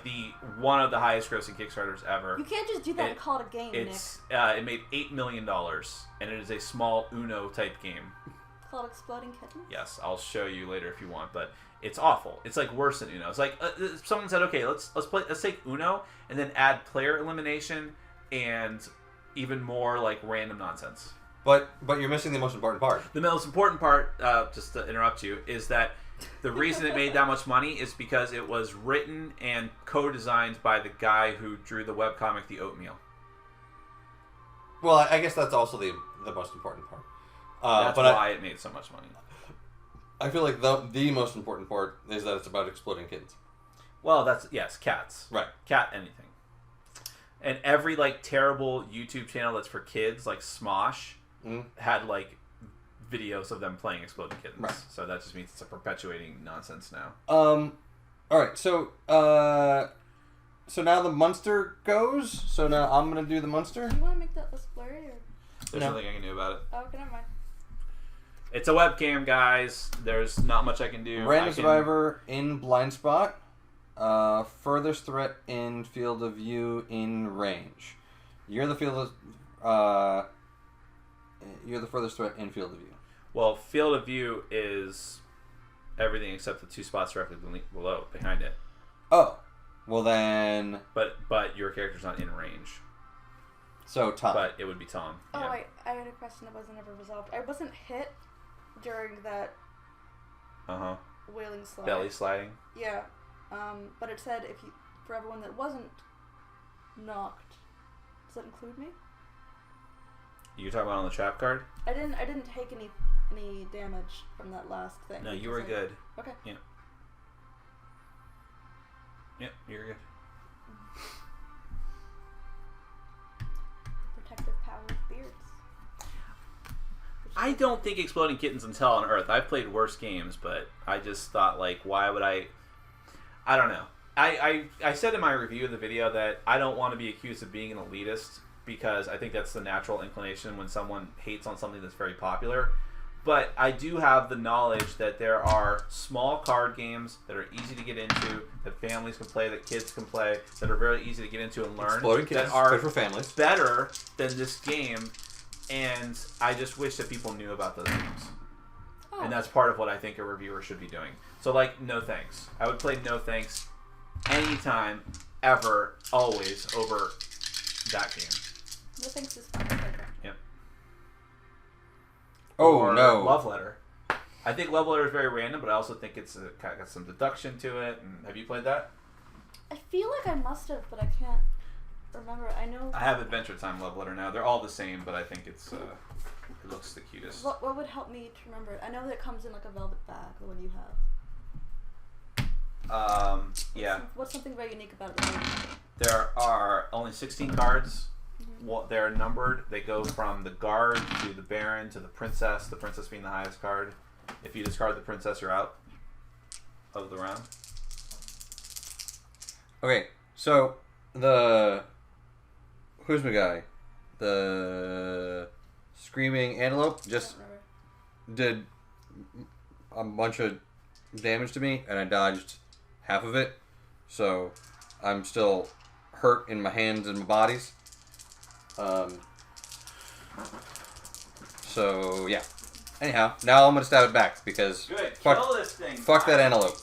Speaker 3: one of the highest grossing Kickstarters ever.
Speaker 2: You can't just do that and call it a game, Nick.
Speaker 3: It made $8 million, and it is a small Uno type game.
Speaker 2: Called Exploding Kittens?
Speaker 3: Yes, I'll show you later if you want, but it's awful. It's like worse than Uno. It's like someone said, okay, let's take Uno and then add player elimination and even more like random nonsense.
Speaker 1: But you're missing the most important part.
Speaker 3: The most important part, just to interrupt you, is that the reason it made that much money is because it was written and co-designed by the guy who drew the webcomic The Oatmeal.
Speaker 1: Well, I guess that's also the most important part.
Speaker 3: That's why it made so much money.
Speaker 1: I feel like the most important part is that it's about exploding kittens.
Speaker 3: Well, yes, cats.
Speaker 1: Right.
Speaker 3: Cat anything. And every like terrible YouTube channel that's for kids, like Smosh, had like videos of them playing Exploding Kittens.
Speaker 1: Right.
Speaker 3: So that just means it's a perpetuating nonsense now.
Speaker 1: All right. So now the monster goes. So now I'm gonna do the monster.
Speaker 2: Do you want to make that less blurry? Or?
Speaker 3: There's nothing I can do about it.
Speaker 2: Oh, okay, never mind.
Speaker 3: It's a webcam, guys. There's not much I can do.
Speaker 1: Random survivor in blind spot. Furthest threat in field of view in range. You're the furthest threat in field of view.
Speaker 3: Well, field of view is everything except the 2 spots directly behind it.
Speaker 1: Oh, well then.
Speaker 3: But your character's not in range.
Speaker 1: So Tom.
Speaker 3: But it would be Tom.
Speaker 2: Oh
Speaker 3: yeah.
Speaker 2: wait, I had a question that wasn't ever resolved. I wasn't hit during that. Wailing slide.
Speaker 3: Belly sliding.
Speaker 2: Yeah, but it said for everyone that wasn't knocked. Does that include me?
Speaker 3: You're talking about on the trap card?
Speaker 2: I didn't take any damage from that last thing.
Speaker 3: No, you were good.
Speaker 2: Okay.
Speaker 3: Yeah. Yep, you're good.
Speaker 2: Protective power of beards.
Speaker 3: I don't think Exploding Kittens and Hell on Earth. I've played worse games, but I just thought, like, why would I don't know. I said in my review of the video that I don't want to be accused of being an elitist because I think that's the natural inclination when someone hates on something that's very popular. But I do have the knowledge that there are small card games that are easy to get into, that families can play, that kids can play, that are very easy to get into and learn,
Speaker 1: that
Speaker 3: are
Speaker 1: for families.
Speaker 3: Better than this game. And I just wish that people knew about those games. Oh. And that's part of what I think a reviewer should be doing. So, like, No Thanks. I would play No Thanks anytime, ever, always over that game.
Speaker 2: No Thanks is fun.
Speaker 3: Yep.
Speaker 1: Oh,
Speaker 3: or
Speaker 1: no.
Speaker 3: Love Letter. I think Love Letter is very random, but I also think it's got some deduction to it. And have you played that?
Speaker 2: I feel like I must have, but I can't remember. I know.
Speaker 3: I have Adventure Time Love Letter now. They're all the same, but I think it looks the cutest.
Speaker 2: What would help me to remember it? I know that it comes in like a velvet bag, the one you have.
Speaker 3: Yeah.
Speaker 2: What's something very unique about the game?
Speaker 3: There are only 16 cards. Well, they're numbered. They go from the guard to the baron to the princess being the highest card. If you discard the princess, you're out of the round.
Speaker 1: Okay, so who's my guy? The screaming antelope just did a bunch of damage to me, and I dodged half of it, so I'm still hurt in my hands and my bodies. So yeah. Anyhow, now I'm gonna stab it back because
Speaker 3: Good.
Speaker 1: fuck,
Speaker 3: Kill this thing.
Speaker 1: fuck that antelope.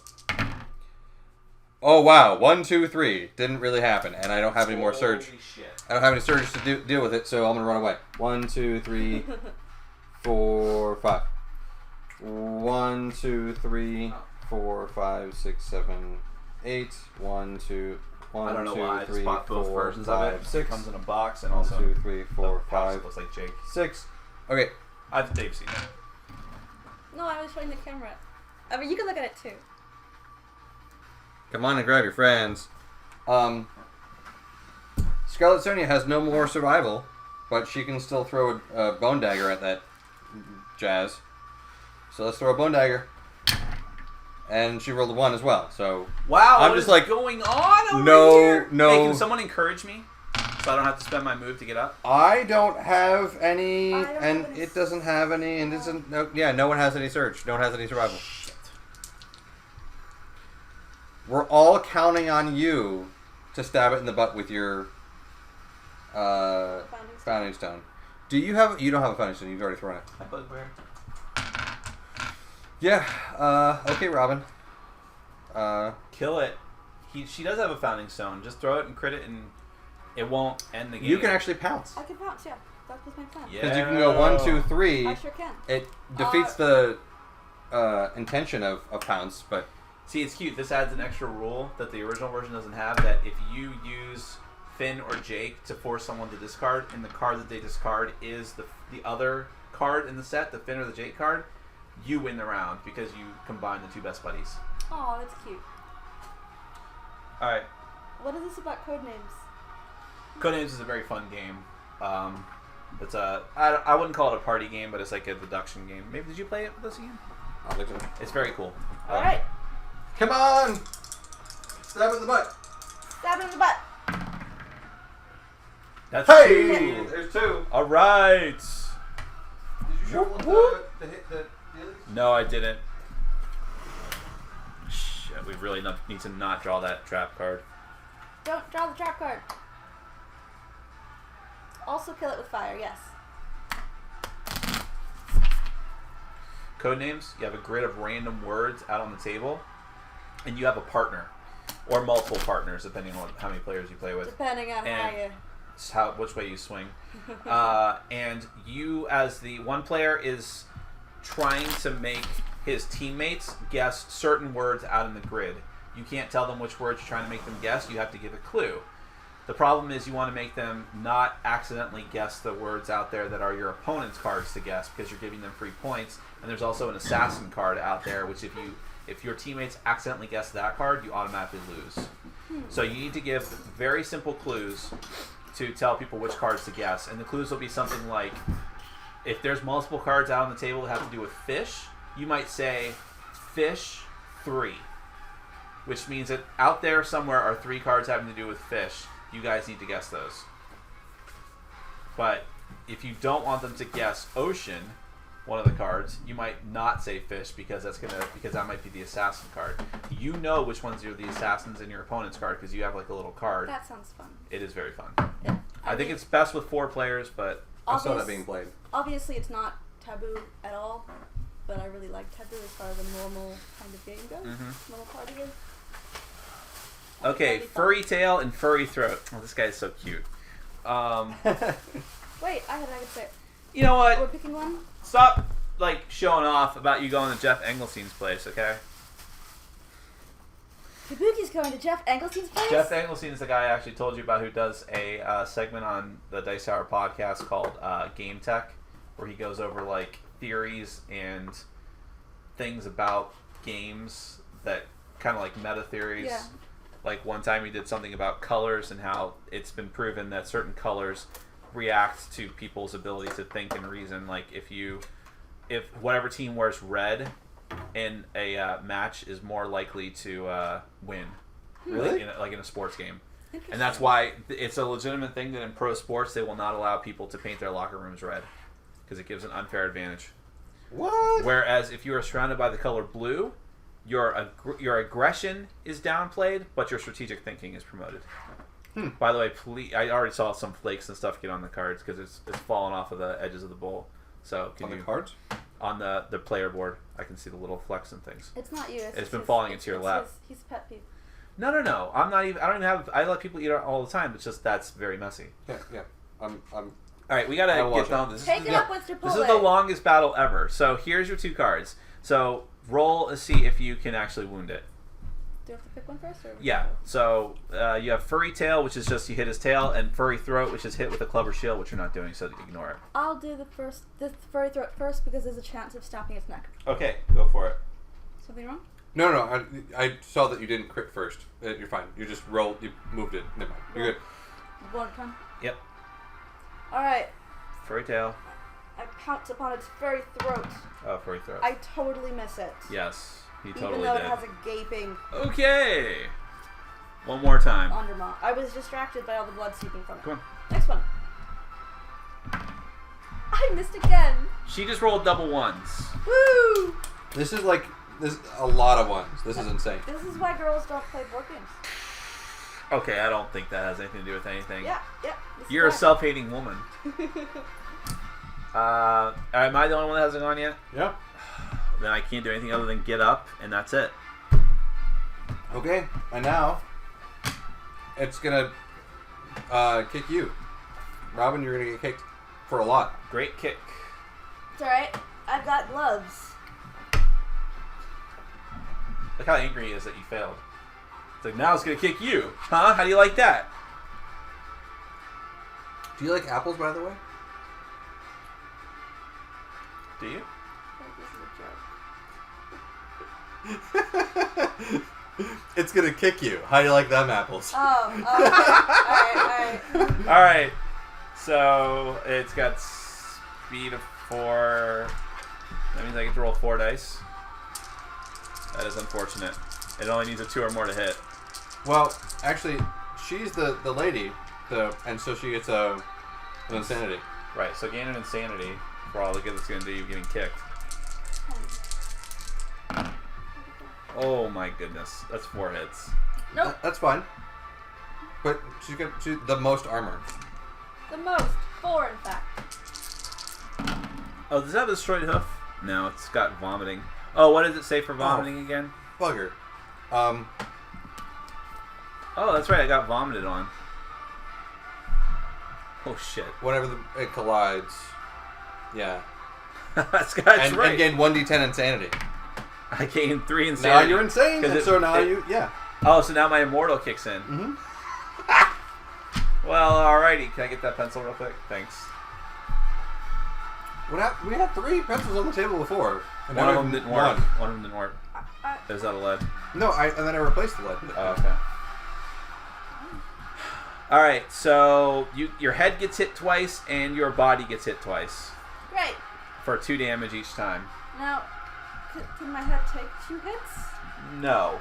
Speaker 1: Oh wow, 1, 2, 3 didn't really happen, and I don't have any more surge.
Speaker 3: Holy shit.
Speaker 1: I don't have any surge to deal with it, so I'm gonna run away. 1, 2, 3, 4, 5. 1, 2, 3, 4, 5, 6, 7, 8. 1, 2. 1,
Speaker 3: I don't know
Speaker 1: 2,
Speaker 3: why. I
Speaker 1: 3,
Speaker 3: just bought both
Speaker 1: 4,
Speaker 3: versions
Speaker 1: 5,
Speaker 3: of it.
Speaker 1: 6.
Speaker 3: It comes in a box and
Speaker 1: 1,
Speaker 3: also
Speaker 1: 2, 3, 4,
Speaker 3: the pouch
Speaker 1: 5,
Speaker 3: looks like Jake.
Speaker 1: 6. Okay.
Speaker 3: I've Dave seen it.
Speaker 2: No, I was showing the camera. I mean, you can look at it too.
Speaker 1: Come on and grab your friends. Scarlet Sonia has no more survival, but she can still throw a bone dagger at that jazz. So let's throw a bone dagger. And she rolled a 1 as well. So
Speaker 3: Wow,
Speaker 1: I'm
Speaker 3: what
Speaker 1: just
Speaker 3: is
Speaker 1: like,
Speaker 3: going on over
Speaker 1: no,
Speaker 3: here?
Speaker 1: no.
Speaker 3: Hey, can someone encourage me so I don't have to spend my move to get up?
Speaker 1: I don't have any,
Speaker 2: I don't
Speaker 1: and
Speaker 2: have any
Speaker 1: it doesn't have any, and isn't. No, yeah, no one has any surge. No one has any survival.
Speaker 3: Shit.
Speaker 1: We're all counting on you to stab it in the butt with your founding stone. Do you have? You don't have a founding stone. You've already thrown it.
Speaker 3: Hi, Bugbear.
Speaker 1: Yeah. Okay, Robin.
Speaker 3: Kill it. She does have a founding stone. Just throw it and crit it, and it won't end the game.
Speaker 1: You can actually pounce.
Speaker 2: I can pounce, yeah. That was my plan.
Speaker 3: Yeah.
Speaker 1: Because you can go 1, 2, 3.
Speaker 2: I sure can.
Speaker 1: It defeats the intention of pounce, but
Speaker 3: See, it's cute. This adds an extra rule that the original version doesn't have, that if you use Finn or Jake to force someone to discard, and the card that they discard is the other card in the set, the Finn or the Jake card, you win the round because you combine the two best buddies.
Speaker 2: Oh, that's cute.
Speaker 3: Alright.
Speaker 2: What is this about Codenames?
Speaker 3: Codenames is a very fun game. It's I wouldn't call it a party game, but it's like a deduction game. Maybe did you play it with us again?
Speaker 1: I think so.
Speaker 3: It's very cool.
Speaker 2: Alright.
Speaker 1: Come on! Stab it in the butt.
Speaker 2: Stab it in the butt.
Speaker 3: That's
Speaker 1: Hey!
Speaker 3: two.
Speaker 1: There's 2.
Speaker 3: All right.
Speaker 1: Did you show the hit the
Speaker 3: No, I didn't. Shit, we really need to not draw that trap card.
Speaker 2: Don't draw the trap card. Also kill it with fire, yes.
Speaker 3: Codenames, you have a grid of random words out on the table, and you have a partner, or multiple partners, depending on how many players you play with.
Speaker 2: Depending on
Speaker 3: And which way you swing.
Speaker 2: how you...
Speaker 3: And you, as the one player, is trying to make his teammates guess certain words out in the grid. You can't tell them which words you're trying to make them guess. You have to give a clue. The problem is you want to make them not accidentally guess the words out there that are your opponent's cards to guess, because you're giving them free points. And there's also an assassin card out there, which if your teammates accidentally guess that card, you automatically lose. So you need to give very simple clues to tell people which cards to guess. And the clues will be something like, if there's multiple cards out on the table that have to do with fish, you might say fish 3, which means that out there somewhere are 3 cards having to do with fish. You guys need to guess those. But if you don't want them to guess ocean, one of the cards, you might not say fish because that might be the assassin card. You know which ones are the assassins in your opponent's card because you have like a little card.
Speaker 2: That sounds fun.
Speaker 3: It is very fun.
Speaker 2: Yeah.
Speaker 3: I think it's best with 4 players, but
Speaker 1: I saw that being played.
Speaker 2: Obviously, it's not taboo at all, but I really like taboo as far as a normal kind of game goes. Normal party game.
Speaker 3: okay, furry tail and furry throat. Oh, this guy is so cute.
Speaker 2: Wait, I could say it.
Speaker 3: You know
Speaker 2: We're
Speaker 3: what?
Speaker 2: picking one?
Speaker 3: Stop like showing off about you going to Jeff Engelstein's place, okay?
Speaker 2: Kabuki's going to Jeff Engelstein's place?
Speaker 3: Jeff Engelstein is the guy I actually told you about who does a segment on the Dice Hour podcast called Game Tech, where he goes over like theories and things about games that kind of like meta theories.
Speaker 2: Yeah.
Speaker 3: Like one time we did something about colors and how it's been proven that certain colors react to people's ability to think and reason. Like if whatever team wears red in a match is more likely to win.
Speaker 1: Really?
Speaker 3: Like in a sports game. And that's why it's a legitimate thing that in pro sports they will not allow people to paint their locker rooms red because it gives an unfair advantage.
Speaker 1: What?
Speaker 3: Whereas if you are surrounded by the color blue, your aggression is downplayed, but your strategic thinking is promoted. By the way, I already saw some flakes and stuff get on the cards because it's fallen off of the edges of the bowl. So
Speaker 1: On the cards?
Speaker 3: On the player board, I can see the little flecks and things.
Speaker 2: It's not you.
Speaker 3: It's been falling into your lap.
Speaker 2: He's pet peeve.
Speaker 3: No. I'm not even. I don't even have. I let people eat it all the time. It's just that's very messy.
Speaker 1: Yeah. I'm.
Speaker 3: All right, we gotta get down.
Speaker 2: Take it up with Chipotle.
Speaker 3: This is the longest battle ever. So here's your 2 cards. So roll to see if you can actually wound it.
Speaker 2: Do you have to pick one first? Or
Speaker 3: Yeah. So you have Furry Tail, which is just you hit his tail, and Furry Throat, which is hit with a Clever Shield, which you're not doing, so ignore it.
Speaker 2: I'll do the furry throat first because there's a chance of snapping its neck.
Speaker 3: Okay, go for it.
Speaker 2: Something wrong?
Speaker 1: No. I saw that you didn't crit first. You're fine. You just rolled. You moved it. Never mind. You're good.
Speaker 2: One time.
Speaker 3: Yep.
Speaker 2: All right.
Speaker 3: Furry Tail.
Speaker 2: I pounce upon its furry throat.
Speaker 3: Oh, Furry Throat.
Speaker 2: I totally miss it.
Speaker 3: Yes, he totally
Speaker 2: Even though
Speaker 3: did.
Speaker 2: it has a gaping
Speaker 3: Okay. One more time.
Speaker 2: undermaw. I was distracted by all the blood seeping from it.
Speaker 3: Come on.
Speaker 2: Next one. I missed again.
Speaker 3: She just rolled double ones.
Speaker 2: Woo!
Speaker 1: This is a lot of ones. This is insane.
Speaker 2: This is why girls don't play board games.
Speaker 3: Okay, I don't think that has anything to do with anything.
Speaker 2: Yeah. This is
Speaker 3: You're a
Speaker 2: why.
Speaker 3: self-hating woman. Am I the only one that hasn't gone yet?
Speaker 1: Yeah.
Speaker 3: Then I can't do anything other than get up, and that's it.
Speaker 1: Okay. And now it's gonna kick you, Robin. You're gonna get kicked for a lot.
Speaker 3: Great kick.
Speaker 2: It's alright. I've got gloves.
Speaker 3: Look how angry he is that you failed. It's like, now it's going to kick you. Huh? How do you like that?
Speaker 1: Do you like apples, by the way?
Speaker 3: Do you?
Speaker 1: It's gonna kick you. How do you like them apples?
Speaker 2: Oh, okay. Alright.
Speaker 3: Alright. So, it's got speed of 4. That means I get to roll 4 dice. That is unfortunate. It only needs a 2 or more to hit.
Speaker 1: Well, actually, she's the lady, and so she gets an insanity.
Speaker 3: Right, so gain an insanity for all the good it's going to do you getting kicked. Oh my goodness. That's 4 hits.
Speaker 2: Nope.
Speaker 1: That's fine. But she's got the most armor.
Speaker 2: The most. 4, in fact.
Speaker 3: Oh, does it have a destroyed hoof? No, it's got vomiting. Oh, what does it say for vomiting again?
Speaker 1: Bugger.
Speaker 3: Oh, that's right. I got vomited on. Oh, shit.
Speaker 1: Whenever it collides. Yeah.
Speaker 3: That's right.
Speaker 1: And gain 1d10 insanity.
Speaker 3: I gained 3 insanity.
Speaker 1: Now you're insane, and so now yeah.
Speaker 3: Oh, so now my immortal kicks in.
Speaker 1: Mm-hmm.
Speaker 3: Well, alrighty. Can I get that pencil real quick? Thanks.
Speaker 1: We had 3 pencils on the table before. And
Speaker 3: One
Speaker 1: now
Speaker 3: of
Speaker 1: we
Speaker 3: them
Speaker 1: have
Speaker 3: didn't work.
Speaker 1: one.
Speaker 3: One of them didn't work. It was out of lead.
Speaker 1: No, and then I replaced the lead.
Speaker 3: Oh, okay. Alright, so your head gets hit twice and your body gets hit twice.
Speaker 2: Great.
Speaker 3: For 2 damage each time.
Speaker 2: Now, can my head take 2 hits?
Speaker 3: No.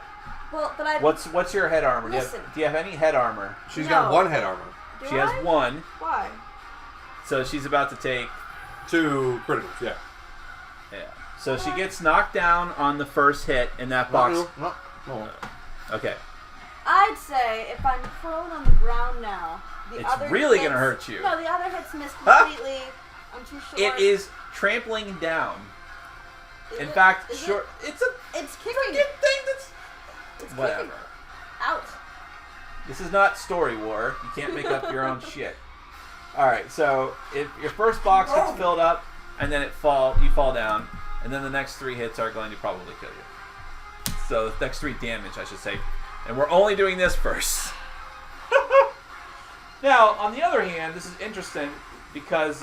Speaker 2: Well, but I...
Speaker 3: What's your head armor?
Speaker 2: Listen.
Speaker 3: Do you have any head armor?
Speaker 1: She's got 1 head armor.
Speaker 2: Do
Speaker 3: She
Speaker 2: I?
Speaker 3: has 1.
Speaker 2: Why?
Speaker 3: So she's about to take
Speaker 1: 2 criticals, yeah.
Speaker 3: Yeah. So she gets knocked down on the first hit in that box.
Speaker 1: No.
Speaker 3: Okay.
Speaker 2: I'd say if I'm prone on the ground now, the
Speaker 3: It's
Speaker 2: other
Speaker 3: really
Speaker 2: hits,
Speaker 3: gonna hurt you.
Speaker 2: No, the other hits missed completely. I'm too short.
Speaker 3: It is trampling down.
Speaker 2: Is
Speaker 3: In
Speaker 2: it?
Speaker 3: fact,
Speaker 2: Is
Speaker 3: short. It's a
Speaker 2: It's kicking.
Speaker 3: freaking thing that's.
Speaker 2: It's
Speaker 3: Whatever.
Speaker 2: kicking. Out.
Speaker 3: This is not Story War. You can't make up your own shit. Alright, so if your first box gets filled up, and then you fall down, and then the next 3 hits are going to probably kill you. So the next 3 damage, I should say. And we're only doing this first. Now, on the other hand, this is interesting because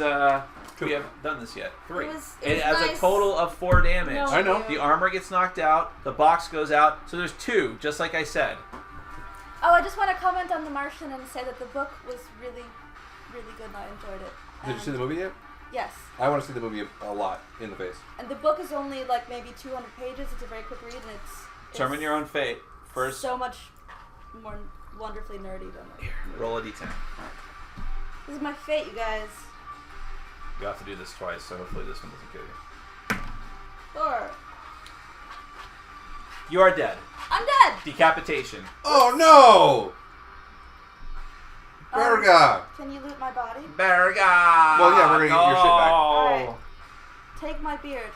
Speaker 3: We haven't done this yet. 3.
Speaker 2: It
Speaker 3: has
Speaker 2: nice.
Speaker 3: a total of 4 damage.
Speaker 2: No,
Speaker 1: I know.
Speaker 3: The armor gets knocked out. The box goes out. So there's 2, just like I said.
Speaker 2: Oh, I just want to comment on The Martian and say that the book was really, really good and I enjoyed it.
Speaker 1: Did you see the movie yet?
Speaker 2: Yes.
Speaker 1: I want to see the movie a lot in the face.
Speaker 2: And the book is only like maybe 200 pages. It's a very quick read and it's
Speaker 3: Determine your own fate. First,
Speaker 2: so much more wonderfully nerdy than it.
Speaker 3: roll a d10.
Speaker 2: This is my fate, you guys.
Speaker 3: You have to do this twice, so hopefully this one doesn't kill you.
Speaker 2: 4.
Speaker 3: You are dead.
Speaker 2: I'm dead!
Speaker 3: Decapitation.
Speaker 1: Oh no! Berga!
Speaker 2: Can you loot my body?
Speaker 3: Berga!
Speaker 1: Well, yeah, we're gonna get your shit back.
Speaker 2: Alright. Take my beard.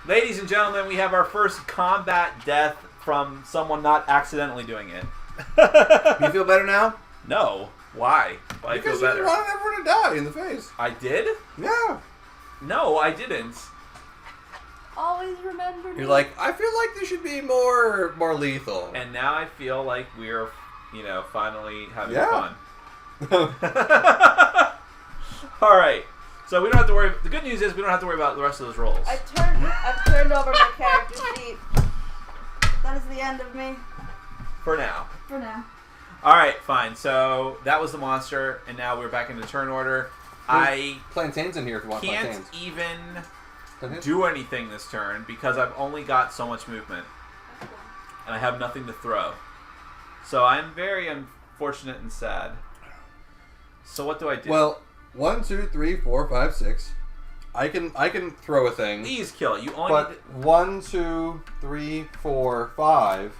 Speaker 3: Ladies and gentlemen, we have our first combat death from someone not accidentally doing it.
Speaker 1: You feel better now?
Speaker 3: No. Why? Why I feel
Speaker 1: Because
Speaker 3: better?
Speaker 1: you wanted everyone to die in the face.
Speaker 3: I did?
Speaker 1: Yeah.
Speaker 3: No, I didn't.
Speaker 2: Always remember me.
Speaker 1: You're like, I feel like this should be more lethal.
Speaker 3: And now I feel like we're, finally having
Speaker 1: Yeah.
Speaker 3: fun. All right. So we don't have to worry. The good news is we don't have to worry about the rest of those rolls.
Speaker 2: I've turned over my character sheet. That is the end of me.
Speaker 3: For now.
Speaker 2: For now.
Speaker 3: All right, fine. So that was the monster, and now we're back into turn order. I
Speaker 1: Plantains in here if you want
Speaker 3: can't
Speaker 1: plantains.
Speaker 3: even
Speaker 1: Plantains?
Speaker 3: do anything this turn because I've only got so much movement, and I have nothing to throw. So I'm very unfortunate and sad. So what do I do?
Speaker 1: Well, 1, 2, 3, 4, 5, 6. I can throw a thing.
Speaker 3: Please kill it. You only
Speaker 1: But
Speaker 3: need to...
Speaker 1: 1, 2, 3, 4, 5.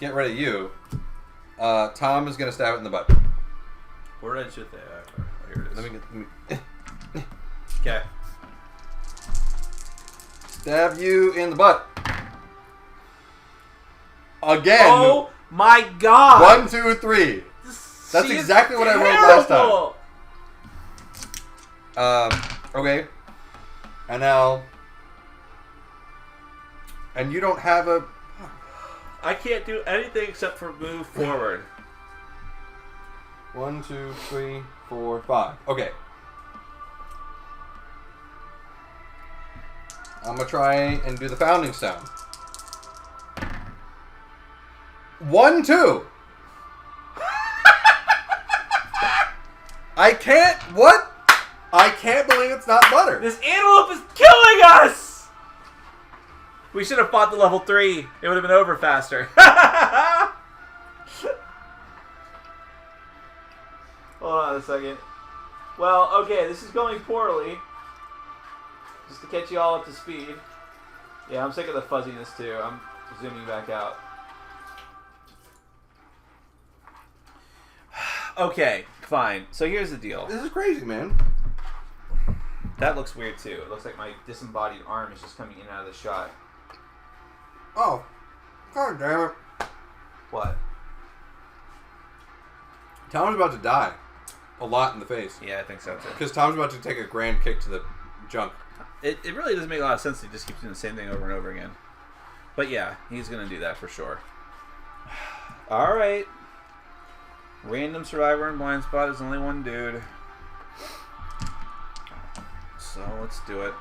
Speaker 1: Get rid of you. Tom is gonna stab it in the butt.
Speaker 3: Where did I shoot that? Oh, here it is.
Speaker 1: Let me
Speaker 3: Okay.
Speaker 1: stab you in the butt. Again.
Speaker 3: Oh my God!
Speaker 1: 1, 2, 3. That's
Speaker 3: She is
Speaker 1: exactly what I rolled last
Speaker 3: terrible.
Speaker 1: Okay. And now. And you don't have a.
Speaker 3: I can't do anything except for move forward.
Speaker 1: 1, 2, 3, 4, 5. Okay. I'm gonna try and do the founding stone. 1, 2. I can't. What? I can't believe it's not butter.
Speaker 3: This antelope is killing us! We should have fought the level 3. It would have been over faster. Hold on a second. Well, okay, this is going poorly. Just to catch you all up to speed. Yeah, I'm sick of the fuzziness too. I'm zooming back out. Okay, fine. So here's the deal.
Speaker 1: This is crazy, man.
Speaker 3: That looks weird too. It looks like my disembodied arm is just coming in and out of the shot.
Speaker 1: Oh, god damn it!
Speaker 3: What?
Speaker 1: Tom's about to die, a lot in the face.
Speaker 3: Yeah, I think so too.
Speaker 1: Because Tom's about to take a grand kick to the junk.
Speaker 3: It really doesn't make a lot of sense to just keep doing the same thing over and over again. But yeah, he's going to do that for sure. Alright. Random survivor in blind spot is only one dude. So let's do it.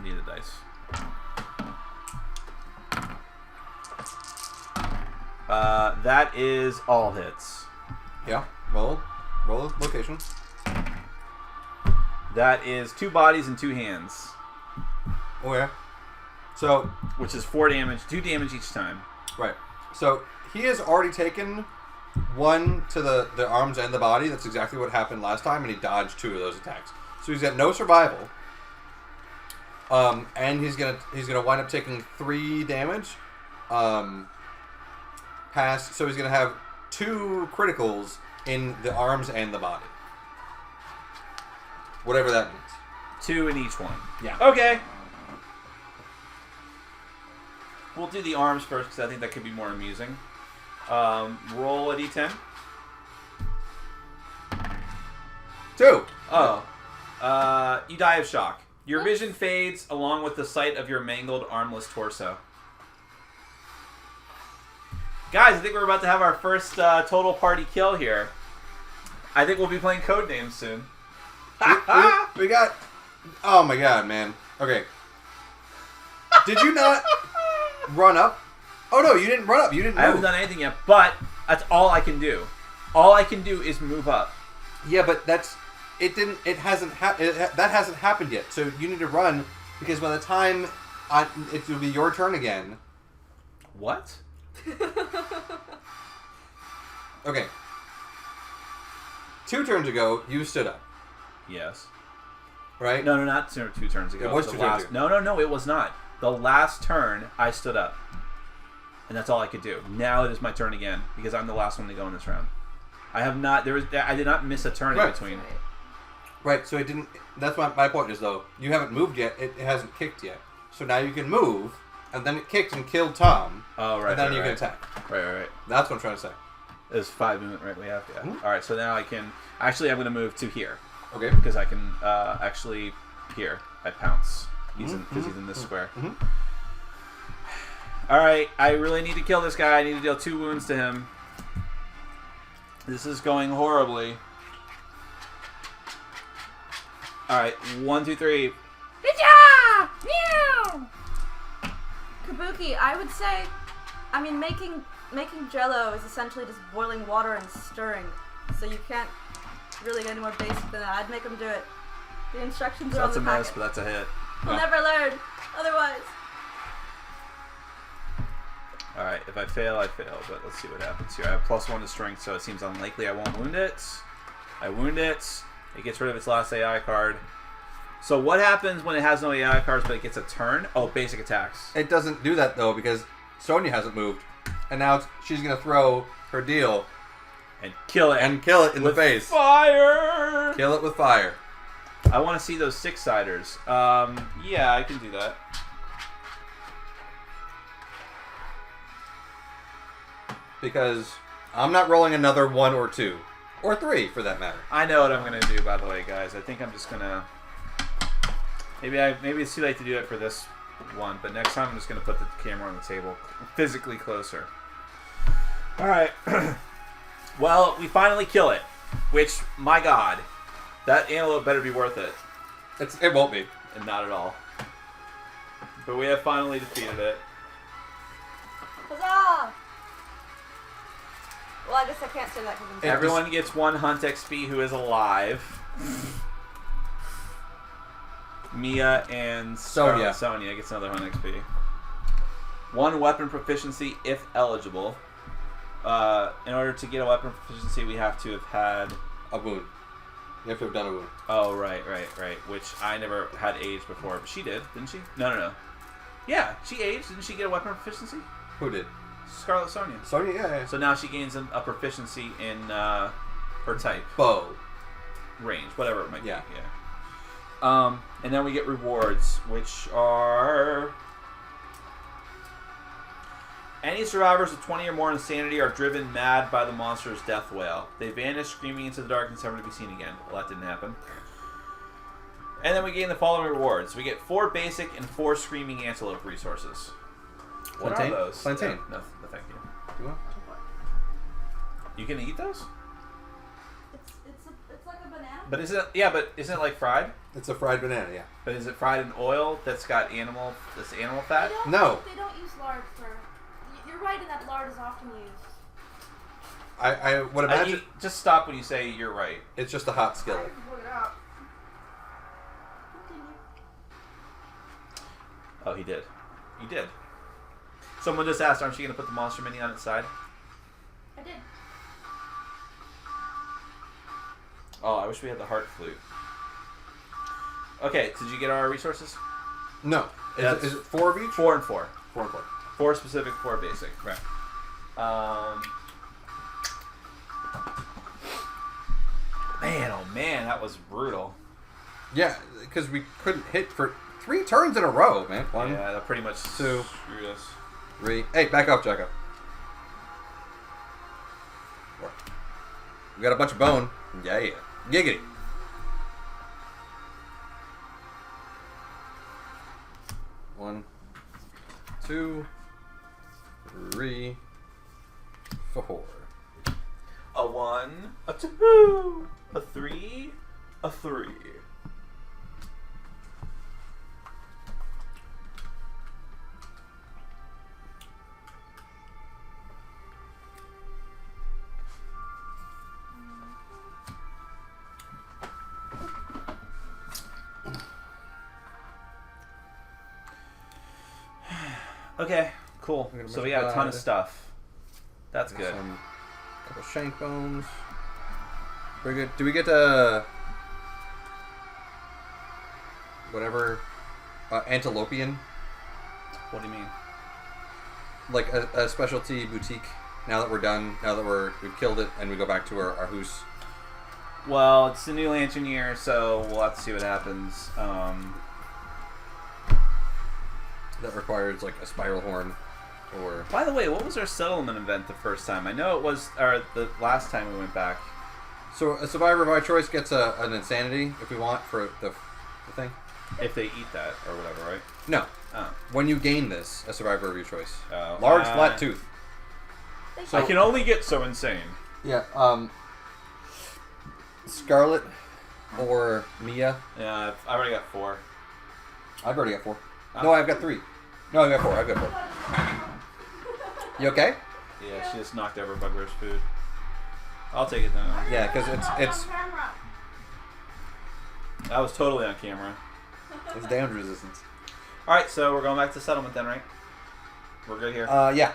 Speaker 3: Need a dice. That is all hits.
Speaker 1: Yeah, roll location.
Speaker 3: That is 2 bodies and 2 hands.
Speaker 1: Oh yeah. So,
Speaker 3: Which is 4 damage, 2 damage each time.
Speaker 1: right. So, he has already taken 1 to the arms and the body. That's exactly what happened last time, and he dodged 2 of those attacks. So he's got no survival. And he's gonna wind up taking 3 damage. So he's gonna have 2 criticals in the arms and the body. Whatever that means.
Speaker 3: 2 in each one.
Speaker 1: Yeah.
Speaker 3: Okay. We'll do the arms first because I think that could be more amusing. Roll a d10.
Speaker 1: 2.
Speaker 3: Oh. You die of shock. Your vision fades along with the sight of your mangled, armless torso. Guys, I think we're about to have our first total party kill here. I think we'll be playing Codenames soon.
Speaker 1: we got. Oh my god, man. Okay. Did you not run up? Oh no, you didn't run up. You didn't move.
Speaker 3: I haven't done anything yet, but that's all I can do. All I can do is move up.
Speaker 1: Yeah, but that's it. It hasn't that hasn't happened yet. So you need to run because by the time it will be your turn again.
Speaker 3: What?
Speaker 1: Okay. 2 turns ago, you stood up.
Speaker 3: Yes.
Speaker 1: Right?
Speaker 3: No, not 2 turns ago.
Speaker 1: It was 2 turns ago.
Speaker 3: No, it was not. The last turn, I stood up. And that's all I could do. Now it is my turn again, because I'm the last one to go in this round. I have not, I did not miss a turn in between.
Speaker 1: Right, so it didn't, that's my point is though, you haven't moved yet, it hasn't kicked yet. So now you can move, and then it kicked and killed Tom.
Speaker 3: Oh, right.
Speaker 1: And then you can attack.
Speaker 3: Right.
Speaker 1: That's what I'm trying to say.
Speaker 3: There's 5 movement, right? We have to. Yeah.
Speaker 1: Mm-hmm.
Speaker 3: Alright, so now I can, actually I'm going to move to here.
Speaker 1: Okay.
Speaker 3: Because I can, actually, here, I pounce. He's in this square.
Speaker 1: Mm-hmm.
Speaker 3: Alright, I really need to kill this guy. I need to deal 2 wounds to him. This is going horribly. Alright, 1, 2, 3.
Speaker 2: Hija! Meow! Kabuki, I would say, I mean, making Jello is essentially just boiling water and stirring, so you can't really get any more basic than that. I'd make him do it. The instructions are on
Speaker 3: That's
Speaker 2: the
Speaker 3: a
Speaker 2: packet.
Speaker 3: miss, but that's a hit.
Speaker 2: We'll never learn. Otherwise.
Speaker 3: Alright, if I fail, I fail, but let's see what happens here. I have +1 to strength, so it seems unlikely I won't wound it. I wound it. It gets rid of its last AI card. So what happens when it has no AI cards, but it gets a turn? Oh, basic attacks.
Speaker 1: It doesn't do that though, because Sonya hasn't moved. And now she's going to throw her deal.
Speaker 3: And kill it.
Speaker 1: And kill it in the face.
Speaker 3: Fire!
Speaker 1: Kill it with fire.
Speaker 3: I want to see those 6-siders. Yeah, I can do that.
Speaker 1: Because I'm not rolling another 1 or 2. Or 3, for that matter.
Speaker 3: I know what I'm going to do, by the way, guys. I think I'm just going to... Maybe it's too late to do it for this one, but next time I'm just going to put the camera on the table physically closer. Alright. Well, we finally kill it. Which, my god, that antelope better be worth it.
Speaker 1: It won't be.
Speaker 3: And not at all. But we have finally defeated it.
Speaker 2: Huzzah! Well, I guess I can't say that because I'm
Speaker 3: Everyone gets 1 hunt XP who is alive. Mia and
Speaker 1: Sonya
Speaker 3: gets another hunt XP. 1 weapon proficiency if eligible. In order to get a weapon proficiency, we have to have had
Speaker 1: a wound. You have to have done a wound.
Speaker 3: Oh, right. Which I never had aged before, but she did, didn't she? No. Yeah, she aged. Didn't she get a weapon proficiency?
Speaker 1: Who did?
Speaker 3: Scarlet Sonya.
Speaker 1: Sonya, yeah.
Speaker 3: So now she gains a proficiency in her type.
Speaker 1: Bow.
Speaker 3: Range, whatever it might be.
Speaker 1: Yeah.
Speaker 3: And then we get rewards, which are... Any survivors with 20 or more insanity are driven mad by the monster's death wail. They vanish screaming into the darkness, never to be seen again. Well, that didn't happen. And then we gain the following rewards. We get 4 basic and 4 screaming antelope resources. What are those?
Speaker 1: Plantain.
Speaker 3: No, thank you.
Speaker 1: Do you want?
Speaker 3: You can eat those?
Speaker 2: It's like a banana.
Speaker 3: But isn't it like fried?
Speaker 1: It's a fried banana, yeah.
Speaker 3: But is it fried in oil that's got animal fat?
Speaker 1: No.
Speaker 2: They don't use lard for... You're right in that lard is often used.
Speaker 1: I would imagine...
Speaker 3: just stop when you say you're right.
Speaker 1: It's just a hot skillet.
Speaker 2: I can look it up.
Speaker 3: Oh, he did. He did. Someone just asked, aren't you going to put the monster mini on its side?
Speaker 2: I did.
Speaker 3: Oh, I wish we had the heart flute. Okay, did you get our resources?
Speaker 1: No. Is it 4 of each?
Speaker 3: 4 and 4.
Speaker 1: 4 and 4.
Speaker 3: 4 specific, 4 basic. Right. Man, oh man, that was brutal.
Speaker 1: Yeah, because we couldn't hit for 3 turns in a row, man. 1,
Speaker 3: yeah, that pretty much
Speaker 1: 2,
Speaker 3: screwed us.
Speaker 1: 3. Hey, back up, Jacko. 4. We got a bunch of bone. Yeah. Giggity. One, 2, 3, 4.
Speaker 3: A 1, a 2, a 3, a 3. Okay, cool. So we got a ton of stuff. That's good.
Speaker 1: Some couple shank bones. Very good. Do we get whatever antilopian?
Speaker 3: What do you mean?
Speaker 1: Like a specialty boutique. Now that we're done, now that we've killed it, and we go back to our hoose.
Speaker 3: Well, it's the new lantern year, so we'll have to see what happens.
Speaker 1: That requires like a spiral horn, or.
Speaker 3: By the way, what was our settlement event the first time? I know it was, or the last time we went back.
Speaker 1: So a survivor of our choice gets an insanity if we want for the thing.
Speaker 3: If they eat that or whatever, right?
Speaker 1: No.
Speaker 3: Oh.
Speaker 1: When you gain this, a survivor of your choice.
Speaker 3: Oh.
Speaker 1: Large flat tooth.
Speaker 3: So I can only get so insane.
Speaker 1: Yeah. Scarlet or Mia.
Speaker 3: Yeah, I already got 4.
Speaker 1: I've already got 4. No, I've got 3. No, I've got 4. I've got 4. You okay?
Speaker 3: Yeah, she just knocked over Bugbear's food. I'll take it down.
Speaker 1: Yeah, because it's
Speaker 3: That was totally on camera.
Speaker 1: it's damage resistance.
Speaker 3: All right, so we're going back to settlement then, right? We're good here.
Speaker 1: Yeah.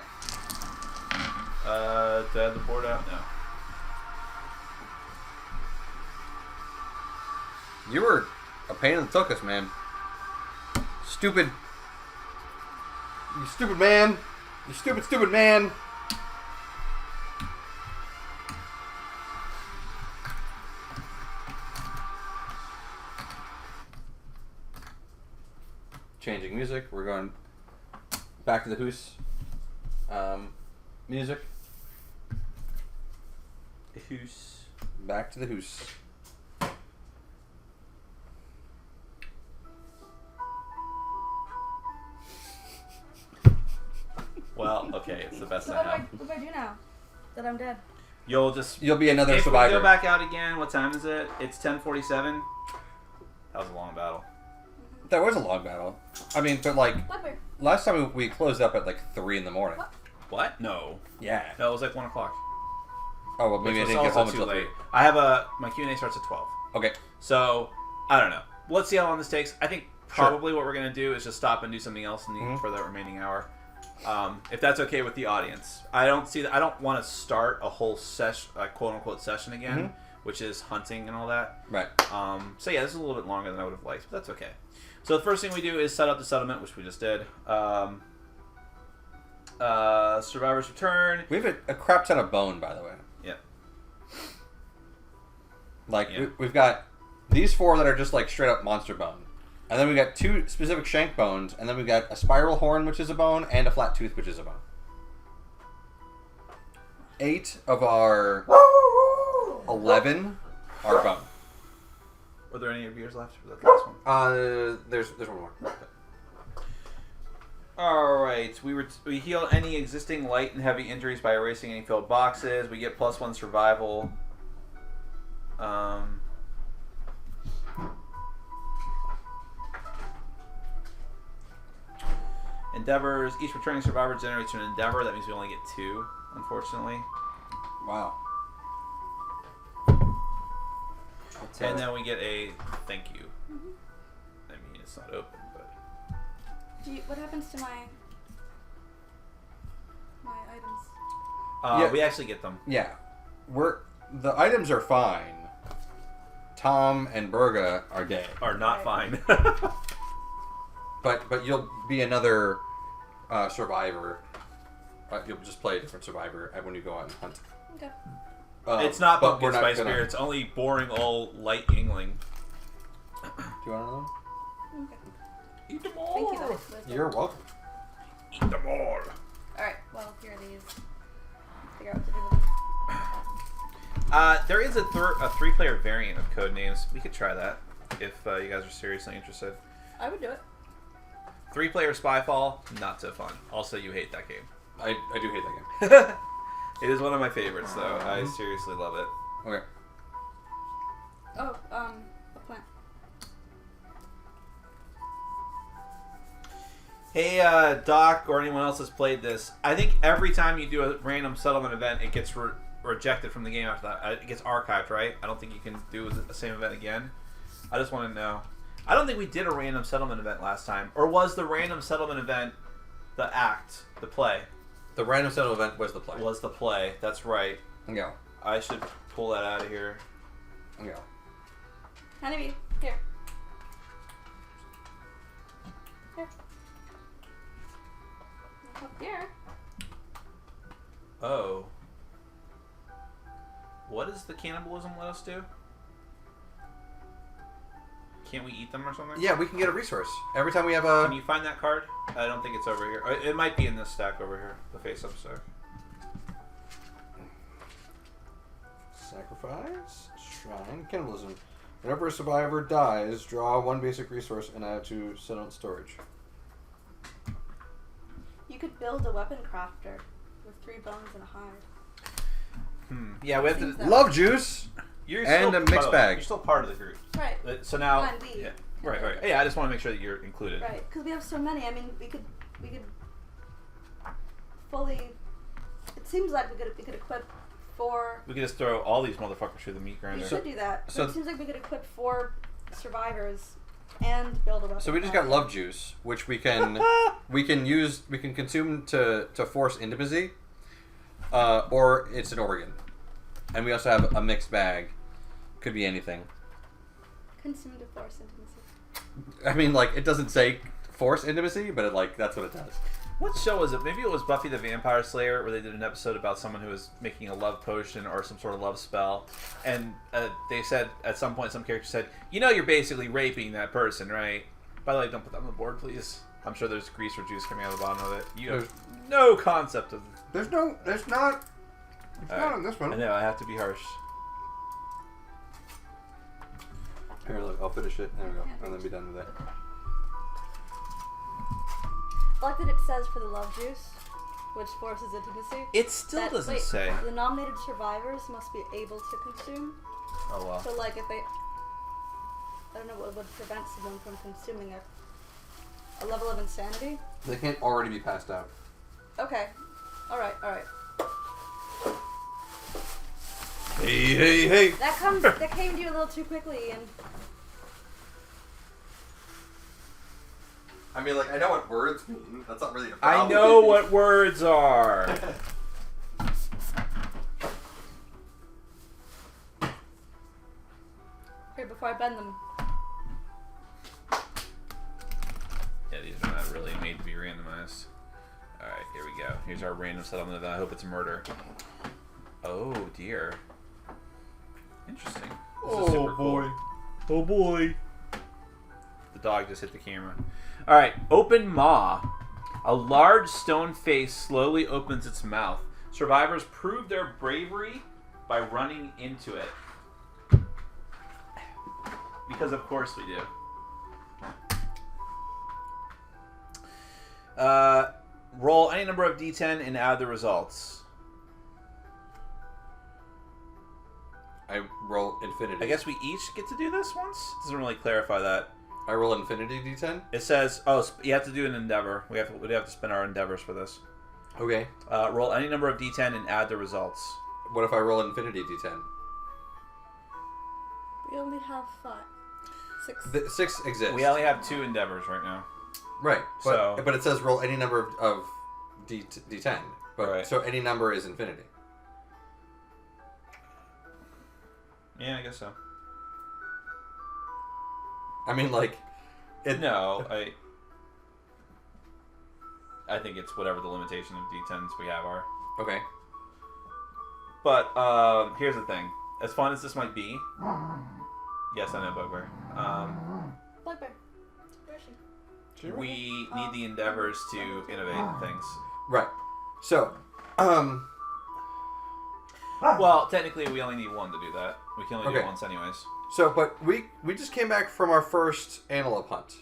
Speaker 3: Do I have the board out? No.
Speaker 1: You were a pain in the tuchus, man. Stupid. You stupid man. You stupid man. Changing music. We're going back to the hoose. Music.
Speaker 3: Who's?
Speaker 1: Back to the hoose.
Speaker 3: Well, okay, it's the best
Speaker 2: So
Speaker 3: I have.
Speaker 2: what do I do now that I'm dead?
Speaker 3: You'll
Speaker 1: be another
Speaker 3: if
Speaker 1: survivor.
Speaker 3: We go back out again. What time is it? It's 10:47. That was a long battle.
Speaker 1: That was a long battle. I mean, but like
Speaker 2: Blackbeard.
Speaker 1: last time we closed up at like 3 in the morning.
Speaker 3: What? No.
Speaker 1: Yeah.
Speaker 3: No, it was like 1 o'clock.
Speaker 1: Oh well, maybe I
Speaker 3: Which
Speaker 1: didn't
Speaker 3: was
Speaker 1: get home
Speaker 3: also too
Speaker 1: until
Speaker 3: late.
Speaker 1: 3.
Speaker 3: I have my Q&A starts at 12.
Speaker 1: Okay.
Speaker 3: So I don't know. Let's see how long this takes. I think probably what we're gonna do is just stop and do something else for the remaining hour. If that's okay with the audience. I don't want to start a whole session, quote unquote session again, which is hunting and all that.
Speaker 1: Right.
Speaker 3: So yeah, this is a little bit longer than I would have liked, but that's okay. So the first thing we do is set up the settlement, which we just did. Survivor's return.
Speaker 1: We have a crap ton of bone, by the way.
Speaker 3: Yeah.
Speaker 1: Like we've got these 4 that are just like straight up monster bone. And then we got 2 specific shank bones, and then we got a spiral horn, which is a bone, and a flat tooth, which is a bone. 8 of our 11 are bone.
Speaker 3: Were there any beers left for that last one?
Speaker 1: There's one more.
Speaker 3: All right, we heal any existing light and heavy injuries by erasing any filled boxes. We get +1 survival. Endeavors. Each returning survivor generates an endeavor. That means we only get 2, unfortunately.
Speaker 1: Wow.
Speaker 3: And then we get a thank you. I mean, it's not open, but...
Speaker 2: What happens to my items?
Speaker 3: We actually get them.
Speaker 1: Yeah. The items are fine. Tom and Berga are dead.
Speaker 3: Are not fine.
Speaker 1: But you'll be another survivor. You'll just play a different survivor when you go out and hunt.
Speaker 2: Okay.
Speaker 3: It's not
Speaker 1: but
Speaker 3: Pumpkin
Speaker 1: we're not
Speaker 3: Spice
Speaker 1: gonna-
Speaker 3: Beer. It's only boring old light yingling.
Speaker 1: Do you want another one?
Speaker 2: Okay.
Speaker 3: Eat them all.
Speaker 2: Thank you, though.
Speaker 1: You're welcome.
Speaker 3: Eat them all.
Speaker 2: Alright, well, here are these. Figure out what to do with them.
Speaker 3: There is a 3-player variant of Codenames. We could try that if you guys are seriously interested.
Speaker 2: I would do it.
Speaker 3: 3-player Spyfall, not so fun. Also, you hate that game.
Speaker 1: I do hate that game.
Speaker 3: It is one of my favorites, though. I seriously love it.
Speaker 1: Okay.
Speaker 2: Oh,
Speaker 3: Hey, Doc, or anyone else has played this. I think every time you do a random settlement event, it gets rejected from the game after that. It gets archived, right? I don't think you can do the same event again. I just want to know. I don't think we did a random settlement event last time. Or was the random settlement event the act, the play?
Speaker 1: The random settlement event was the play.
Speaker 3: Was the play. That's right.
Speaker 1: Go.
Speaker 3: I should pull that out of here.
Speaker 1: Go.
Speaker 2: Honeybee, here. Here. Up here.
Speaker 3: Oh. What does the cannibalism let us do? Can't we eat them or something?
Speaker 1: Yeah, we can get a resource. Every time we have a...
Speaker 3: Can you find that card? I don't think it's over here. It might be in this stack over here. The face-up stack.
Speaker 1: Sacrifice, shrine, cannibalism. Whenever a survivor dies, draw one basic resource and add to settlement storage.
Speaker 2: You could build a weapon crafter with 3 bones and a hide.
Speaker 3: Yeah, we have
Speaker 2: Seems
Speaker 3: to...
Speaker 2: that
Speaker 1: Love juice!
Speaker 3: You're
Speaker 1: And
Speaker 3: still,
Speaker 1: a mixed
Speaker 3: by the way,
Speaker 1: bag.
Speaker 3: You're still part of the group.
Speaker 2: Right.
Speaker 3: So now...
Speaker 2: Fine, we.
Speaker 3: Yeah. Right. Yeah, I just want to make sure that you're included.
Speaker 2: Right, because we have so many. I mean, we could fully. It seems like we could equip 4.
Speaker 3: We could just throw all these motherfuckers through the meat grinder.
Speaker 2: We should do that.
Speaker 1: so-
Speaker 2: It seems like we could equip 4 survivors and build a weapon.
Speaker 1: So we just got love juice, which we can consume to force intimacy, or it's an organ, and we also have a mixed bag. Could be anything.
Speaker 2: Consume to force intimacy.
Speaker 1: I mean, like, it doesn't say force intimacy, but that's what it does.
Speaker 3: What show was it? Maybe it was Buffy the Vampire Slayer, where they did an episode about someone who was making a love potion or some sort of love spell, and they said at some point, some character said, "You know, you're basically raping that person, right?" By the way, don't put that on the board, please. I'm sure there's grease or juice coming out of the bottom of it. You have no concept of.
Speaker 1: There's not. It's not on this one.
Speaker 3: I know. I have to be harsh.
Speaker 1: Here, look, I'll finish it. There we go, and then be done with it.
Speaker 2: I like that it says for the love juice, which forces intimacy.
Speaker 3: It still
Speaker 2: that-
Speaker 3: doesn't
Speaker 2: wait,
Speaker 3: say.
Speaker 2: The nominated survivors must be able to consume.
Speaker 3: Oh wow.
Speaker 2: So, like, if they. I don't know what would prevent someone from consuming a level of insanity.
Speaker 1: They can't already be passed out.
Speaker 2: Okay. Alright.
Speaker 1: Hey!
Speaker 2: That came to you a little too quickly, Ian.
Speaker 1: I mean, like, I know what words mean. That's not really a
Speaker 3: I
Speaker 1: problem.
Speaker 3: know what words are.
Speaker 2: Here, before I bend them.
Speaker 3: Yeah, these are not really made to be randomized. Alright, here we go. Here's our random settlement event. I hope it's a murder. Oh, dear. Interesting. This is super cool. Oh, boy. The dog just hit the camera. Alright, open maw. A large stone face slowly opens its mouth. Survivors prove their bravery by running into it. Because of course we do. Roll any number of d10 and add the results.
Speaker 1: I roll infinity.
Speaker 3: I guess we each get to do this once? Doesn't really clarify that.
Speaker 1: I roll infinity d10?
Speaker 3: It says, you have to do an endeavor. We have to spend our endeavors for this.
Speaker 1: Okay.
Speaker 3: Roll any number of d10 and add the results.
Speaker 1: What if I roll infinity d10?
Speaker 2: We only have 5. 6.
Speaker 1: 6 exists.
Speaker 3: We only have 2 endeavors right now.
Speaker 1: Right. But,
Speaker 3: So-
Speaker 1: but it says roll any number of d10. But,
Speaker 3: Right.
Speaker 1: So any number is infinity.
Speaker 3: Yeah, I guess so.
Speaker 1: I mean, like...
Speaker 3: No, I think it's whatever the limitation of d10s we have are.
Speaker 1: Okay.
Speaker 3: But here's the thing. As fun as this might be... Yes, I know, Bugbear.
Speaker 2: Bugbear. Where is she?
Speaker 3: We need the endeavors to innovate things.
Speaker 1: Right. So,
Speaker 3: Well, technically, we only need 1 to do that. We can only do
Speaker 1: Okay.
Speaker 3: it once anyways.
Speaker 1: but we just came back from our first antelope hunt.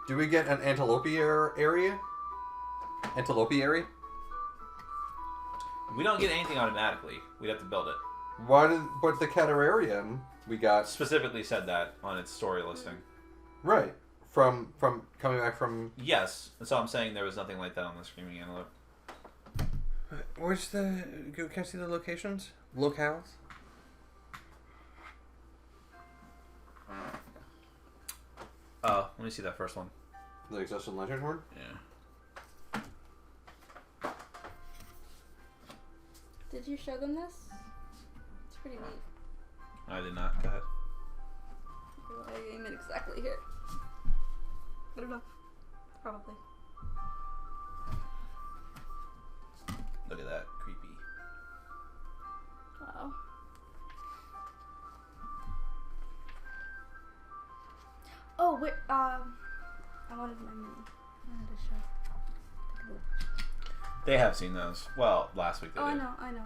Speaker 1: Do we get an area? Antelopiary?
Speaker 3: We don't get anything automatically. We'd have to build it.
Speaker 1: But the Catararium we got...
Speaker 3: Specifically said that on its story listing.
Speaker 1: Right. From coming back from...
Speaker 3: Yes. That's all I'm saying. There was nothing like that on the Screaming Antelope.
Speaker 1: Where's the... Can I see the locations? Locales?
Speaker 3: Let me see that first one.
Speaker 1: The Exhausted Lantern Horde?
Speaker 3: Yeah.
Speaker 2: Did you show them this? It's pretty neat.
Speaker 3: I did not. Go ahead.
Speaker 2: I aim it exactly here. I don't know. Probably.
Speaker 3: Look at that. Creepy.
Speaker 2: Wow. Oh, wait, I wanted my mini. I wanted to show.
Speaker 3: They have seen those. Well, last week they did.
Speaker 2: I know.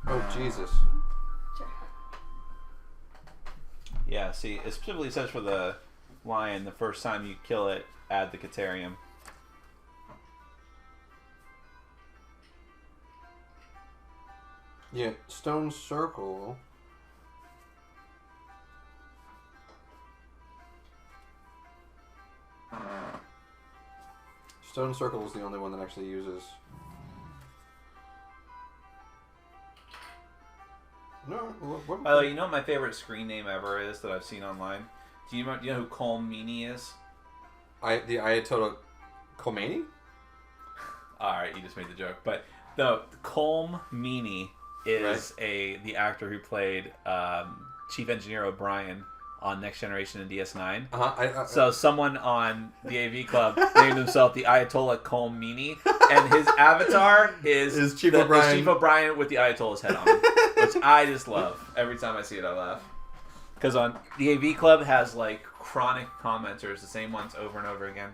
Speaker 1: Oh, Jesus.
Speaker 2: Sure.
Speaker 3: Yeah, see, it specifically says for the lion, the first time you kill it, add the Caterium.
Speaker 1: Yeah, Stone Circle. Stone Circle is the only one that actually uses... No, what?
Speaker 3: By the way, you know what my favorite screen name ever is that I've seen online? Do you know who Colmini is?
Speaker 1: The Ayatollah Khomeini?
Speaker 3: Alright, you just made the joke. But the Colmini is the actor who played Chief Engineer O'Brien on Next Generation and DS9. So someone on the AV Club named himself the Ayatollah Khomeini, and his avatar is
Speaker 1: Chief O'Brien.
Speaker 3: Chief O'Brien with the Ayatollah's head on him, which I just love. Every time I see it, I laugh. Because on the AV Club has like chronic commenters, the same ones over and over again.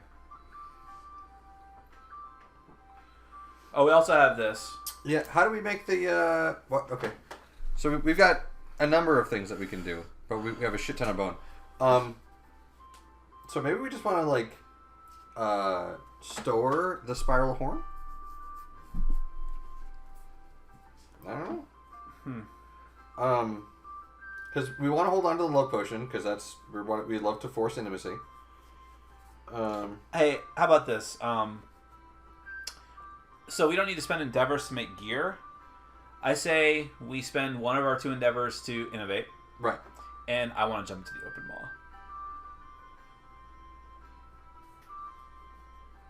Speaker 3: Oh, we also have this.
Speaker 1: Yeah, how do we make the... What? Okay. So we've got a number of things that we can do. But we have a shit ton of bone. So maybe we just want to, like, store the spiral horn? I don't know. Because we want to hold on to the love potion, because that's... we love to force intimacy.
Speaker 3: Hey, how about this? So we don't need to spend endeavors to make gear. I say we spend one of our 2 endeavors to innovate.
Speaker 1: Right.
Speaker 3: And I want to jump into the open mall.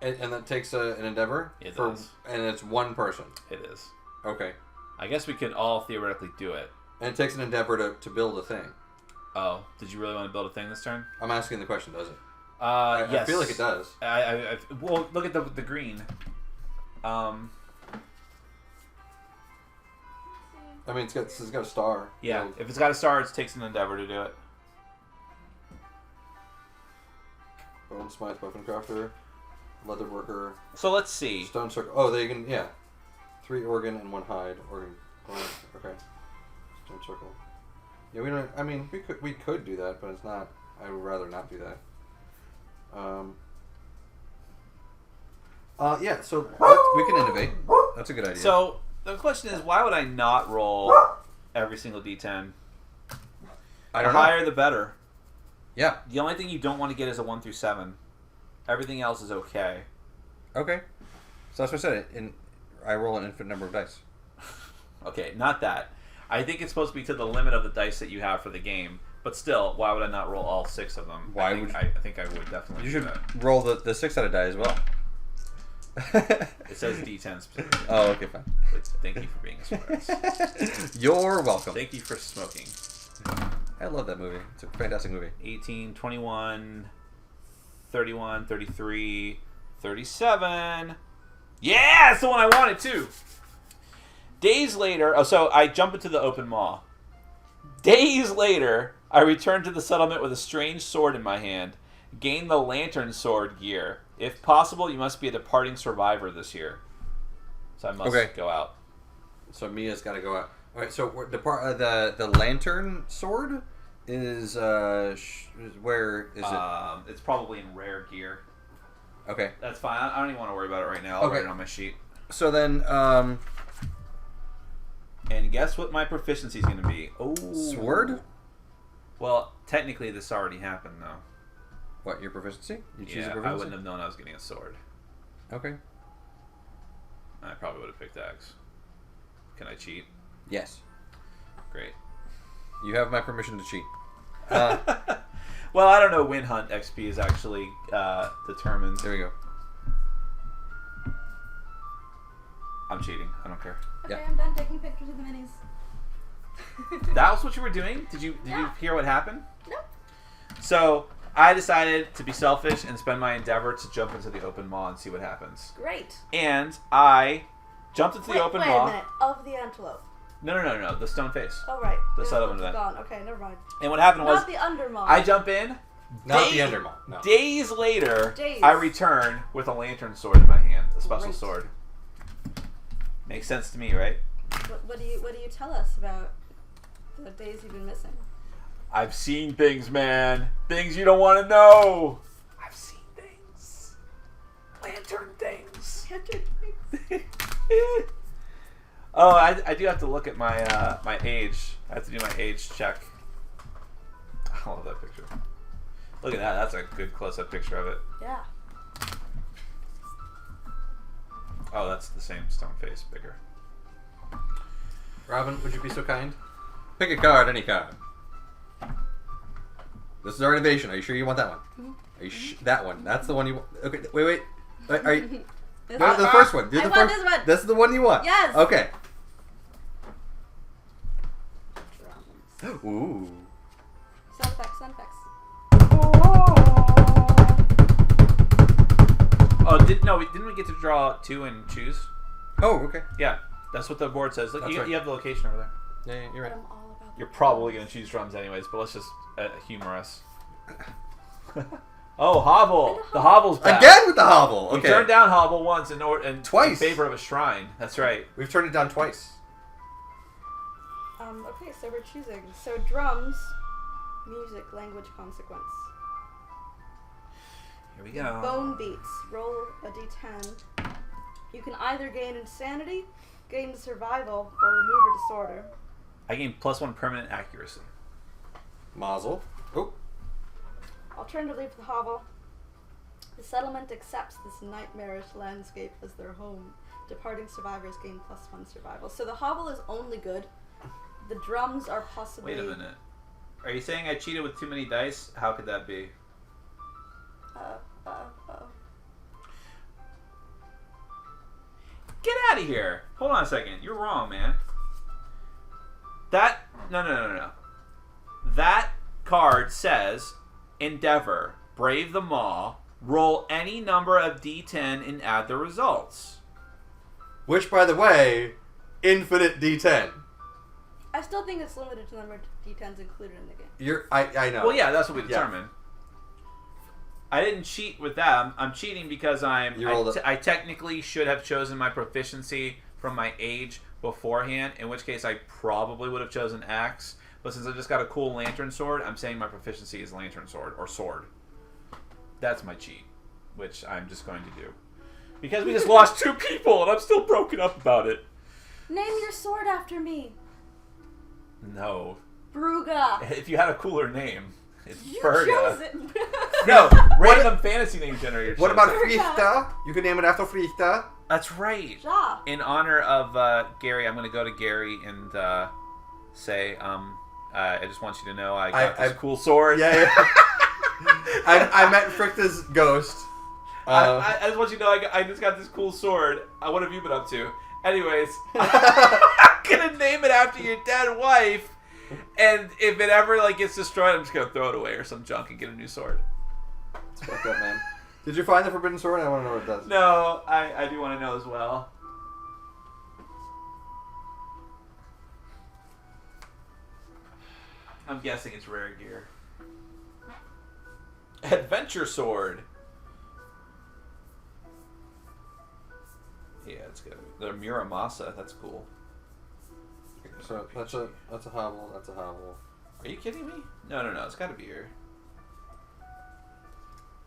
Speaker 1: And that takes an endeavor?
Speaker 3: It does.
Speaker 1: And it's one person?
Speaker 3: It is.
Speaker 1: Okay.
Speaker 3: I guess we could all theoretically do it.
Speaker 1: And it takes an endeavor to build a thing?
Speaker 3: Oh, did you really want to build a thing this turn?
Speaker 1: I'm asking the question, does it?
Speaker 3: Yes.
Speaker 1: I feel like it does.
Speaker 3: Well, look at the green.
Speaker 1: I mean, it's got a star.
Speaker 3: Yeah,
Speaker 1: You know,
Speaker 3: if it's got a star, it takes an endeavor to do it.
Speaker 1: Bone Smith, Weapon Crafter, Leather Worker.
Speaker 3: So let's see.
Speaker 1: Stone Circle. Oh, they can, yeah. 3 organ and 1 hide. Organ. Okay. Stone Circle. Yeah, we don't. I mean, we could do that, but it's not. I would rather not do that. Yeah. So we can innovate. That's a good idea.
Speaker 3: So the question is, why would I not roll every single D10?
Speaker 1: I
Speaker 3: The
Speaker 1: don't know.
Speaker 3: higher, the better.
Speaker 1: Yeah.
Speaker 3: The only thing you don't want to get is a 1 through 7. Everything else is okay.
Speaker 1: Okay. So that's what I said. I roll an infinite number of dice.
Speaker 3: Okay, not that. I think it's supposed to be to the limit of the dice that you have for the game. But still, why would I not roll all 6 of them?
Speaker 1: Why
Speaker 3: I think,
Speaker 1: would you?
Speaker 3: I think I would definitely.
Speaker 1: You
Speaker 3: do
Speaker 1: should
Speaker 3: that.
Speaker 1: roll the 6-sided die as well.
Speaker 3: It says D10 specifically.
Speaker 1: Oh, okay, fine.
Speaker 3: But thank you for being a smartass.
Speaker 1: You're welcome.
Speaker 3: Thank you for smoking.
Speaker 1: I love that movie. It's a fantastic movie.
Speaker 3: 18, 21, 31, 33, 37. Yeah, that's the one I wanted too. Days later, so I jump into the open maw. Days later, I return to the settlement with a strange sword in my hand. Gain the lantern sword gear. If possible, you must be a departing survivor this year. So I must go out.
Speaker 1: So Mia's got to go out. All right. So the lantern sword is where is it?
Speaker 3: It's probably in rare gear.
Speaker 1: Okay.
Speaker 3: That's fine. I don't even want to worry about it right now. I'll write it on my sheet.
Speaker 1: So then,
Speaker 3: and guess what my proficiency is going to be? Oh,
Speaker 1: sword.
Speaker 3: Well, technically, this already happened, though.
Speaker 1: What, your proficiency? You choose a
Speaker 3: Yeah,
Speaker 1: proficiency?
Speaker 3: I wouldn't have known I was getting a sword.
Speaker 1: Okay.
Speaker 3: I probably would have picked axe. Can I cheat?
Speaker 1: Yes.
Speaker 3: Great.
Speaker 1: You have my permission to cheat.
Speaker 3: Well, I don't know when Hunt XP is actually determined.
Speaker 1: There we go.
Speaker 3: I'm cheating. I don't care.
Speaker 2: Okay,
Speaker 1: Yeah.
Speaker 2: I'm done taking pictures of the minis.
Speaker 3: That was what you were doing? Did you
Speaker 2: Yeah.
Speaker 3: hear what happened?
Speaker 2: Nope.
Speaker 3: So I decided to be selfish and spend my endeavor to jump into the open maw and see what happens.
Speaker 2: Great.
Speaker 3: And I jumped into the open
Speaker 2: wait
Speaker 3: maw.
Speaker 2: a minute. Of the antelope.
Speaker 3: No. The stone face.
Speaker 2: Oh, right.
Speaker 3: The settlement
Speaker 2: antelope's
Speaker 3: event.
Speaker 2: gone. Okay, never mind.
Speaker 3: And what happened was
Speaker 2: Not the undermaw.
Speaker 3: I jump in.
Speaker 1: Not the Endermaw. No.
Speaker 3: Days later,
Speaker 2: Days.
Speaker 3: I return with a lantern sword in my hand, a special
Speaker 2: Great.
Speaker 3: sword. Makes sense to me, right?
Speaker 2: What do you tell us about the days you've been missing?
Speaker 3: I've seen things, man. Things you don't want to know. I've seen things. Lantern things. Oh, I do have to look at my my age. I have to do my age check. I love that picture. Look at that. That's a good close-up picture of it.
Speaker 2: Yeah.
Speaker 3: Oh, that's the same stone face, bigger.
Speaker 1: Robin, would you be so kind? Pick a card, any card. This is our innovation. Are you sure you want that one?
Speaker 2: Mm-hmm.
Speaker 1: Are you that one? That's the one you want. Okay, wait. Are you...
Speaker 2: This
Speaker 1: Do
Speaker 2: one.
Speaker 1: the first one. Do
Speaker 2: I
Speaker 1: the
Speaker 2: want
Speaker 1: first.
Speaker 2: this one.
Speaker 1: This is the one you want.
Speaker 2: Yes.
Speaker 1: Okay.
Speaker 2: Drums.
Speaker 1: Ooh.
Speaker 2: Sound effects. Sound effects.
Speaker 3: Oh, didn't we get to draw two and choose?
Speaker 1: Oh, okay.
Speaker 3: Yeah, that's what the board says. Look,
Speaker 1: That's
Speaker 3: you,
Speaker 1: right.
Speaker 3: you have the location over there.
Speaker 1: Yeah, you're right.
Speaker 2: I'm all about the
Speaker 3: You're probably
Speaker 2: drums.
Speaker 3: going to choose drums anyways, but let's just humor us. Oh, Hovel! The Hovel's back.
Speaker 1: Again with the hovel.
Speaker 3: We
Speaker 1: Okay.
Speaker 3: turned down Hovel once in
Speaker 1: Twice.
Speaker 3: in favor of a shrine. That's right.
Speaker 1: We've turned it down twice.
Speaker 2: Okay, so we're choosing. So drums, music, language, consequence.
Speaker 3: Here we go.
Speaker 2: Bone beats. Roll a d10. You can either gain insanity, gain survival, or remove a disorder.
Speaker 3: I gained +1 permanent accuracy.
Speaker 1: Mazel. Oh.
Speaker 2: Alternatively for the hovel, the settlement accepts this nightmarish landscape as their home. Departing survivors gain +1 survival. So the hovel is only good. The drums are possibly...
Speaker 3: Wait a minute. Are you saying I cheated with too many dice? How could that be? Get out of here! Hold on a second. You're wrong, man. No. That card says, Endeavor, brave the maw, roll any number of d10 and add the results.
Speaker 1: Which, by the way, infinite D10.
Speaker 2: I still think it's limited to the number of d10s included in the game.
Speaker 1: I know.
Speaker 3: Well, yeah, that's what we
Speaker 1: Yeah.
Speaker 3: determined. I didn't cheat with that. I'm cheating because I technically should have chosen my proficiency from my age beforehand, in which case I probably would have chosen axe. But since I just got a cool lantern sword, I'm saying my proficiency is lantern sword or sword. That's my cheat, which I'm just going to do. Because we just lost 2 people and I'm still broken up about it.
Speaker 2: Name your sword after me.
Speaker 3: No.
Speaker 2: Bruga.
Speaker 3: If you had a cooler name, it's
Speaker 2: You
Speaker 3: Berga.
Speaker 2: chose it.
Speaker 3: No, random fantasy name generator.
Speaker 1: What about
Speaker 2: Berga.
Speaker 1: Frichta? You can name it after Frichta.
Speaker 3: That's right.
Speaker 2: Ja.
Speaker 3: In honor of Gary, I'm going to go to Gary and say, I just want you to know I got this cool sword.
Speaker 1: Yeah. I met Frichta's ghost.
Speaker 3: I just want you to know I just got this cool sword. What have you been up to? Anyways, I'm going to name it after your dead wife. And if it ever gets destroyed, I'm just going to throw it away or some junk and get a new sword.
Speaker 1: It's fucked up, man. Did you find the forbidden sword? I want to know what it does.
Speaker 3: No, I do want to know as well. I'm guessing it's rare gear. Adventure sword. Yeah, it's good. The Muramasa, that's cool.
Speaker 1: So that's a hovel. That's a hovel.
Speaker 3: Are you kidding me? No, it's got to be here.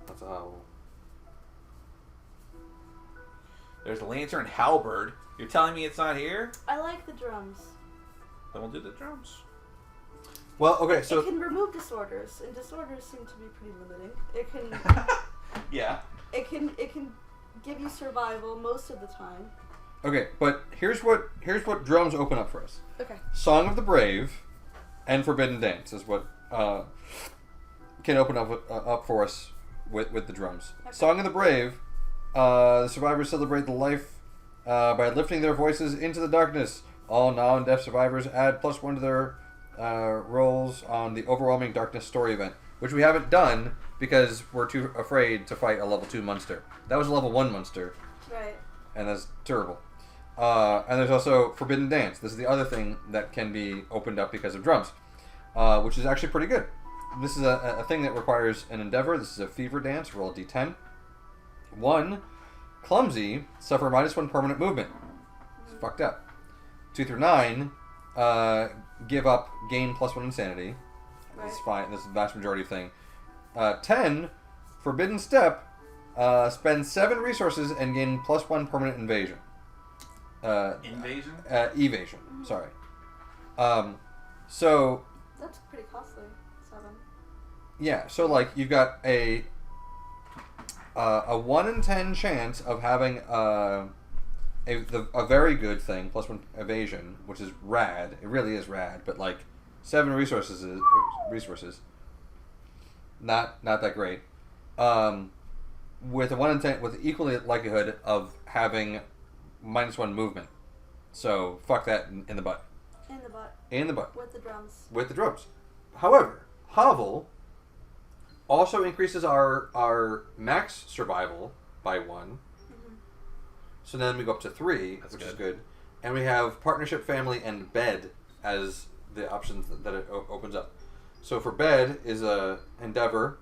Speaker 1: That's a hovel.
Speaker 3: There's a lantern halberd. You're telling me it's not here?
Speaker 2: I like the drums.
Speaker 3: Then we'll do the drums.
Speaker 1: Well, okay, so
Speaker 2: it can remove disorders, and disorders seem to be pretty limiting. It can.
Speaker 3: Yeah.
Speaker 2: It can give you survival most of the time.
Speaker 1: okay, but here's what drums open up for us.
Speaker 2: Okay.
Speaker 1: Song of the Brave and Forbidden Dance is what can open up for us with the drums.
Speaker 2: Okay.
Speaker 1: Song of the Brave, the survivors celebrate the life by lifting their voices into the darkness. All now and deaf survivors add +1 to their rolls on the Overwhelming Darkness story event, which we haven't done because we're too afraid to fight a level 2 monster. That was a level 1 monster.
Speaker 2: Right.
Speaker 1: And that's terrible. And there's also Forbidden Dance. This is the other thing that can be opened up because of drums, which is actually pretty good. This is a thing that requires an endeavor. This is a fever dance. Roll a d10. 1, clumsy, suffer -1 permanent movement. It's fucked up. 2 through 9, give up, gain +1 insanity.
Speaker 2: Right.
Speaker 1: That's fine. That's the vast majority of thing. 10, forbidden step, spend 7 resources and gain +1 permanent invasion.
Speaker 3: Invasion?
Speaker 1: Evasion. Sorry. So
Speaker 2: That's pretty costly. 7.
Speaker 1: yeah. So like you've got a 1 in 10 chance of having a very good thing +1 evasion, which is rad. It really is rad. But like 7 resources, not that great. With a 1 in 10, with equally likelihood of having -1 movement. So fuck that in the butt.
Speaker 2: In the butt.
Speaker 1: In the butt.
Speaker 2: With the drums.
Speaker 1: With the drums. However, Hovel also increases our max survival by 1.
Speaker 2: Mm-hmm.
Speaker 1: So then we go up to 3,
Speaker 3: That's
Speaker 1: which
Speaker 3: good.
Speaker 1: is good. And we have partnership, family, and bed as the options that it opens up. So for bed is a endeavor.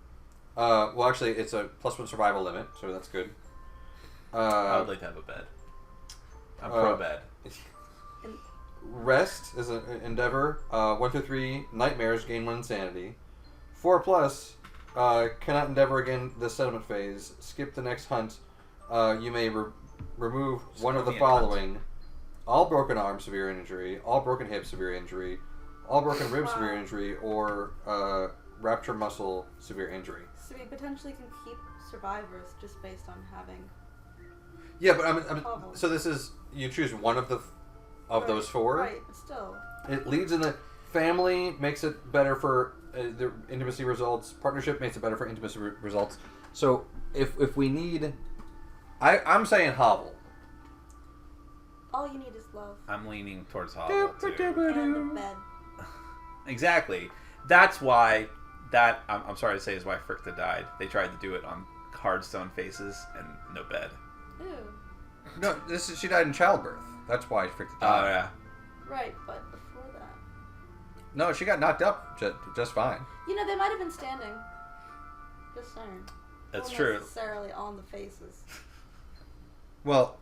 Speaker 1: Well, actually, it's a +1 survival limit, so that's good.
Speaker 3: I would like to have a bed. I'm pro bed.
Speaker 1: Rest is an endeavor. 1 through 3, nightmares, gain 1 insanity. 4+, cannot endeavor again this settlement phase. Skip the next hunt. You may remove one of the following: all broken arm, severe injury; all broken hip, severe injury; all broken rib, severe injury; or rupture muscle, severe injury.
Speaker 2: So we potentially can keep survivors just based on having.
Speaker 1: Yeah, but I mean so this is you choose one of those 4.
Speaker 2: Right, but still.
Speaker 1: It leads in the family, makes it better for the intimacy results. Partnership makes it better for intimacy results. So if we need, I'm saying Hovel.
Speaker 2: All you need is love.
Speaker 3: I'm leaning towards Hovel too.
Speaker 2: And a bed.
Speaker 3: Exactly. That's why I'm sorry to say is why Fricta died. They tried to do it on hard stone faces and no bed.
Speaker 2: Ew.
Speaker 1: No, she died in childbirth. That's why Fricta died.
Speaker 3: Oh yeah.
Speaker 2: Right, but before that.
Speaker 1: No, she got knocked up just fine.
Speaker 2: You know, they might have been standing. Just saying.
Speaker 3: That's
Speaker 2: Not
Speaker 3: true.
Speaker 2: necessarily on the faces.
Speaker 1: Well,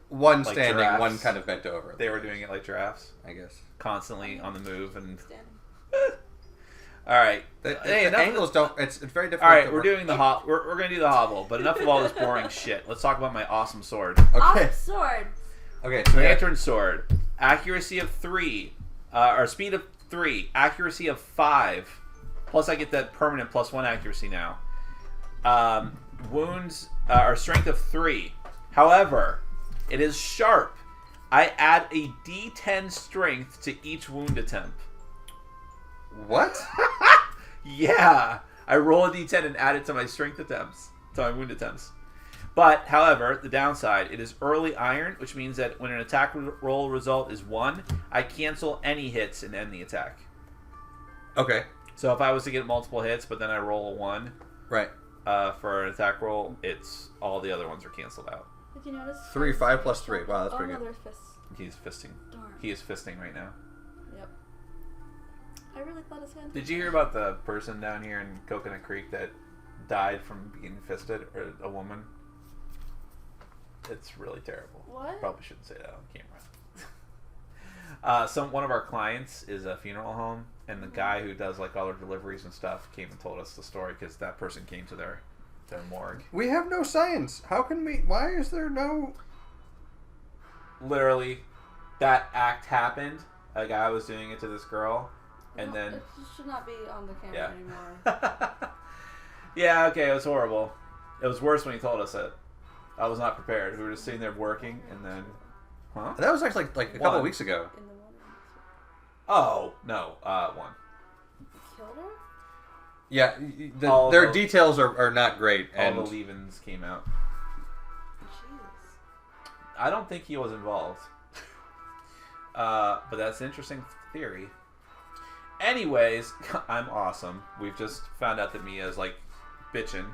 Speaker 1: one
Speaker 3: Like
Speaker 1: standing,
Speaker 3: giraffes.
Speaker 1: one kind of bent over.
Speaker 3: They were doing it like giraffes,
Speaker 1: I guess.
Speaker 3: constantly on the move and.
Speaker 2: Standing.
Speaker 3: All right.
Speaker 1: The
Speaker 3: Hey, enough of
Speaker 1: angles don't. It's very difficult.
Speaker 3: All right,
Speaker 1: to
Speaker 3: we're
Speaker 1: work.
Speaker 3: doing the we're gonna do the hovel, but enough of all this boring shit. Let's talk about my awesome sword.
Speaker 1: Okay.
Speaker 2: Awesome sword.
Speaker 1: Okay. So we got-
Speaker 3: Lantern sword, accuracy of 3, or speed of 3, accuracy of 5. Plus, I get that permanent +1 accuracy now. Wounds or strength of 3. However, it is sharp. I add a D10 strength to each wound attempt.
Speaker 1: What?
Speaker 3: Yeah, I roll a D10 and add it to my strength attempts, to my wound attempts. But, however, the downside, it is early iron, which means that when an attack roll result is 1, I cancel any hits and end the attack.
Speaker 1: Okay.
Speaker 3: So if I was to get multiple hits, but then I roll a 1
Speaker 1: Right.
Speaker 3: for an attack roll, it's all the other ones are canceled out.
Speaker 2: Did you notice?
Speaker 1: 3, 5 plus 3. Wow, that's
Speaker 2: Oh,
Speaker 1: pretty
Speaker 2: no,
Speaker 1: good.
Speaker 2: there's fists.
Speaker 3: He's fisting.
Speaker 2: Darn.
Speaker 3: He is fisting right now.
Speaker 2: Yep. I really thought his hand.
Speaker 3: Did you hear about the person down here in Coconut Creek that died from being fisted, or a woman? It's really terrible.
Speaker 2: What?
Speaker 3: Probably shouldn't say that on camera. One of our clients is a funeral home, and the guy who does like all their deliveries and stuff came and told us the story because that person came to their morgue.
Speaker 1: We have no science. How can we? Why is there no?
Speaker 3: Literally, that act happened. A guy was doing it to this girl, And then
Speaker 2: it should not be on the camera
Speaker 3: yeah.
Speaker 2: anymore.
Speaker 3: Yeah, okay, it was horrible. It was worse when he told us it. I was not prepared. We were just sitting there working, and then, huh?
Speaker 1: That was actually like a couple of weeks ago.
Speaker 2: In the morning.
Speaker 3: Oh no, one.
Speaker 2: Killed her?
Speaker 1: Yeah, their details are not great.
Speaker 3: All
Speaker 1: And
Speaker 3: the leave-ins came out.
Speaker 2: Jeez.
Speaker 3: I don't think he was involved. But that's an interesting theory. Anyways, I'm awesome. We've just found out that Mia's like bitching.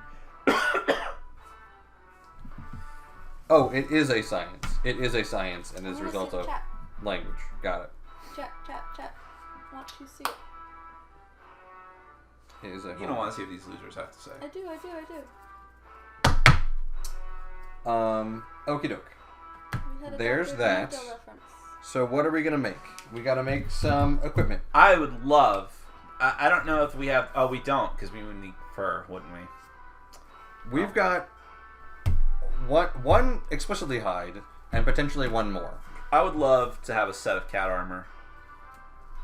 Speaker 1: oh, it is a science. It is a science, and is a
Speaker 2: I wanna
Speaker 1: result
Speaker 2: see the
Speaker 1: of
Speaker 2: chat.
Speaker 1: language. Got it.
Speaker 2: Chat. Want you see it?
Speaker 1: It is a.
Speaker 3: You don't want to see what these losers have to say.
Speaker 2: I do.
Speaker 1: Okie doke.
Speaker 2: We had a
Speaker 1: There's
Speaker 2: Dr.
Speaker 1: that.
Speaker 2: Pimento reference.
Speaker 1: So what are we gonna make? We gotta make some equipment.
Speaker 3: I would love. I don't know if we have. Oh, we don't, because we would need fur, wouldn't we?
Speaker 1: We've got one explicitly hide and potentially one more.
Speaker 3: I would love to have a set of cat armor,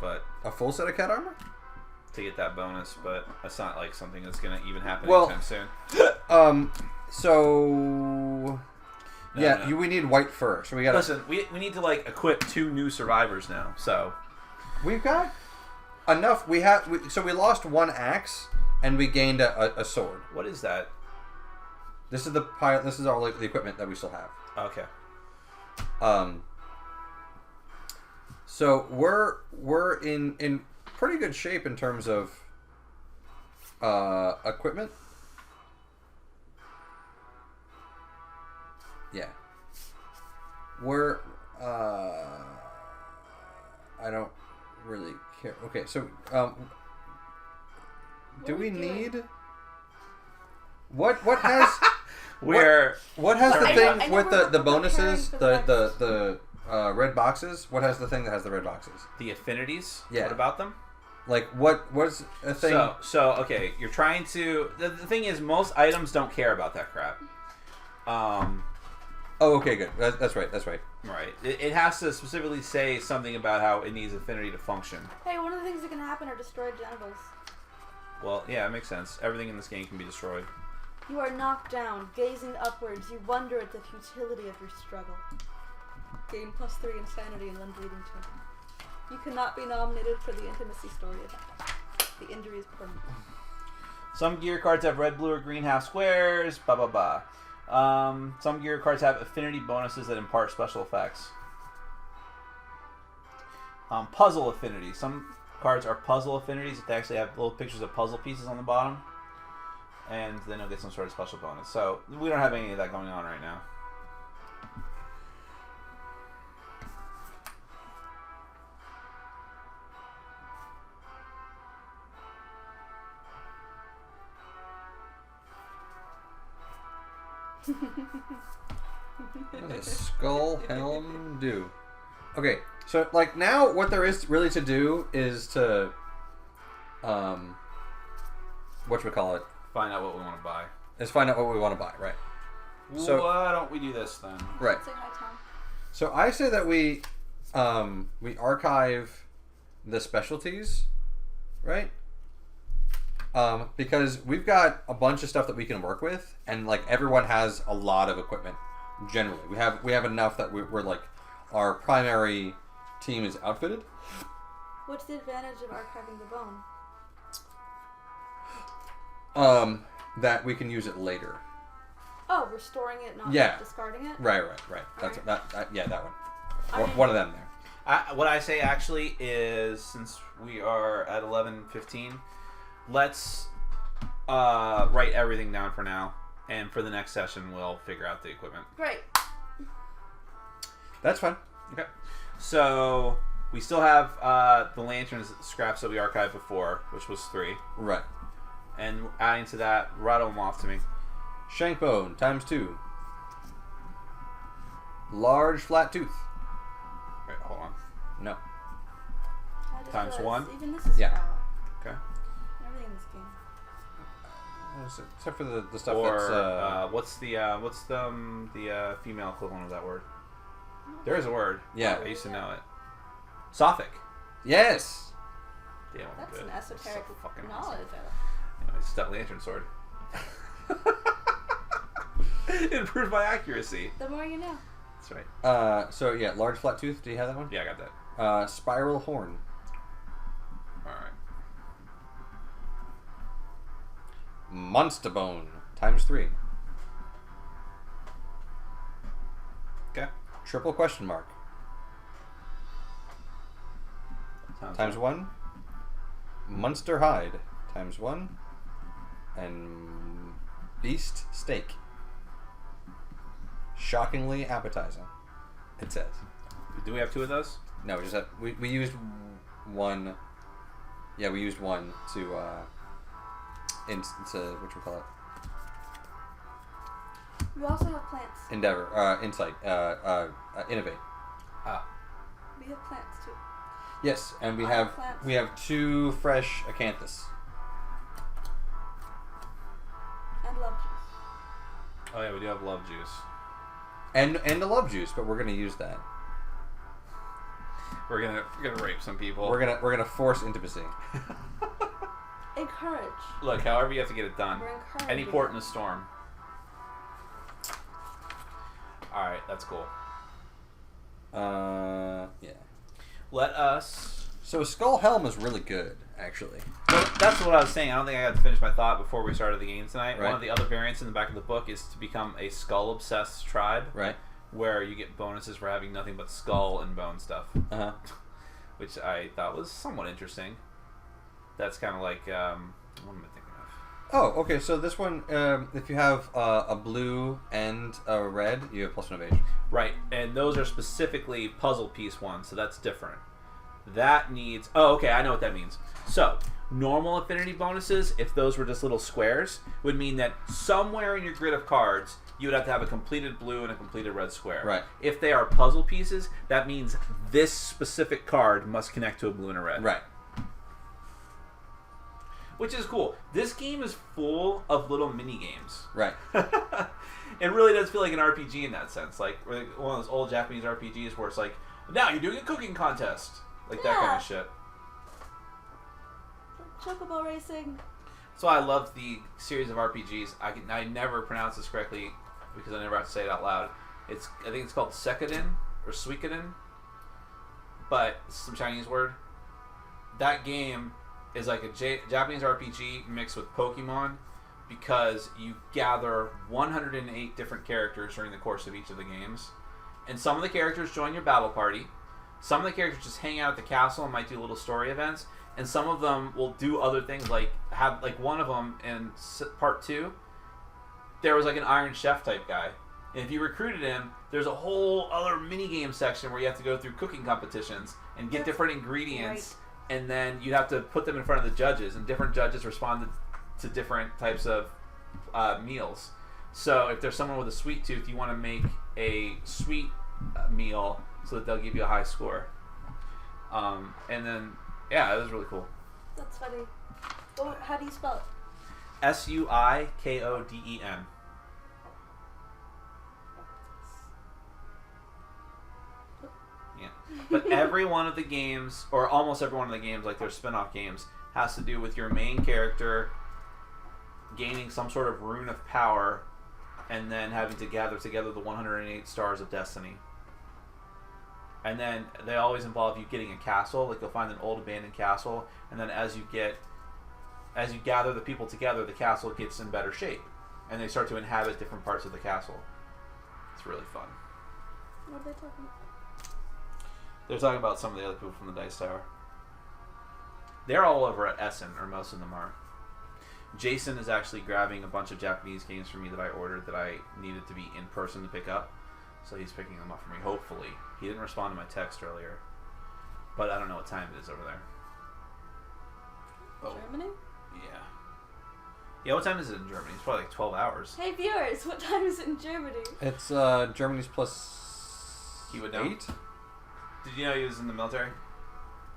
Speaker 3: but
Speaker 1: A full set of cat armor?
Speaker 3: to get that bonus. But that's not like something that's gonna even happen
Speaker 1: Well,
Speaker 3: anytime soon.
Speaker 1: So
Speaker 3: No.
Speaker 1: we need white fur. So we gotta
Speaker 3: Listen, we need to like equip 2 new survivors now. So
Speaker 1: We've got enough. We lost one axe and we gained a sword.
Speaker 3: what is that?
Speaker 1: This is the pile. This is all the equipment that we still have.
Speaker 3: Okay.
Speaker 1: So we're in pretty good shape in terms of equipment. Yeah. We're I don't really care. Okay, so do we need what has what has the
Speaker 2: I
Speaker 1: thing
Speaker 2: know
Speaker 1: with
Speaker 2: we're
Speaker 1: the bonuses,
Speaker 2: preparing for
Speaker 1: the red boxes? What has the thing that has the red boxes?
Speaker 3: The affinities.
Speaker 1: Yeah.
Speaker 3: What about them?
Speaker 1: Like what's a thing?
Speaker 3: So okay, you're trying to. The thing is, most items don't care about that crap.
Speaker 1: Oh, okay, good. That's right.
Speaker 3: Right. It has to specifically say something about how it needs affinity to function.
Speaker 2: Hey, one of the things that can happen are destroyed genitals.
Speaker 3: Well, yeah, it makes sense. Everything in this game can be destroyed.
Speaker 2: You are knocked down, gazing upwards. You wonder at the futility of your struggle. Gain +3 insanity and then bleeding 2. You cannot be nominated for the intimacy story event. The injury is permanent.
Speaker 3: Some gear cards have red, blue, or green half squares. Blah blah blah. Some gear cards have affinity bonuses that impart special effects. Puzzle affinity. Some cards are puzzle affinities. They actually have little pictures of puzzle pieces on the bottom. And then you'll get some sort of special bonus. So we don't have any of that going on right now.
Speaker 1: What does a skull helm do? Okay, so like now what there is really to do is to whatchamacallit,
Speaker 3: Find out what we want to buy.
Speaker 1: is find out what we want to buy, right? So
Speaker 3: why don't we do this then?
Speaker 1: right.
Speaker 2: Say hi, Tom.
Speaker 1: So I say that we archive the specialties, right? Because we've got a bunch of stuff that we can work with, and like everyone has a lot of equipment. Generally, we have enough that we're like our primary team is outfitted.
Speaker 2: What's the advantage of archiving the bone?
Speaker 1: That we can use it later.
Speaker 2: Oh, restoring it, not
Speaker 1: Yeah.
Speaker 2: discarding it?
Speaker 1: Right. That's
Speaker 2: Alright.
Speaker 1: that one.
Speaker 2: I mean-
Speaker 1: One of them there.
Speaker 3: What I say actually is, since we are at 11:15, let's write everything down for now, and for the next session we'll figure out the equipment.
Speaker 2: Great.
Speaker 1: That's fine.
Speaker 3: Okay. So we still have the lanterns scraps that we archived before, which was 3,
Speaker 1: Right.
Speaker 3: and adding to that, rattle them off to me.
Speaker 1: Shank bone ×2. Large flat tooth.
Speaker 3: Wait, hold on.
Speaker 1: No.
Speaker 2: I just
Speaker 3: Times
Speaker 2: realized
Speaker 3: 1?
Speaker 2: Even this is
Speaker 1: Yeah.
Speaker 2: foul.
Speaker 3: Okay.
Speaker 2: Everything in this game.
Speaker 1: Except for the stuff
Speaker 3: Or
Speaker 1: that's
Speaker 3: what's the female equivalent of that word? There is a word.
Speaker 1: yeah.
Speaker 3: I used to know it. Sothic.
Speaker 1: Yes.
Speaker 3: Damn,
Speaker 2: That's
Speaker 3: good.
Speaker 2: an esoteric
Speaker 3: So fucking
Speaker 2: knowledge.
Speaker 3: Awesome. It's that lantern sword. It improved my accuracy.
Speaker 2: The more you know.
Speaker 3: That's right.
Speaker 1: So yeah, large flat tooth. Do you have that one?
Speaker 3: Yeah, I got that.
Speaker 1: Spiral horn.
Speaker 3: Alright.
Speaker 1: Monster bone ×3.
Speaker 3: Okay.
Speaker 1: Triple question mark.
Speaker 3: Sounds
Speaker 1: ×1. Munster hide ×1. And beast steak. Shockingly appetizing. It says.
Speaker 3: Do we have 2 of those?
Speaker 1: No, we just have we used one. Yeah, we used one to what you call it?
Speaker 2: We also have plants.
Speaker 1: Endeavor, insight, innovate.
Speaker 3: Ah.
Speaker 2: We have plants too.
Speaker 1: Yes, and we
Speaker 2: I
Speaker 1: have
Speaker 2: have plants.
Speaker 1: 2 fresh acanthus.
Speaker 2: And love juice.
Speaker 3: Oh yeah, we do have love juice.
Speaker 1: And the love juice, but we're gonna use that.
Speaker 3: We're gonna rape some people.
Speaker 1: We're gonna force intimacy.
Speaker 2: Encourage.
Speaker 3: Look, however you have to get it done.
Speaker 2: We're encouraging.
Speaker 3: Any port in a storm. Alright, that's cool.
Speaker 1: Yeah.
Speaker 3: Let us...
Speaker 1: So Skull Helm is really good, actually.
Speaker 3: Well, that's what I was saying. I don't think I got to finish my thought before we started the game tonight.
Speaker 1: Right.
Speaker 3: One of the other variants in the back of the book is to become a skull-obsessed tribe.
Speaker 1: Right.
Speaker 3: Where you get bonuses for having nothing but skull and bone stuff.
Speaker 1: Uh-huh.
Speaker 3: Which I thought was somewhat interesting. That's kind of like... what am I thinking of?
Speaker 1: Oh, okay. So this one, if you have a blue and a red, you have +1 evasion.
Speaker 3: Right, and those are specifically puzzle piece ones, so that's different. That needs... Oh, okay, I know what that means. So, normal affinity bonuses, if those were just little squares, would mean that somewhere in your grid of cards, you would have to have a completed blue and a completed red square.
Speaker 1: Right.
Speaker 3: If they are puzzle pieces, that means this specific card must connect to a blue and a red.
Speaker 1: Right.
Speaker 3: Which is cool. This game is full of little mini games.
Speaker 1: Right.
Speaker 3: It really does feel like an RPG in that sense. Like one of those old Japanese RPGs where it's like, now you're doing a cooking contest. Like that kind of shit.
Speaker 2: Chocobo racing.
Speaker 3: So I love the series of RPGs. I never pronounce this correctly because I never have to say it out loud. I think it's called Sekuden or Suikoden, but it's some Chinese word. That game is like a Japanese RPG mixed with Pokemon because you gather 108 different characters during the course of each of the games. And some of the characters join your battle party. Some of the characters just hang out at the castle and might do little story events. And some of them will do other things, like one of them in part 2, there was like an Iron Chef type guy. And if you recruited him, there's a whole other mini-game section where you have to go through cooking competitions and get different ingredients. Right. And then you'd have to put them in front of the judges, and different judges responded to different types of meals. So if there's someone with a sweet tooth, you want to make a sweet meal so that they'll give you a high score. And then, yeah, it was really cool.
Speaker 2: That's funny. Well, how do you spell it?
Speaker 3: Suikoden. Yeah. But every one of the games, or almost every one of the games, like their spin-off games, has to do with your main character gaining some sort of rune of power and then having to gather together the 108 stars of destiny. And then they always involve you getting a castle. Like you'll find an old abandoned castle, and then as you gather the people together, the castle gets in better shape, and they start to inhabit different parts of the castle. It's really fun.
Speaker 2: What are they talking about?
Speaker 3: They're talking about some of the other people from the Dice Tower. They're all over at Essen, or most of them are. Jason is actually grabbing a bunch of Japanese games for me that I ordered that I needed to be in person to pick up. So he's picking them up for me, hopefully. He didn't respond to my text earlier. But I don't know what time it is over there.
Speaker 2: Germany?
Speaker 3: Yeah. Yeah, what time is it in Germany? It's probably like 12 hours.
Speaker 2: Hey viewers, what time is it in Germany?
Speaker 1: It's Germany's plus
Speaker 3: He would know.
Speaker 1: 8.
Speaker 3: Did you know he was in the military?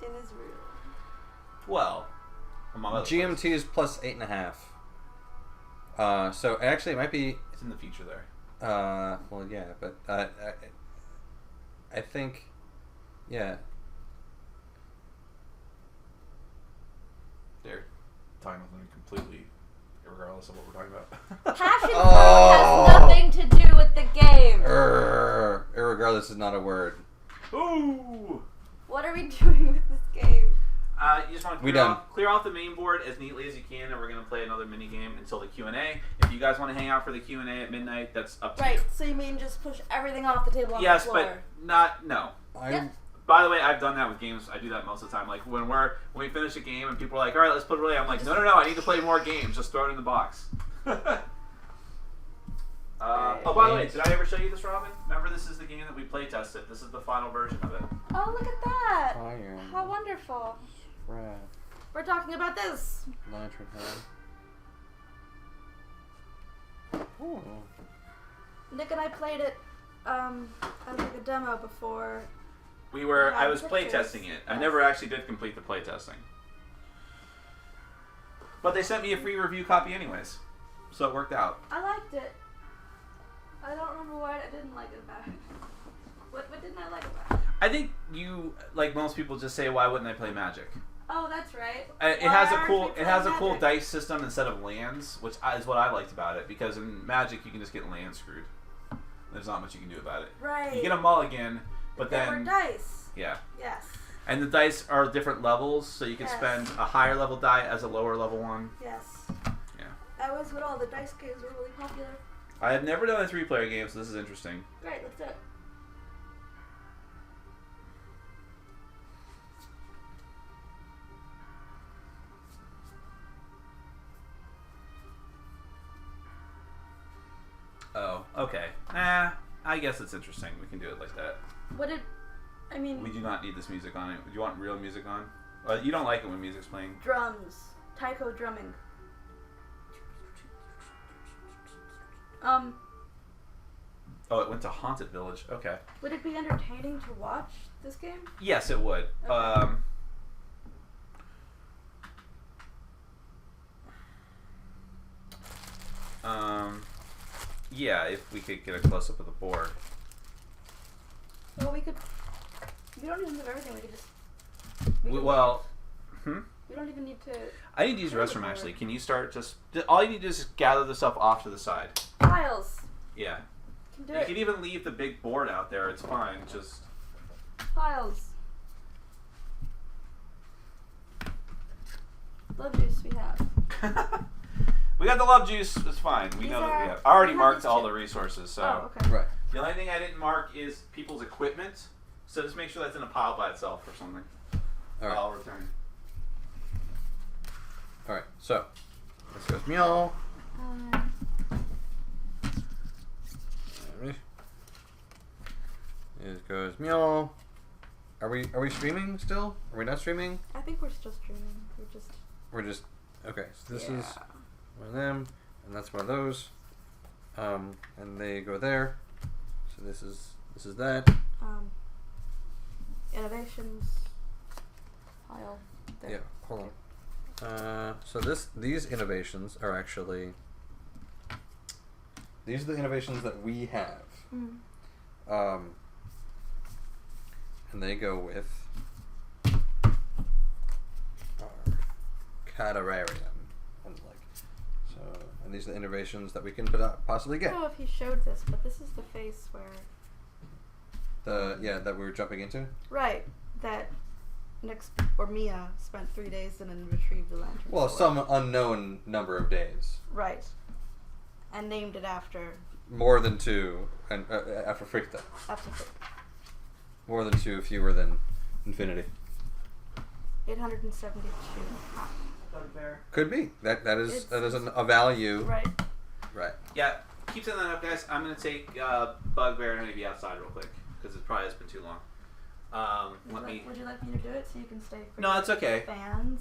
Speaker 2: In Israel.
Speaker 3: Well, among other
Speaker 1: GMT
Speaker 3: places.
Speaker 1: is plus 8.5. So actually it might be...
Speaker 3: It's in the future there.
Speaker 1: Well, yeah, but I think, yeah.
Speaker 3: talking about something completely regardless of what we're talking about.
Speaker 2: Passion has nothing to do with the game.
Speaker 1: Irregardless is not a word.
Speaker 3: Ooh!
Speaker 2: What are we doing with this game?
Speaker 3: You just want
Speaker 1: We
Speaker 3: to
Speaker 1: done.
Speaker 3: clear off the main board as neatly as you can, and we're going to play another mini game until the Q&A. If you guys want to hang out for the Q&A at midnight, that's up to you.
Speaker 2: Right, so you mean just push everything off the table on
Speaker 3: Yes,
Speaker 2: the floor?
Speaker 3: but not, no.
Speaker 2: Yep.
Speaker 3: By the way, I've done that with games. I do that most of the time. Like when we finish a game and people are like, "All right, let's put it away." I'm like, "No, I need to play more games. Just throw it in the box." Oh, by the way, did I ever show you this, Robin? Remember, this is the game that we play tested. This is the final version of it.
Speaker 2: Oh, look at that!
Speaker 1: Fire.
Speaker 2: How wonderful!
Speaker 1: Crap.
Speaker 2: We're talking about this.
Speaker 1: Lantern head. Ooh.
Speaker 2: Nick and I played it as like a demo before.
Speaker 3: I was play testing it. I never actually did complete the play testing. But they sent me a free review copy anyways. So it worked out.
Speaker 2: I liked it. I don't remember what I didn't like it about it. What didn't I like about it?
Speaker 3: I think you, like most people, just say, "Why wouldn't I play Magic?"
Speaker 2: Oh, that's right.
Speaker 3: It has a cool dice system instead of lands, which is what I liked about it. Because in Magic, you can just get land screwed. There's not much you can do about it.
Speaker 2: Right.
Speaker 3: You get a mulligan, but
Speaker 2: There
Speaker 3: then
Speaker 2: were dice.
Speaker 3: yeah.
Speaker 2: Yes.
Speaker 3: And the dice are different levels, so you can
Speaker 2: Yes.
Speaker 3: spend a higher level die as a lower level one.
Speaker 2: Yes.
Speaker 3: Yeah.
Speaker 2: That was when all the dice games were really popular.
Speaker 3: I have never done a 3-player game, so this is interesting.
Speaker 2: Right, let's do it.
Speaker 3: Oh, okay. I guess it's interesting. We can do it like that. We do not need this music on it. Do you want real music on? You don't like it when music's playing.
Speaker 2: Drums. Taiko drumming.
Speaker 3: Oh, it went to Haunted Village. Okay.
Speaker 2: Would it be entertaining to watch this game?
Speaker 3: Yes, it would.
Speaker 2: Okay.
Speaker 3: Yeah, if we could get a close up of the board.
Speaker 2: Well, we don't even have everything. We could just. We don't even need to.
Speaker 3: I need to use the restroom actually. Can you start all you need to do is gather the stuff off to the side.
Speaker 2: Piles.
Speaker 3: Yeah.
Speaker 2: Can do
Speaker 3: You
Speaker 2: it.
Speaker 3: can even leave the big board out there. It's fine. Just.
Speaker 2: Piles. Love juice we have.
Speaker 3: We got the love juice. It's fine. We know that we have. I already marked all the resources, so.
Speaker 2: Oh, okay.
Speaker 1: Right.
Speaker 3: The only thing I didn't mark is people's equipment. So just make sure that's in a pile by itself or something.
Speaker 1: All right.
Speaker 3: I'll return.
Speaker 1: All right. So this goes meow. It goes meow. Are we streaming still? Are we not streaming?
Speaker 2: I think we're still streaming.
Speaker 1: We're just okay. So this is one of them, and that's one of those. And they go there. So this is that.
Speaker 2: Innovations. Pile. There.
Speaker 1: Yeah. Hold on. So these innovations are actually these are the innovations that we have.
Speaker 2: Mm.
Speaker 1: And they go with our Catararian. And these are the innovations that we can possibly
Speaker 2: I
Speaker 1: get.
Speaker 2: don't know if he showed this, but this is the face where.
Speaker 1: That we were jumping into.
Speaker 2: Right. That Mia spent 3 days and retrieved the lantern.
Speaker 1: Well, some unknown number of days.
Speaker 2: Right. And named it after.
Speaker 1: More than 2, and after Fricta.
Speaker 2: Absolutely.
Speaker 1: More than 2, fewer than infinity.
Speaker 2: 872.
Speaker 3: Bugbear.
Speaker 1: Could be. That is a value.
Speaker 2: Right.
Speaker 1: Right.
Speaker 3: Yeah, keep setting that up, guys. I'm gonna take Bugbear and maybe outside real quick because it probably has been too long.
Speaker 2: Would you like me to do it so you can stay for
Speaker 3: No, that's okay.
Speaker 2: fans?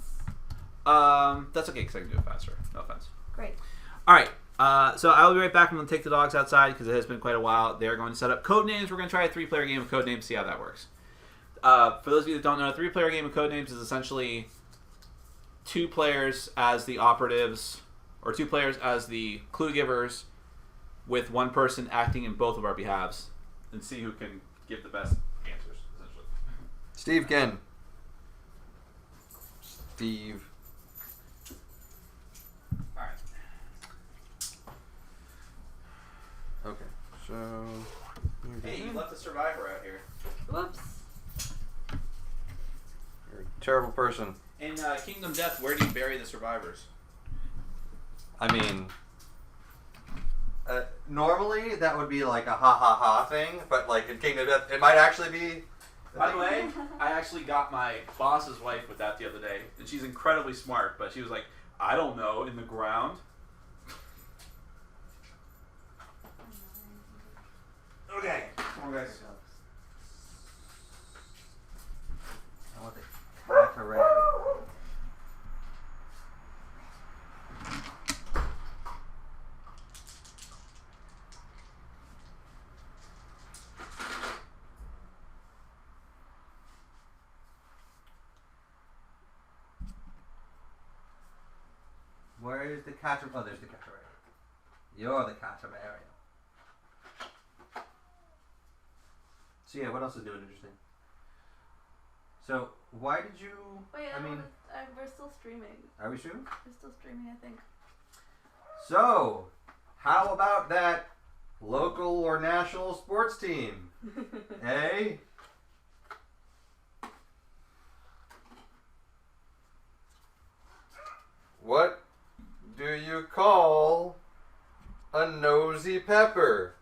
Speaker 3: That's okay because I can do it faster. No offense.
Speaker 2: Great.
Speaker 3: All right. So I will be right back. I'm going to take the dogs outside because it has been quite a while. They're going to set up Codenames. We're going to try a 3-player game of Codenames, see how that works. For those of you that don't know, a 3-player game of Codenames is essentially 2 players as the operatives, or 2 players as the clue givers, with 1 person acting in both of our behalves, and see who can give the best answers, essentially.
Speaker 1: Steve Ken. Steve. So.
Speaker 3: Hey, you left a survivor out here.
Speaker 2: Whoops.
Speaker 1: You're a terrible person.
Speaker 3: In Kingdom Death, where do you bury the survivors?
Speaker 1: I mean, normally that would be like a ha ha ha thing, but like in Kingdom Death, it might actually be.
Speaker 3: By the way, I actually got my boss's wife with that the other day, and she's incredibly smart, but she was like, I don't know, in the ground. Okay, come on, guys.
Speaker 1: I want the Cacarelli. Where is the Cacarelli? Oh, there's the Cacarelli. You're the Cacarelli. So yeah, what else is new and interesting? So why did you?
Speaker 2: Wait,
Speaker 1: I mean,
Speaker 2: we're still streaming.
Speaker 1: are we sure?
Speaker 2: We're still streaming, I think.
Speaker 1: So, how about that local or national sports team? Eh? What do you call a nosy pepper?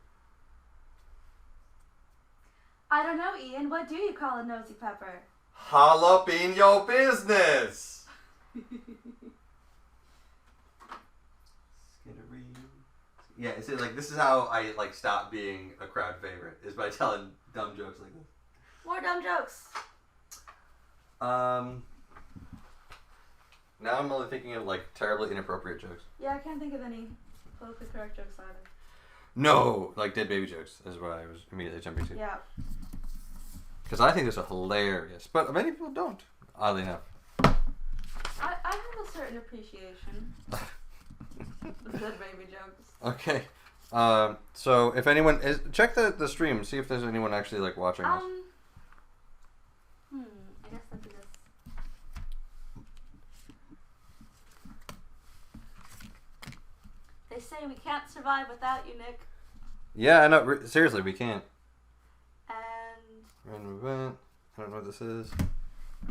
Speaker 2: I don't know, Ian. What do you call a nosy pepper?
Speaker 1: Jalapeno business. Yeah, it's like this is how I like stop being a crowd favorite is by telling dumb jokes like this.
Speaker 2: More dumb jokes.
Speaker 1: Now I'm only thinking of like terribly inappropriate jokes.
Speaker 2: Yeah, I can't think of any politically correct jokes either.
Speaker 1: No, like dead baby jokes is what I was immediately jumping to.
Speaker 2: Yeah.
Speaker 1: Because I think those are hilarious, but many people don't. Oddly enough.
Speaker 2: I have a certain appreciation of dead baby jokes.
Speaker 1: Okay. So if anyone is check the stream, see if there's anyone actually like watching this.
Speaker 2: I guess that'd be this. They say we can't survive without you, Nick.
Speaker 1: Yeah, I know. Seriously, we can't.
Speaker 2: And
Speaker 1: Random event. I don't know what this is.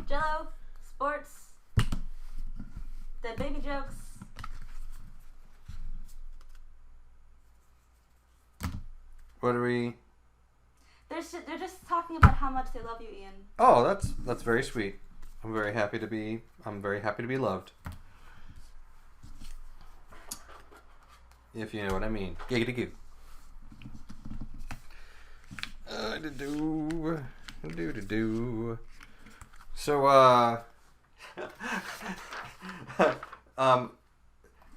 Speaker 2: Jello, sports, dead baby jokes.
Speaker 1: What are we?
Speaker 2: They're just talking about how much they love you, Ian.
Speaker 1: Oh, that's very sweet. I'm very happy to be loved. If you know what I mean. Giggity goo. Do. So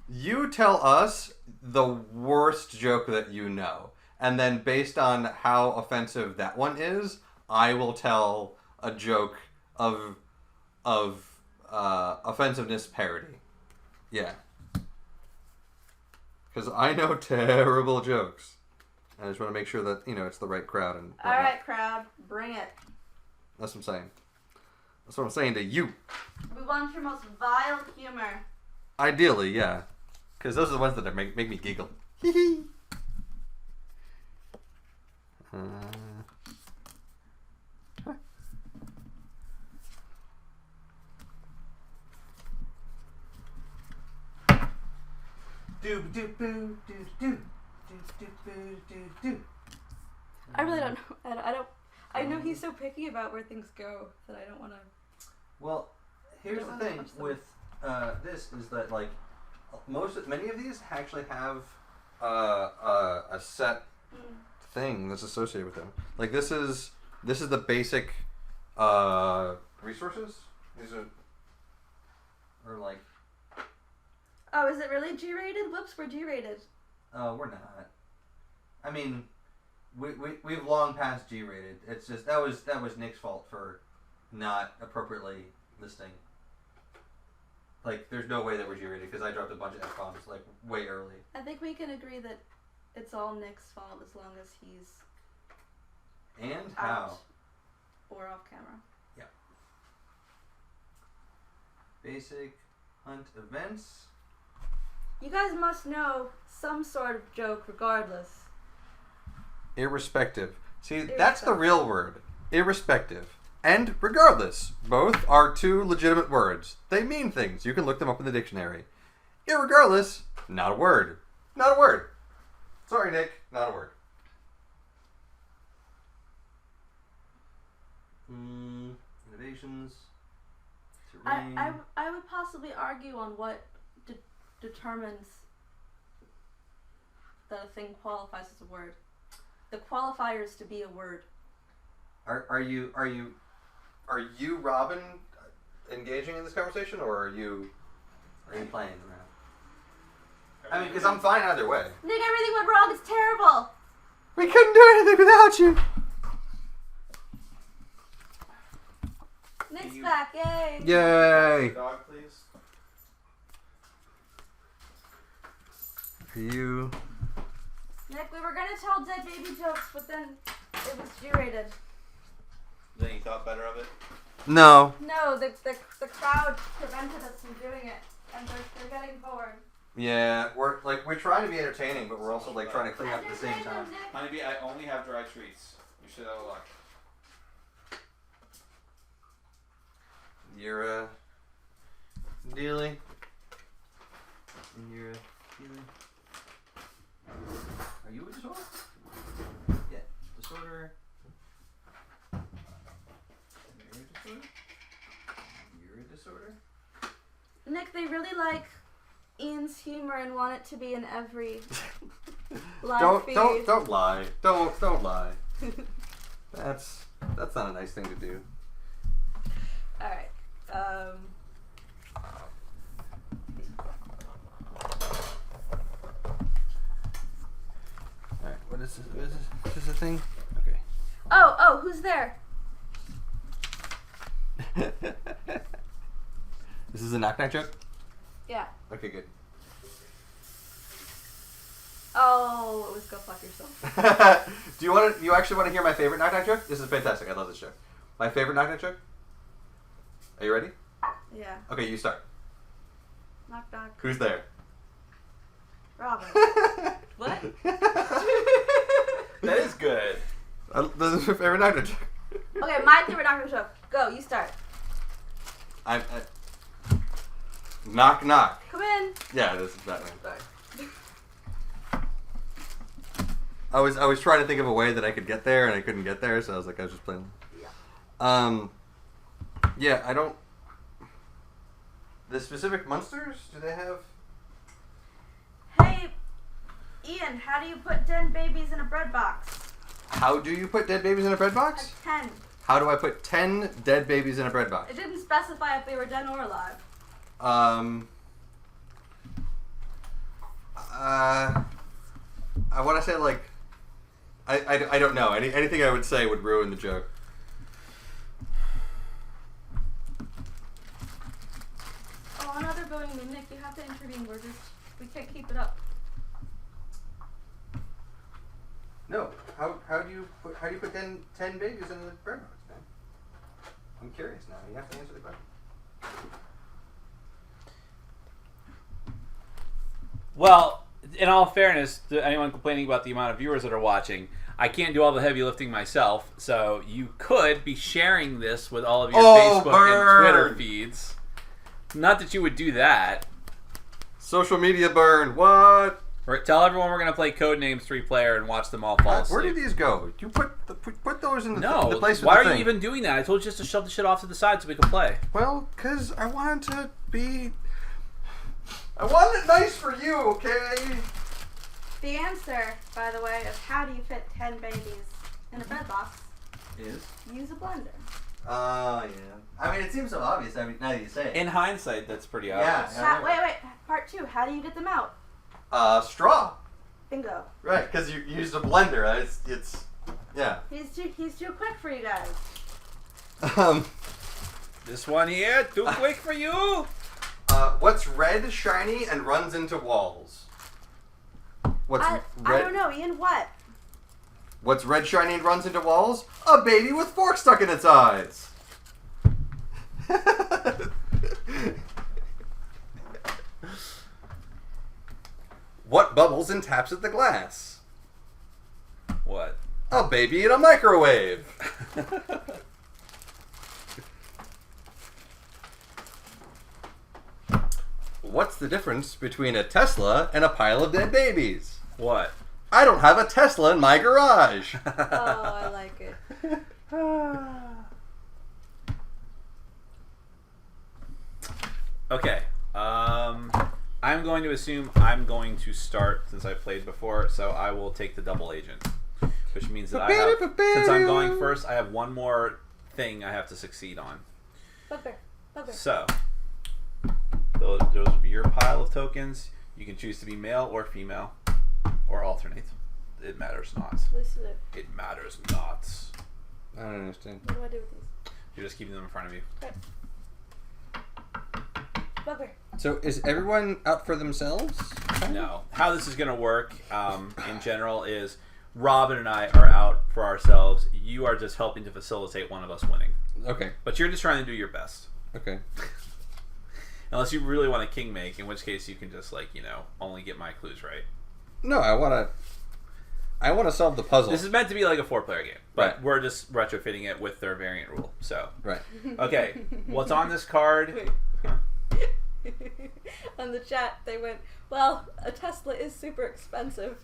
Speaker 1: you tell us the worst joke that you know, and then based on how offensive that one is, I will tell a joke of offensiveness parody. Yeah. Because I know terrible jokes. I just want to make sure that, it's the right crowd and whatnot.
Speaker 2: All right, crowd, bring it.
Speaker 1: That's what I'm saying. That's what I'm saying to you.
Speaker 2: We want your most vile humor.
Speaker 1: Ideally, yeah. Because those are the ones that make me giggle. Hee hee.
Speaker 2: I really don't know. I know he's so picky about where things go that I don't want to.
Speaker 1: Well, here's the thing with this is that like many of these actually have a set thing that's associated with them. Like this is the basic resources. These are like.
Speaker 2: Oh, is it really G-rated? Whoops, we're G-rated.
Speaker 1: Oh, we're not. I mean, we've long past G-rated. It's just that was Nick's fault for not appropriately listing. Like, there's no way that we're G-rated because I dropped a bunch of F-bombs like way early.
Speaker 2: I think we can agree that it's all Nick's fault as long as he's
Speaker 1: and
Speaker 2: out
Speaker 1: how
Speaker 2: or off camera.
Speaker 1: Yeah. Basic hunt events.
Speaker 2: You guys must know some sort of joke regardless.
Speaker 1: Irrespective. See, that's the real word. Irrespective. And regardless. Both are two legitimate words. They mean things. You can look them up in the dictionary. Irregardless, not a word. Not a word. Sorry, Nick. Not a word. Innovations.
Speaker 2: I would possibly argue on what determines that a thing qualifies as a word. The qualifier is to be a word.
Speaker 1: Are you Robin engaging in this conversation, or are you playing around? I mean, because I'm fine either way.
Speaker 2: Nick, everything went wrong. It's terrible.
Speaker 1: We couldn't do anything without you.
Speaker 2: Nick's back. Yay.
Speaker 1: Yay.
Speaker 3: Dog, please.
Speaker 1: For you.
Speaker 2: Nick, we were gonna tell dead baby jokes, but then it was G-rated.
Speaker 3: Then you thought better of it?
Speaker 1: No.
Speaker 2: No, the crowd prevented us from doing it, and they're getting bored.
Speaker 1: Yeah, we're trying to be entertaining, but we're also trying to clean up at the same time.
Speaker 3: Honeybee, I only have dry treats. You should have luck.
Speaker 1: You're a dealy. You're a dealy. Are you a disorder? Yeah, disorder. You're a disorder. You're a disorder.
Speaker 2: Nick, they really like Ian's humor and want it to be in every live feed.
Speaker 1: Don't lie. Don't lie. That's not a nice thing to do.
Speaker 2: All right.
Speaker 1: Alright, what is this? Is this a thing? Okay.
Speaker 2: Oh, who's there?
Speaker 1: This is a knock-knock joke?
Speaker 2: Yeah.
Speaker 1: Okay, good.
Speaker 2: Oh, it was go fuck yourself.
Speaker 1: Do you actually want to hear my favorite knock-knock joke? This is fantastic. I love this joke. My favorite knock-knock joke? Are you ready?
Speaker 2: Yeah.
Speaker 1: Okay, you start.
Speaker 2: Knock knock.
Speaker 1: Who's there?
Speaker 2: Robin. What?
Speaker 3: That is good.
Speaker 1: This is my favorite knock-knock joke.
Speaker 2: Okay, my favorite knock knock joke. Go, you start.
Speaker 1: Knock knock.
Speaker 2: Come in.
Speaker 1: Yeah, this is Batman.
Speaker 2: Sorry.
Speaker 1: I was trying to think of a way that I could get there, and I couldn't get there, so I was just playing.
Speaker 2: Yeah.
Speaker 1: Yeah, I don't. The specific monsters, do they have?
Speaker 2: Hey, Ian, how do you put 10 babies in a bread box?
Speaker 1: How do you put dead babies in a bread box?
Speaker 2: 10.
Speaker 1: How do I put 10 dead babies in a bread box?
Speaker 2: It didn't specify if they were dead or alive.
Speaker 1: I want to say I don't know. Anything I would say would ruin the joke.
Speaker 2: Oh, another voting me, Nick. You have to intervene. We can't keep it up.
Speaker 1: No. How do you put 10 babies in the bread box, man? I'm curious now. You have to answer the question.
Speaker 3: Well, in all fairness to anyone complaining about the amount of viewers that are watching, I can't do all the heavy lifting myself, so you could be sharing this with all of your Facebook and Twitter feeds. Not that you would do that.
Speaker 1: Social media burn. What?
Speaker 3: Tell everyone we're going to play Codenames 3-player and watch them all fall asleep.
Speaker 1: Where did these go? You put those in the place of
Speaker 3: why
Speaker 1: the
Speaker 3: are
Speaker 1: thing.
Speaker 3: you even doing that? I told you just to shove the shit off to the side so we can play.
Speaker 1: Well, because I wanted to be... I wanted it nice for you, okay?
Speaker 2: The answer, by the way, of how do you fit 10 babies in a bread box
Speaker 1: Is?
Speaker 2: use a blender.
Speaker 1: Oh, yeah. I mean, it seems so obvious. I mean, now that you say it.
Speaker 3: In hindsight, that's pretty
Speaker 1: Yeah.
Speaker 3: obvious.
Speaker 2: Wait. Part 2. How do you get them out?
Speaker 1: Straw.
Speaker 2: Bingo.
Speaker 1: Right, because you used a blender. It's yeah.
Speaker 2: He's too quick for you guys.
Speaker 3: This one here, too quick for you?
Speaker 1: What's red, shiny, and runs into walls? What's red?
Speaker 2: I don't know, Ian. What?
Speaker 1: What's red, shiny, and runs into walls? A baby with fork stuck in its eyes. What bubbles and taps at the glass?
Speaker 3: What?
Speaker 1: A baby in a microwave. What's the difference between a Tesla and a pile of dead babies?
Speaker 3: What?
Speaker 1: I don't have a Tesla in my garage.
Speaker 2: Oh, I like it.
Speaker 3: Okay. I'm going to assume I'm going to start since I've played before, so I will take the double agent. Which means that since I'm going first, I have one more thing I have to succeed on.
Speaker 2: Bugbear.
Speaker 3: So, those will be your pile of tokens. You can choose to be male or female, or alternate. It matters not. It matters not.
Speaker 1: I don't understand.
Speaker 2: What do I do with these?
Speaker 3: You're just keeping them in front of you.
Speaker 2: Okay. Bugbear.
Speaker 1: So is everyone out for themselves?
Speaker 3: No. How this is going to work, in general, is Robin and I are out for ourselves. You are just helping to facilitate one of us winning.
Speaker 1: Okay.
Speaker 3: But you're just trying to do your best.
Speaker 1: Okay.
Speaker 3: Unless you really want to king make, in which case you can just, like, only get my clues right.
Speaker 1: No, I want to solve the puzzle.
Speaker 3: This is meant to be like a 4-player game, but
Speaker 1: Right.
Speaker 3: we're just retrofitting it with their variant rule. So,
Speaker 1: Right.
Speaker 3: okay, what's on this card?
Speaker 2: Wait. On the chat, they went, well, a Tesla is super expensive.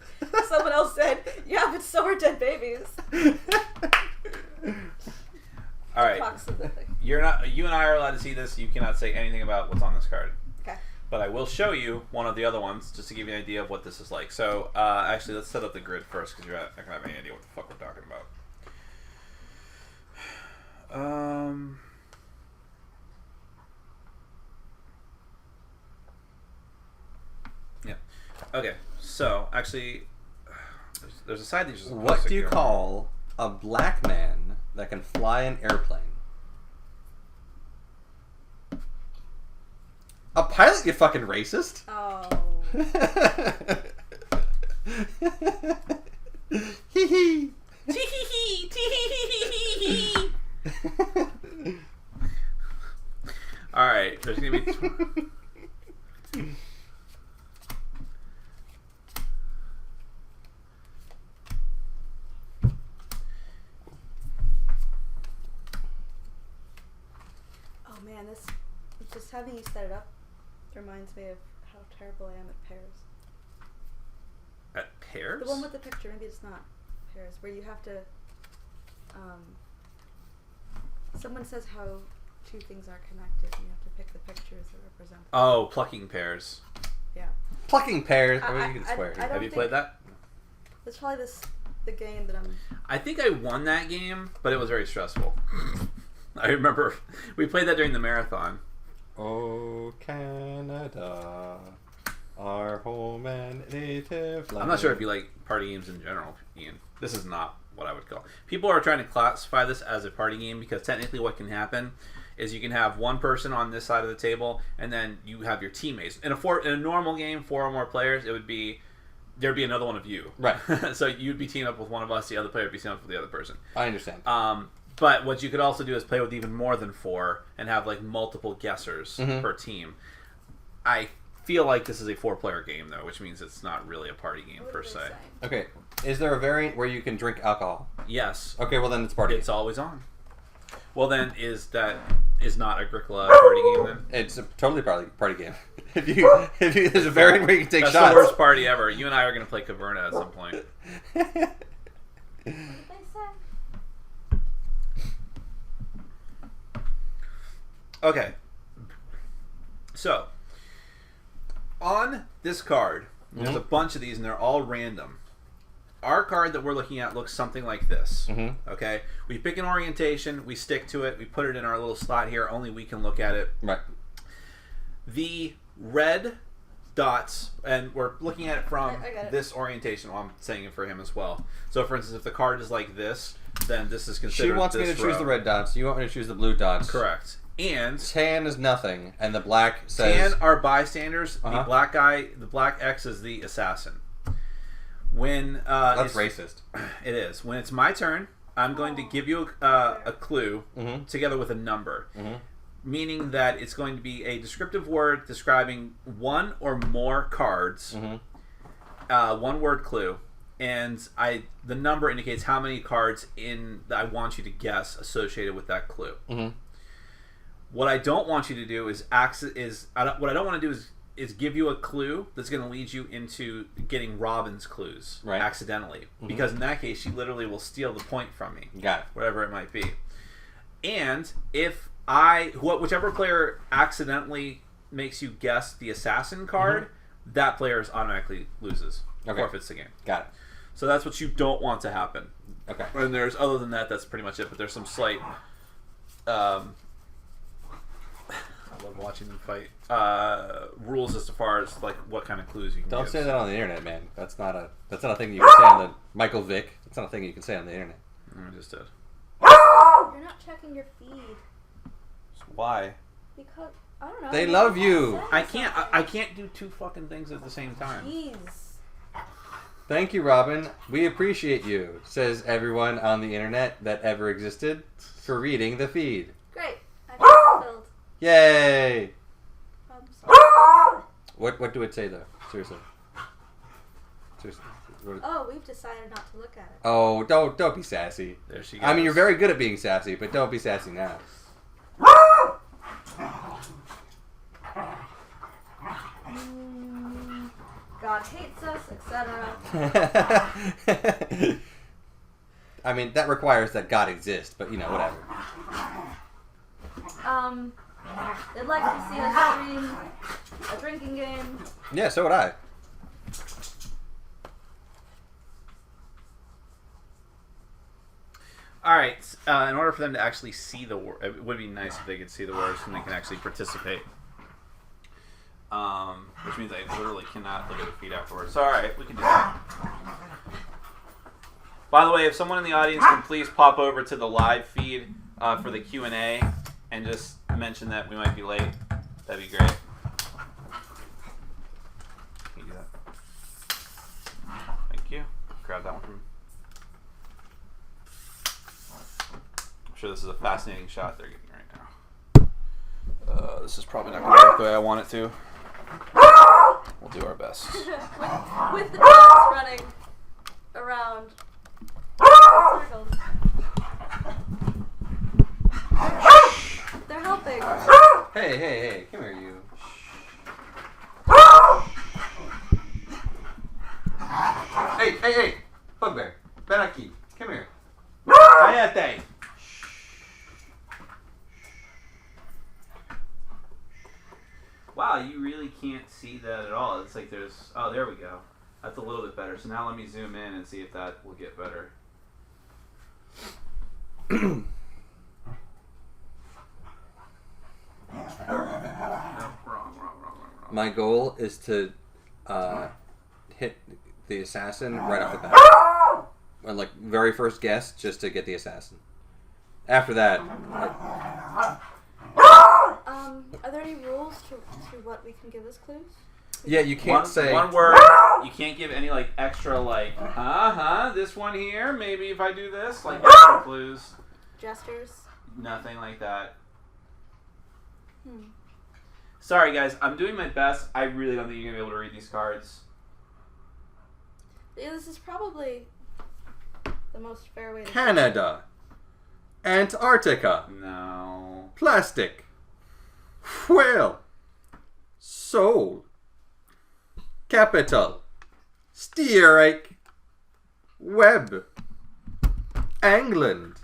Speaker 2: Someone else said, yeah, but so are dead babies.
Speaker 3: All right,
Speaker 2: Approximately.
Speaker 3: you and I are allowed to see this. You cannot say anything about what's on this card.
Speaker 2: Okay.
Speaker 3: But I will show you one of the other ones just to give you an idea of what this is like. So, actually, let's set up the grid first because you're not going to have any idea what the fuck we're talking about. Yeah. Okay. So, actually, there's a side that just.
Speaker 1: What do you call a black man that can fly an airplane? A pilot, you fucking racist.
Speaker 2: Oh.
Speaker 1: Hee hee.
Speaker 3: All right, there's gonna be.
Speaker 2: Oh man, this just having you set it up reminds me of how terrible I am at pairs.
Speaker 3: At pairs?
Speaker 2: The one with the picture, maybe it's not pairs, where you have to. Someone says how two things are connected, and you have to pick the pictures that represent them.
Speaker 3: Oh, plucking pairs.
Speaker 2: Yeah.
Speaker 1: Plucking pears.
Speaker 2: I-
Speaker 1: You can swear.
Speaker 2: I don't
Speaker 3: Have you
Speaker 2: think-
Speaker 3: played that?
Speaker 2: That's probably the game that I'm.
Speaker 3: I think I won that game, but it was very stressful. I remember we played that during the marathon.
Speaker 1: Oh, Canada, our home and native land.
Speaker 3: I'm not sure if you like party games in general, Ian. This is not what I would call. People are trying to classify this as a party game because technically what can happen is you can have one person on this side of the table and then you have your teammates. In a normal game, 4 or more players, there'd be another one of you.
Speaker 1: Right.
Speaker 3: So you'd be teaming up with one of us, the other player would be teaming up with the other person.
Speaker 1: I understand.
Speaker 3: But what you could also do is play with even more than 4 and have like multiple guessers per team. I feel like this is a 4-player game though, which means it's not really a party game per se.
Speaker 1: Okay. Is there a variant where you can drink alcohol?
Speaker 3: Yes.
Speaker 1: Okay, well then it's party.
Speaker 3: It's always on. Well then, is not Agricola a party game then?
Speaker 1: It's a totally party game. if there's a variant where you can take
Speaker 3: That's
Speaker 1: shots.
Speaker 3: the worst party ever. You and I are going to play Caverna at some point. Okay. So, on this card, there's a bunch of these and they're all random. Our card that we're looking at looks something like this. Okay? We pick an orientation, we stick to it, we put it in our little slot here, only we can look at it.
Speaker 1: Right.
Speaker 3: The red dots, and we're looking at it from
Speaker 2: I got it.
Speaker 3: this orientation. Well, I'm saying it for him as well. So, for instance, if the card is like this, then this is considered
Speaker 1: She wants me to
Speaker 3: this
Speaker 1: choose
Speaker 3: row.
Speaker 1: the red dots. You want me to choose the blue dots.
Speaker 3: Correct. And
Speaker 1: Tan is nothing, and the black says...
Speaker 3: tan are bystanders. The black guy, the black X is the assassin. When
Speaker 1: That's racist.
Speaker 3: It is. When it's my turn, I'm going to give you a clue together with a number. Meaning that it's going to be a descriptive word describing one or more cards. 1-word clue. and the number indicates how many cards that I want you to guess associated with that clue.
Speaker 1: Mm-hmm.
Speaker 3: What I don't want you to do is what I don't want to do is give you a clue that's going to lead you into getting Robin's clues accidentally. Mm-hmm. Because in that case, she literally will steal the point from me.
Speaker 1: Got it.
Speaker 3: Whatever it might be. And if whichever player accidentally makes you guess the assassin card, that player automatically loses. Forfeits the game.
Speaker 1: Got it.
Speaker 3: So that's what you don't want to happen.
Speaker 1: Okay.
Speaker 3: And other than that, that's pretty much it. But there's some slight... I love watching them fight. Rules as far as like what kind of clues you can
Speaker 1: Don't
Speaker 3: give.
Speaker 1: say that on the internet, man. That's not a thing you can say on the Michael Vick. That's not a thing you can say on the internet.
Speaker 3: I just did.
Speaker 2: You're not checking your feed.
Speaker 3: Why?
Speaker 2: Because I don't know.
Speaker 1: They love you.
Speaker 3: I can't do two fucking things at the same time.
Speaker 2: Jeez.
Speaker 1: Thank you, Robin. We appreciate you, says everyone on the internet that ever existed, for reading the feed.
Speaker 2: Great. I feel fulfilled.
Speaker 1: Yay! What do it say though? Seriously.
Speaker 2: Oh, we've decided not to look at it.
Speaker 1: Oh, don't be sassy.
Speaker 3: There she goes.
Speaker 1: I mean, you're very good at being sassy, but don't be sassy now.
Speaker 2: God hates us, etc.
Speaker 1: I mean, that requires that God exists, but whatever.
Speaker 2: They'd like to see us stream a drinking game.
Speaker 1: Yeah, so would I.
Speaker 3: Alright, in order for them to actually see the word, it would be nice if they could see the words and they can actually participate. Which means I literally cannot look at the feed afterwards. So, alright, we can do that. By the way, if someone in the audience can please pop over to the live feed for the Q&A and just mention that we might be late, that'd be great. Can you do that? Thank you. Grab that one from me. I'm sure this is a fascinating shot they're getting right now. This is probably not going to work the way I want it to. We'll do our best.
Speaker 2: with the dogs running around circles. They're helping.
Speaker 1: Hey, come here, you. Hey, Bugbear, ven aquí, come here.
Speaker 3: Cállate! Wow, you really can't see that at all. It's like there's... Oh, there we go. That's a little bit better. So now let me zoom in and see if that will get better. Wrong.
Speaker 1: My goal is to hit the assassin right off the bat. And, like, very first guess, just to get the assassin. After that...
Speaker 2: Are there any rules to what we can give as clues?
Speaker 1: Yeah, you can't say...
Speaker 3: One word. You can't give any, like, extra, like, this one here, maybe if I do this, like, extra clues.
Speaker 2: Gestures?
Speaker 3: Nothing like that. Sorry, guys. I'm doing my best. I really don't think you're going to be able to read these cards.
Speaker 2: Yeah, this is probably the most fair way to...
Speaker 1: Canada. Antarctica.
Speaker 3: No.
Speaker 1: Plastic. Whale. Soul. Capital. Steerike. Web. England.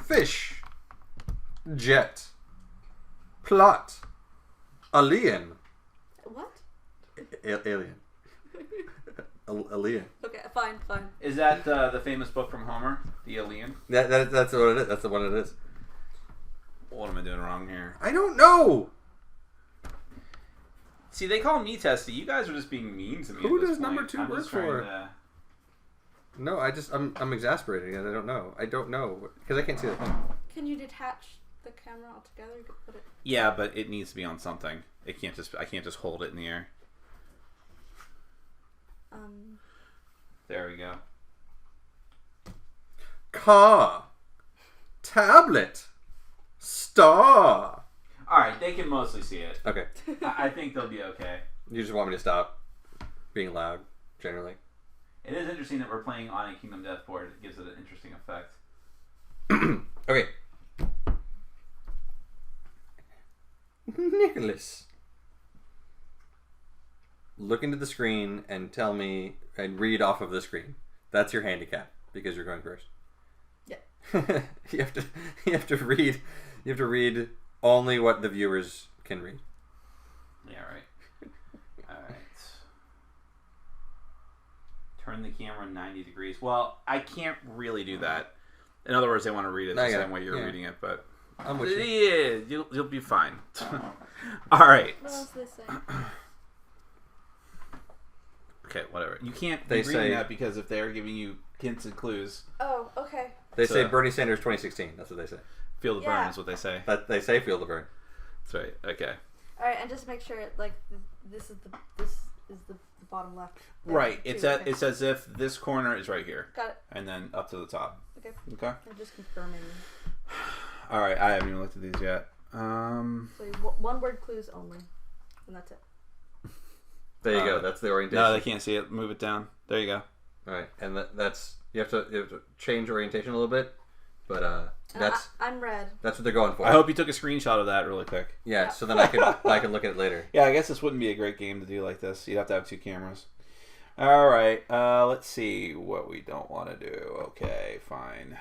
Speaker 1: Fish. Jet. Plot. Alien.
Speaker 2: What?
Speaker 1: Alien. Alien.
Speaker 2: Okay, fine.
Speaker 3: Is that the famous book from Homer, The Alien?
Speaker 1: That's what it is. That's the one it is.
Speaker 3: What am I doing wrong here?
Speaker 1: I don't know.
Speaker 3: See, they call me testy. You guys are just being mean to me.
Speaker 1: Who
Speaker 3: at this
Speaker 1: does
Speaker 3: point.
Speaker 1: number 2
Speaker 3: I'm
Speaker 1: work
Speaker 3: just trying
Speaker 1: for? No, I'm exasperated. I don't know. I don't know because I can't see the thing.
Speaker 2: Can you detach the camera altogether? You could put it...
Speaker 3: Yeah, but it needs to be on something. I can't just hold it in the air. There we go.
Speaker 1: Car. Tablet. Star.
Speaker 3: Alright, they can mostly see it.
Speaker 1: Okay.
Speaker 3: I think they'll be okay.
Speaker 1: You just want me to stop being loud, generally?
Speaker 3: It is interesting that we're playing on a Kingdom Death board. It gives it an interesting effect.
Speaker 1: Okay. Nicholas. Look into the screen and tell me, and read off of the screen. That's your handicap, because you're going first.
Speaker 2: Yeah.
Speaker 1: you have to read only what the viewers can read.
Speaker 3: Yeah, right. Alright. Turn the camera 90 degrees. Well, I can't really do that. In other words, they want to read it the same way you're reading it, but...
Speaker 1: I'm with you.
Speaker 3: Yeah, you'll be fine. Alright.
Speaker 2: What else do they say?
Speaker 3: Okay, whatever. You can't
Speaker 1: They
Speaker 3: be reading
Speaker 1: say-
Speaker 3: that because if they're giving you hints and clues,
Speaker 2: Oh, okay.
Speaker 1: They
Speaker 3: So-
Speaker 1: say Bernie Sanders 2016. That's what they say.
Speaker 3: feel the burn is what they say.
Speaker 1: That they say feel the burn.
Speaker 3: That's right. Okay.
Speaker 2: All right, and just make sure like this is the bottom left. There,
Speaker 3: Right.
Speaker 2: too,
Speaker 3: It's
Speaker 2: okay.
Speaker 3: it's as if this corner is right here,
Speaker 2: Got it.
Speaker 3: and then up to the top.
Speaker 2: Okay.
Speaker 3: Okay.
Speaker 2: I'm just confirming.
Speaker 3: All right. I haven't even looked at these yet.
Speaker 2: So one word clues only, and that's it.
Speaker 1: There you go. That's the orientation.
Speaker 3: No, they can't see it. Move it down. There you go.
Speaker 1: All right, and that's you have to change orientation a little bit, but that's
Speaker 2: I'm red.
Speaker 1: that's what they're going for.
Speaker 3: I hope you took a screenshot of that really quick.
Speaker 1: Yeah, so then I can look at it later.
Speaker 3: Yeah, I guess this wouldn't be a great game to do like this. You'd have to have 2 cameras. All right. Let's see what we don't want to do. Okay, fine.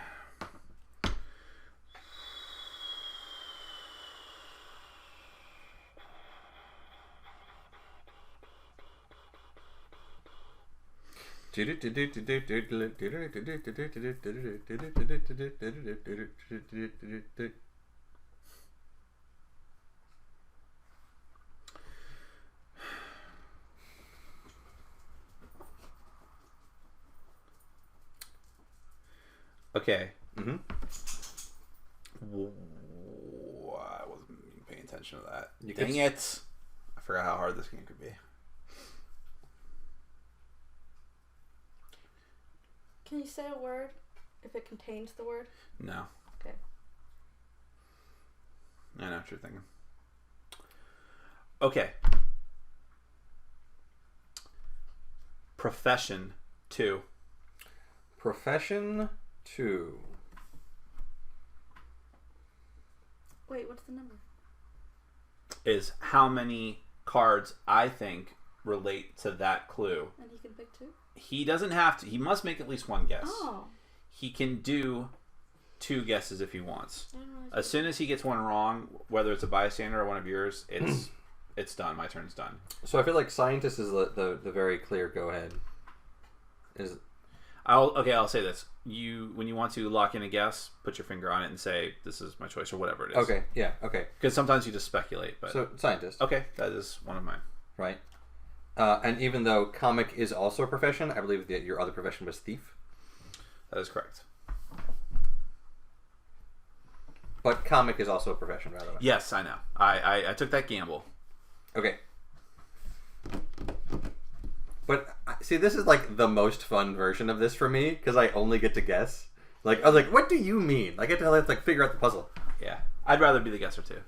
Speaker 3: Okay.
Speaker 1: Mm-hmm.
Speaker 3: I wasn't even paying attention to that.
Speaker 1: You
Speaker 3: Dang
Speaker 1: could-
Speaker 3: it. I forgot how hard this game could be.
Speaker 2: Can you say a word if it contains the word?
Speaker 3: No.
Speaker 2: Okay.
Speaker 3: I know what you're thinking. Okay. Profession 2.
Speaker 1: Profession 2.
Speaker 2: Wait, what's the number?
Speaker 3: Is how many cards I think relate to that clue.
Speaker 2: And he can pick 2?
Speaker 3: He doesn't have to. He must make at least 1 guess.
Speaker 2: Oh.
Speaker 3: He can do 2 guesses if he wants.
Speaker 2: I didn't realize
Speaker 3: As soon as he gets one wrong, whether it's a bystander or one of yours, it's done. My turn's done.
Speaker 1: So I feel like scientist is the very clear go ahead. Is
Speaker 3: I'll say this. When you want to lock in a guess, put your finger on it and say this is my choice or whatever it is.
Speaker 1: okay, yeah, okay.
Speaker 3: Because sometimes you just speculate. But
Speaker 1: So scientist,
Speaker 3: okay, that is one of mine.
Speaker 1: right? And even though comic is also a profession, I believe that your other profession was thief.
Speaker 3: That is correct.
Speaker 1: But comic is also a profession, by the way.
Speaker 3: Yes, I know. I took that gamble.
Speaker 1: Okay. But see, this is like the most fun version of this for me because I only get to guess. Like I was like, "What do you mean?" I get to like figure out the puzzle.
Speaker 3: Yeah, I'd rather be the guesser too.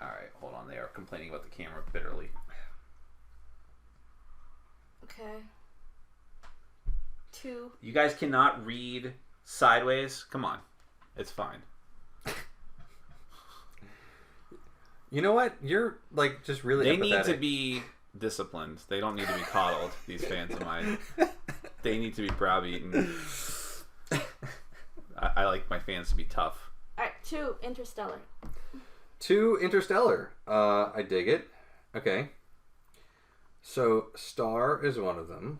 Speaker 3: All right, hold on. They are complaining about the camera bitterly.
Speaker 2: Okay. 2.
Speaker 3: You guys cannot read sideways. Come on, it's fine.
Speaker 1: You know what? You're like just really.
Speaker 3: They
Speaker 1: empathetic.
Speaker 3: need to be disciplined. They don't need to be coddled. These fans of mine. They need to be browbeaten. I like my fans to be tough.
Speaker 2: All right, 2 Interstellar.
Speaker 1: 2 Interstellar. I dig it. Okay. So Star is one of them.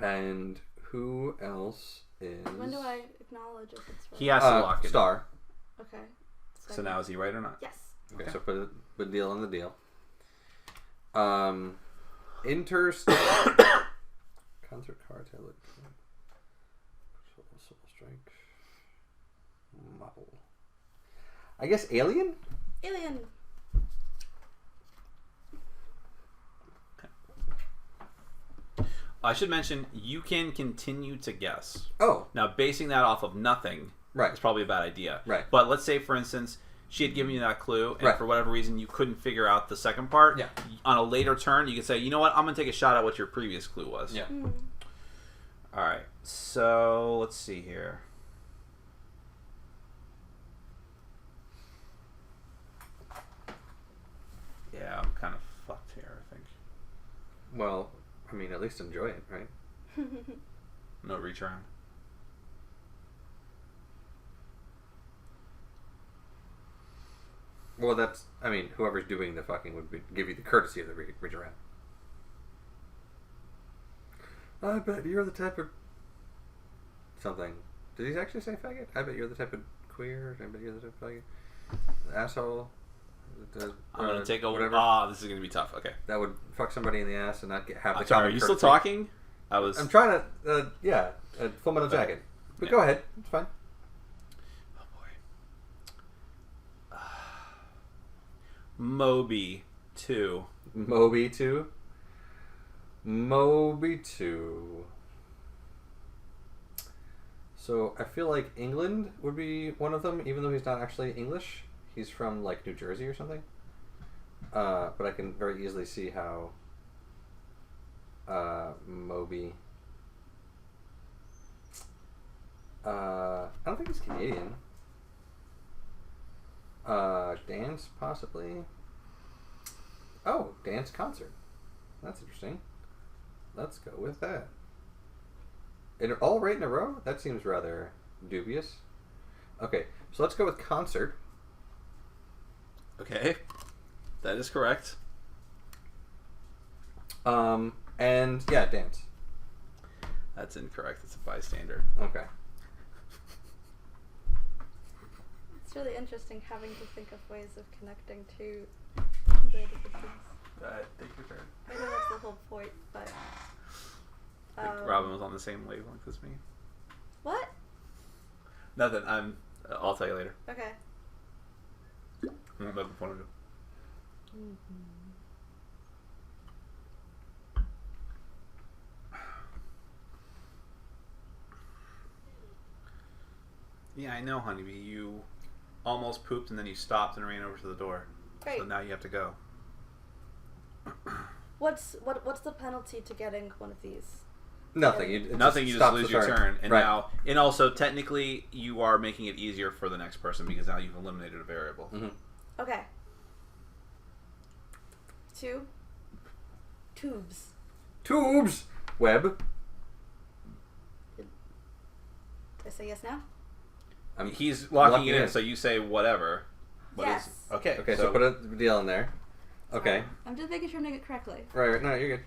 Speaker 1: And who else is?
Speaker 2: When do I acknowledge if it's right?
Speaker 3: He has to lock it.
Speaker 1: Star.
Speaker 2: Okay.
Speaker 3: So now is he right or not?
Speaker 2: Yes.
Speaker 1: Okay, so put a deal on the deal. Interstellar. Concert card, tablet. Soul Strike. Model. I guess Alien?
Speaker 2: Alien.
Speaker 3: I should mention you can continue to guess.
Speaker 1: Oh,
Speaker 3: Now, basing that off of nothing
Speaker 1: right.
Speaker 3: is probably a bad idea.
Speaker 1: Right.
Speaker 3: But let's say, for instance, she had given you that clue, and
Speaker 1: Right.
Speaker 3: for whatever reason you couldn't figure out the second part,
Speaker 1: Yeah.
Speaker 3: on a later turn, you could say, you know what, I'm going to take a shot at what your previous clue was.
Speaker 1: Yeah.
Speaker 3: All right, so let's see here. Yeah, I'm kind of fucked here, I think.
Speaker 1: Well, I mean, at least enjoy it, right?
Speaker 3: No reach around.
Speaker 1: Well, that's, I mean, whoever's doing the fucking would give you the courtesy of the reach around. I bet you're the type of... something. Did he actually say faggot? I bet you're the type of queer. I bet you're the type of faggot. Asshole.
Speaker 3: I'm going to take a...
Speaker 1: whatever.
Speaker 3: This is going to be tough. Okay.
Speaker 1: That would fuck somebody in the ass and not have the
Speaker 3: Sorry,
Speaker 1: common
Speaker 3: are you still
Speaker 1: courtesy.
Speaker 3: talking?
Speaker 1: I'm trying to, Full Metal Jacket. But go ahead. It's fine.
Speaker 3: Oh, boy. Moby 2.
Speaker 1: Moby 2. Moby 2. So I feel like England would be one of them, even though he's not actually English. He's from like New Jersey or something. But I can very easily see how Moby. I don't think he's Canadian. Dance possibly. Oh, dance concert. That's interesting. Let's go with that. All right in a row? That seems rather dubious. Okay, so let's go with concert.
Speaker 3: Okay. That is correct.
Speaker 1: And yeah, dance.
Speaker 3: That's incorrect. It's a bystander.
Speaker 1: Okay.
Speaker 2: It's really interesting having to think of ways of connecting to the depictions.
Speaker 3: Take your turn.
Speaker 2: I know that's the whole point, but...
Speaker 3: I think Robin was on the same wavelength as me.
Speaker 2: What?
Speaker 3: Nothing. I'll tell you later.
Speaker 2: Okay.
Speaker 3: I'm not looking forward to it. Yeah, I know, honeybee. You almost pooped and then you stopped and ran over to the door.
Speaker 2: Great.
Speaker 3: So now you have to go.
Speaker 2: What's the penalty to getting one of these?
Speaker 1: Nothing.
Speaker 3: Nothing. You just lose your turn, and
Speaker 1: right.
Speaker 3: now, and also technically, you are making it easier for the next person because now you've eliminated a variable.
Speaker 1: Mm-hmm.
Speaker 2: Okay. 2 tubes.
Speaker 1: Tubes. Web.
Speaker 2: Did I say yes now?
Speaker 3: He's locking it in,
Speaker 1: in.
Speaker 3: so you say whatever.
Speaker 2: Yes.
Speaker 3: Okay.
Speaker 1: Okay, so put a deal in there. Okay.
Speaker 2: I'm just making sure I'm doing it correctly.
Speaker 1: Right. No, you're good.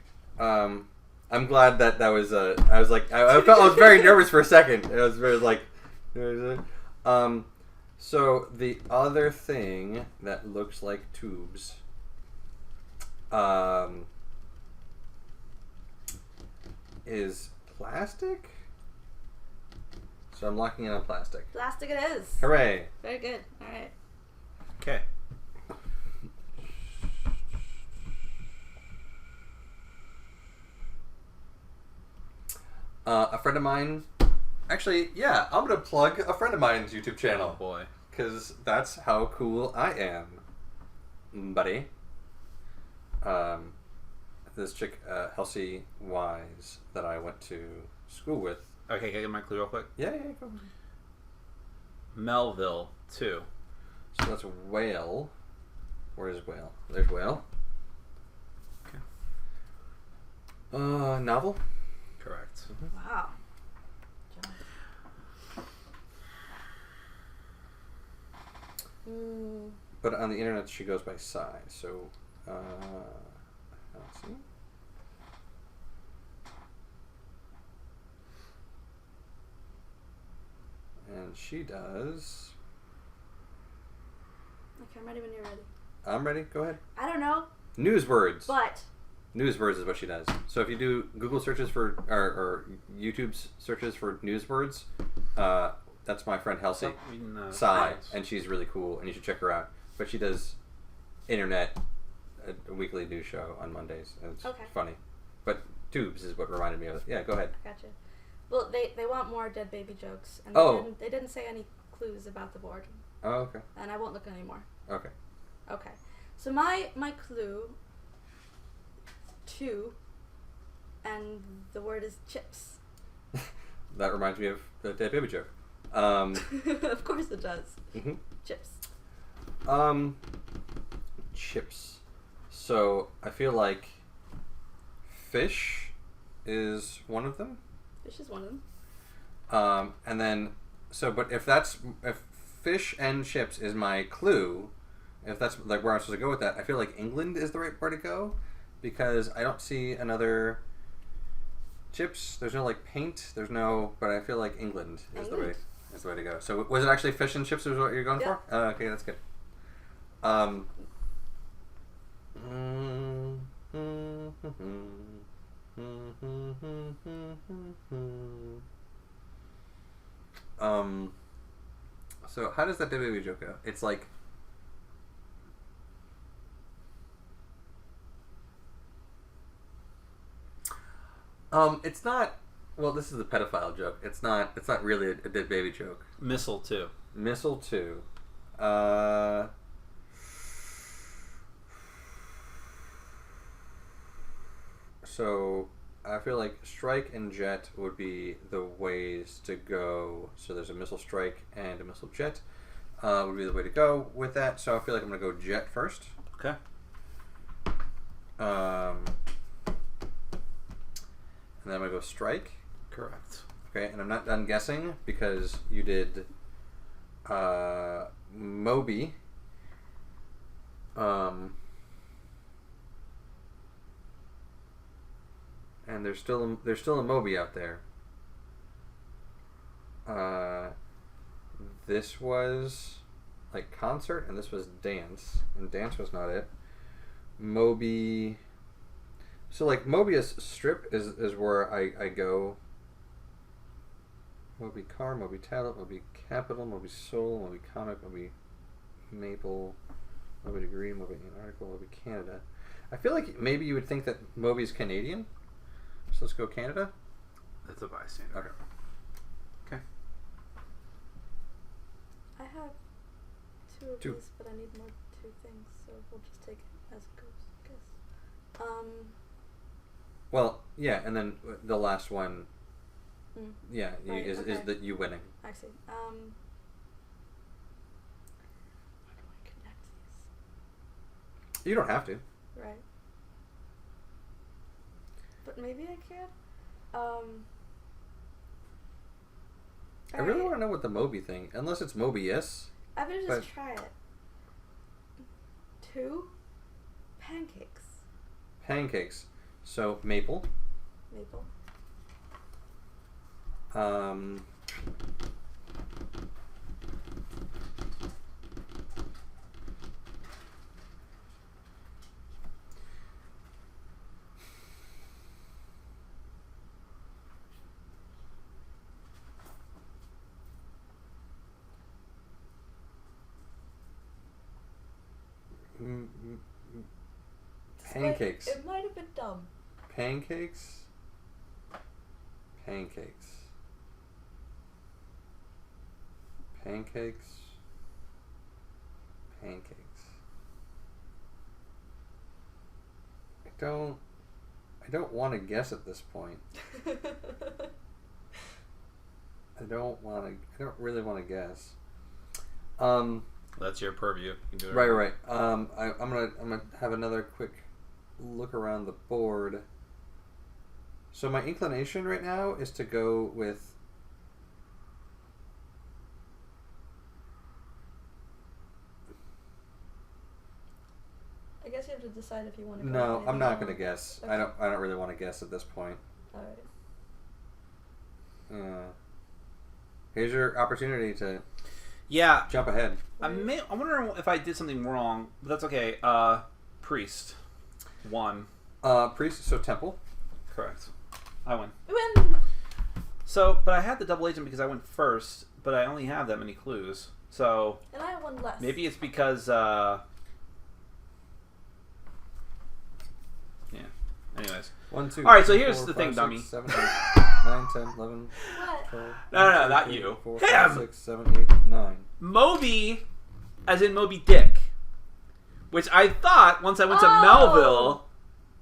Speaker 1: I'm glad that was. I was like, I was very nervous for a second. It was very like. So the other thing that looks like tubes. Is plastic. So I'm locking in on plastic.
Speaker 2: Plastic it is.
Speaker 1: Hooray!
Speaker 2: Very good. All right.
Speaker 3: Okay.
Speaker 1: A friend of mine. Actually, yeah, I'm gonna plug a friend of mine's YouTube
Speaker 3: Oh
Speaker 1: channel
Speaker 3: boy.
Speaker 1: because that's how cool I am, buddy. This chick, Halsey Wise, that I went to school with.
Speaker 3: Okay, can I get my clue real quick?
Speaker 1: Yeah, go.
Speaker 3: Melville 2.
Speaker 1: So that's whale. Where is whale? There's whale.
Speaker 3: Okay.
Speaker 1: Novel.
Speaker 3: Correct.
Speaker 2: Wow.
Speaker 1: But on the internet, she goes by Psy. So, let's see. And she does.
Speaker 2: Okay, I'm ready when you're ready.
Speaker 1: I'm ready. Go ahead.
Speaker 2: I don't know,
Speaker 1: Newswords.
Speaker 2: but
Speaker 1: Newswords is what she does. So if you do Google searches for or YouTube's searches for newswords, that's my friend Halsey Sai, and she's really cool, and you should check her out. But she does internet, a weekly news show on Mondays, and it's funny. But tubes is what reminded me of it. Yeah, go ahead.
Speaker 2: Gotcha. Well, they want more dead baby jokes, and they didn't say any clues about the board.
Speaker 1: Oh, okay.
Speaker 2: And I won't look anymore.
Speaker 1: Okay.
Speaker 2: Okay. So my clue, 2, and the word is chips.
Speaker 1: That reminds me of the Dead Baby joke.
Speaker 2: Of course it does.
Speaker 1: Mm-hmm.
Speaker 2: Chips.
Speaker 1: Chips. So I feel like fish is one of them.
Speaker 2: Fish is one of them.
Speaker 1: And then but if fish and chips is my clue, if that's like where I'm supposed to go with that, I feel like England is the right where to go because I don't see another chips. There's no like paint. There's no, but I feel like England is the way to go. So was it actually fish and chips is what you're going for? Okay, that's good. So how does that baby joke go? It's like it's not. Well, this is a pedophile joke. It's not really a dead baby joke.
Speaker 4: Missile 2.
Speaker 1: Missile 2. So I feel like strike and jet would be the ways to go. So there's a missile strike and a missile jet would be the way to go with that. So I feel like I'm going to go jet first.
Speaker 4: Okay.
Speaker 1: And then I'm going to go strike.
Speaker 4: Correct.
Speaker 1: Okay, and I'm not done guessing because you did Moby. And there's still a Moby out there. This was like concert, and this was dance, and dance was not it. Moby. So like Mobius strip is where I go. Moby car, Moby tablet, Moby capital, Moby soul, Moby comic, Moby maple, Moby degree, Moby article, Moby Canada. I feel like maybe you would think that Moby's Canadian. So let's go Canada.
Speaker 3: That's a bystander.
Speaker 1: Okay. Okay.
Speaker 2: I have 2 of these, but I need more 2 things, so we'll just take it as it goes, I guess.
Speaker 1: Well, yeah, and then the last one. Yeah,
Speaker 2: right,
Speaker 1: is that you winning.
Speaker 2: I see. How do I connect these?
Speaker 1: You don't have to.
Speaker 2: Right. But maybe I can.
Speaker 1: I really want to know what the Moby thing, unless it's Mobius.
Speaker 2: I better just try it. 2 pancakes.
Speaker 1: Pancakes. So maple.
Speaker 2: Maple.
Speaker 1: Pancakes.
Speaker 2: It might have been dumb.
Speaker 1: Pancakes. Pancakes. Pancakes. Pancakes. I don't want to guess at this point. I don't really want to guess.
Speaker 4: That's your purview. You can do it.
Speaker 1: Right. I'm gonna have another quick look around the board. So my inclination right now is to go with.
Speaker 2: I guess you have to decide if you want to.
Speaker 1: No, I'm not gonna guess.
Speaker 2: Okay.
Speaker 1: I don't really want to guess at this point.
Speaker 2: All right.
Speaker 1: Here's your opportunity to.
Speaker 3: Yeah.
Speaker 1: Jump ahead.
Speaker 3: I'm wondering if I did something wrong, but that's okay. Priest. 1.
Speaker 1: Priest, so temple.
Speaker 3: Correct. I win.
Speaker 2: Win!
Speaker 3: So, but I had the double agent because I went first, but I only have that many clues. So.
Speaker 2: And I have 1 less.
Speaker 3: Maybe it's because, yeah. Anyways.
Speaker 1: 1, 2.
Speaker 3: All right, so
Speaker 1: 3,
Speaker 3: here's
Speaker 1: 4,
Speaker 3: the
Speaker 1: 5,
Speaker 3: thing,
Speaker 1: 6,
Speaker 3: dummy.
Speaker 1: 7, 8, 9, 10, 11,
Speaker 2: What?
Speaker 1: 12.
Speaker 3: No,
Speaker 1: 1, 2,
Speaker 3: not
Speaker 1: 3,
Speaker 3: you.
Speaker 1: 4,
Speaker 3: Him!
Speaker 1: 5, 6, 7, 8, 9.
Speaker 3: Moby, as in Moby Dick, which I thought once I went to Melville,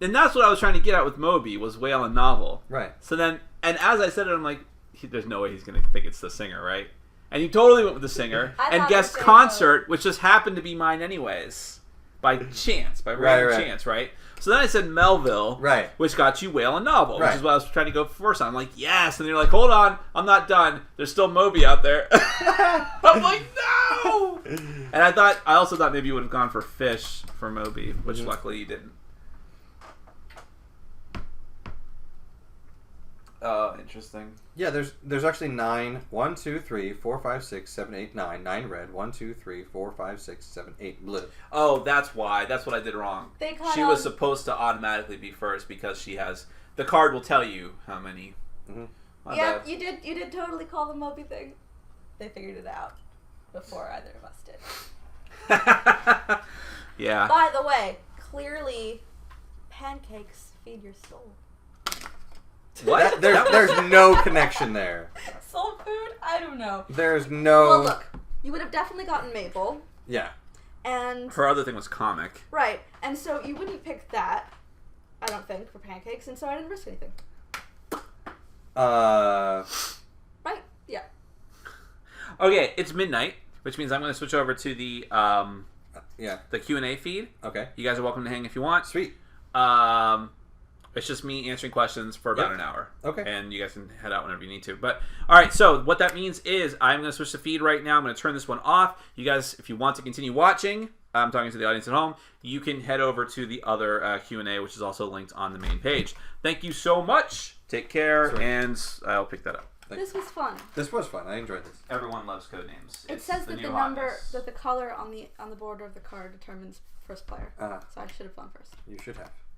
Speaker 3: and that's what I was trying to get at with Moby was whale and novel.
Speaker 1: Right.
Speaker 3: So then, and as I said it, I'm like, there's no way he's gonna think it's the singer, right? And he totally went with the singer and guessed concert, which just happened to be mine anyways, by chance, by random chance, right? So then I said Melville,
Speaker 1: right,
Speaker 3: which got you whale and novel, which is what I was trying to go for first. I'm like, yes, and they're like, hold on, I'm not done. There's still Moby out there. I'm like, no. And I also thought maybe you would have gone for fish for Moby, which luckily you didn't. Oh, interesting.
Speaker 1: Yeah, there's actually 9. 1, 2, 3, 4, 5, 6, 7, 8, 9. 9 red. 1, 2, 3, 4, 5, 6, 7, 8 blue.
Speaker 3: Oh, that's why. That's what I did wrong. She was supposed to automatically be first because she has the card will tell you how many.
Speaker 2: Mm-hmm. Yeah, you did totally call the Moby thing. They figured it out before either of us did.
Speaker 3: Yeah.
Speaker 2: By the way, clearly, pancakes feed your soul.
Speaker 3: What?
Speaker 1: There's no connection there.
Speaker 2: Soul food? I don't know.
Speaker 1: There's no...
Speaker 2: Well, look. You would have definitely gotten Maple.
Speaker 1: Yeah.
Speaker 2: And...
Speaker 3: her other thing was comic.
Speaker 2: Right. And so you wouldn't pick that, I don't think, for pancakes, and so I didn't risk anything. Right? Yeah.
Speaker 3: Okay, it's midnight, which means I'm going to switch over to the the Q&A feed.
Speaker 1: Okay.
Speaker 3: You guys are welcome to hang if you want.
Speaker 1: Sweet.
Speaker 3: It's just me answering questions for about an hour.
Speaker 1: Okay.
Speaker 3: And you guys can head out whenever you need to. But, all right, so what that means is I'm going to switch the feed right now. I'm going to turn this one off. You guys, if you want to continue watching, I'm talking to the audience at home, you can head over to the other Q&A, which is also linked on the main page. Thank you so much. Take care, and I'll pick that up.
Speaker 2: This was fun.
Speaker 1: This was fun. I enjoyed this.
Speaker 3: Everyone loves Codenames.
Speaker 2: It says that the number, that the color on the border of the card determines first player. So I should have gone first.
Speaker 1: You should have.